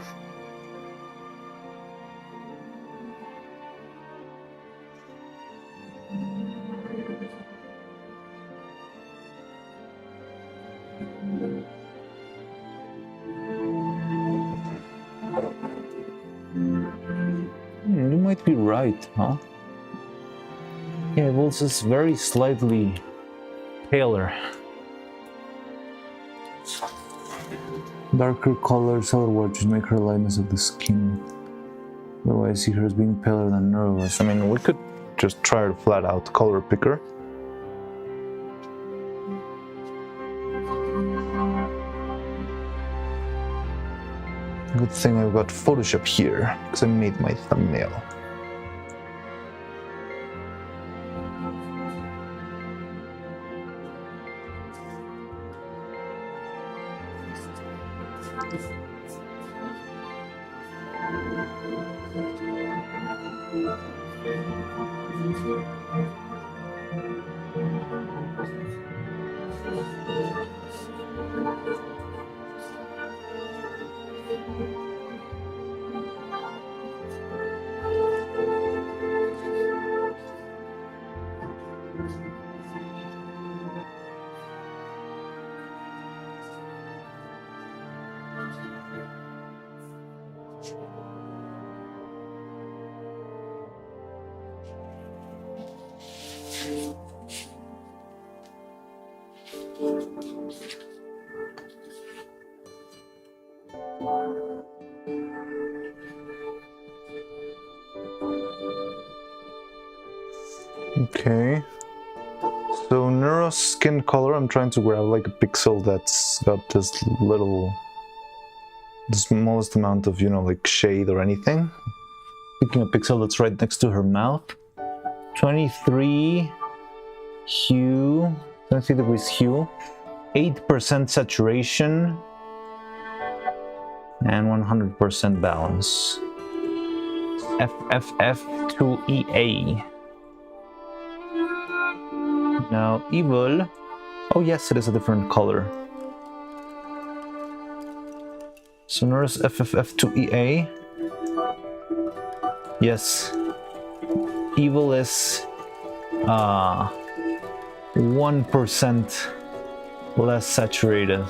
You might be right, huh? Yeah, Wolves is very slightly paler. Darker colors, otherwise just make her lightness of the skin. Otherwise, I see her as being paler than nervous. I mean, we could just try to flat out color picker. Good thing I've got Photoshop here, because I made my thumbnail. Okay, So Neuro skin color, I'm trying to grab like a pixel that's got this little, the smallest amount of, you know, like shade or anything. Picking a pixel that's right next to her mouth. 23 hue, 23 degrees hue, 8% saturation, and 100% balance. FFF2EA. Now evil. Oh yes, it is a different color. So notice FFF2EA. Yes. Evil is 1% less saturated.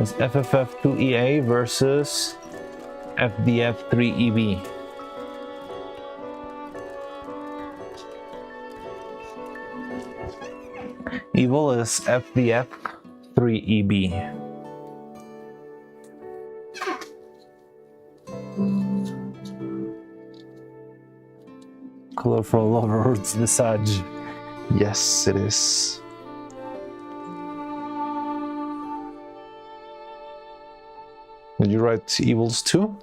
It's FFF2EA versus FDF3EB. Evil is FDF3EB. Colorful lover's visage. Yes, it is. Did you write evils too?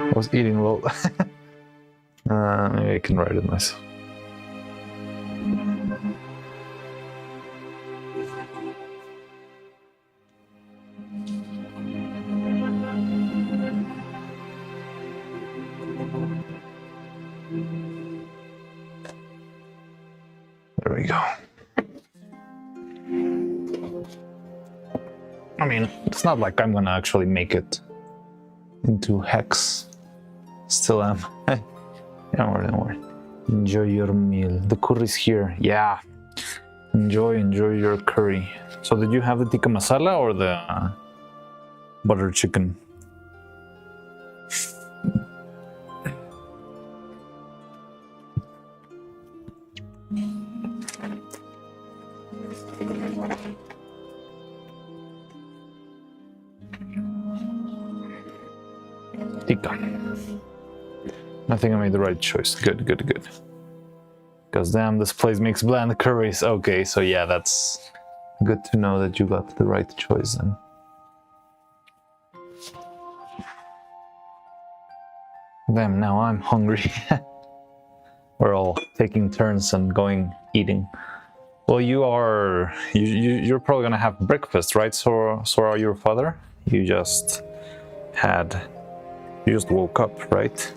I was eating well. Maybe I can write it myself. There we go. I mean, it's not like I'm gonna actually make it into hex. Still am. Don't worry. Enjoy your meal. The curry's here. Yeah. Enjoy your curry. So did you have the tikka masala or the butter chicken? Tikka. I think I made the right choice. Good. Because damn, this place makes bland curries. Okay, so yeah, that's good to know that you got the right choice then. Damn, now I'm hungry. We're all taking turns and going eating. Well, you're probably gonna have breakfast, right? So are your father? You just woke up, right?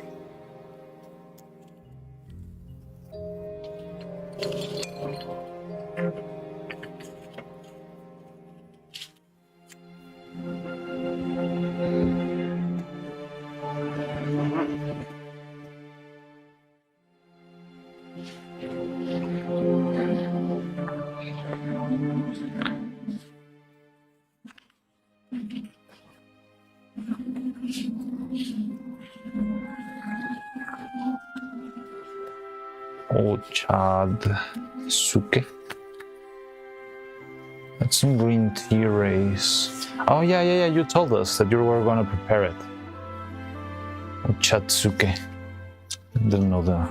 Chad suke. That's some green tea rays. Oh yeah. You told us that you were going to prepare it. Chatsuke. Didn't know that.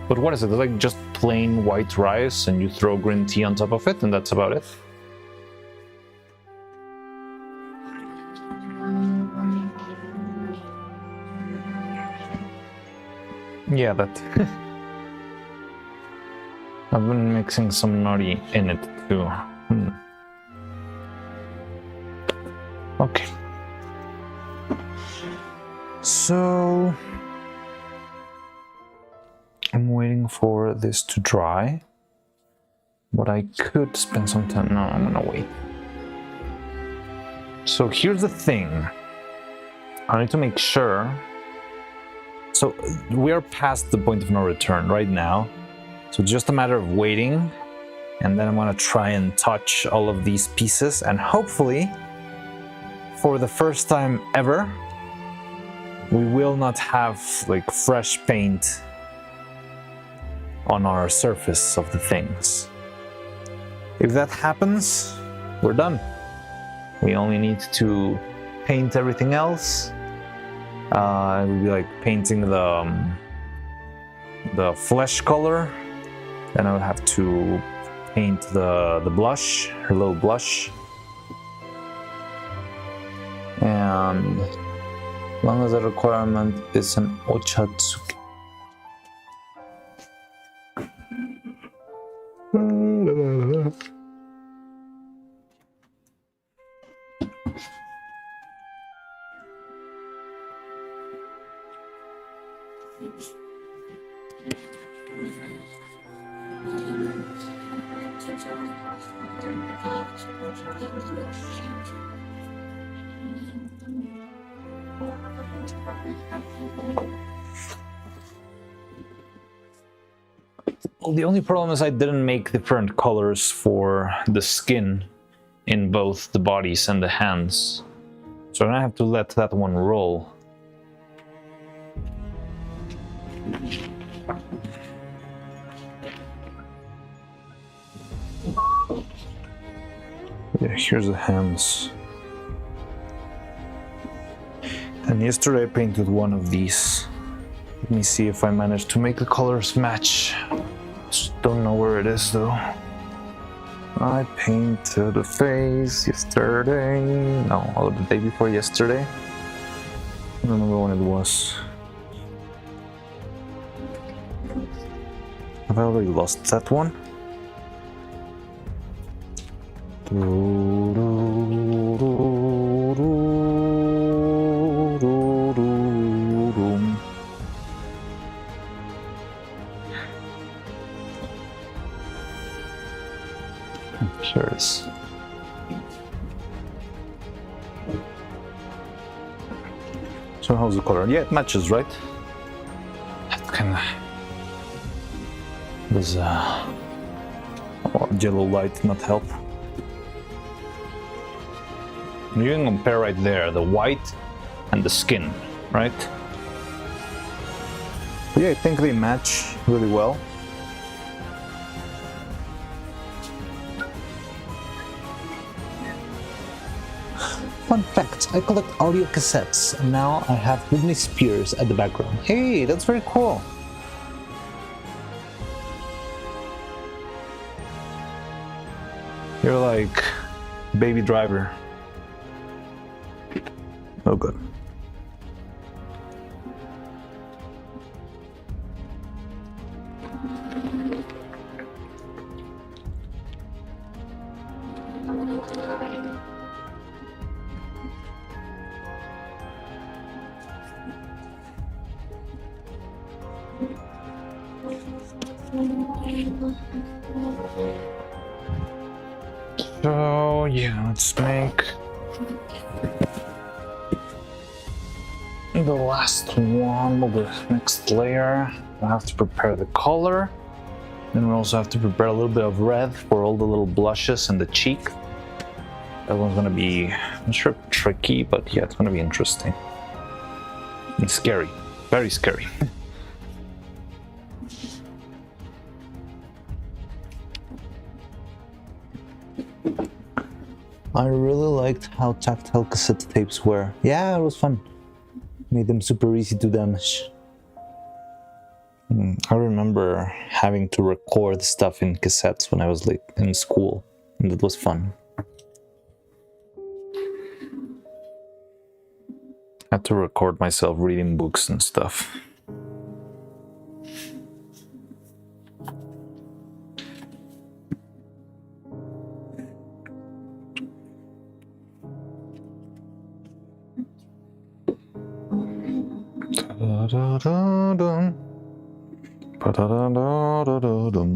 But what is it? Like just plain white rice and you throw green tea on top of it and that's about it? Yeah, that. I've been mixing some nori in it too. Okay. So I'm waiting for this to dry, but I could spend some time. No, I'm gonna wait. So here's the thing. I need to make sure. So we are past the point of no return right now. So it's just a matter of waiting, and then I'm gonna try and touch all of these pieces, and hopefully for the first time ever, we will not have like fresh paint on our surface of the things. If that happens, we're done. We only need to paint everything else. It would be like painting the flesh color. Then I would have to paint the blush, her little blush. And as long as the requirement is an Ochatsuki. Well, the only problem is I didn't make different colors for the skin in both the bodies and the hands. So I'm gonna have to let that one roll. Yeah, here's the hands. And yesterday I painted one of these. Let me see if I managed to make the colors match. Just don't know where it is though. I painted the face yesterday. No, or the day before yesterday. I don't remember when it was. Have I already lost that one? Here it is. So how's the color? Yeah, it matches, right? That kind of does yellow light not help? You can compare right there the white and the skin, right? But yeah, I think they match really well. Fun fact, I collect audio cassettes, and now I have Britney Spears at the background. Hey, that's very cool. You're like Baby Driver. Oh, good. So yeah, let's make the last one of the next layer. I have to prepare the color. Then we also have to prepare a little bit of red for all the little blushes and the cheek. That one's gonna be, I'm not sure, tricky, but yeah, it's gonna be interesting. And scary, very scary. I really liked how tactile cassette tapes were. Yeah, it was fun. Made them super easy to damage. I remember having to record stuff in cassettes when I was like in school, and it was fun. I had to record myself reading books and stuff. Da-da-da-dum. Ba-da-da-da-da-dum.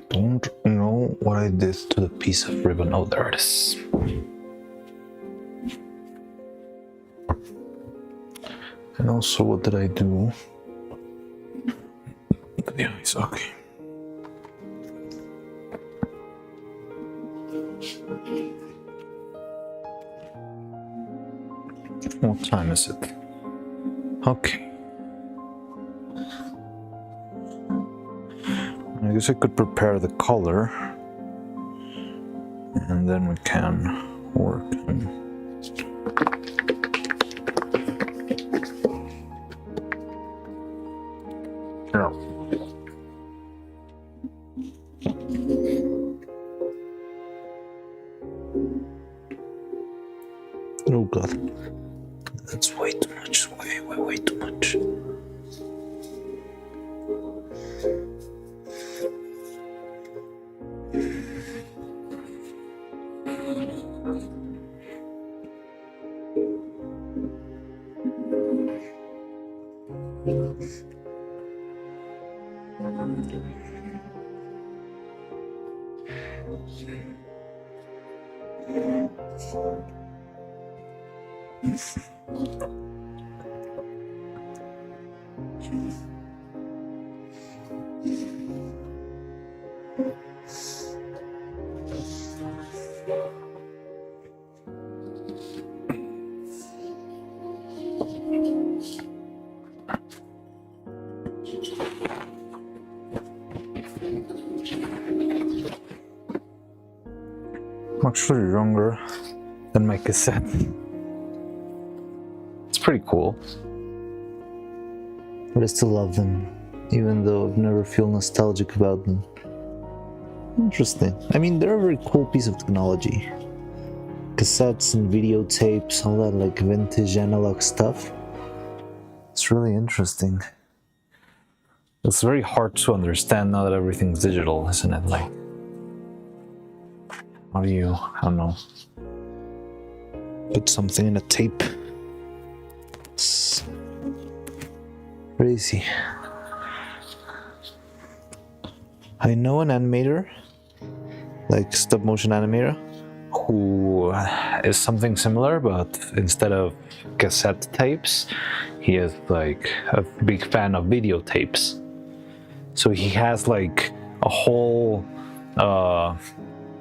Don't know what I did to the piece of ribbon. Oh, there it is. And also, what did I do? Yeah, it's okay. What time is it? Okay. I guess I could prepare the color and then we can work. Oh god. That's way too much. Way too much. I'm actually younger than my cassette. It's pretty cool. But I still love them, even though I've never feel nostalgic about them. Interesting. I mean, they're a very cool piece of technology. Cassettes and videotapes, all that like vintage analog stuff. It's really interesting. It's very hard to understand now that everything's digital, isn't it? Like, how do you, I don't know, Put something in a tape. It's crazy. I know an animator, like stop motion animator, who is something similar, but instead of cassette tapes, he is like a big fan of videotapes. So he has like a whole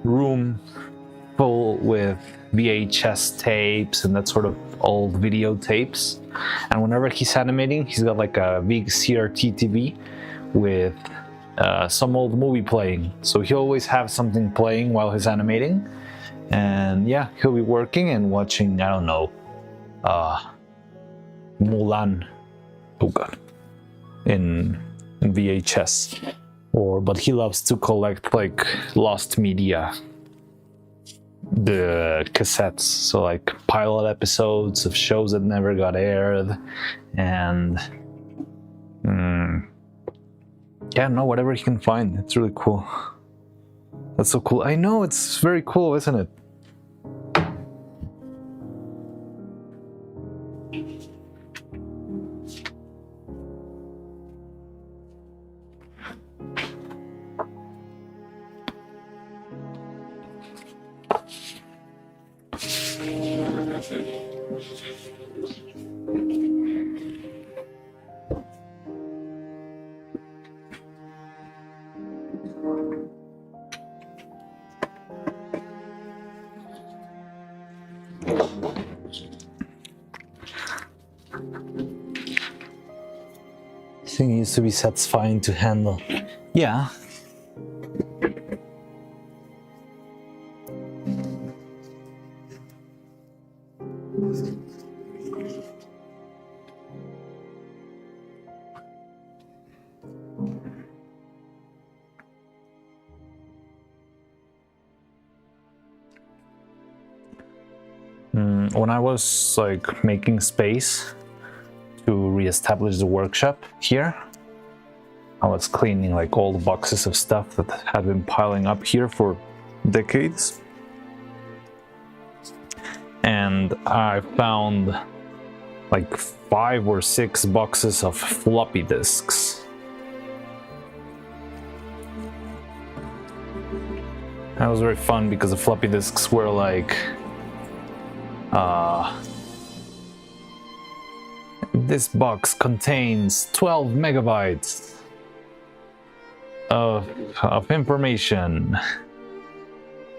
room full with VHS tapes and that sort of old videotapes. And whenever he's animating, he's got like a big CRT TV with some old movie playing. So he'll always have something playing while he's animating. And yeah, he'll be working and watching, I don't know, Mulan, oh god, in VHS. But he loves to collect like lost media, the cassettes, so like pilot episodes of shows that never got aired, and yeah, no, whatever he can find. It's really cool. That's so cool. I know, it's very cool, isn't it? I think it used to be satisfying to handle. Yeah. When I was like making space to reestablish the workshop here, I was cleaning like all the boxes of stuff that had been piling up here for decades. And I found like 5 or 6 boxes of floppy disks. That was very fun because the floppy disks were like this box contains 12 megabytes of information.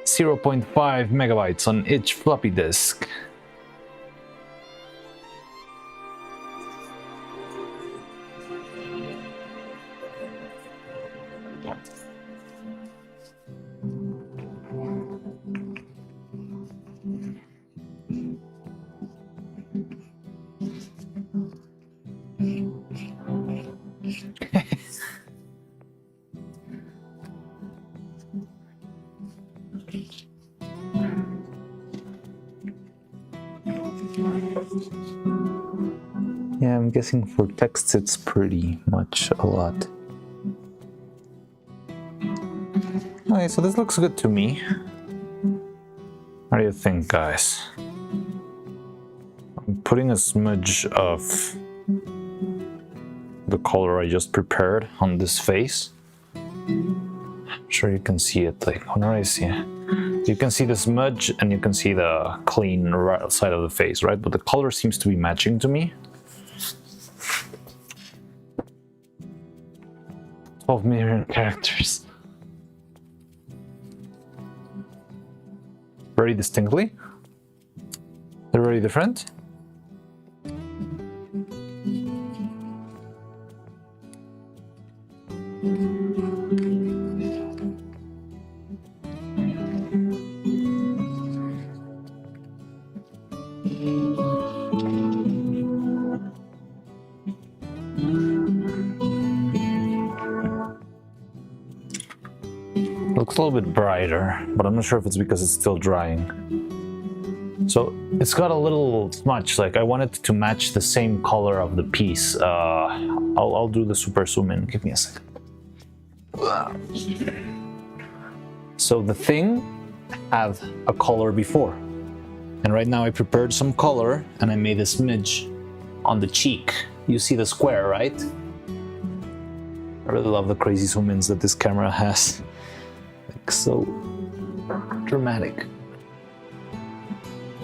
0.5 megabytes on each floppy disk. Yeah, I'm guessing for text it's pretty much a lot. Okay, so this looks good to me. What do you think, guys? I'm putting a smudge of the color I just prepared on this face. I'm sure you can see it, like, whenever I see it. You can see the smudge and you can see the clean right side of the face, right? But the color seems to be matching to me. 12 million characters. Very distinctly. They're very different. Looks a little bit brighter, but I'm not sure if it's because it's still drying. So it's got a little smudge, like I want it to match the same color of the piece. I'll do the super zoom in, give me a second. So the thing had a color before. And right now I prepared some color and I made a smidge on the cheek. You see the square, right? I really love the crazy zoom ins that this camera has. Like so dramatic.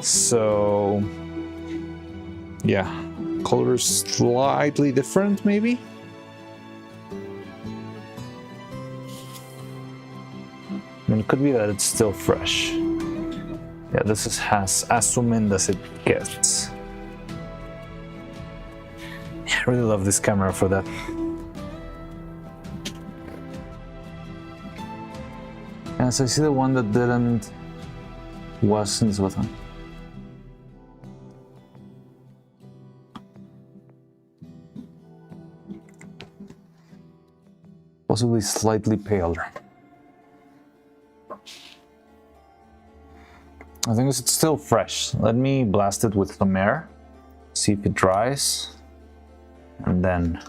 So yeah, color is slightly different maybe. I mean, it could be that it's still fresh. Yeah, this is as zoomed as it gets. I really love this camera for that. Yeah, so I see the one that didn't was in this button. Possibly slightly paler. I think it's still fresh. Let me blast it with some air, see if it dries, and then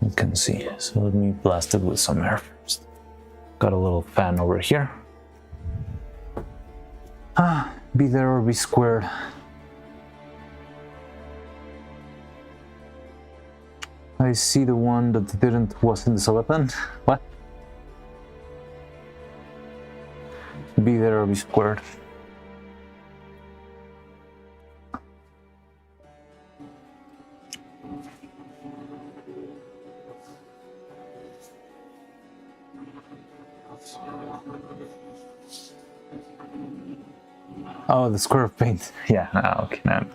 you can see. So let me blast it with some air first. Got a little fan over here. Be there or be squared. I see the one that was in the button. What? Be there or be squared. Oh, the square of paint. Yeah, okay, now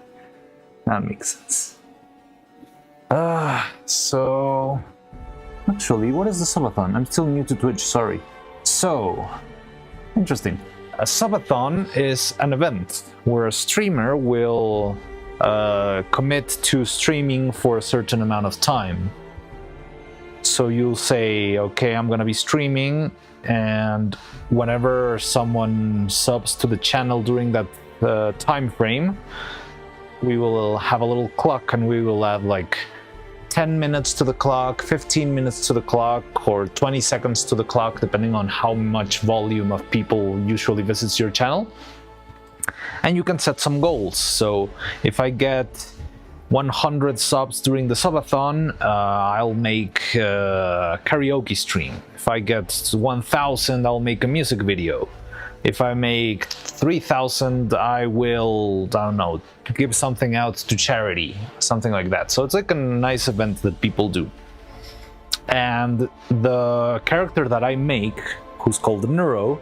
That makes sense. So actually, what is the subathon? I'm still new to Twitch, sorry. So, interesting. A subathon is an event where a streamer will commit to streaming for a certain amount of time. So you'll say, okay, I'm gonna be streaming, and whenever someone subs to the channel during that time frame, we will have a little clock and we will add like 10 minutes to the clock, 15 minutes to the clock, or 20 seconds to the clock, depending on how much volume of people usually visits your channel. And you can set some goals. So if I get 100 subs during the subathon, I'll make a karaoke stream. If I get 1,000, I'll make a music video. If I make 3,000, I will, I don't know, give something out to charity, something like that. So it's like a nice event that people do. And the character that I make, who's called Neuro,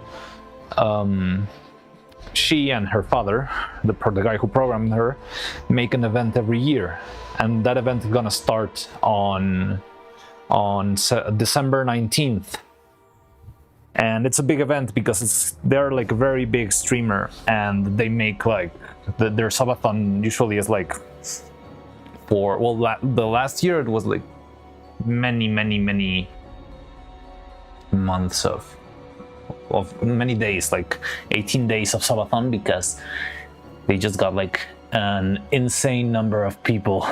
she and her father, the guy who programmed her, make an event every year. And that event is gonna start on December 19th. And it's a big event because they're like a very big streamer, and they make like their subathon usually is like the last year it was like many months of many days, like 18 days of subathon, because they just got like an insane number of people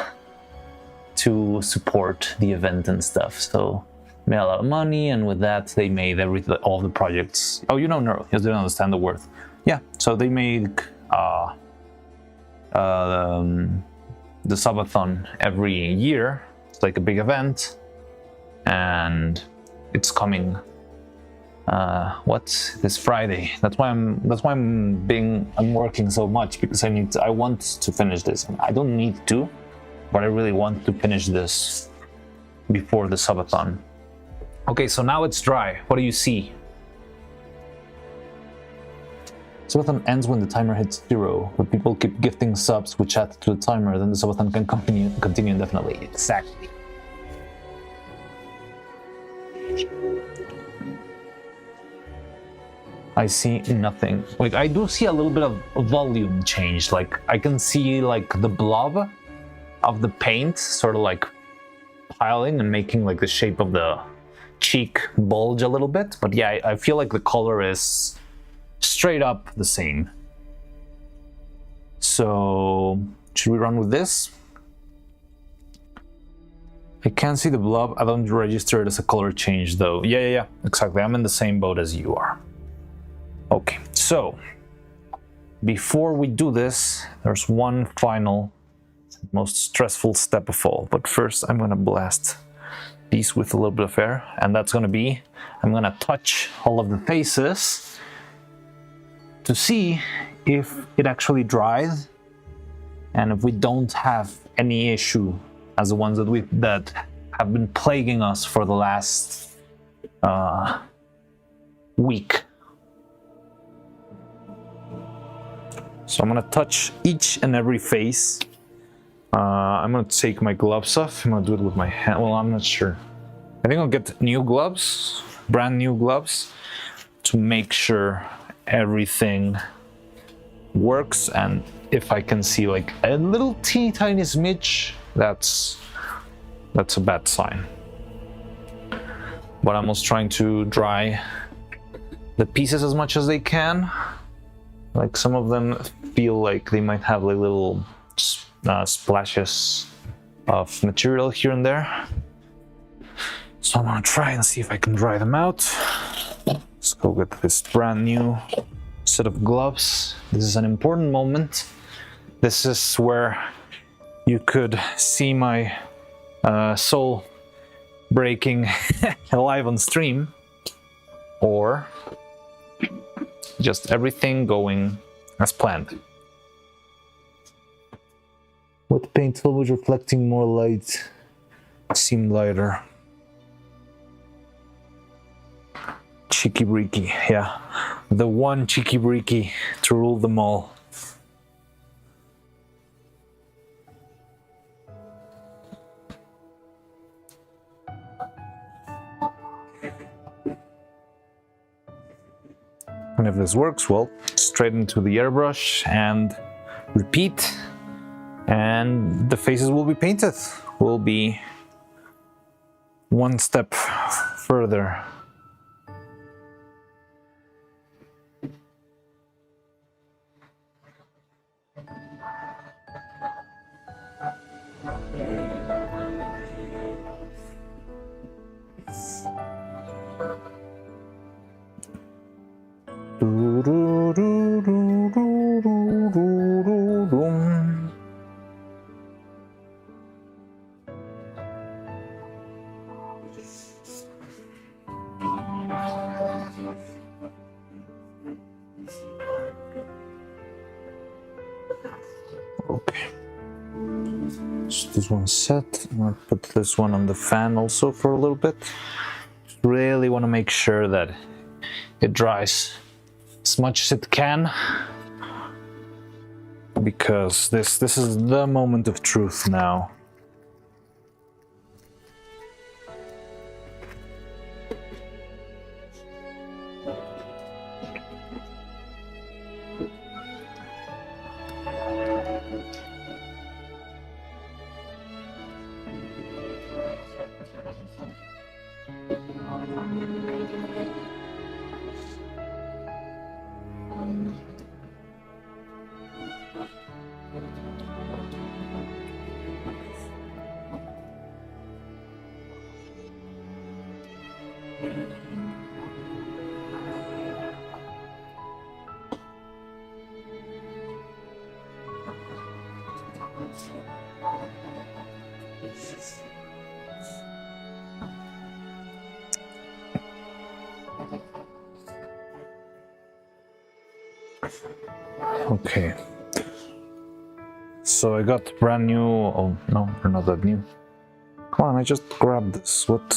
to support the event and stuff. So made a lot of money, and with that they made all the projects. Oh, you know Neuro, he didn't understand the word. Yeah, so they made the subathon every year. It's like a big event, and it's coming what's this Friday. That's why I'm working so much, because I want to finish this. I don't need to, but I really want to finish this before the subathon. Okay, so now it's dry. What do you see? Subathon ends when the timer hits 0, but people keep gifting subs which add to the timer, then the subathon can continue indefinitely. Exactly. I see nothing. Like, I do see a little bit of volume change. Like, I can see like the blob of the paint sort of like piling and making like the shape of the cheek bulge a little bit, but yeah, I feel like the color is straight up the same. So should we run with this? I can't see the blob. I don't register it as a color change though. Yeah, exactly. I'm in the same boat as you are. Okay, so before we do this, there's one final, most stressful step of all. But first I'm gonna blast these with a little bit of air, and that's gonna be, I'm gonna touch all of the faces to see if it actually dried, and if we don't have any issue as the ones that have been plaguing us for the last week. So I'm gonna touch each and every face. I'm gonna take my gloves off. I'm gonna do it with my hand. Well, I'm not sure. I think I'll get new gloves, brand new gloves, to make sure everything works. And if I can see like a little teeny tiny smidge, that's a bad sign. But I'm also trying to dry the pieces as much as they can. Like, some of them feel like they might have like little splashes of material here and there. So I'm gonna try and see if I can dry them out. Let's go get this brand new set of gloves. This is an important moment. This is where you could see my soul breaking live on stream, or just everything going as planned. What paint was reflecting more light? Seemed lighter. Cheeky Breeky, yeah. The one Cheeky Breeky to rule them all. And if this works, well, straight into the airbrush and repeat. And the faces will be painted. We'll be one step further. Okay. So this one's set. I'm gonna put this one on the fan also for a little bit. Just really want to make sure that it dries as much as it can, because this is the moment of truth now. Okay. So I got brand new. Oh no, they're not that new. Come on, I just grabbed this. What?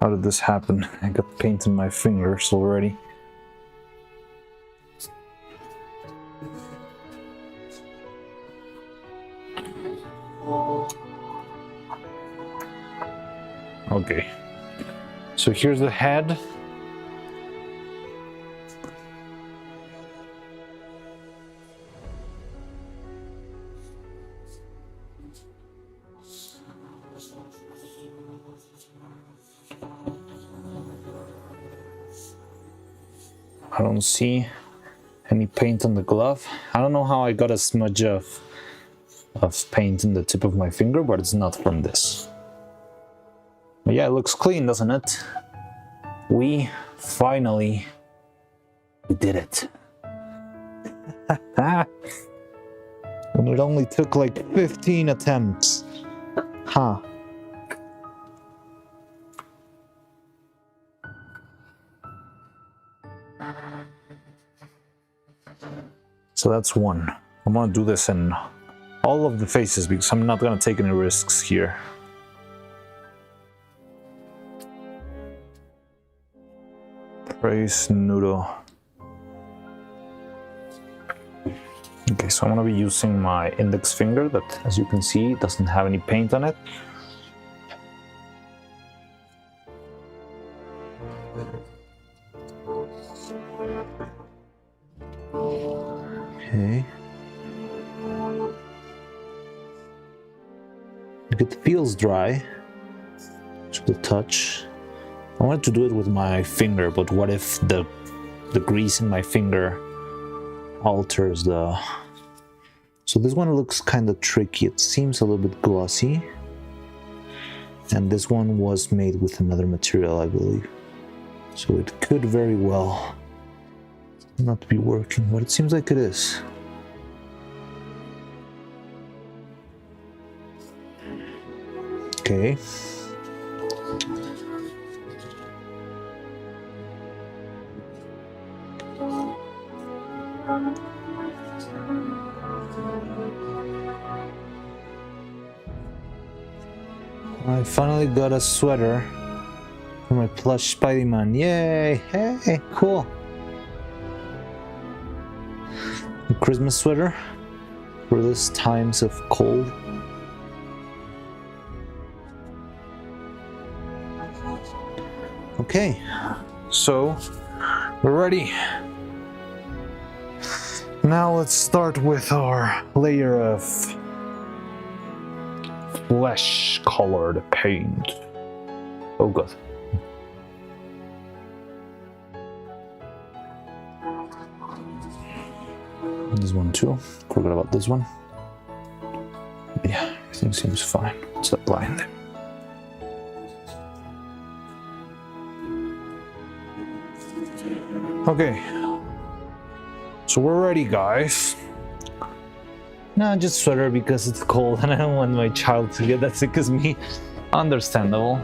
How did this happen? I got paint in my fingers already. Okay. So here's the head. I don't see any paint on the glove. I don't know how I got a smudge of paint in the tip of my finger, but it's not from this. But yeah, it looks clean, doesn't it? We finally did it. And it only took like 15 attempts. Huh. So that's one. I'm gonna do this in all of the faces because I'm not gonna take any risks here. Praise Noodle. Okay, so I'm gonna be using my index finger that, as you can see, doesn't have any paint on it. Okay. If it feels dry, to the touch. I wanted to do it with my finger, but what if the grease in my finger alters the... So this one looks kind of tricky. It seems a little bit glossy. And this one was made with another material, I believe. So it could very well not be working, but it seems like it is. Okay. I finally got a sweater for my plush Spidey-Man. Yay! Hey, cool. A Christmas sweater for this times of cold. Okay, so We're ready. Now let's start with our layer of flesh-colored paint. Oh god. This one too. Forgot about this one. Yeah, everything seems fine. Let's apply them. Okay. So we're ready, guys. No, just sweater because it's cold and I don't want my child to get that sick as me. Understandable.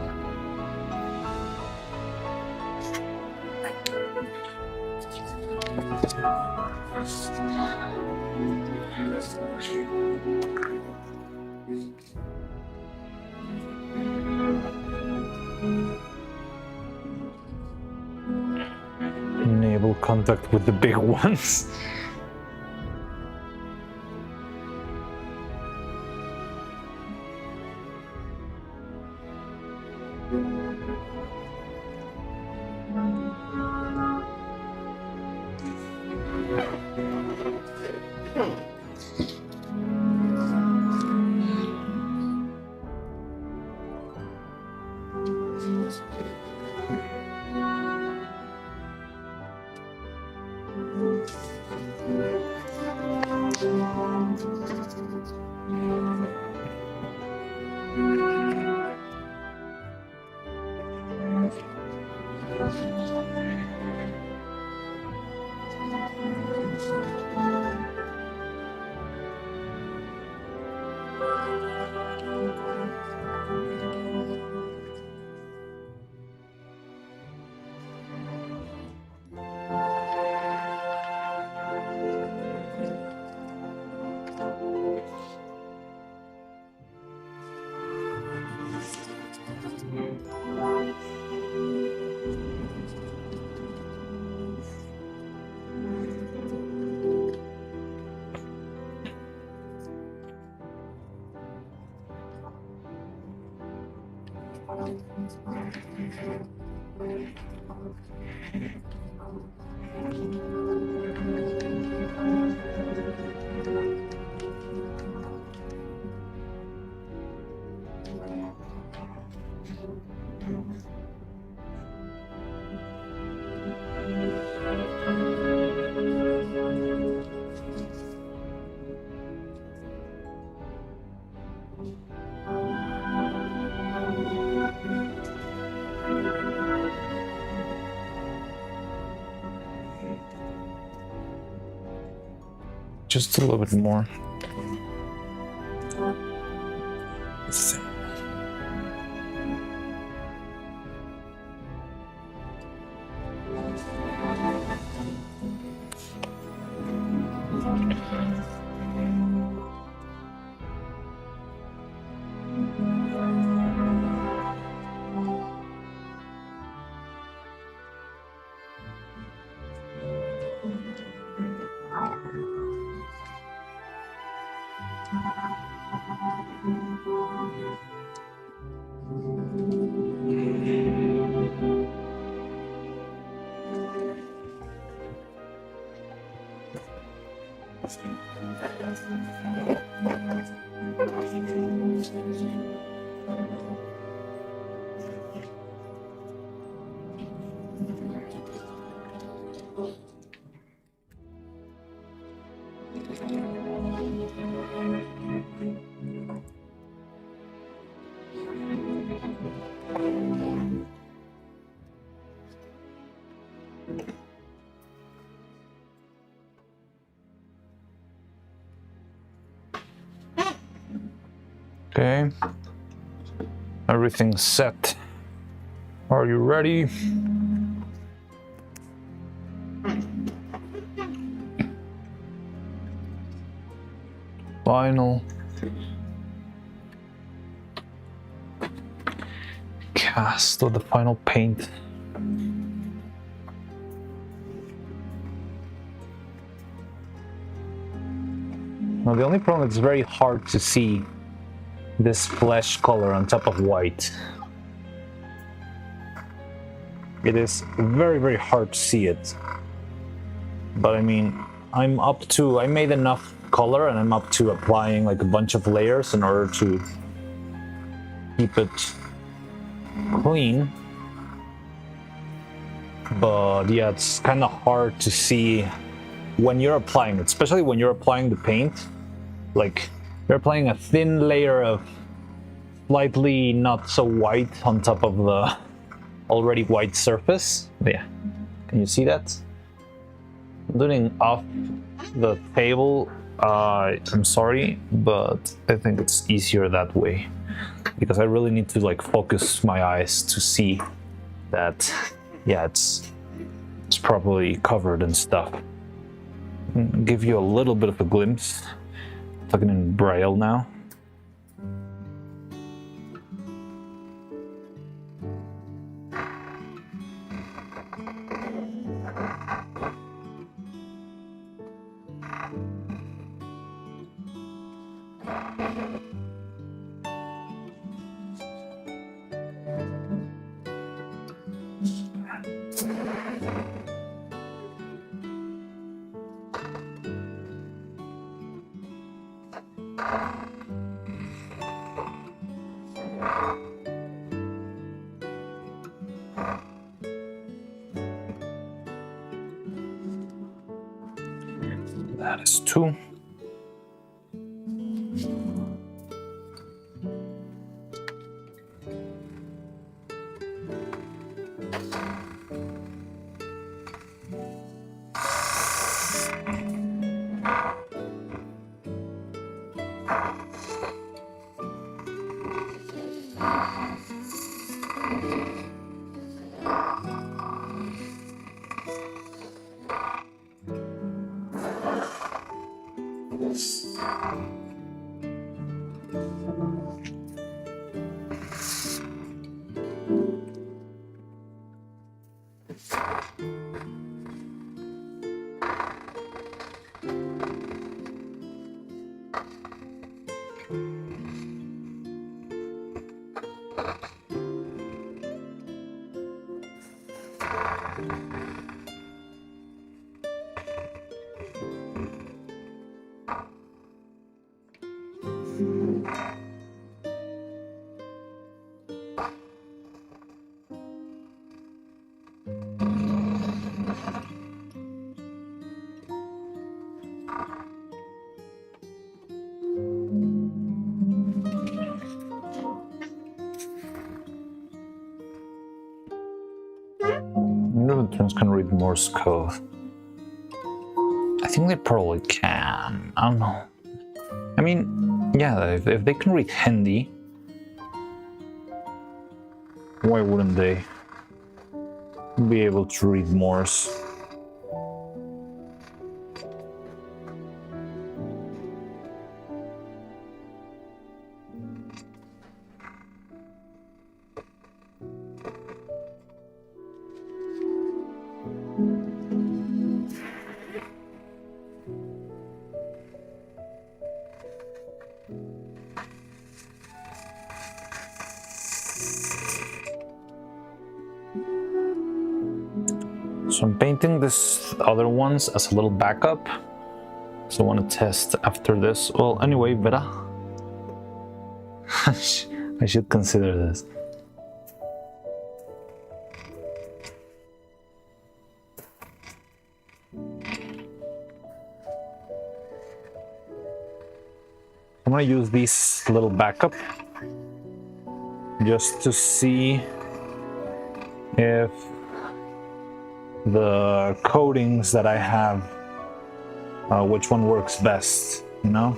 Enable contact with the big ones. Just a little bit more. Okay. Everything's set. Are you ready? Final cast of the final paint. Now the only problem is it's very hard to see this flesh color on top of white. it is very, very hard to see it. But I mean, I made enough color and I'm up to applying like a bunch of layers in order to keep it clean. But yeah, it's kind of hard to see when you're applying it, especially when you're applying the paint. Like, you're applying a thin layer of slightly not so white on top of the already white surface. Yeah, can you see that? I'm doing off the table. I'm sorry, but I think it's easier that way because I really need to like focus my eyes to see that. Yeah, it's properly covered and stuff. Give you a little bit of a glimpse. Talking in Braille now. That is 2. Neurons can read Morse code. I think they probably can. I don't know. I mean, yeah, if they can read Hindi, why wouldn't they be able to read Morse? So I'm painting this other ones as a little backup. So I want to test after this. Well, anyway, Vera. I should consider this. I'm gonna use this little backup just to see if the coatings that I have, which one works best, you know?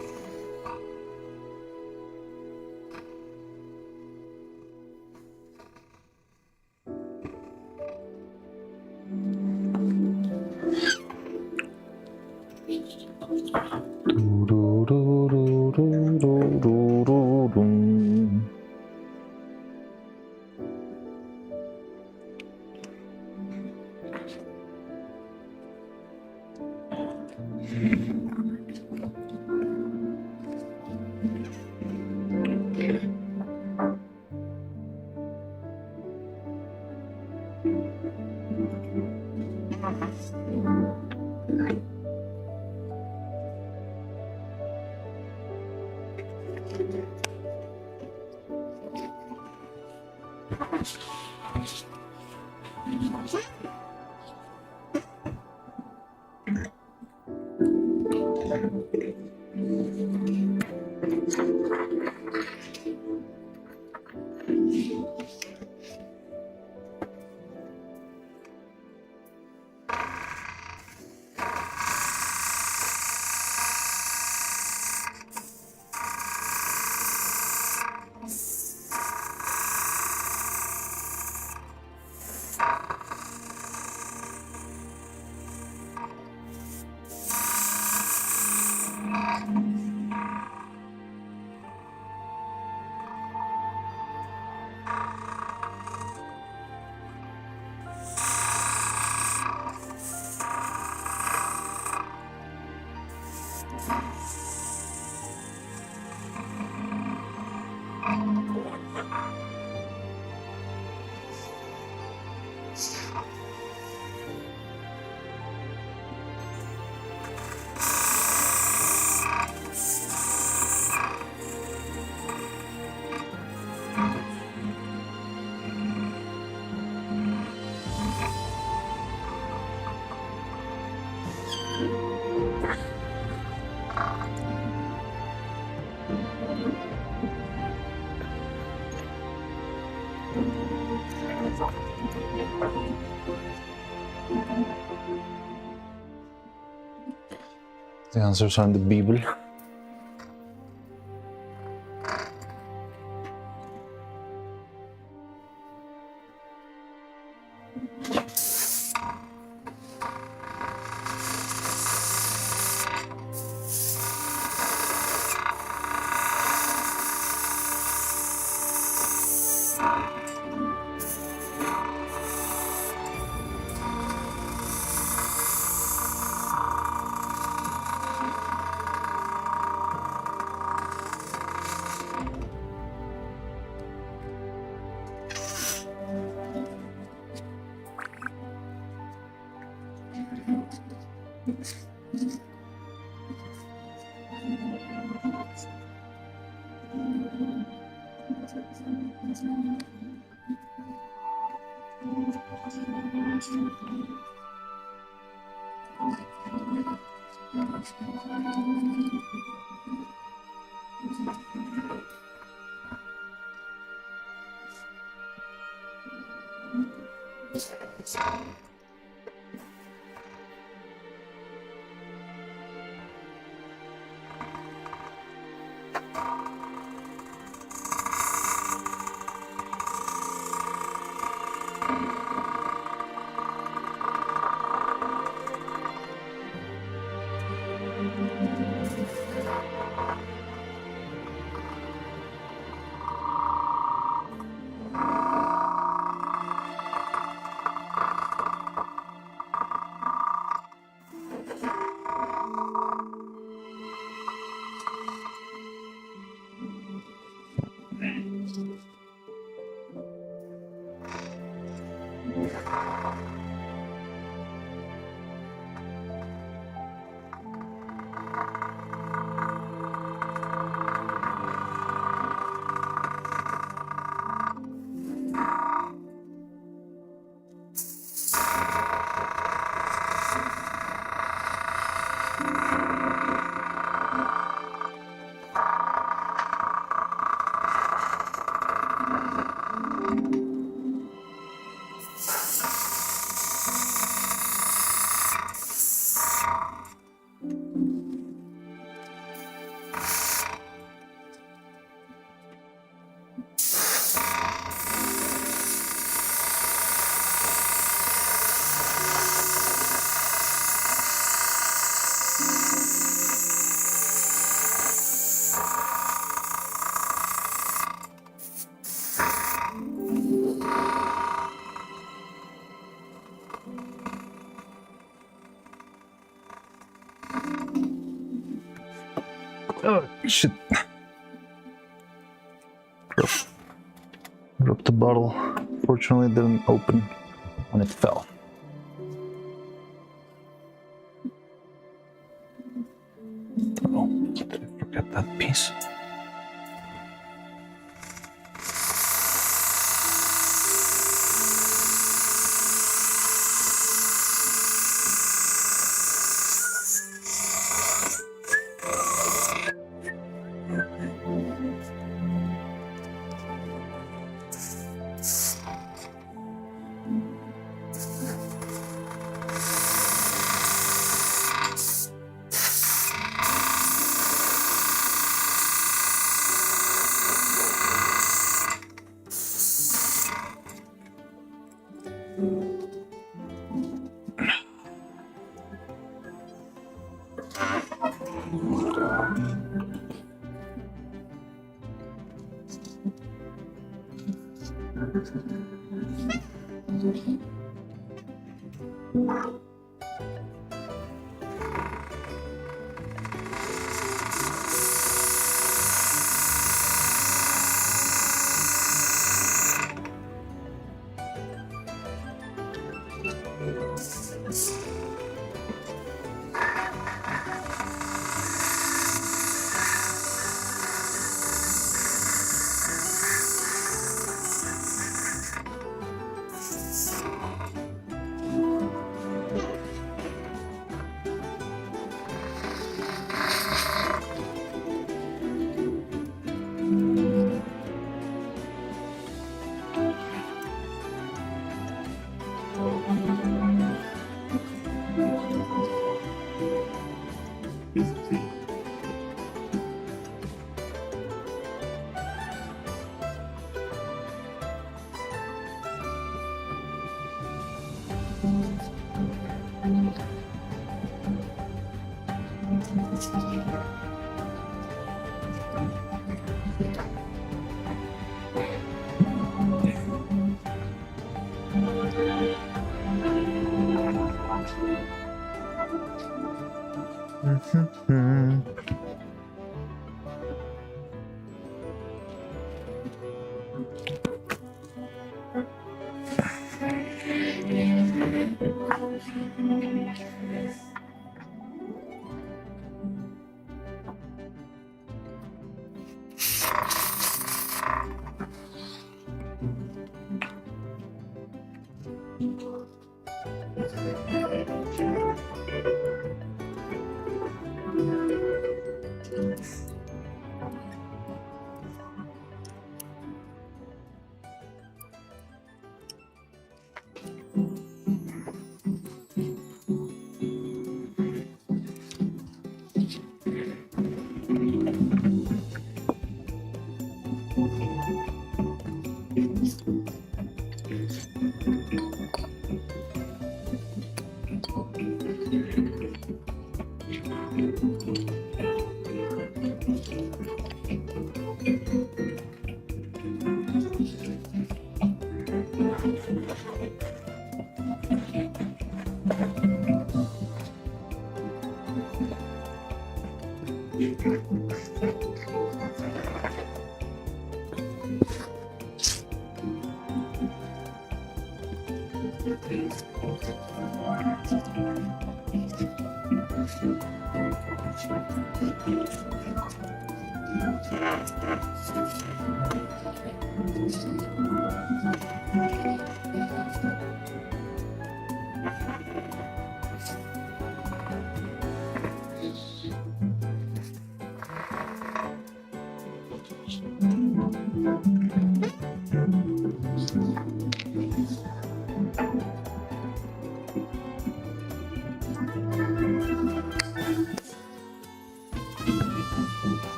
The answers are in the Bible. Oh, shit. Dropped the bottle. Fortunately, it didn't open when it fell. Oh, did I forget that piece?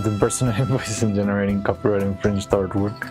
The person voice and generating copyright infringed artwork.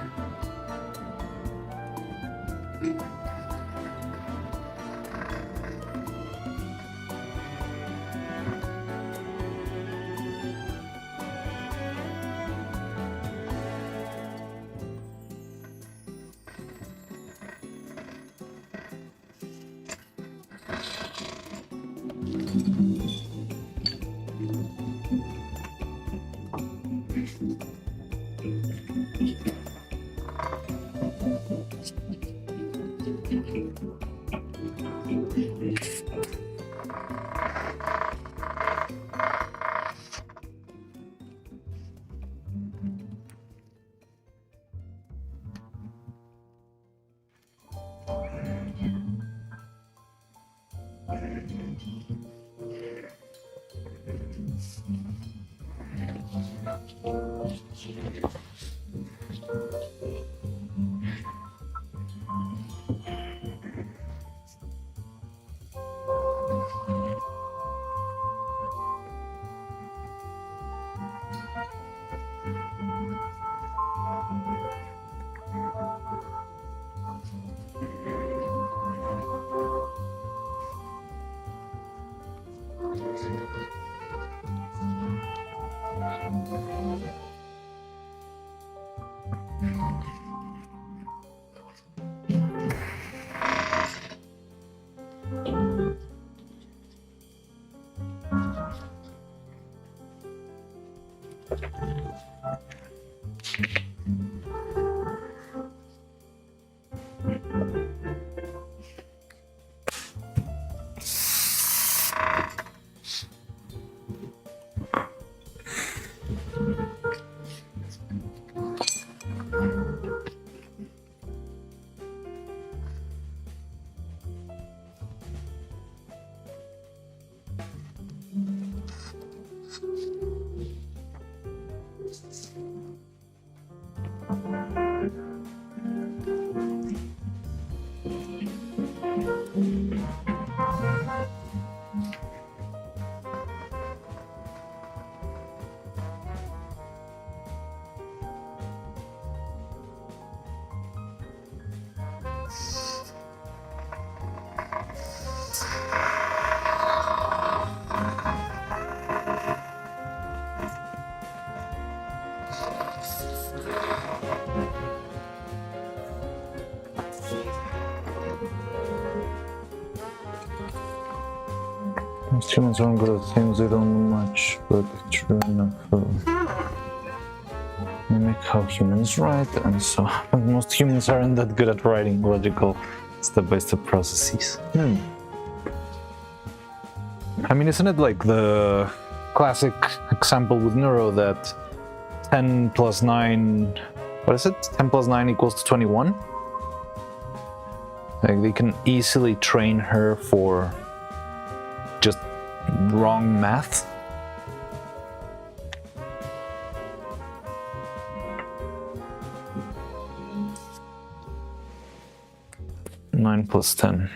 Most humans aren't good at things they don't know much, but true enough. Mimic how humans write, and so but most humans aren't that good at writing logical step-by-step processes. I mean, isn't it like the classic example with Neuro that 10 plus 9, what is it? 10 plus 9 equals to 21? Like, they can easily train her for just wrong math. Nine plus 10.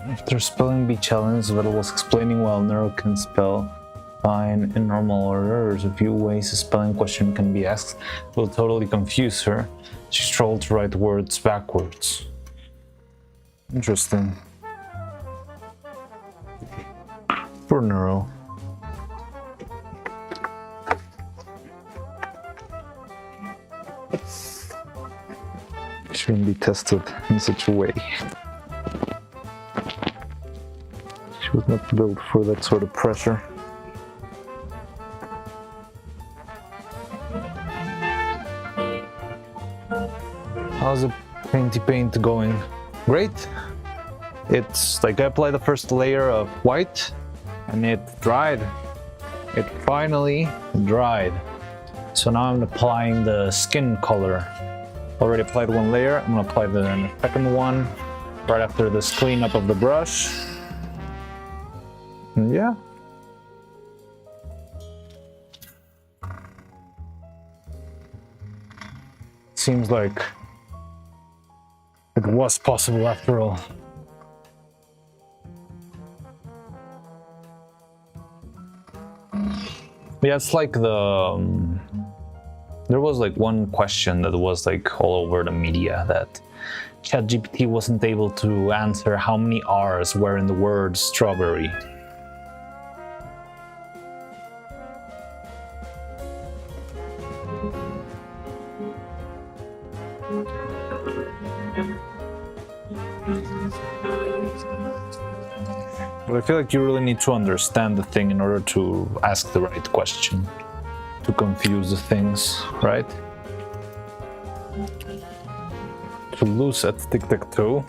After spelling bee challenge, Vettel was explaining while Neuro can spell fine in normal order. There's a few ways a spelling question can be asked. It will totally confuse her. She struggled to write words backwards. Interesting. Poor Neuro. Shouldn't be tested in such a way. She was not built for that sort of pressure. How's the paint going? Great. It's like I applied the first layer of white and it dried. It finally dried. So now I'm applying the skin color. Already applied one layer. I'm gonna apply the second one right after this cleanup of the brush. And yeah. Seems like it was possible after all. Yeah, it's like there was like one question that was like all over the media that ChatGPT wasn't able to answer how many R's were in the word strawberry. But I feel like you really need to understand the thing in order to ask the right question, to confuse the things, right? To lose at tic-tac-toe.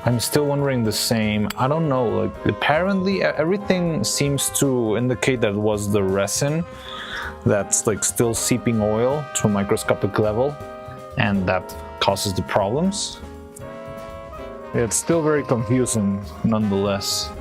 I'm still wondering the same. I don't know. Like apparently everything seems to indicate that it was the resin that's like still seeping oil to a microscopic level, and that causes the problems. It's still very confusing, nonetheless.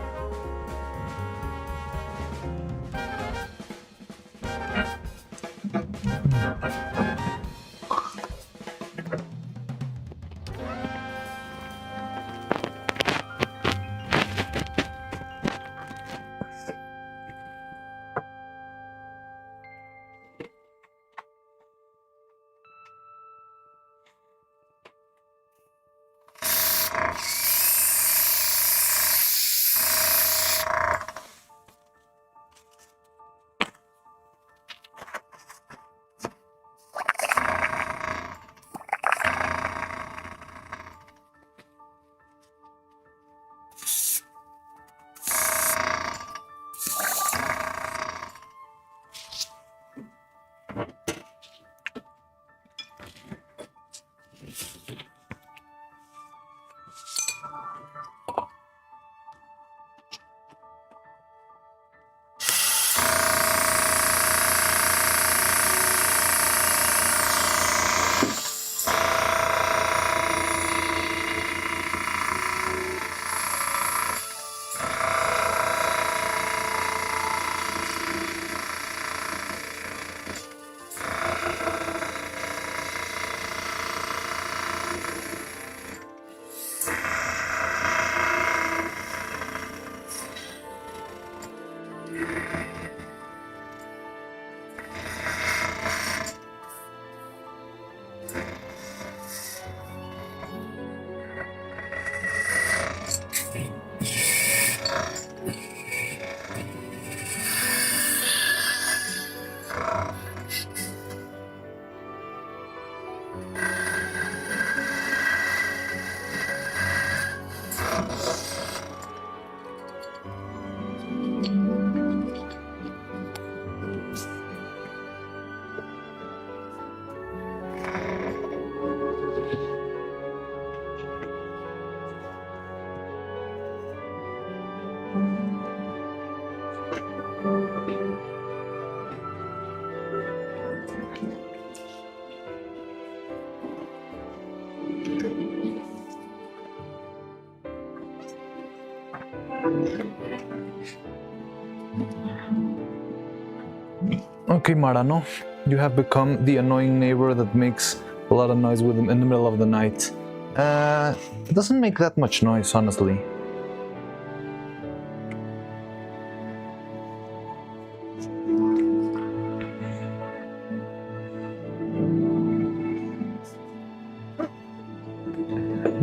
Okay, Marano, you have become the annoying neighbor that makes a lot of noise with him in the middle of the night. It doesn't make that much noise, honestly.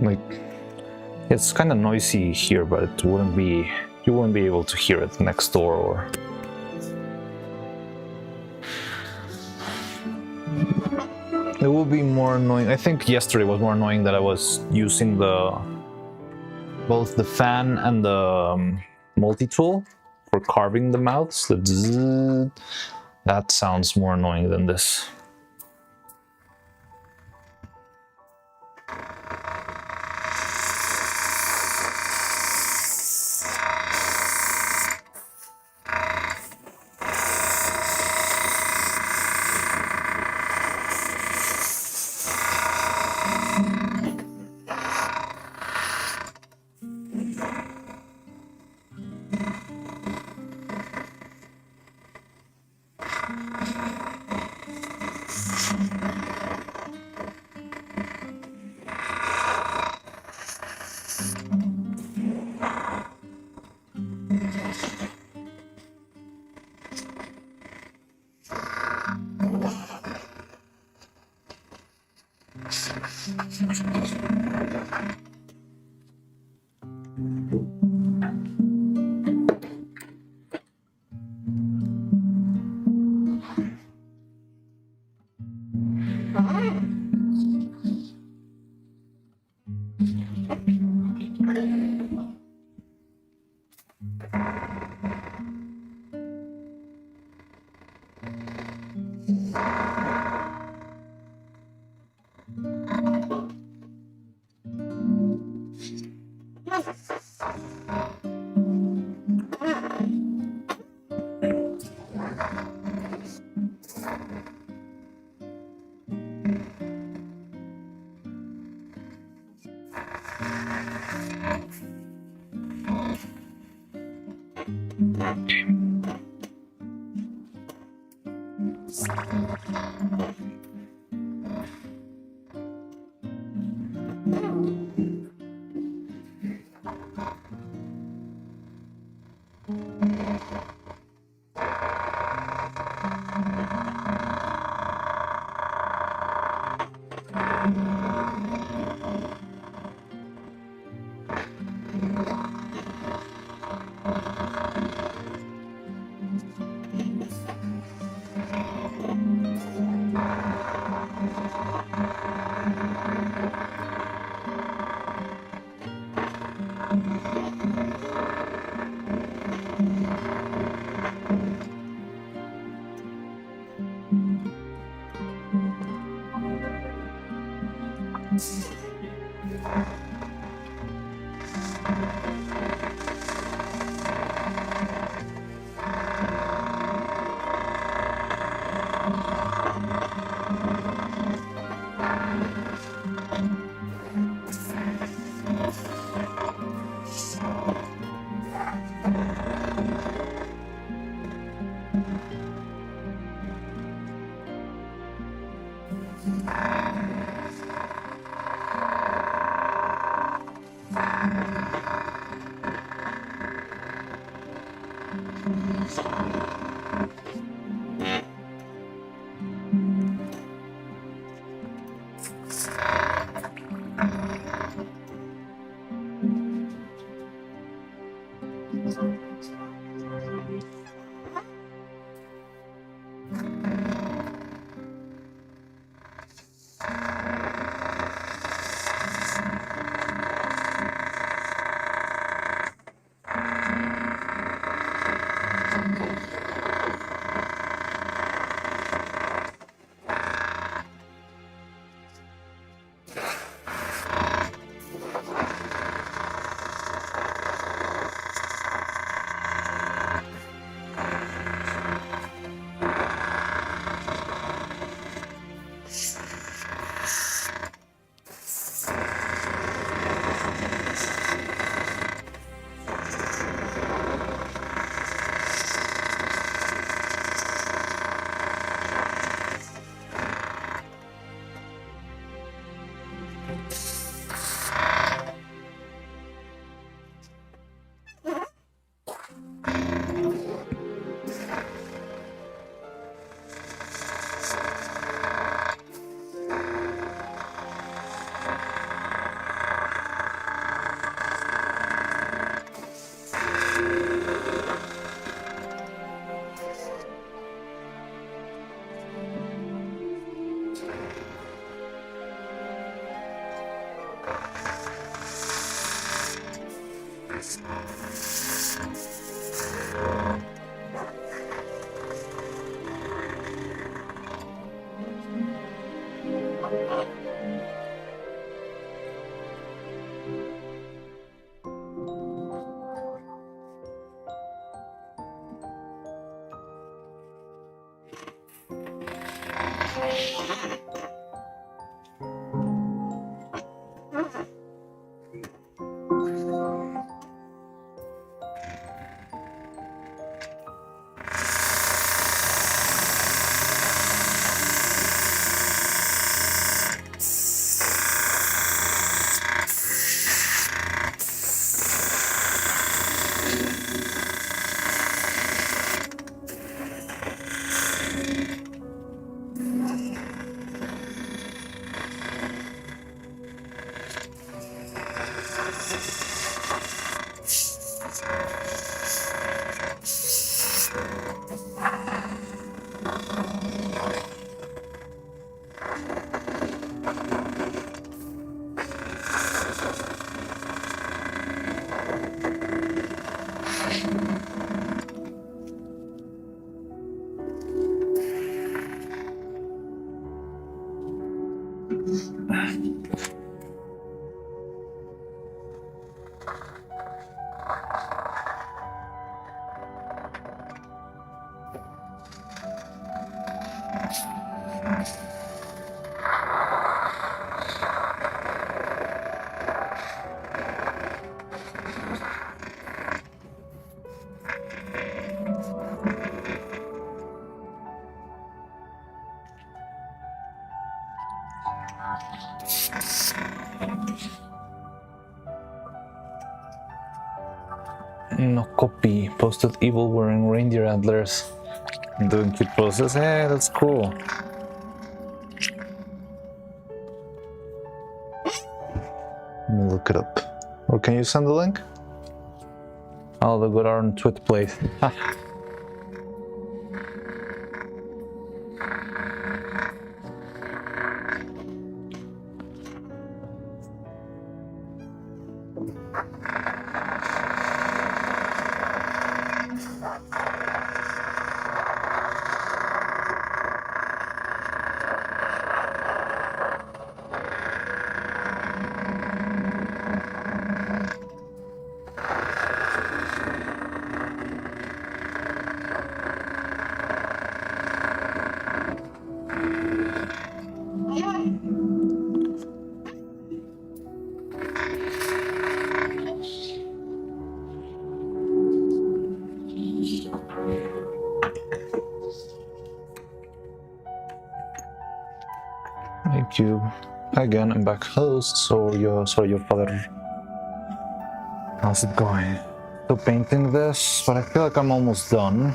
Like, it's kind of noisy here, but it wouldn't be, you wouldn't be able to hear it next door or... It will be more annoying. I think yesterday was more annoying that I was using both the fan and the multi-tool for carving the mouths. The zzz, that sounds more annoying than this. no copy. Posted evil wearing reindeer antlers and doing cute poses. Hey, that's cool. Let me look it up. Or can you send the link? Oh, the good on tweet plate. Thank you. Again, I'm back host. So your father. How's it going? Still painting this, but I feel like I'm almost done.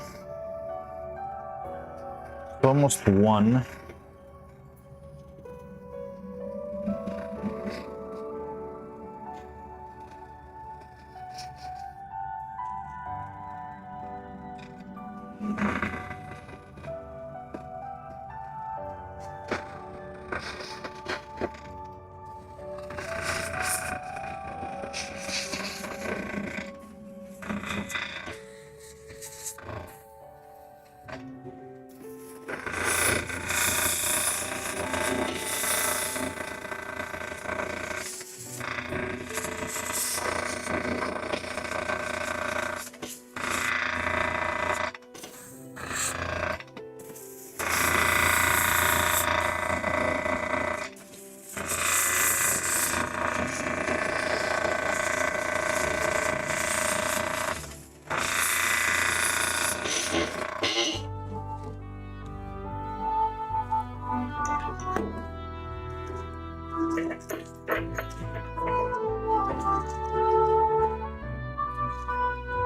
Almost one.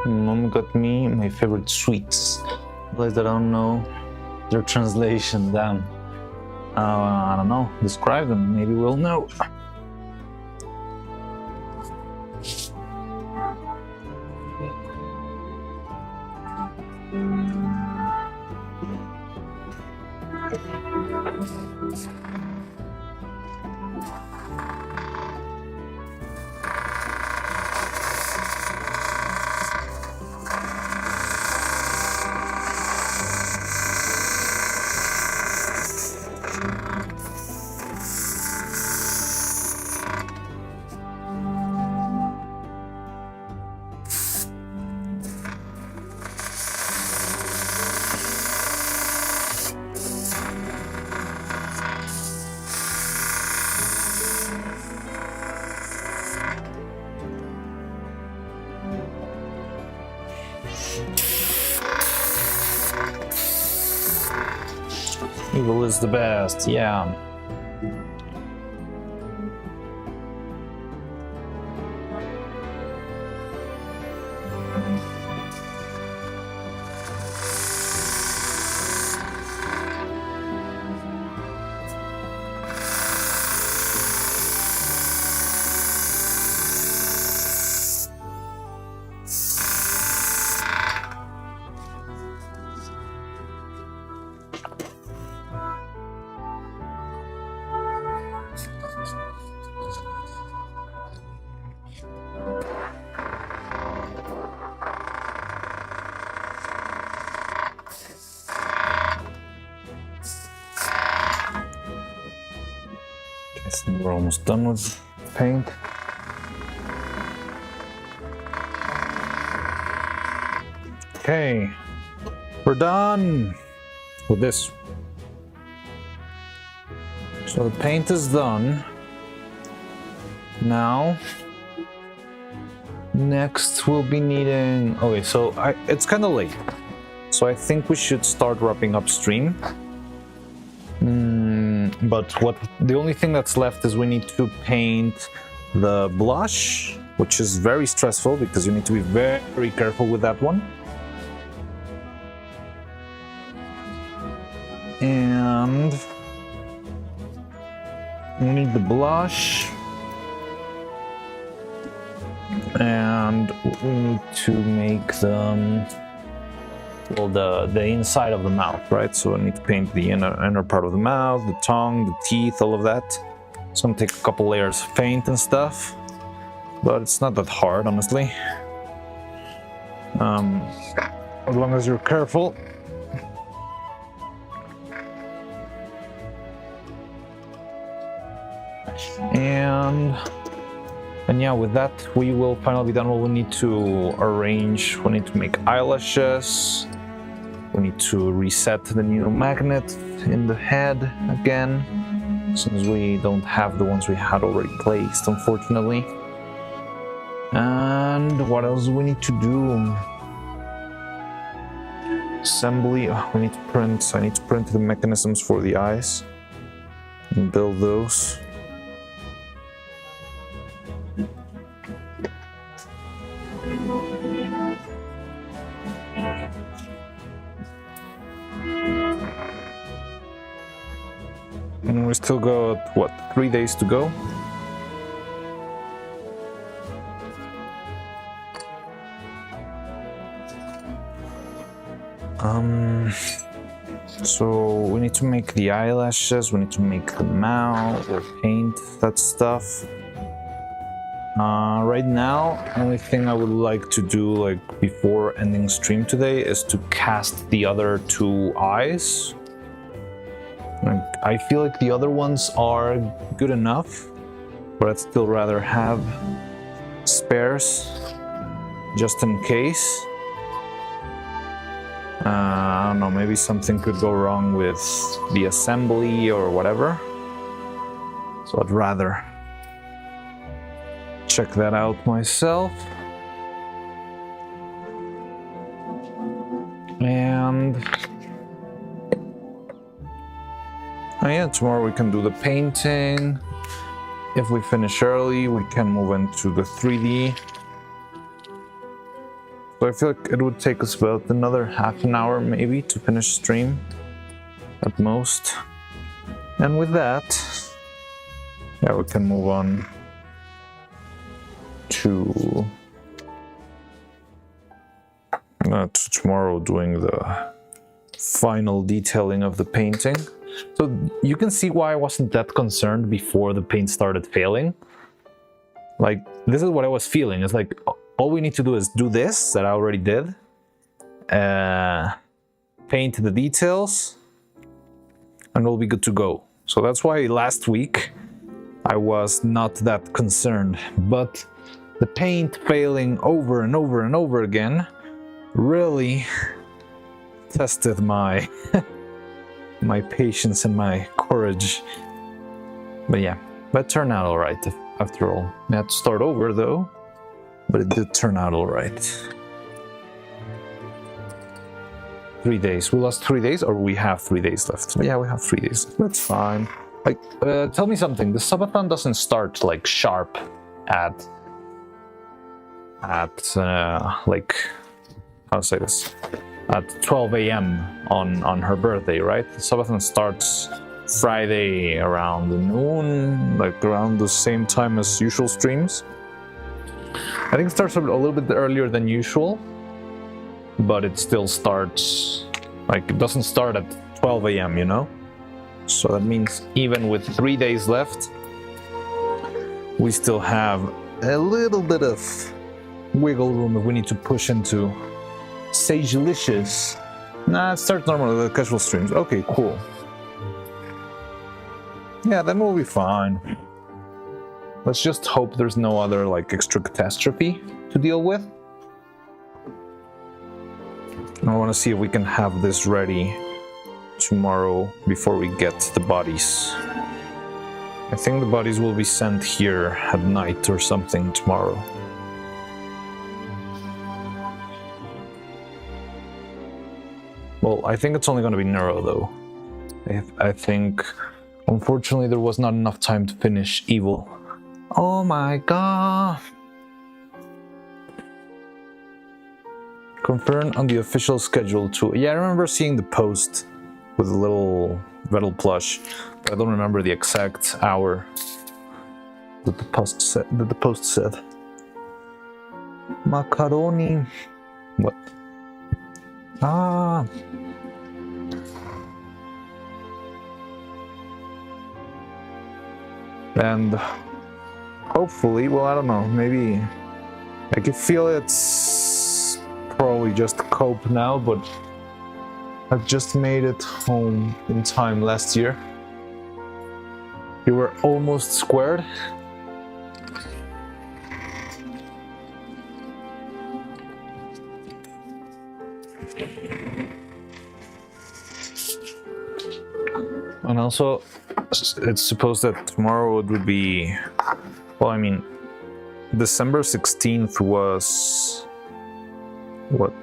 Mom got me my favorite sweets. Realized that I don't know their translation. Damn. I don't know. Describe them. Maybe we'll know. Evil is the best, yeah. We're almost done with paint. Okay, we're done with this. So the paint is done. Now, next we'll be needing. Okay, so it's kind of late, so I think we should start wrapping up stream. But the only thing that's left is we need to paint the blush, which is very stressful because you need to be very careful with that one. And we need the blush. And we need to make them, well, the inside of the mouth, right? So I need to paint the inner part of the mouth, the tongue, the teeth, all of that. It's gonna take a couple layers of paint and stuff, but it's not that hard, honestly. As long as you're careful. And yeah, with that, we will finally be done. Well, we need to arrange, we need to make eyelashes. We need to reset the new magnet in the head again, since we don't have the ones we had already placed, unfortunately. And what else do we need to do? Assembly, we need to print, I need to print the mechanisms for the eyes and build those. And we still got, what, 3 days to go? So we need to make the eyelashes, we need to make the mouth, or paint that stuff. Right now, only thing I would like to do, like, before ending stream today is to cast the other 2 eyes. Like, I feel like the other ones are good enough, but I'd still rather have spares just in case. I don't know, maybe something could go wrong with the assembly or whatever. So I'd rather check that out myself. And oh yeah, tomorrow we can do the painting. If we finish early, we can move into the 3D. So I feel like it would take us about another half an hour maybe to finish stream at most. And with that, yeah, we can move on to tomorrow, doing the final detailing of the painting. So you can see why I wasn't that concerned before the paint started failing. Like, this is what I was feeling. It's like, all we need to do is do this, that I already did. Paint the details, and we'll be good to go. So that's why last week I was not that concerned. But the paint failing over and over and over again really tested my my patience and my courage. But yeah, that turned out alright after all. We had to start over though, but it did turn out alright. 3 days. We lost 3 days, or we have 3 days left? Yeah, we have 3 days. That's fine. Like, tell me something. The subathon doesn't start like sharp at like, how to say this? At 12 a.m. on her birthday, right? The subathon starts Friday around noon, like around the same time as usual streams. I think it starts a little bit earlier than usual, but it still starts, like, it doesn't start at 12 a.m., you know? So that means even with 3 days left, we still have a little bit of wiggle room if we need to push into Sagelicious. Nah, it starts normally, the casual streams. Okay, cool. Yeah, then we'll be fine. Let's just hope there's no other, like, extra catastrophe to deal with. I want to see if we can have this ready tomorrow before we get the bodies. I think the bodies will be sent here at night or something tomorrow. Well, I think it's only going to be Neuro, though. I think, unfortunately, there was not enough time to finish Evil. Oh my god! Confirm on the official schedule too. Yeah, I remember seeing the post with a little Vettel plush, but I don't remember the exact hour that the post said. Macaroni. What? Ah. And hopefully, well, I don't know, maybe I can feel it's probably just cope now, but I've just made it home in time last year. You were almost squared. And also, it's supposed that tomorrow would be, well, I mean, December 16th was what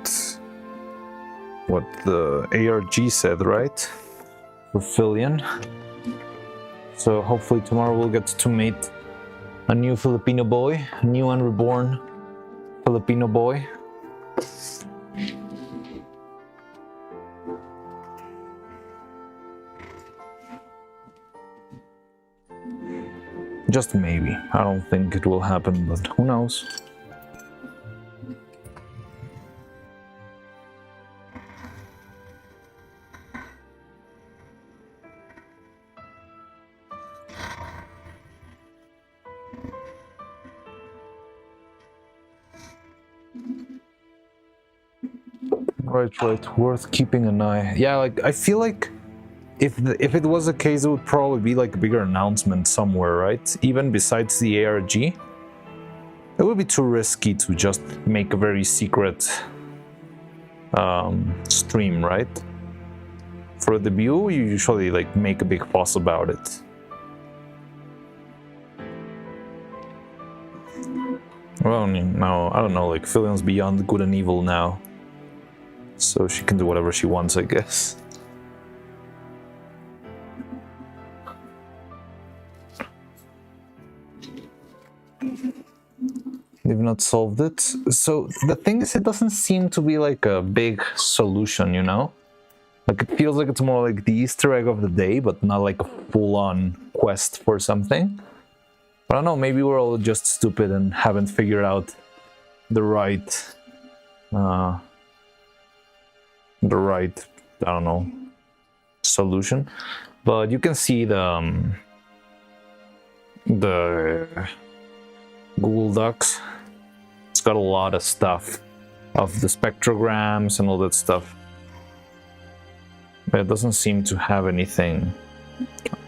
the ARG said, right? For Fillion. So hopefully tomorrow we'll get to meet a new Filipino boy, a new and reborn Filipino boy. Just maybe. I don't think it will happen, but who knows? Right. Worth keeping an eye. Yeah, like I feel like if it was the case, it would probably be like a bigger announcement somewhere, right? Even besides the ARG, it would be too risky to just make a very secret stream, right? For a debut, you usually like make a big fuss about it. Well, now I don't know. Like Fillion's beyond good and evil now, so she can do whatever she wants, I guess. They've not solved it. So the thing is, it doesn't seem to be like a big solution, you know? Like it feels like it's more like the Easter egg of the day, but not like a full-on quest for something. But I don't know, maybe we're all just stupid and haven't figured out the right, I don't know, solution. But you can see the Google Docs. It's got a lot of stuff of the spectrograms and all that stuff, but it doesn't seem to have anything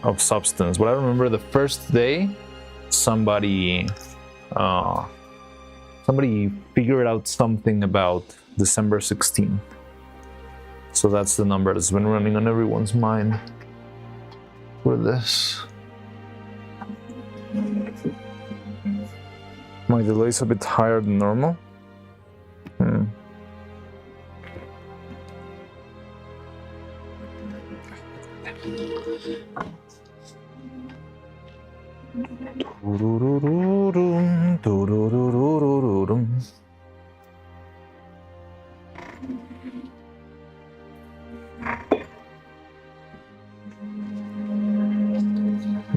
of substance. But I remember the first day somebody figured out something about December 16th, so that's the number that's been running on everyone's mind for this. My delay's a bit higher than normal. Do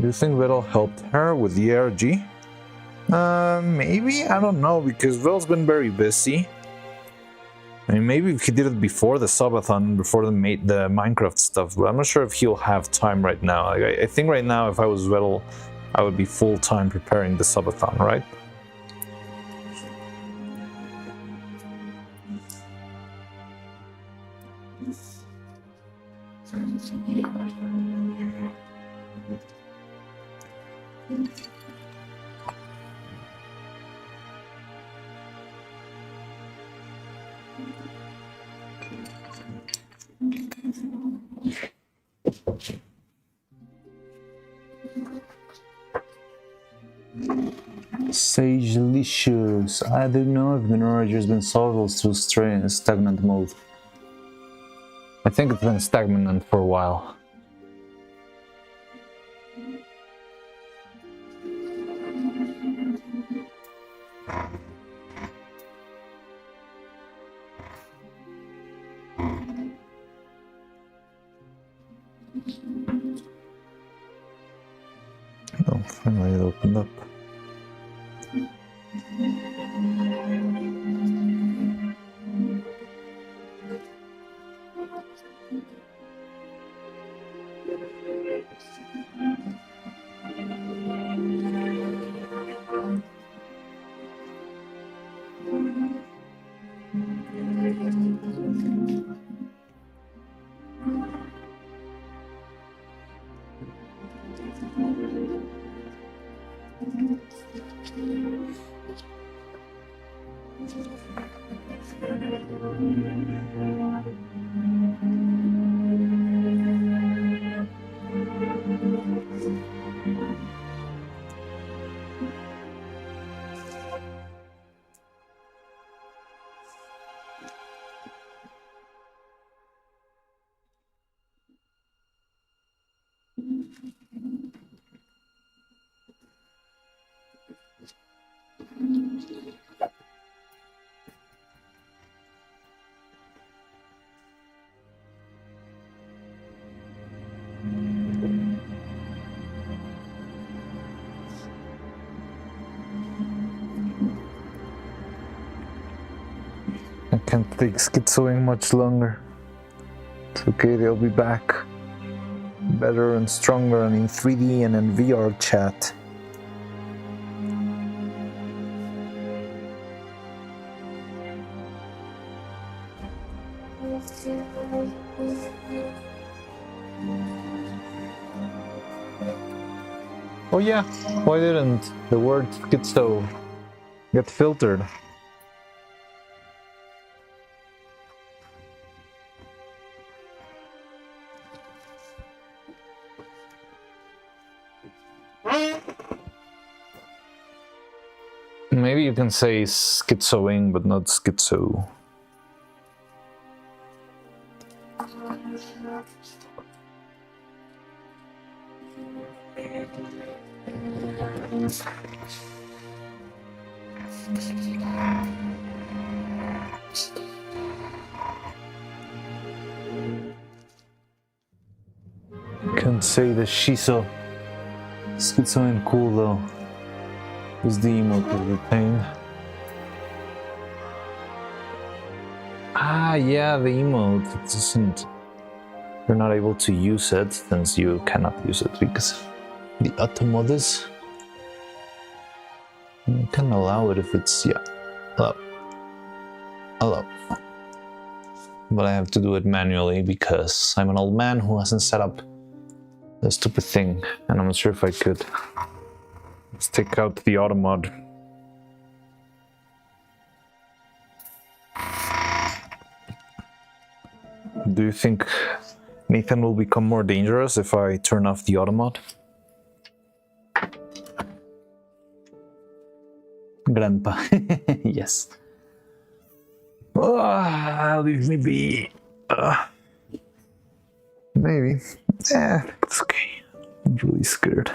you think Vettel helped her with the ARG? Maybe? I don't know, because Vettel's been very busy. I mean, maybe if he did it before the subathon, before the Minecraft stuff, but I'm not sure if he'll have time right now. I think right now, if I was Vettel, I would be full-time preparing the subathon, right? Sagelicious. I don't know if the Neuro has been solved or still in stagnant mode. I think it's been stagnant for a while. Oh, finally it opened up. I can't take schizoing much longer. It's okay, they'll be back. Better and stronger and in 3D and in VR chat. Oh yeah, why didn't the word schizo get filtered? Maybe you can say schizoing, but not schizo. Can say the shiso. Schizoing cool though. Is the emote of the pain? Ah, yeah, the emote. It doesn't. You're not able to use it since you cannot use it because the automodes. You can allow it if it's allow. But I have to do it manually because I'm an old man who hasn't set up the stupid thing, and I'm not sure if I could. Let's take out the automod. Do you think Nathan will become more dangerous if I turn off the automod? Grandpa. Yes. Leave me be. Maybe. It's okay. I'm really scared.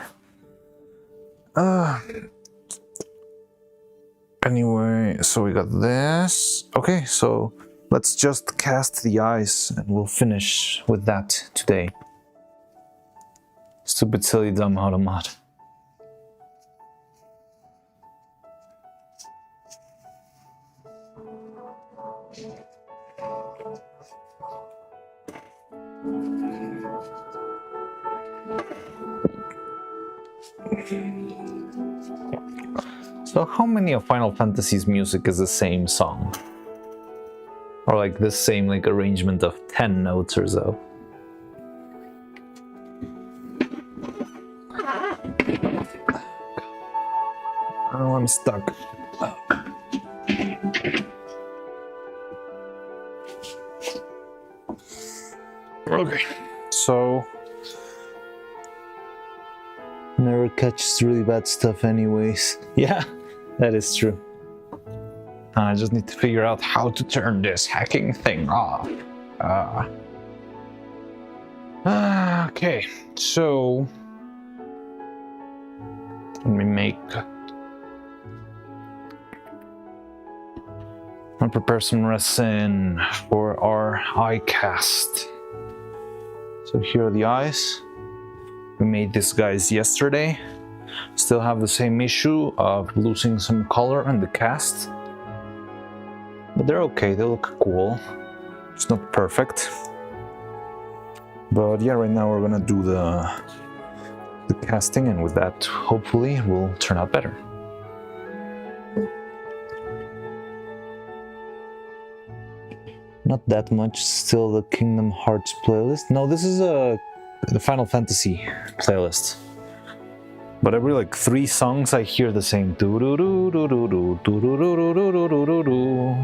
Anyway, so we got this. Okay, so let's just cast the eyes and we'll finish with that today. Stupid, silly, dumb automat. So how many of Final Fantasy's music is the same song? Or like the same like arrangement of 10 notes or so? Oh, I'm stuck. Okay, so Never catches really bad stuff anyways. yeah, that is true. I just need to figure out how to turn this hacking thing off. Okay, so let me make. I'll prepare some resin for our iCast. So here are the eyes. We made these guys yesterday. Still have the same issue of losing some color in the cast. But they're okay, they look cool. It's not perfect. But yeah, right now we're gonna do the casting, and with that, hopefully it will turn out better. Not that much. Still the Kingdom Hearts playlist. No, this is The Final Fantasy playlist. But every like 3 songs I hear the same. Do-do-do-do-do-do, do-do-do-do-do-do-do-do.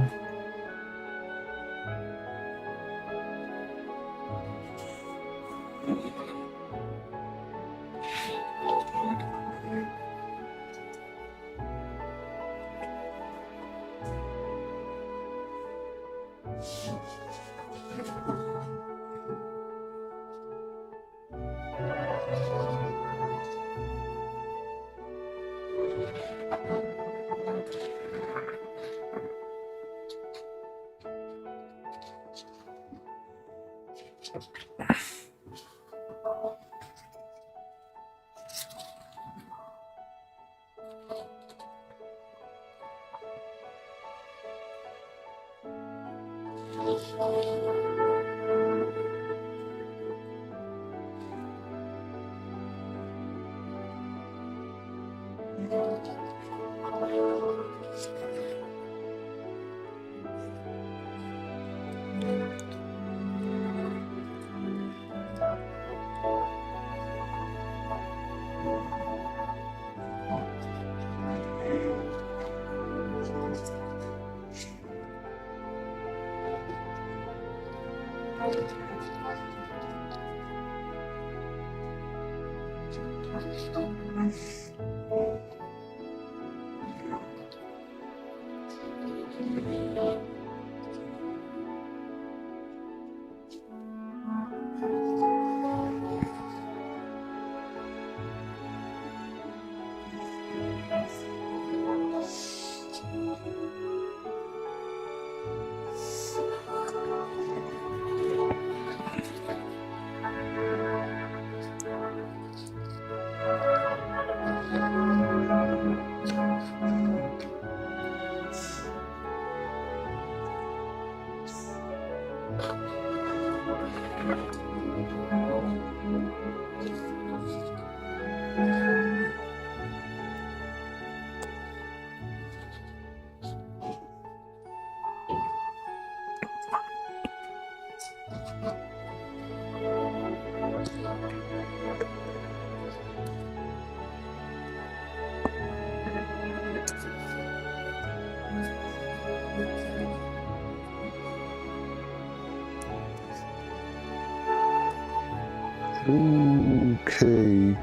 Okay.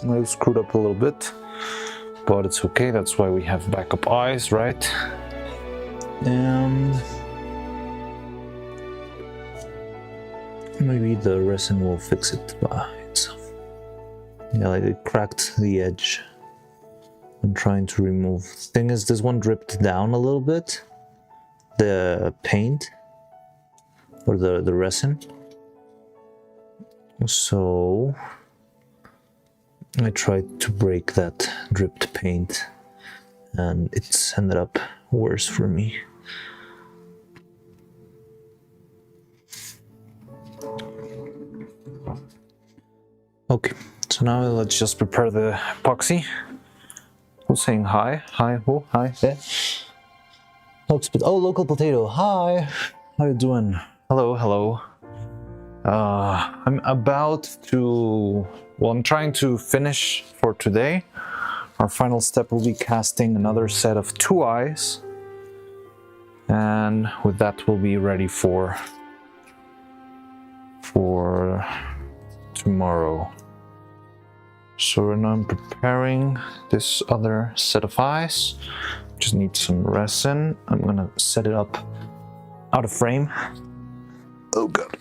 I screwed up a little bit, but it's okay. That's why we have backup eyes, right? and maybe the resin will fix it by itself. Yeah, like it cracked the edge. I'm trying to remove. Thing is, this one dripped down a little bit. The paint or the resin. So I tried to break that dripped paint, and it's ended up worse for me. Okay, so now let's just prepare the epoxy. Who's saying hi? Hi, who? Hi. Yeah. Oh, local potato. Hi. How you doing? Hello, hello. I'm about to... Well, I'm trying to finish for today. Our final step will be casting another set of 2 eyes. And with that, we'll be ready for tomorrow. So now I'm preparing this other set of eyes. Just need some resin. I'm gonna set it up out of frame. Oh god.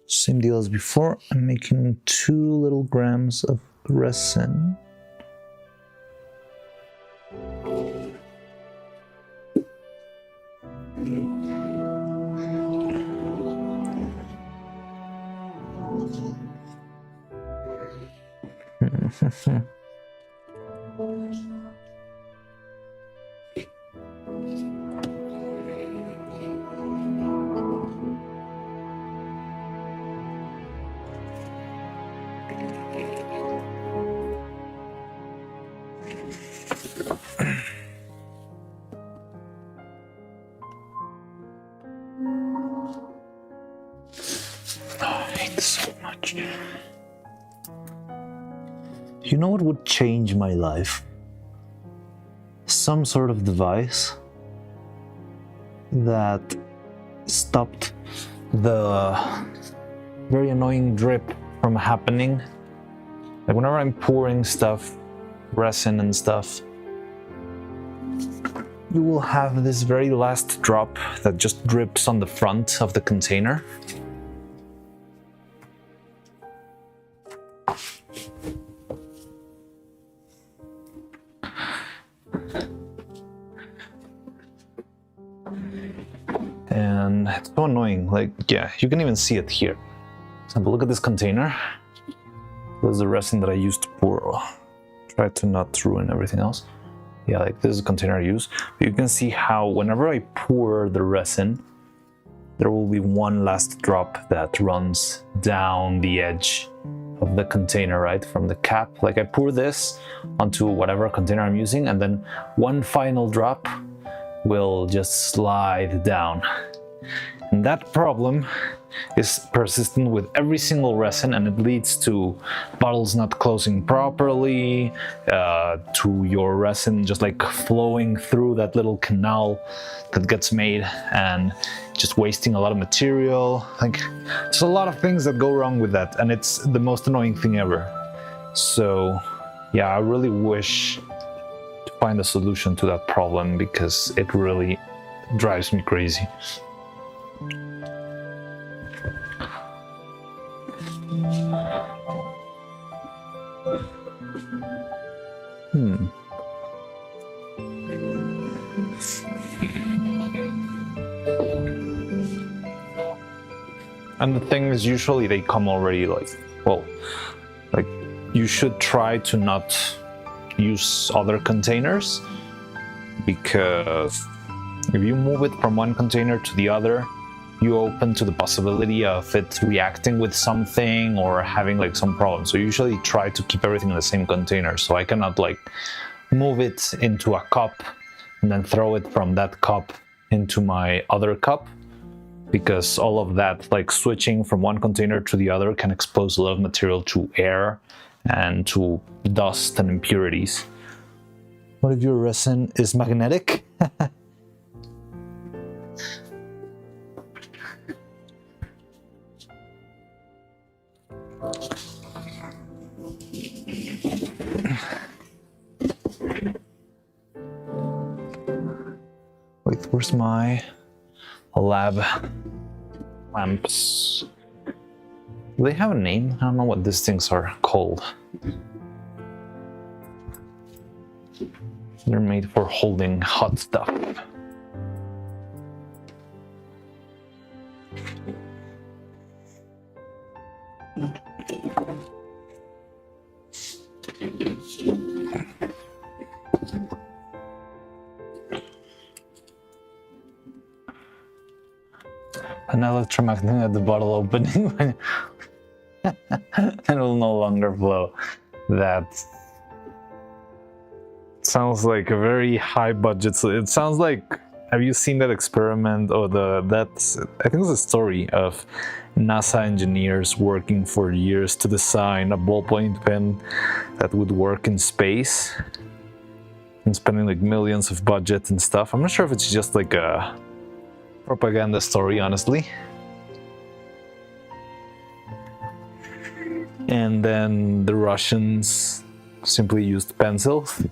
Same deal as before. I'm making 2 little grams of resin. So much. You know what would change my life? Some sort of device that stopped the very annoying drip from happening. Like whenever I'm pouring stuff, resin and stuff, you will have this very last drop that just drips on the front of the container. And it's so annoying. Like, yeah, you can even see it here. For example, look at this container. This is the resin that I used to pour. Try to not ruin everything else. Yeah, like this is a container I use. But you can see how whenever I pour the resin, there will be one last drop that runs down the edge of the container, right? From the cap. Like I pour this onto whatever container I'm using, and then one final drop will just slide down. And that problem is persistent with every single resin, and it leads to bottles not closing properly, to your resin just like flowing through that little canal that gets made and just wasting a lot of material. Like, there's a lot of things that go wrong with that, and it's the most annoying thing ever. So yeah, I really wish to find a solution to that problem because it really drives me crazy. And the thing is, usually they come already like, well, like you should try to not use other containers, because if you move it from one container to the other, you open to the possibility of it reacting with something or having like some problem. So usually try to keep everything in the same container. So I cannot like move it into a cup and then throw it from that cup into my other cup, because all of that, like switching from one container to the other, can expose a lot of material to air and to dust and impurities. What if your resin is magnetic? Wait, where's my lab lamps? Do they have a name? I don't know what these things are called. They're made for holding hot stuff. An electromagnet at the bottle opening. It will no longer flow. That sounds like a very high budget. So it sounds like, have you seen that experiment or that's I think it's a story of NASA engineers working for years to design a ballpoint pen that would work in space and spending like millions of budget and stuff. I'm not sure if it's just like a propaganda story, honestly. And then the Russians simply used pencils.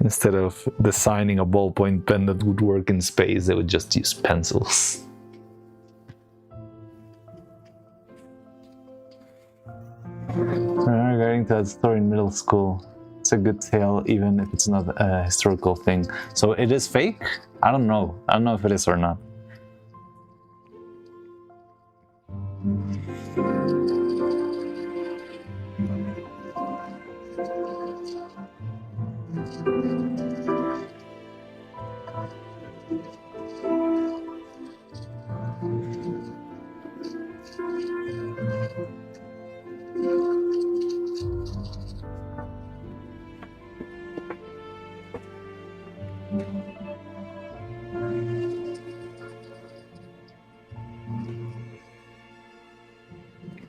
Instead of designing a ballpoint pen that would work in space, they would just use pencils. Regarding to that story in middle school, it's a good tale even if it's not a historical thing. So it is fake? I don't know. I don't know if it is or not.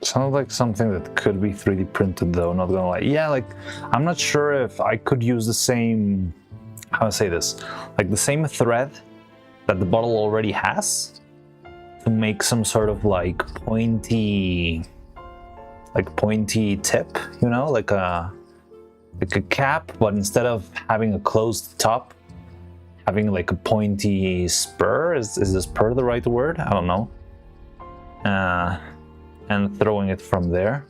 Sounds like something that could be 3D printed though, not gonna lie. Yeah, like, I'm not sure if I could use the same, how to say this, like the same thread that the bottle already has to make some sort of like pointy tip, you know, like a cap, but instead of having a closed top, having like a pointy spur. Is the spur the right word? I don't know. And throwing it from there.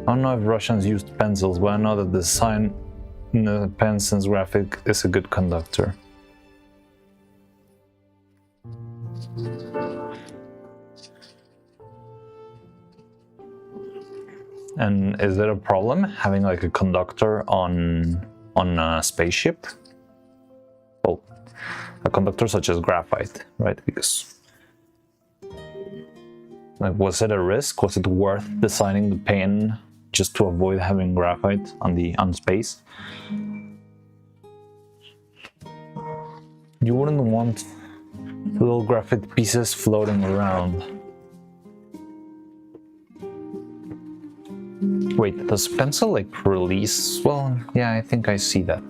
I don't know if Russians used pencils, but I know that the sign in the Pensen's graphic is a good conductor. And is there a problem having like a conductor on a spaceship? Well, a conductor such as graphite, right? Because like, was it a risk? Was it worth designing the pen just to avoid having graphite on space? You wouldn't want little graphite pieces floating around. Wait, does pencil like release? Well, yeah, I think I see that.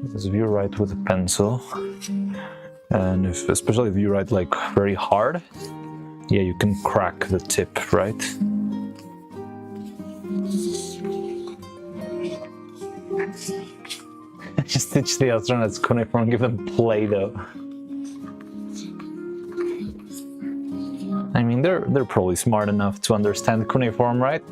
Because if you write with a pencil, and especially if you write like very hard, yeah, you can crack the tip, right? Just teach the astronauts cuneiform, give them Play-Doh. I mean, they're probably smart enough to understand cuneiform, right?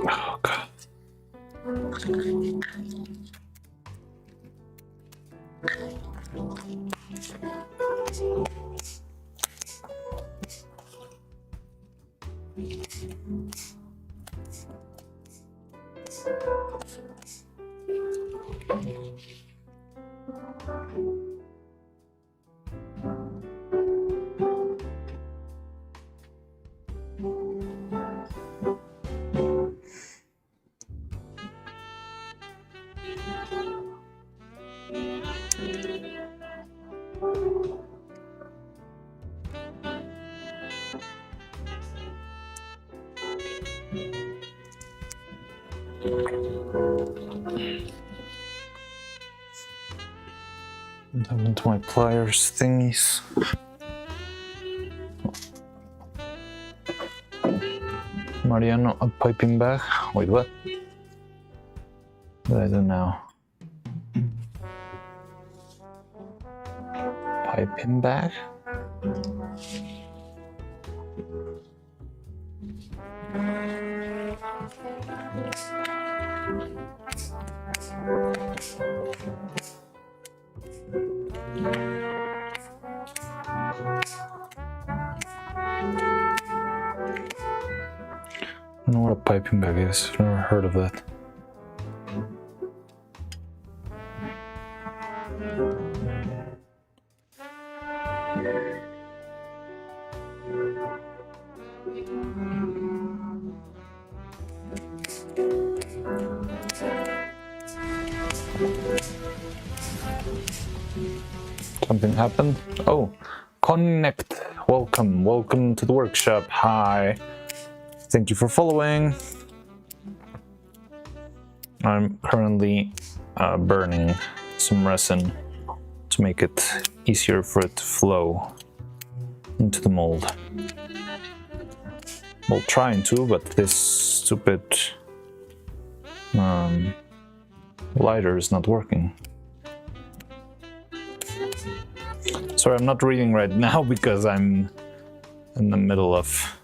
Oh god. Dive into my pliers thingies. Mariano, a piping bag. Wait, what? What do I do now? Piping bag? I don't know what a piping bag is. I've never heard of that. Something happened? Oh, connect. Welcome to the workshop. Hi. Thank you for following. I'm currently burning some resin to make it easier for it to flow into the mold. Well, trying to, but this stupid lighter is not working. Sorry, I'm not reading right now because I'm in the middle of...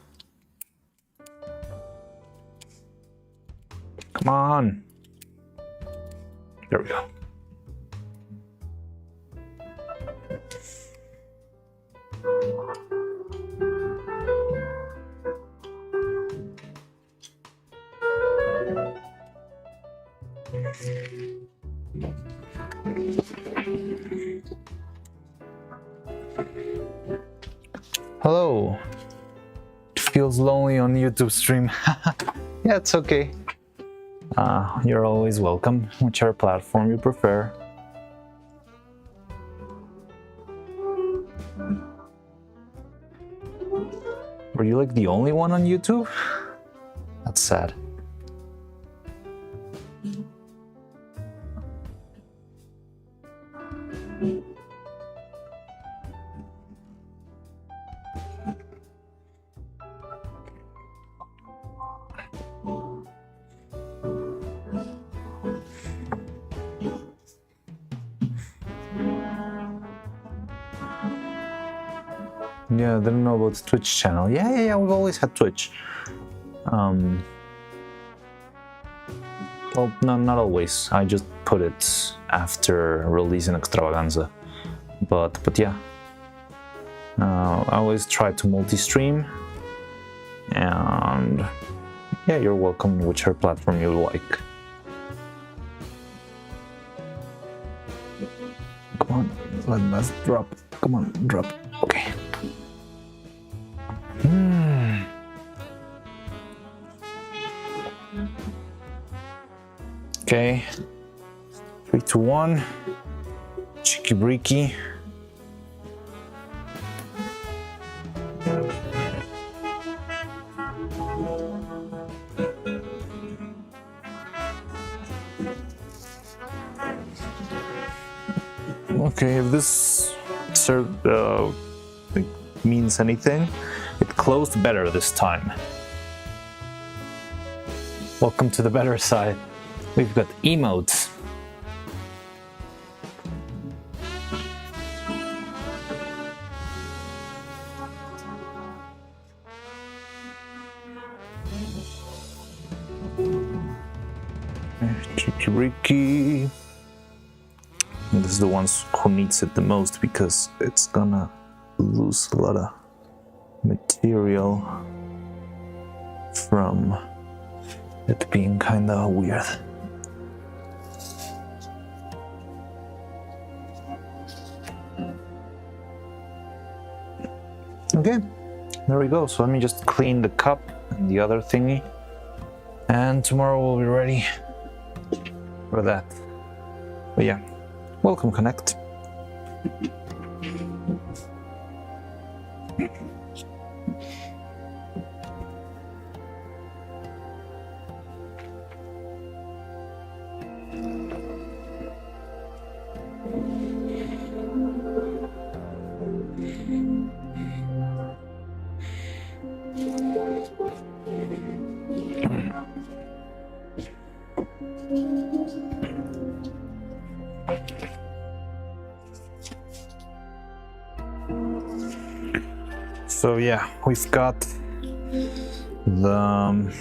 Come on! There we go. Hello. It feels lonely on YouTube stream. Yeah, it's okay. You're always welcome, whichever platform you prefer. Were you like the only one on YouTube? That's sad. Yeah, I didn't know about the Twitch channel. Yeah, we've always had Twitch. Well, no, not always. I just put it after releasing Extravaganza. But yeah. I always try to multi-stream. And yeah, you're welcome whichever platform you like. Come on, let's drop. Come on, drop. Okay. Okay. 3, 2, 1. Cheeky breaky. Okay, if this means anything, it closed better this time. Welcome to the better side. We've got emotes. Cheeky Ricky. And this is the ones who needs it the most because it's gonna lose a lot of material from it being kinda weird. Okay, there we go. So let me just clean the cup and the other thingy, and tomorrow we'll be ready for that. But yeah, welcome, Connect. So yeah, we've got the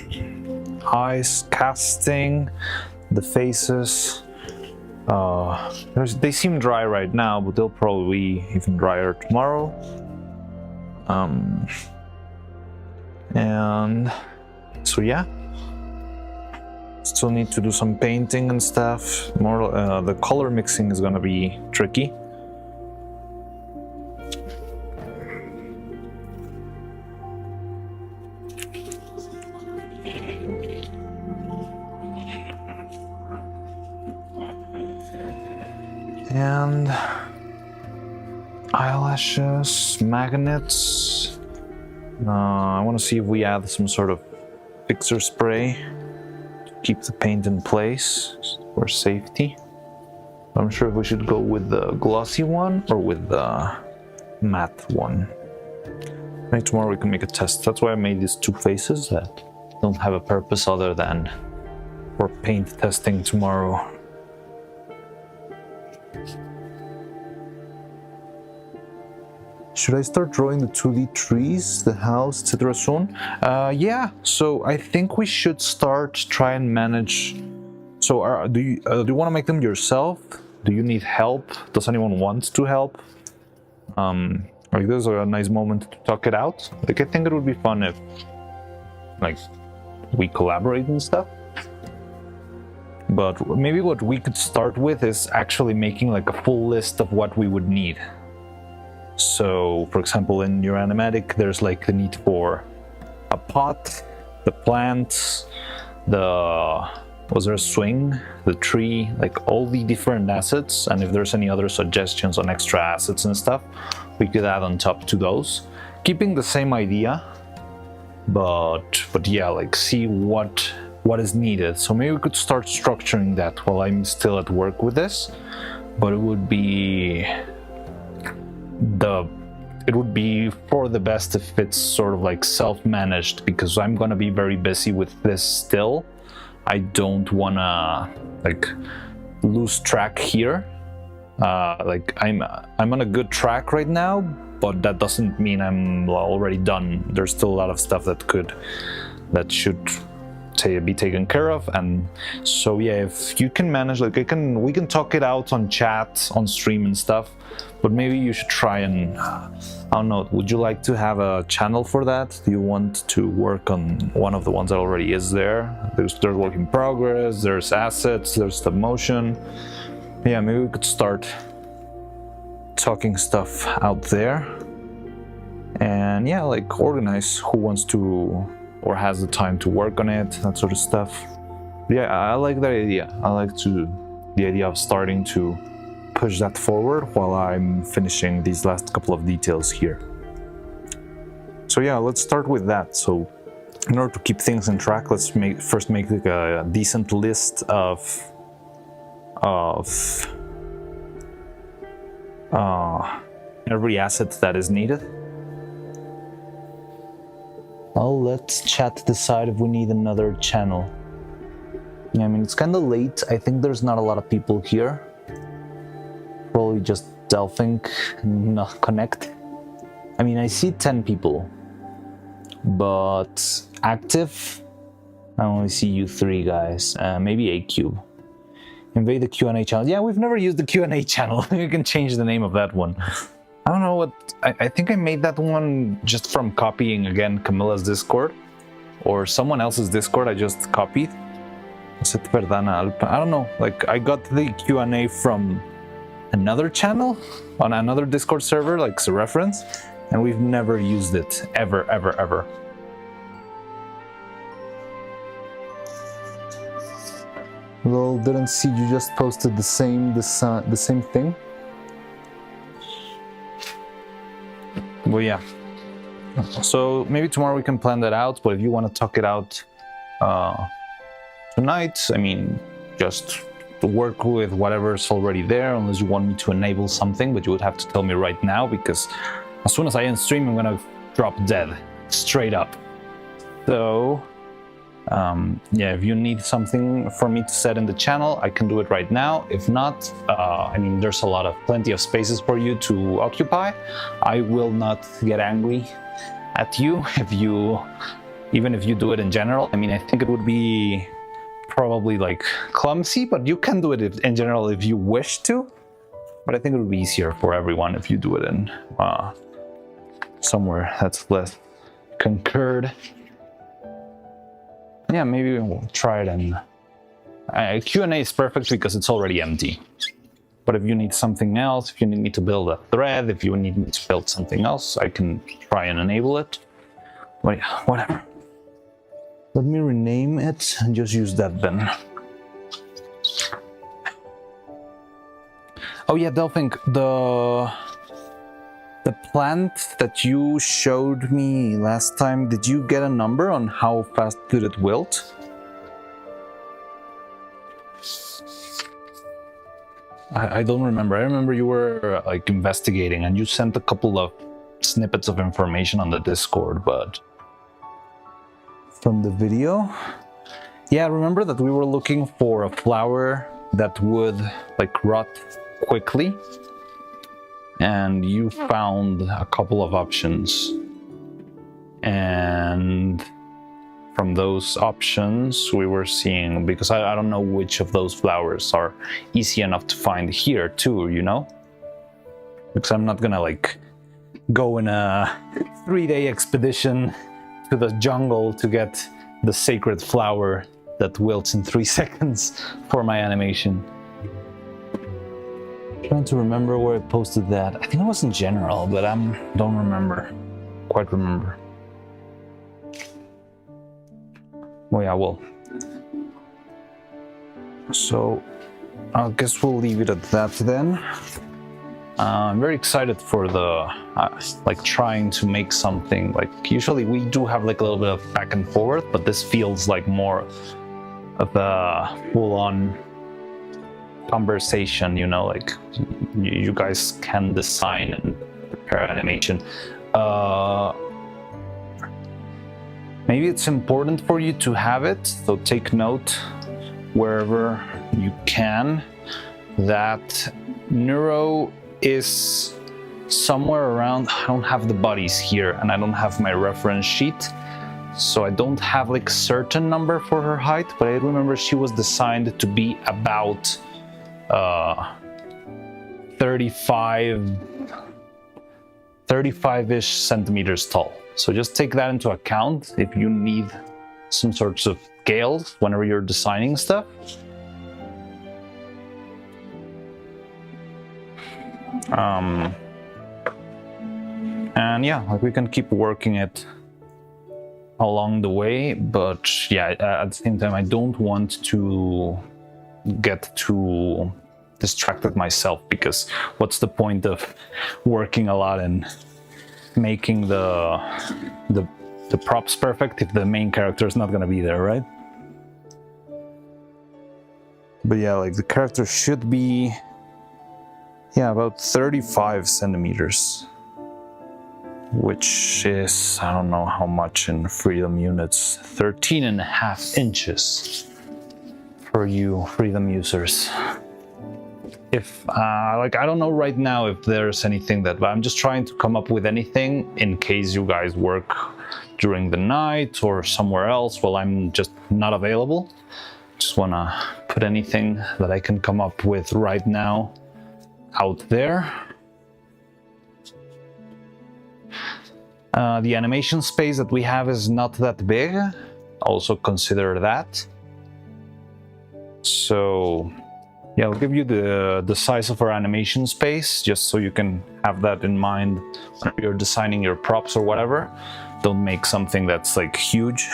eyes casting, the faces. They seem dry right now, but they'll probably be even drier tomorrow. And so yeah, still need to do some painting and stuff. More, the color mixing is gonna be tricky. And eyelashes, magnets. I want to see if we add some sort of fixer spray to keep the paint in place for safety. I'm sure if we should go with the glossy one or with the matte one. Maybe tomorrow we can make a test. That's why I made these two faces that don't have a purpose other than for paint testing tomorrow. Should I start drawing the 2D trees, the house, etc. soon? Yeah, so I think we should start try and manage. So do you want to make them yourself? Do you need help? Does anyone want to help? Like this is a nice moment to talk it out. Like I think it would be fun if like we collaborate and stuff. But maybe what we could start with is actually making like a full list of what we would need. So, for example, in your animatic, there's like the need for a pot, the plants, was there a swing, the tree, like all the different assets. And if there's any other suggestions on extra assets and stuff, we could add on top to those, keeping the same idea, but yeah, like see what is needed. So maybe we could start structuring that while I'm still at work with this, but it would be for the best if it's sort of like self-managed, because I'm gonna be very busy with this still. I don't wanna like lose track here. Like I'm on a good track right now, but that doesn't mean I'm already done. There's still a lot of stuff that should be taken care of. And so yeah, if you can manage, like we can talk it out on chat, on stream and stuff, but maybe you should try and I don't know, would you like to have a channel for that? Do you want to work on one of the ones that already is there? There's work in progress, there's assets, there's stop motion. Yeah, maybe we could start talking stuff out there and yeah, like organize who wants to or has the time to work on it, that sort of stuff. Yeah, I like that idea. I like the idea of starting to push that forward while I'm finishing these last couple of details here. So yeah, let's start with that. So in order to keep things in track, let's first make like a decent list of every asset that is needed. I'll let chat decide if we need another channel. Yeah, I mean, it's kind of late. I think there's not a lot of people here. Probably just Delphink, not Connect. I mean, I see 10 people, but active, I only see you 3 guys. Maybe A-Cube. Invade the Q&A channel. Yeah, we've never used the Q&A channel. You can change the name of that one. I don't know what... I think I made that one just from copying, again, Camilla's Discord. Or someone else's Discord I just copied. I don't know, like I got the Q&A from another channel on another Discord server, like as a reference, and we've never used it, ever. Lol, didn't see you just posted the same thing. Well, yeah. So maybe tomorrow we can plan that out, but if you want to talk it out tonight, I mean, just to work with whatever's already there, unless you want me to enable something, but you would have to tell me right now, because as soon as I end stream, I'm gonna drop dead, straight up. So, Yeah, if you need something for me to set in the channel, I can do it right now. If not, I mean, there's plenty of spaces for you to occupy. I will not get angry at you even if you do it in general. I mean, I think it would be probably like clumsy, but you can do it in general if you wish to. But I think it would be easier for everyone if you do it in somewhere that's less concurred. Yeah, maybe we'll try it in... Q&A is perfect because it's already empty. But if you need something else, if you need me to build a thread, if you need me to build something else, I can try and enable it. But yeah, whatever. Let me rename it and just use that then. Oh yeah, Delphink, the plant that you showed me last time, did you get a number on how fast did it wilt? I don't remember. I remember you were like investigating and you sent a couple of snippets of information on the Discord, but from the video? Yeah, I remember that we were looking for a flower that would like rot quickly. And you found a couple of options. And from those options, we were seeing, because I don't know which of those flowers are easy enough to find here too, you know? Because I'm not gonna like go in a 3-day expedition to the jungle to get the sacred flower that wilts in 3 seconds for my animation. Trying to remember where I posted that. I think it was in general, but I don't quite remember. Well, yeah, well. So, I guess we'll leave it at that then. I'm very excited for the, like trying to make something, like usually we do have like a little bit of back and forth, but this feels like more of a full-on conversation, you know, like you guys can design and prepare animation. Maybe it's important for you to have it, so take note wherever you can that Neuro is somewhere around. I don't have the bodies here and I don't have my reference sheet, so I don't have like a certain number for her height, but I remember she was designed to be about 35-ish centimeters tall. So just take that into account if you need some sorts of scales whenever you're designing stuff. And yeah, like we can keep working it along the way, but yeah, at the same time, I don't want to get too distracted myself, because what's the point of working a lot and making the props perfect if the main character is not going to be there, right? But yeah, like the character should be, yeah, about 35 centimeters, which is, I don't know how much in freedom units, 13.5 inches for you freedom users. If like, I don't know right now if there's anything that, but I'm just trying to come up with anything in case you guys work during the night or somewhere else while I'm just not available. Just wanna put anything that I can come up with right now out there. The animation space that we have is not that big. Also consider that. So yeah, I'll give you the size of our animation space, just so you can have that in mind when you're designing your props or whatever. Don't make something that's like huge,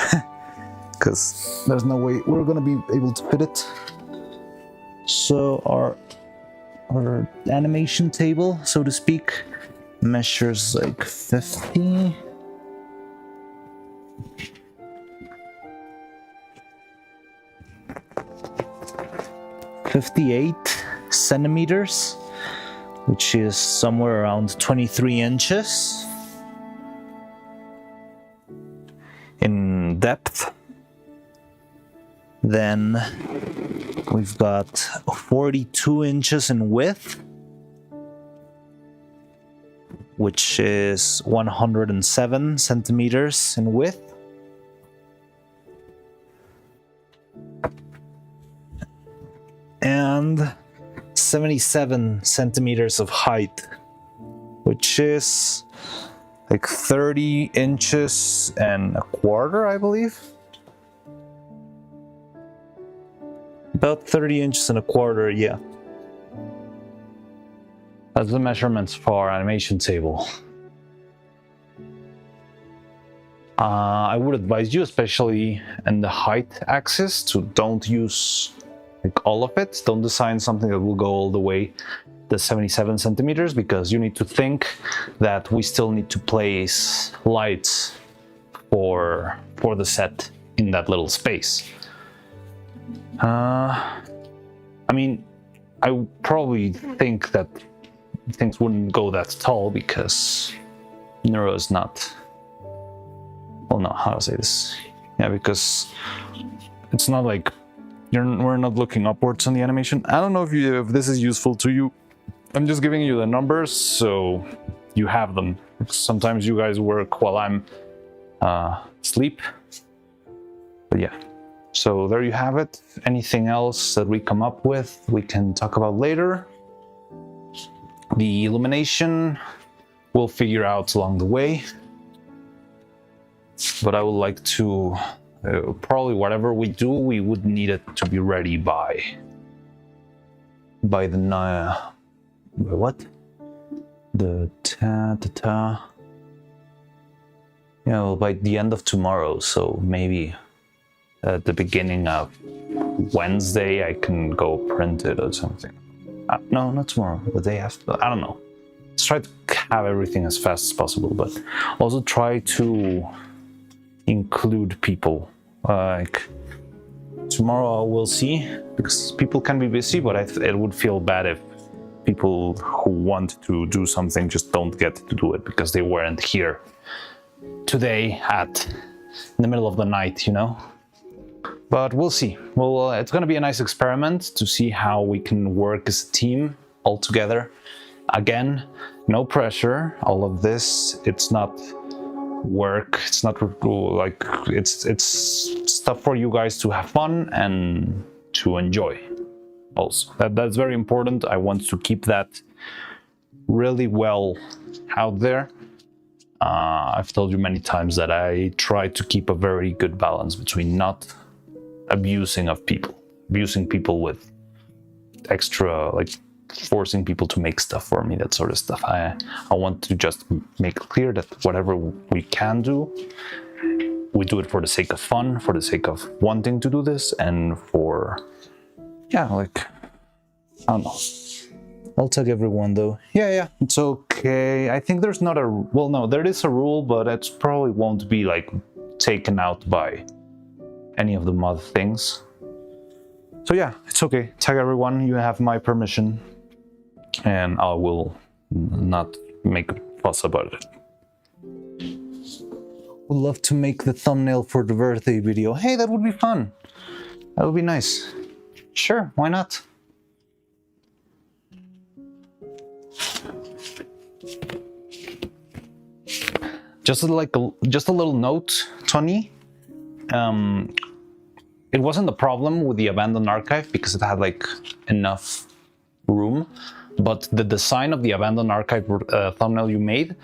because there's no way we're gonna be able to fit it. So our animation table, so to speak, measures like 58 centimeters, which is somewhere around 23 inches in depth. Then we've got 42 inches in width, which is 107 centimeters in width. And 77 centimeters of height, which is like 30 inches and a quarter, I believe. About 30 inches and a quarter, yeah. That's the measurements for our animation table. I would advise you, especially in the height axis, to don't use like all of it. Don't design something that will go all the way the 77 centimeters, because you need to think that we still need to place lights for the set in that little space. I mean, I probably think that things wouldn't go that tall because Neuro is not, well, no, how to say this? Yeah, because it's not like we're not looking upwards on the animation. I don't know if this is useful to you. I'm just giving you the numbers so you have them. Sometimes you guys work while I'm asleep. But yeah, so there you have it. Anything else that we come up with, we can talk about later. The illumination we'll figure out along the way. But I would like to, probably whatever we do, we would need it to be ready by the what? The yeah, well, by the end of tomorrow, so maybe at the beginning of Wednesday I can go print it or something. No, not tomorrow, the day after. I don't know. Let's try to have everything as fast as possible, but also try to include people. Like tomorrow we'll see, because people can be busy, but it would feel bad if people who want to do something just don't get to do it because they weren't here today in the middle of the night, you know? But we'll see. Well, it's going to be a nice experiment to see how we can work as a team all together. Again, no pressure. All of this, it's not work. It's not like it's stuff for you guys to have fun and to enjoy. Also, that's very important. I want to keep that really well out there. I've told you many times that I try to keep a very good balance between not abusing people with extra, like forcing people to make stuff for me, that sort of stuff. I want to just make it clear that whatever we can do, we do it for the sake of fun, for the sake of wanting to do this, and for, yeah, like, I don't know. I'll tag everyone though. Yeah, it's okay. I think there's not well, no, there is a rule, but it probably won't be like taken out by any of the mod things. So yeah, it's okay. Tag everyone. You have my permission, and I will not make a fuss about it. Would love to make the thumbnail for the birthday video. Hey, that would be fun. That would be nice. Sure, why not? Just a little note, Tony. It wasn't the problem with the abandoned archive because it had like enough room, but the design of the abandoned archive thumbnail you made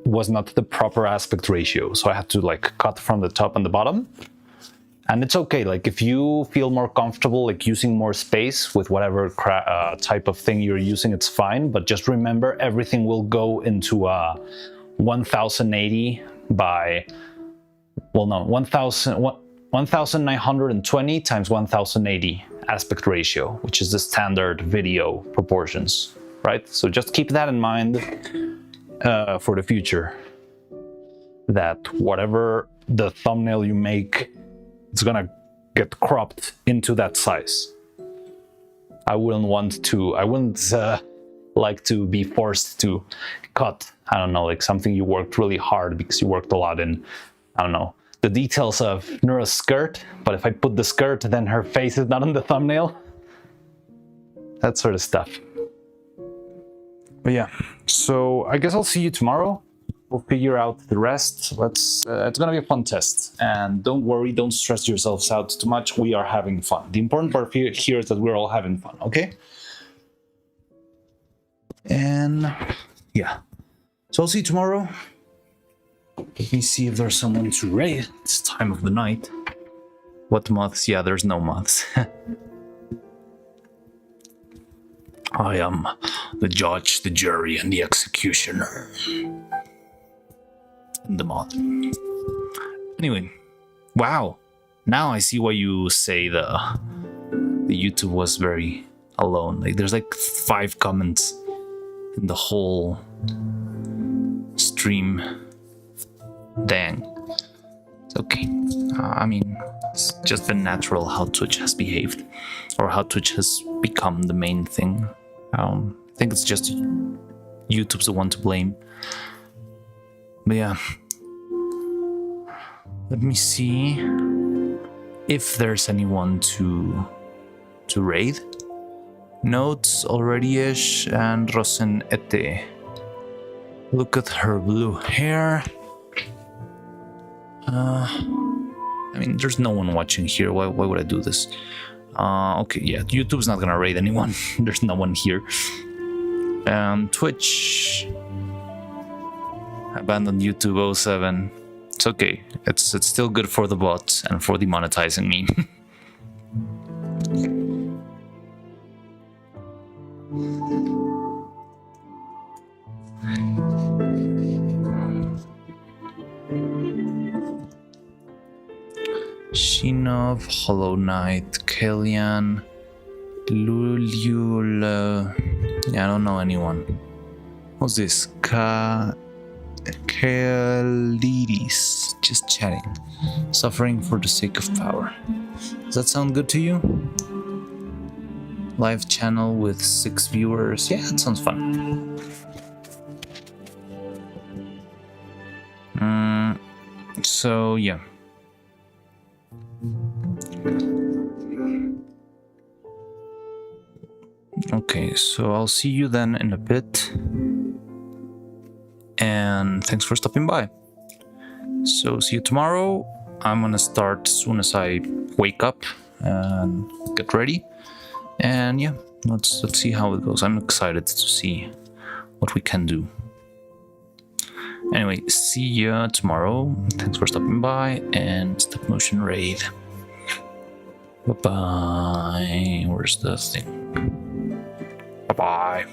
was not the proper aspect ratio, so I had to like cut from the top and the bottom. And it's okay, like if you feel more comfortable like using more space with whatever type of thing you're using, it's fine, but just remember everything will go into a 1080 by, well no, 1920 times 1080 aspect ratio, which is the standard video proportions, right? So just keep that in mind for the future, that whatever the thumbnail you make, it's gonna get cropped into that size. I wouldn't like to be forced to cut, I don't know, like something you worked really hard because you worked a lot in, I don't know, the details of Nora's skirt, but if I put the skirt, then her face is not on the thumbnail. That sort of stuff. But yeah, so I guess I'll see you tomorrow. We'll figure out the rest. It's gonna be a fun test. And don't worry, don't stress yourselves out too much. We are having fun. The important part here is that we're all having fun, okay? And yeah. So I'll see you tomorrow. Let me see if there's someone to raid. It's time of the night. What moths? Yeah, there's no moths. I am the judge, the jury, and the executioner. And the moth. Anyway, wow. Now I see why you say the YouTube was very alone. Like there's like 5 comments in the whole stream. Dang. It's okay. I mean, it's just been natural how Twitch has behaved, or how Twitch has become the main thing. I think it's just YouTube's the one to blame. But yeah. Let me see if there's anyone to raid. Notes already-ish and Rosen Ete. Look at her blue hair. I mean, there's no one watching here. Why would I do this? Okay, yeah, YouTube's not gonna raid anyone. There's no one here. Twitch abandoned YouTube 07. It's okay. It's still good for the bots and for demonetizing me. Shinov, Hollow Knight, Kellyan, Lulula. Yeah, I don't know anyone. What's this? Kalidis. Just chatting. Suffering for the sake of power. Does that sound good to you? Live channel with 6 viewers. Yeah, it sounds fun. So, yeah. Okay, so I'll see you then in a bit. And thanks for stopping by. So see you tomorrow. I'm gonna start as soon as I wake up and get ready. And yeah, let's see how it goes. I'm excited to see what we can do. Anyway, see ya tomorrow. Thanks for stopping by and stop motion raid. Bye-bye. Where's the thing? Bye-bye.